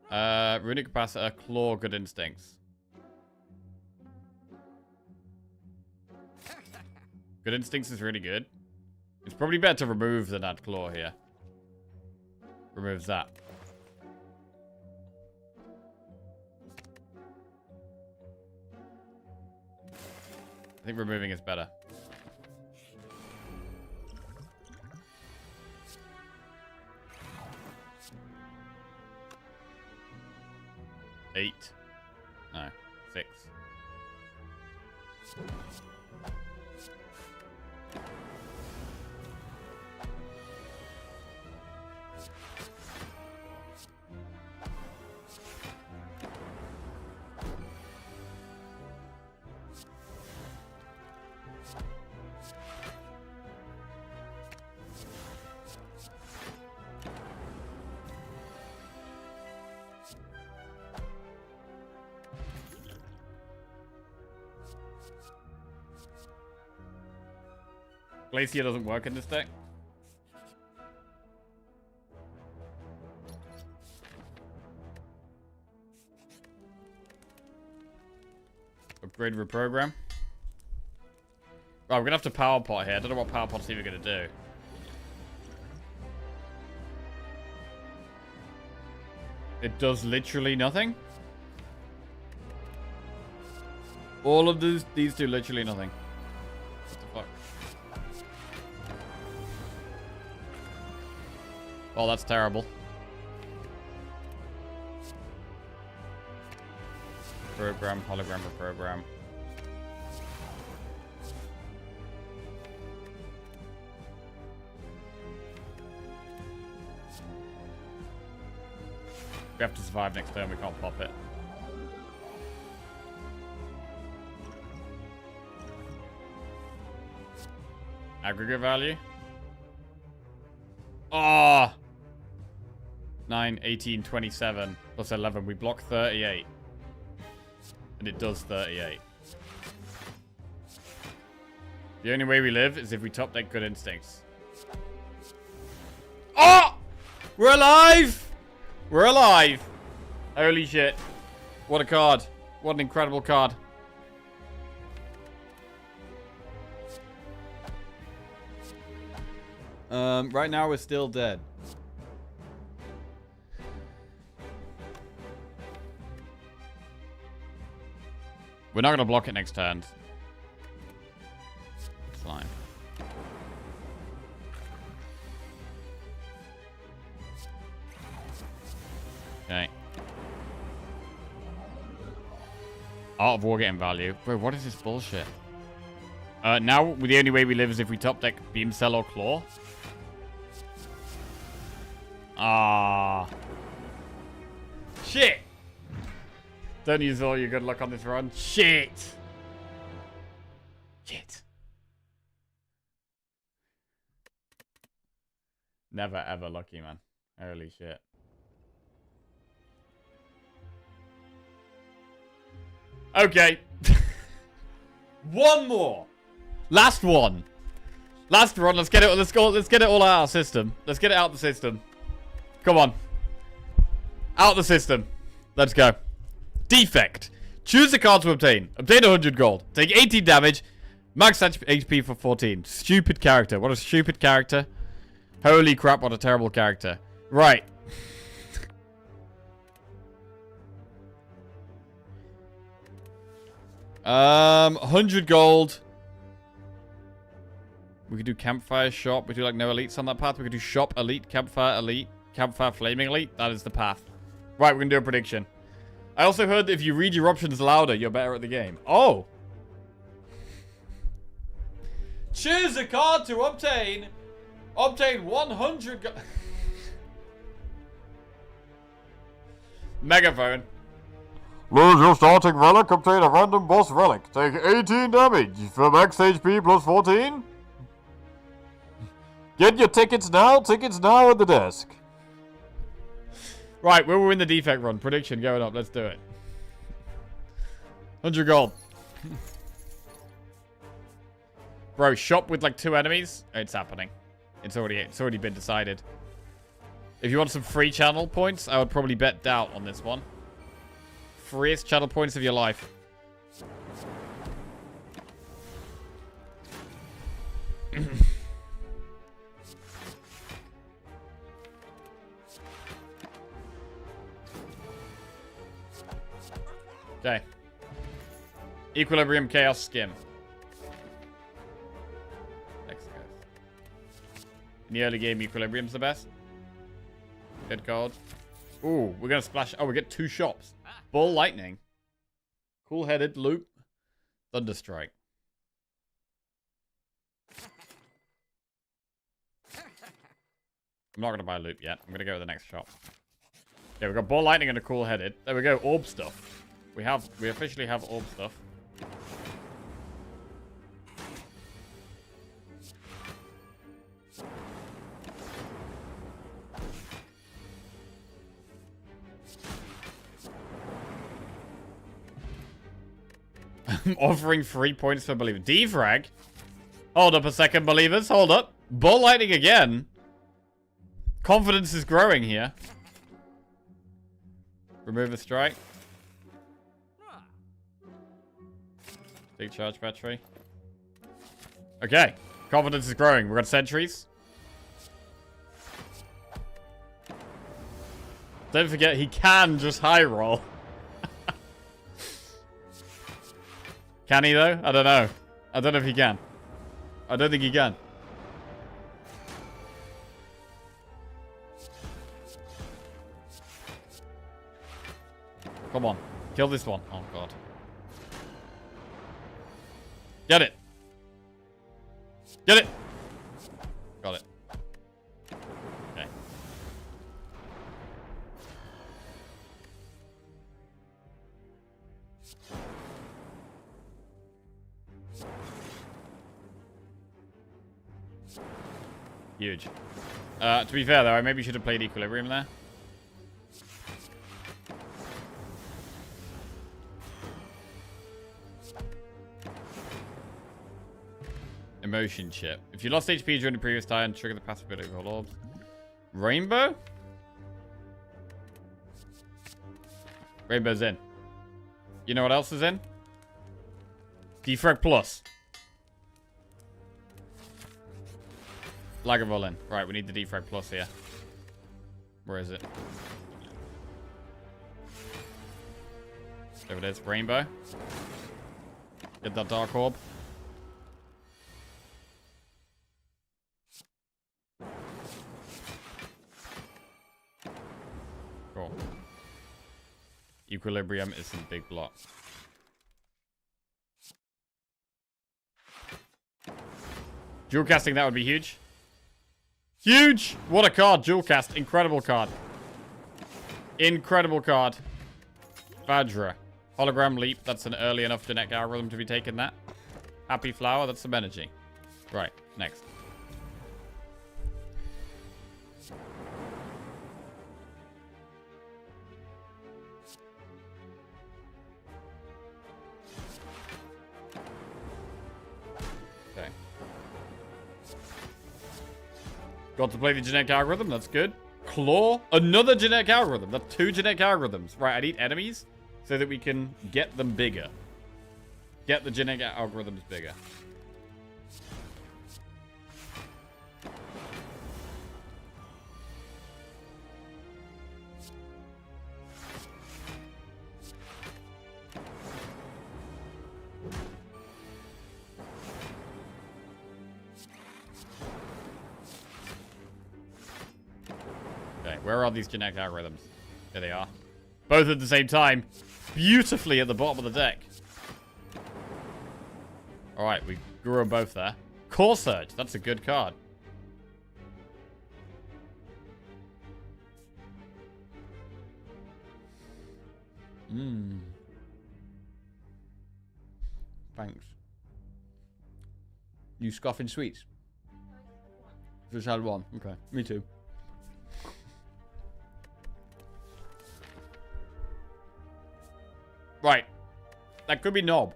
Runic capacitor, claw, good instincts. Good instincts is really good. It's probably better to remove than add claw here. Removes that. I think removing is better. Eight. No. 6. Glacier doesn't work in this deck. Grid reprogram. Right, we're gonna have to power pot here. I don't know what power pot's even gonna do. It does literally nothing. All of these do literally nothing. What the fuck? Oh, that's terrible. Program, hologram, program. We have to survive next turn, we can't pop it. Aggregate value. Ah! 9, 18, 27, plus 11. We block 38. And it does 38. The only way we live is if we top deck Good Instincts. Oh! We're alive! We're alive! Holy shit. What a card. What an incredible card. Right now we're still dead. We're not going to block it next turn. It's fine. Okay. Art of War getting value. Bro, what is this bullshit? Now, the only way we live is if we top deck Beam Cell or Claw. Ah. Shit! Don't use all your good luck on this run. Shit! Shit. Never ever lucky, man. Holy shit. Okay. One more. Last one. Last run. Let's get it. Let's go. Let's get it all out of our system. Let's get it out of the system. Come on. Out of the system. Let's go. Defect. Choose a card to obtain. Obtain 100 gold. Take 18 damage. Max HP for 14. Stupid character. What a stupid character. Holy crap, what a terrible character. Right. 100 gold. We could do campfire shop. We do like no elites on that path. We could do shop elite, campfire flaming elite. That is the path. Right, we're gonna do a prediction. I also heard that if you read your options louder, you're better at the game. Oh! Choose a card to obtain 100 Megaphone. Lose your starting relic, obtain a random boss relic. Take 18 damage for max HP plus 14. Get your tickets now at the desk. Right, we'll win the defect run. Prediction going up. Let's do it. 100 gold. Bro, shop with like 2 enemies. It's happening. It's already been decided. If you want some free channel points, I would probably bet doubt on this one. Freest channel points of your life. Okay. Equilibrium, Chaos, Skim. Next go. In the early game, Equilibrium's the best. Good card. Ooh, we're gonna splash. Oh, we get 2 shops. Ball Lightning. Cool-headed Loop. Thunderstrike. I'm not gonna buy Loop yet. I'm gonna go to the next shop. Okay, we've got Ball Lightning and a Cool-headed. There we go. Orb stuff. We officially have orb stuff. I'm offering 3 points for Believer. Defrag? Hold up a second, believers. Hold up. Ball Lightning again. Confidence is growing here. Remove a strike. Big charge battery. Okay. Confidence is growing. We've got sentries. Don't forget, he can just high roll. Can he, though? I don't know. I don't know if he can. I don't think he can. Come on. Kill this one. Oh, God. Get it. Get it. Got it. Okay. Huge. To be fair, though, I maybe should have played Equilibrium there. Emotion chip. If you lost HP during the previous time, trigger the passive ability of all orbs. Rainbow? Rainbow's in. You know what else is in? Defrag Plus. Lagavulin. Right, we need the Defrag Plus here. Where is it? There it is. Rainbow. Get that Dark Orb. Cool. Equilibrium is some big block. Dual casting, that would be huge. Huge! What a card. Dual cast. Incredible card. Incredible card. Vajra. Hologram Leap. That's an early enough genetic algorithm to be taking that. Happy Flower. That's some energy. Right. Next. Okay. Got to play the genetic algorithm. That's good. Claw. Another genetic algorithm. That's 2 genetic algorithms. Right, I need enemies so that we can get them bigger. Get the genetic algorithms bigger. Where are these genetic algorithms? There they are. Both at the same time. Beautifully at the bottom of the deck. Alright, we grew them both there. Core Surge. That's a good card. Thanks. You scoffing sweets? Just had one. Okay. Me too. Right. That could be Knob.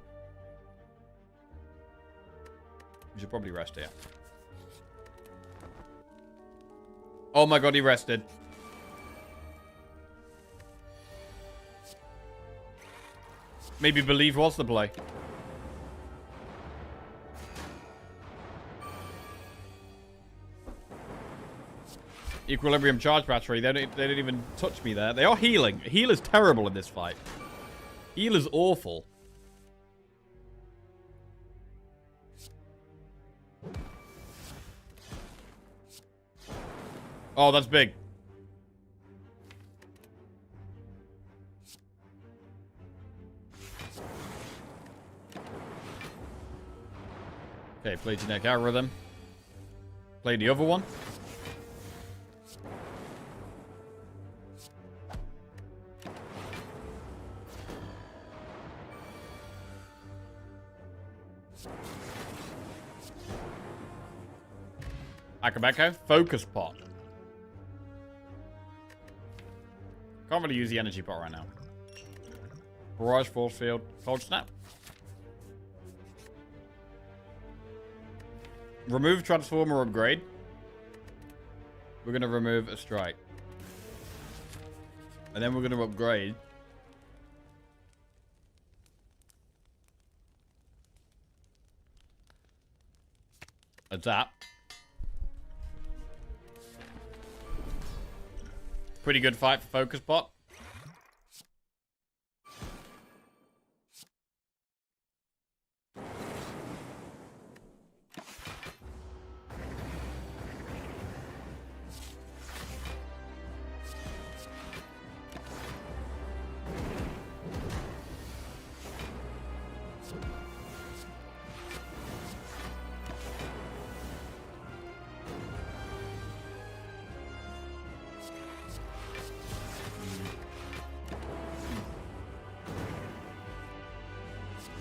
We should probably rest here. Oh my god, he rested. Maybe Believe was the play. Equilibrium charge battery. They didn't even touch me there. They are healing. Heal is terrible in this fight. Heal is awful. Oh, that's big. Okay, play genetic algorithm. Play the other one. Akabeko, Focus Pot. Can't really use the energy pot right now. Barrage, Force Field, Cold Snap. Remove Transformer Upgrade. We're going to remove a Strike. And then we're going to upgrade. a zap. Pretty good fight for Focus Bot.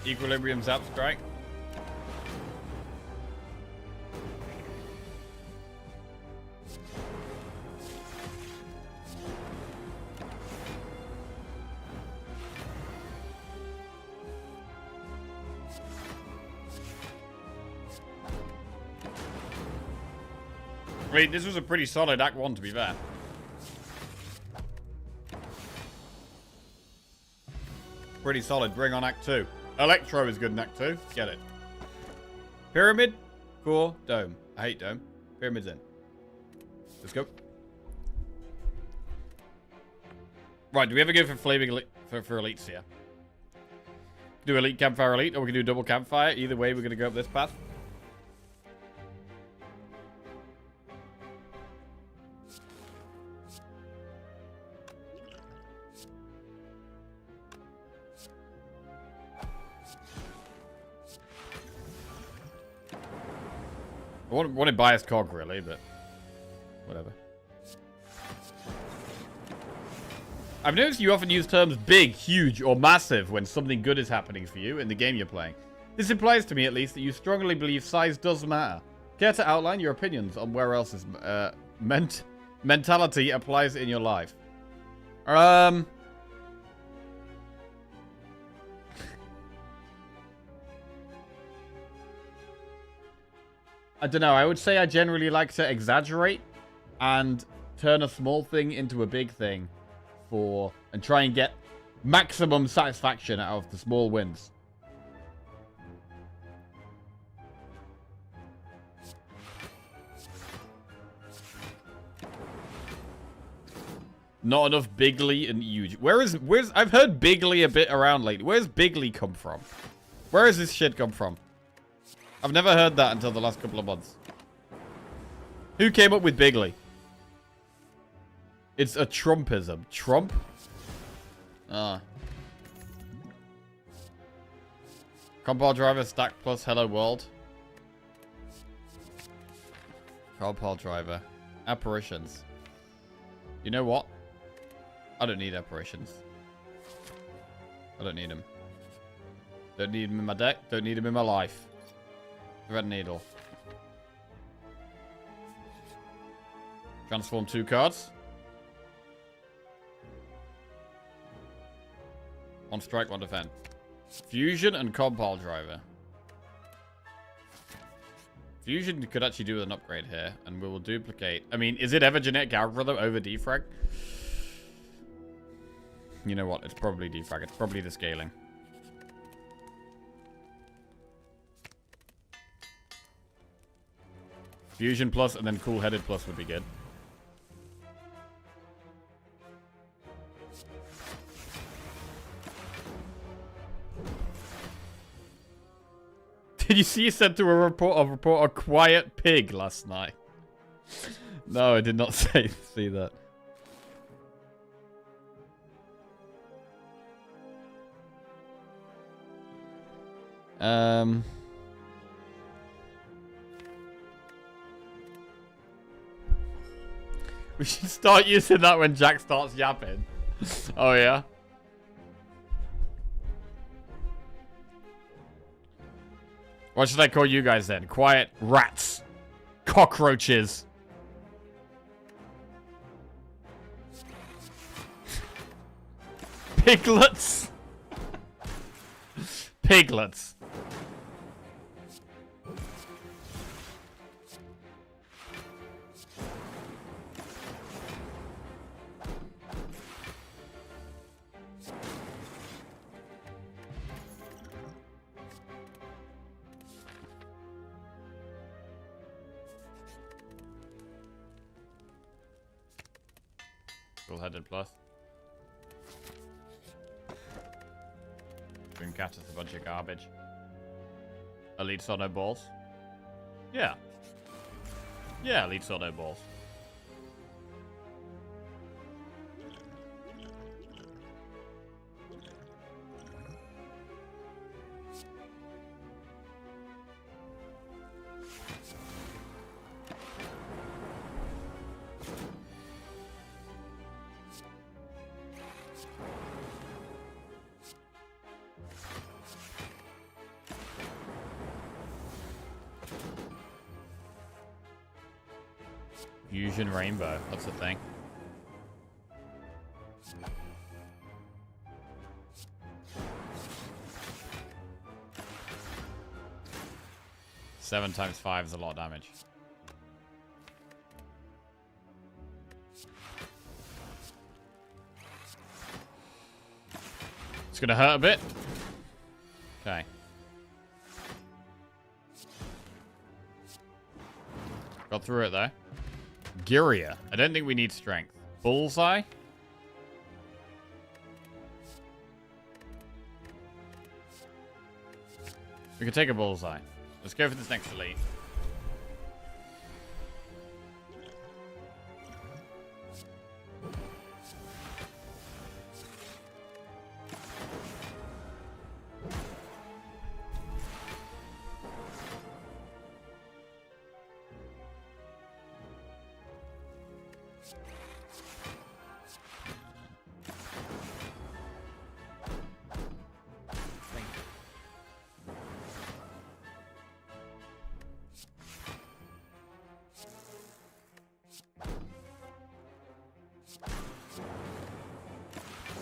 Equilibrium zap strike. I mean, this was a pretty solid Act 1, to be fair. Pretty solid. Bring on Act 2. Electro is good in Act 2. Get it. Pyramid, core, dome. I hate dome. Pyramid's in. Let's go. Right, do we ever go for flaming for elites here? Do elite campfire elite, or we can do double campfire. Either way, we're gonna go up this path. I wanted biased cog, really, but whatever. I've noticed you often use terms big, huge, or massive when something good is happening for you in the game you're playing. This implies to me, at least, that you strongly believe size does matter. Care to outline your opinions on where else this mentality applies in your life? I don't know. I would say I generally like to exaggerate and turn a small thing into a big thing and try and get maximum satisfaction out of the small wins. Not enough bigly and huge. Where's I've heard bigly a bit around lately. Where's bigly come from? Where has this shit come from? I've never heard that until the last couple of months. Who came up with bigly? It's a Trumpism. Trump? Ah. Compile driver, stack plus hello world. Compile driver. Apparitions. You know what? I don't need apparitions. I don't need them. Don't need them in my deck. Don't need them in my life. Red needle. Transform 2 cards. 1 strike, 1 defend. Fusion and compile driver. Fusion could actually do with an upgrade here, and we will duplicate. I mean, is it ever genetic algorithm over defrag? You know what? It's probably defrag. It's probably the scaling. Fusion plus and then cool-headed plus would be good. Did you see you sent to a report a quiet pig last night? No, I did not see that. We should start using that when Jack starts yapping. Oh, yeah? What should I call you guys then? Quiet rats. Cockroaches. Piglets. Piglets. Skull-headed plus. Dreamcatcher's a bunch of garbage. Elite saw no balls? Yeah. Yeah, Elite saw no balls. Fusion Rainbow. That's the thing. Seven times 5 is a lot of damage. It's gonna hurt a bit. Okay. Got through it though. Gyria. I don't think we need strength. Bullseye? We could take a bullseye. Let's go for this next elite.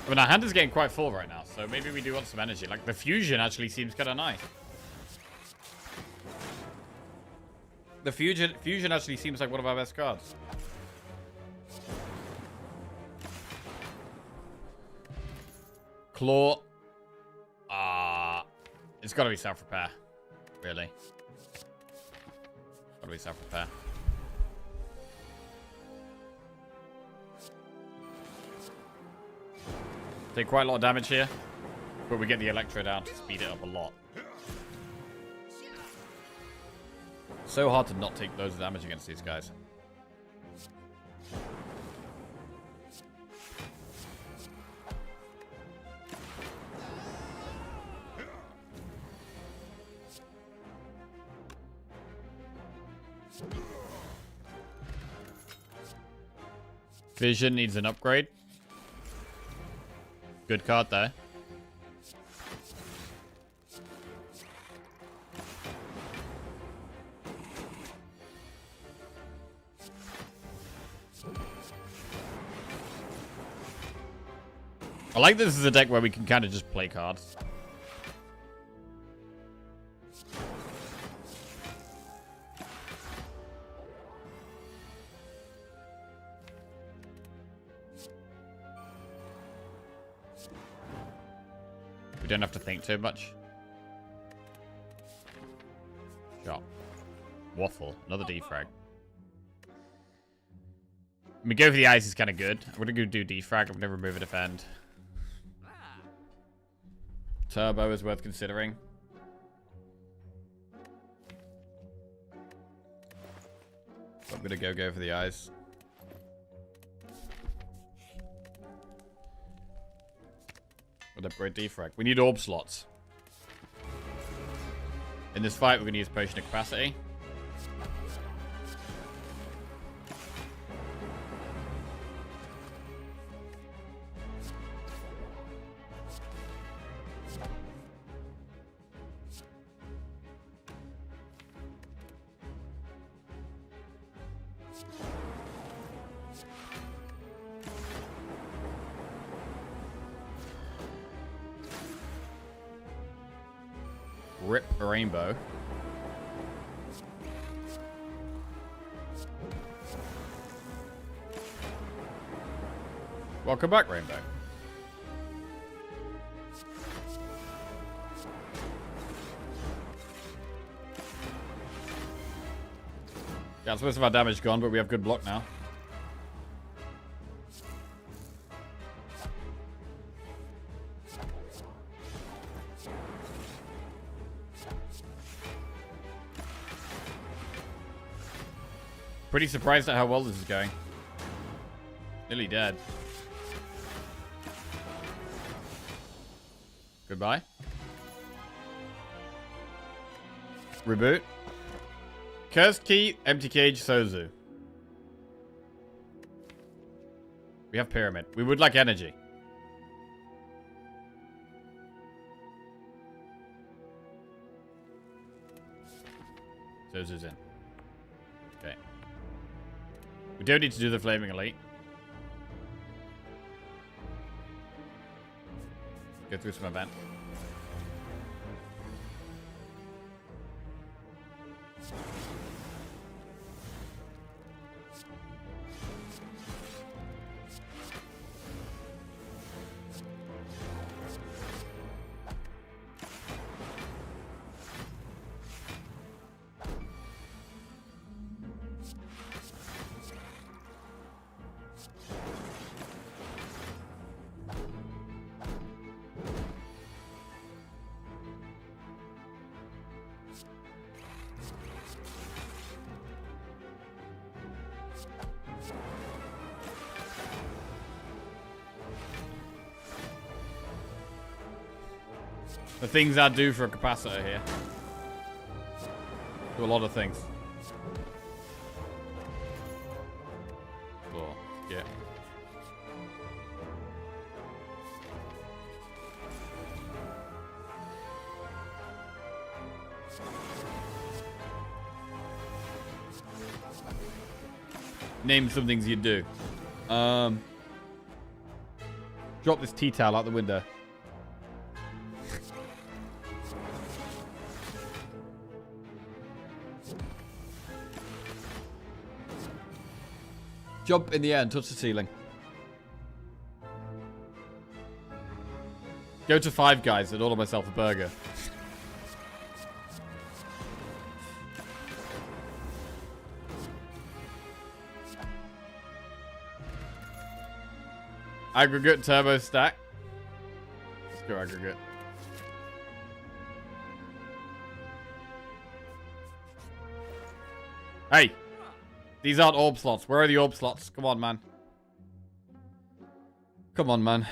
I mean, our hand is getting quite full right now, so maybe we do want some energy. Like, the fusion actually seems kind of nice. The fusion actually seems like one of our best cards. Claw. It's got to be self-repair. Really. Got to be self-repair. Take quite a lot of damage here, but we get the Electro down to speed it up a lot. So hard to not take loads of damage against these guys. Vision needs an upgrade. Good card there. I like this as a deck where we can kind of just play cards. We don't have to think too much. Shot. Waffle. Another defrag. I mean, go for the ice is kind of good. I'm going to go do defrag. I'm going to remove a defend. Turbo is worth considering. I'm going to go for the eyes. With upgrade defrag. We need orb slots. In this fight, we're going to use potion of capacity. Rip a rainbow. Welcome back, Rainbow. Yeah, most of our damage gone, but we have good block now. Pretty surprised at how well this is going. Nearly dead. Goodbye. Reboot. Cursed Key, Empty Cage, Sozu. We have Pyramid. We would like energy. Sozu's in. Okay. We don't need to do the Flaming Elite. Go through some event. The things I do for a capacitor here. Do a lot of things. Oh, yeah. Name some things you do. Drop this tea towel out the window. Jump in the air and touch the ceiling. Go to Five Guys and order myself a burger. Aggregate turbo stack. Let's go aggregate. Hey! These aren't orb slots. Where are the orb slots? Come on, man. Come on, man.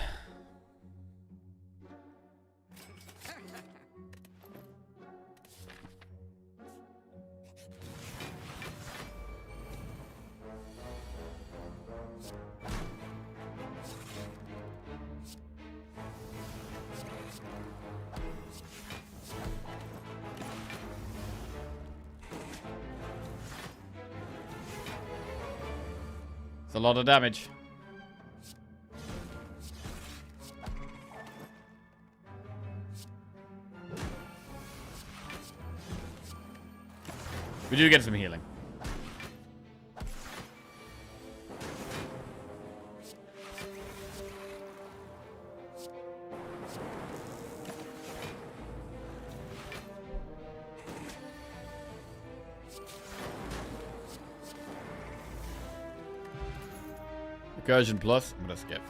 A lot of damage. We do get some healing. Recursion plus. I'm gonna skip.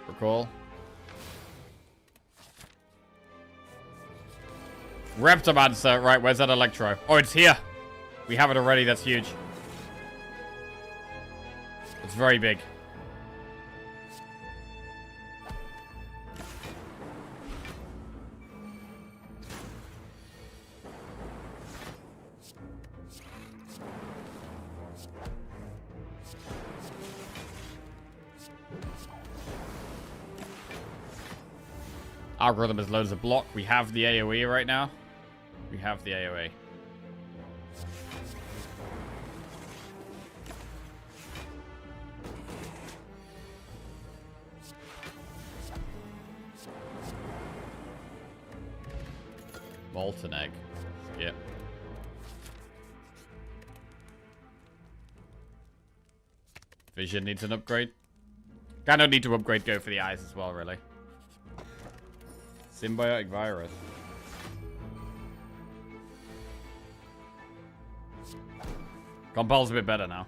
Recall. Reptomancer. Right, where's that Electro? Oh, it's here. We have it already. That's huge. It's very big. Algorithm is loads of block. We have the AoE right now. We have the AoE. Molten egg. Yep. Vision needs an upgrade. Kind of need to upgrade Go for the eyes as well, really. Symbiotic virus. Compul's a bit better now.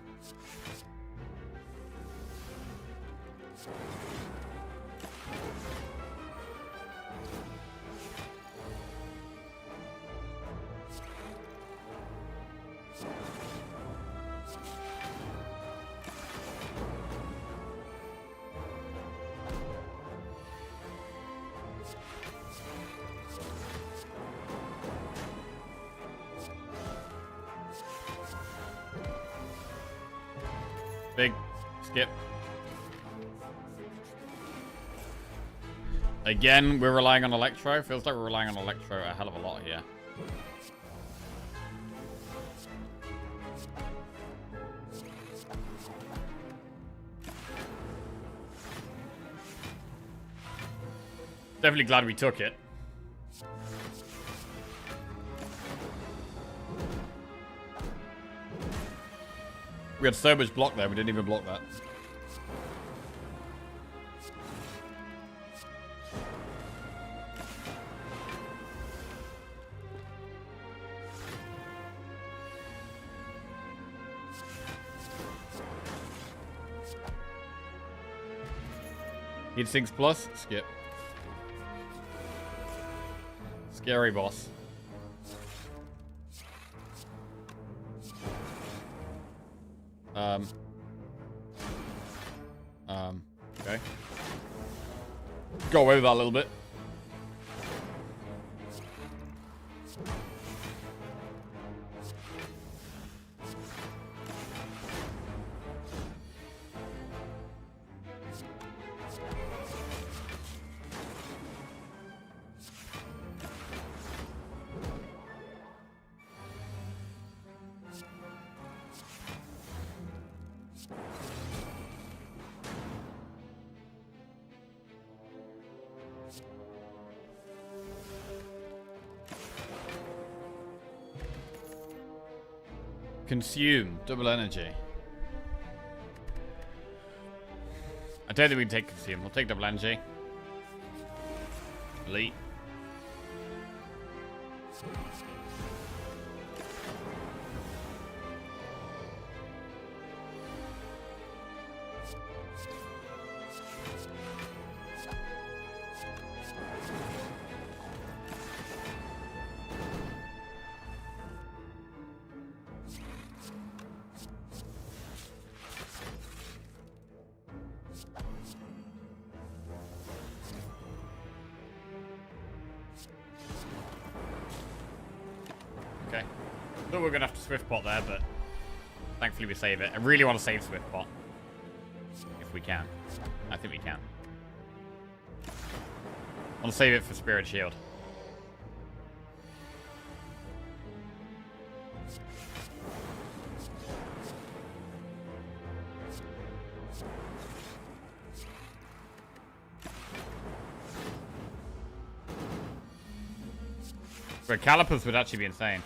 Big. Skip. Again, we're relying on Electro. Feels like we're relying on Electro a hell of a lot here. Definitely glad we took it. We had so much block there, we didn't even block that. Heat sinks plus, skip. Scary boss. Okay. Go away with that a little bit. Consume. Double energy. I don't think we can take consume. We'll take double energy. Elite. Okay. Thought we were going to have to Swift Pot there, but thankfully we save it. I really want to save Swift Pot. If we can. I think we can. I want to save it for Spirit Shield. But calipers would actually be insane.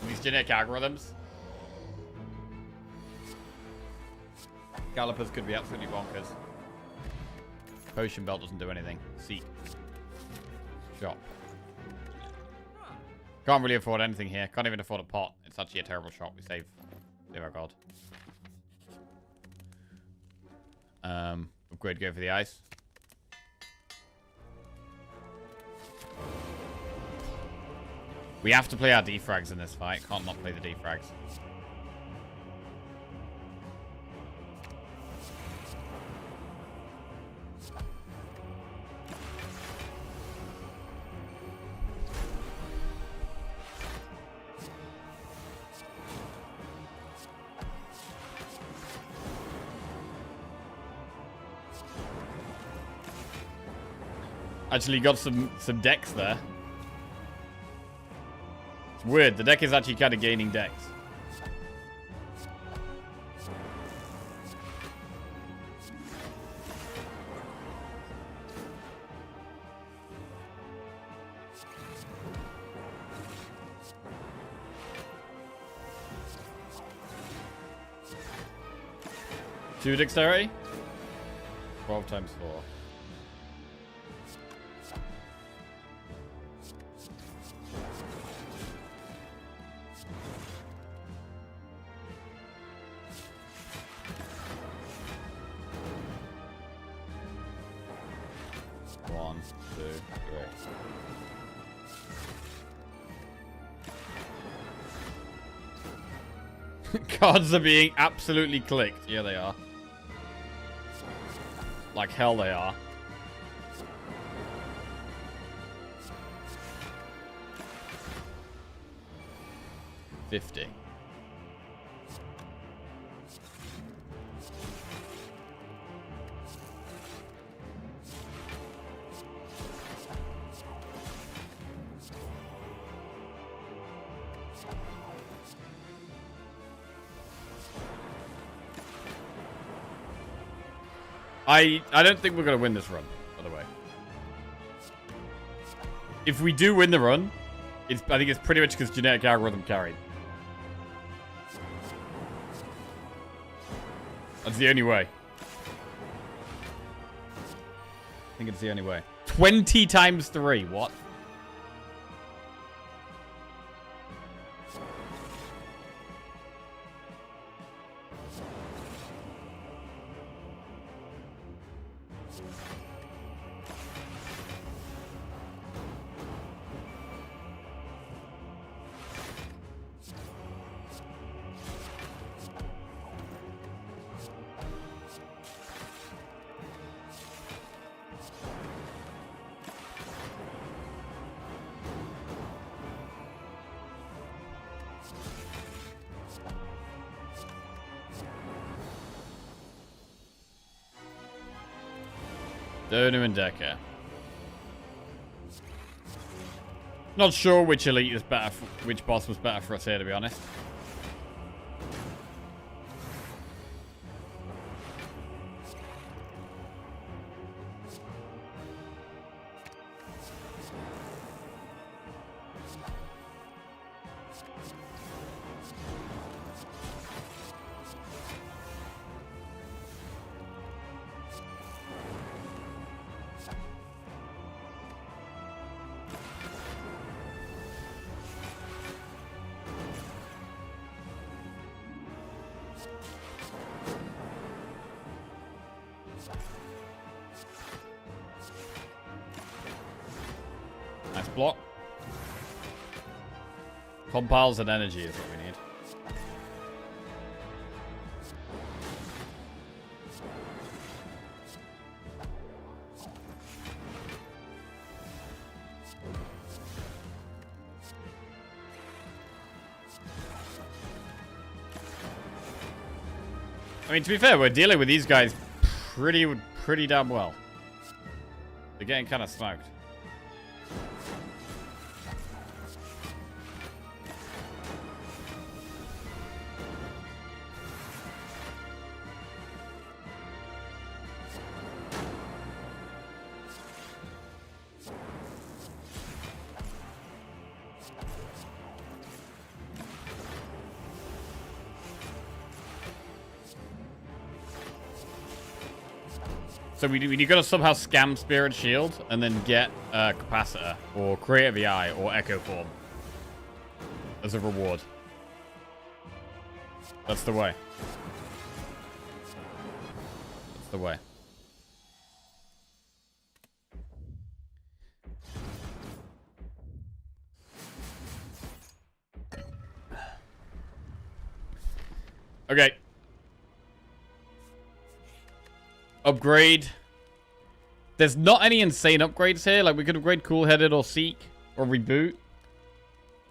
These genetic algorithms. Calipers could be absolutely bonkers. Potion belt doesn't do anything. Seek. Shop. Can't really afford anything here. Can't even afford a pot. It's actually a terrible shop. We save. Dear our god. Upgrade, go for the ice. We have to play our defrags in this fight. Can't not play the defrags. Actually got some decks there. It's weird. The deck is actually kind of gaining decks. Two dexterity? 12 times 4. Cards are being absolutely clicked. Yeah, they are. Like hell they are. $50. I don't think we're going to win this run, by the way. If we do win the run, I think it's pretty much because genetic algorithm carried. That's the only way. I think it's the only way. 20 times 3. What? Donu and Decker. Not sure which elite is better, which boss was better for us here, to be honest. Nice block. Compiles and energy is what we need. I mean, to be fair, we're dealing with these guys pretty damn well. They're getting kind of smoked. So we gotta somehow scam Spirit Shield and then get Capacitor or Create a VI or Echo Form as a reward. That's the way. That's the way. Okay. Upgrade. There's not any insane upgrades here. Like, we could upgrade Cool-Headed or Seek or Reboot.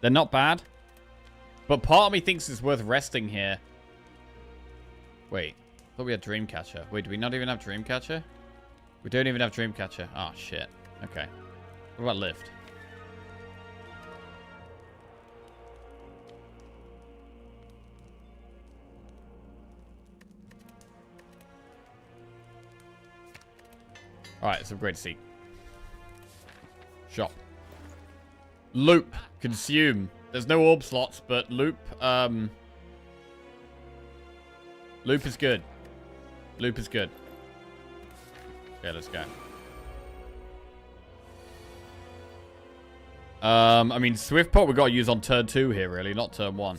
They're not bad. But part of me thinks it's worth resting here. Wait. I thought we had Dreamcatcher. Wait, do we not even have Dreamcatcher? We don't even have Dreamcatcher. Oh, shit. Okay. What about Lift? Alright, let's upgrade Seek. Shop. Loop. Consume. There's no orb slots, but loop, loop is good. Loop is good. Okay, let's go. I mean, Swift Pot we got to use on turn 2 here, really, not turn 1.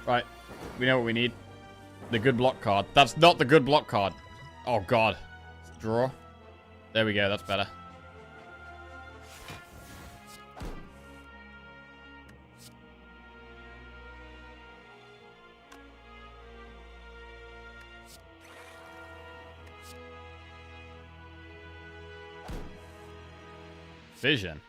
Right. We know what we need. The good block card. That's not the good block card. Oh, God. Draw. There we go. That's better. Vision.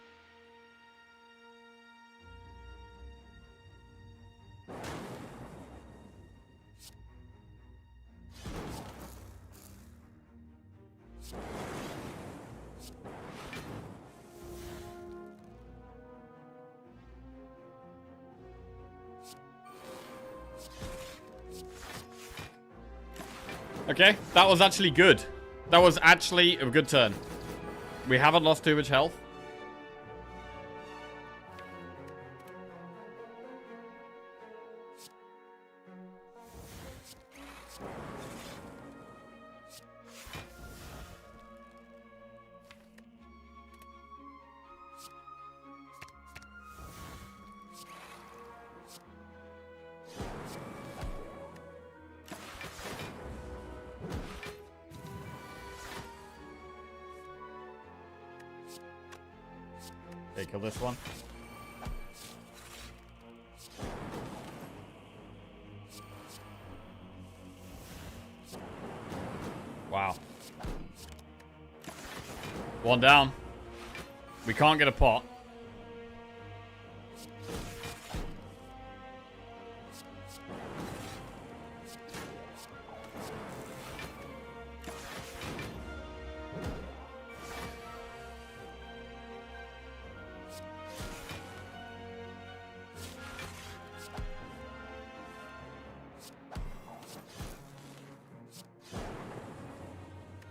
Okay, that was actually good. That was actually a good turn. We haven't lost too much health. Okay, kill this one. Wow. One down. We can't get a pot.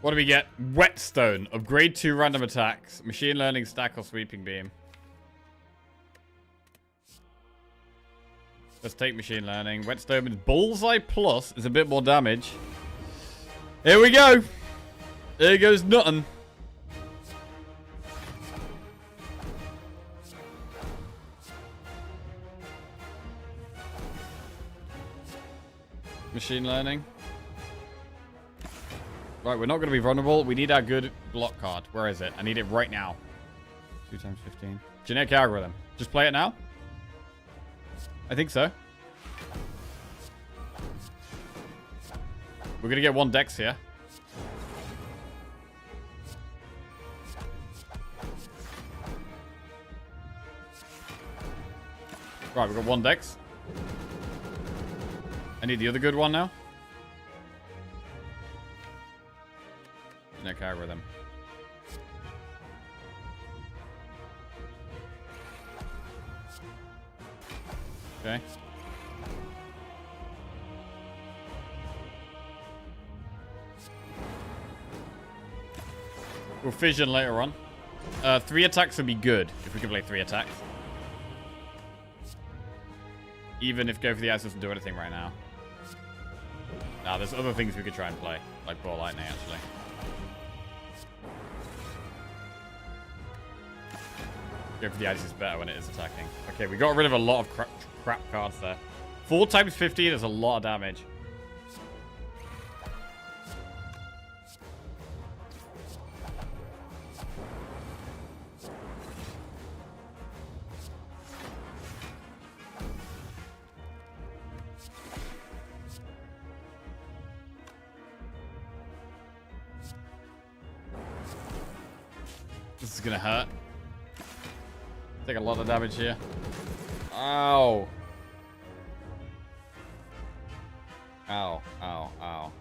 What do we get? Whetstone. Upgrade 2 random attacks. Machine learning stack or sweeping beam. Let's take machine learning. Whetstone with bullseye plus is a bit more damage. Here we go. Here goes nothing. Machine learning. Right, we're not going to be vulnerable. We need our good block card. Where is it? I need it right now. 2 times 15. Genetic algorithm. Just play it now? I think so. We're going to get 1 dex here. Right, we've got 1 dex. I need the other good one now. Genetic algorithm. Okay. We'll fission later on. 3 attacks would be good if we could play 3 attacks. Even if go for the ice doesn't do anything right now. Nah, there's other things we could try and play, like ball lightning actually. Go for the ice is better when it is attacking. Okay, we got rid of a lot of crap cards there. 4 times 15 is a lot of damage. This is gonna hurt. Take a lot of damage here. Ow. Ow, ow, ow.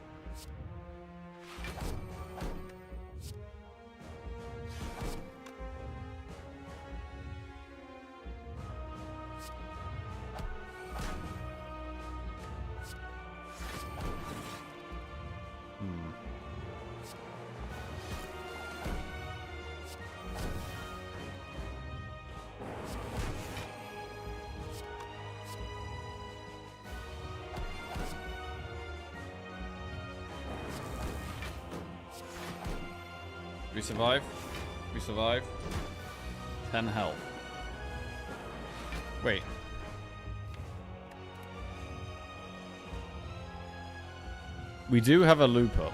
We survive. We survive. 10 health. Wait. We do have a loop up.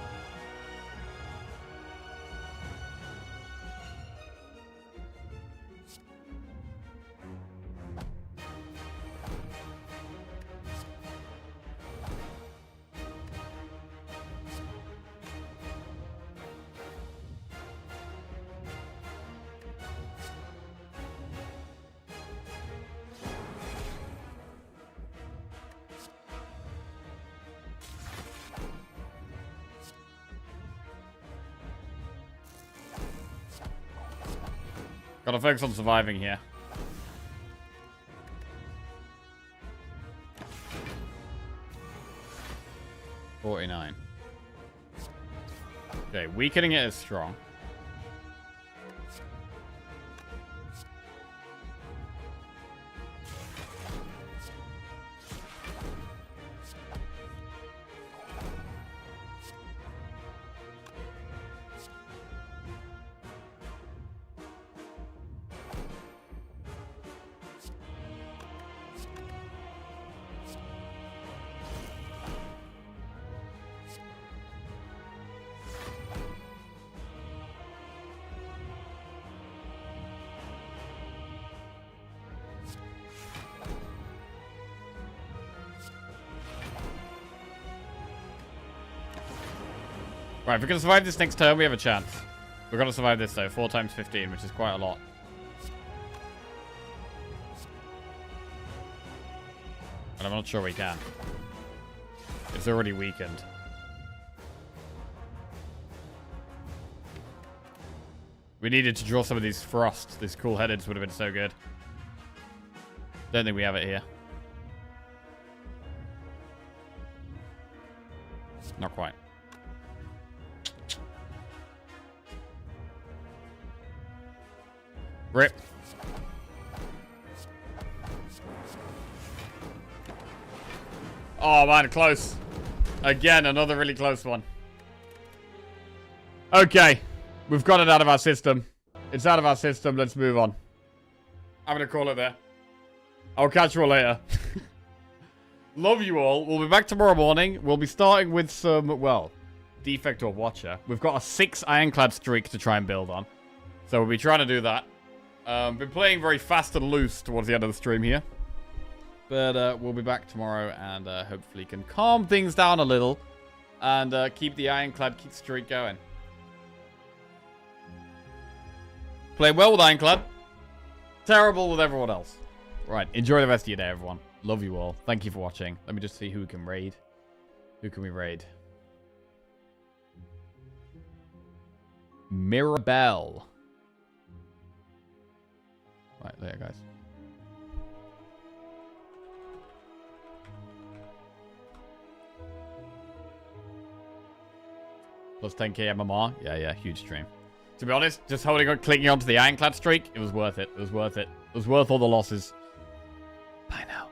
Gotta focus on surviving here. $49. Okay, weakening it is strong. Right, if we can survive this next turn, we have a chance. We've got to survive this, though. 4 times 15, which is quite a lot. But I'm not sure we can. It's already weakened. We needed to draw some of these frosts. These cool headeds would have been so good. Don't think we have it here. Not quite. Rip. Oh, man, close. Again, another really close one. Okay. We've got it out of our system. It's out of our system. Let's move on. I'm going to call it there. I'll catch you all later. Love you all. We'll be back tomorrow morning. We'll be starting with some, well, Defect or Watcher. We've got a 6 Ironclad streak to try and build on. So we'll be trying to do that. Been playing very fast and loose towards the end of the stream here. But we'll be back tomorrow and hopefully can calm things down a little. And keep the Ironclad streak going. Play well with Ironclad. Terrible with everyone else. Right, enjoy the rest of your day, everyone. Love you all. Thank you for watching. Let me just see who can raid. Who can we raid? Mirabelle. Right, there, guys. Plus 10k MMR. Yeah, huge stream. To be honest, just holding on, clicking onto the Ironclad streak, it was worth it. It was worth it. It was worth all the losses. Bye now.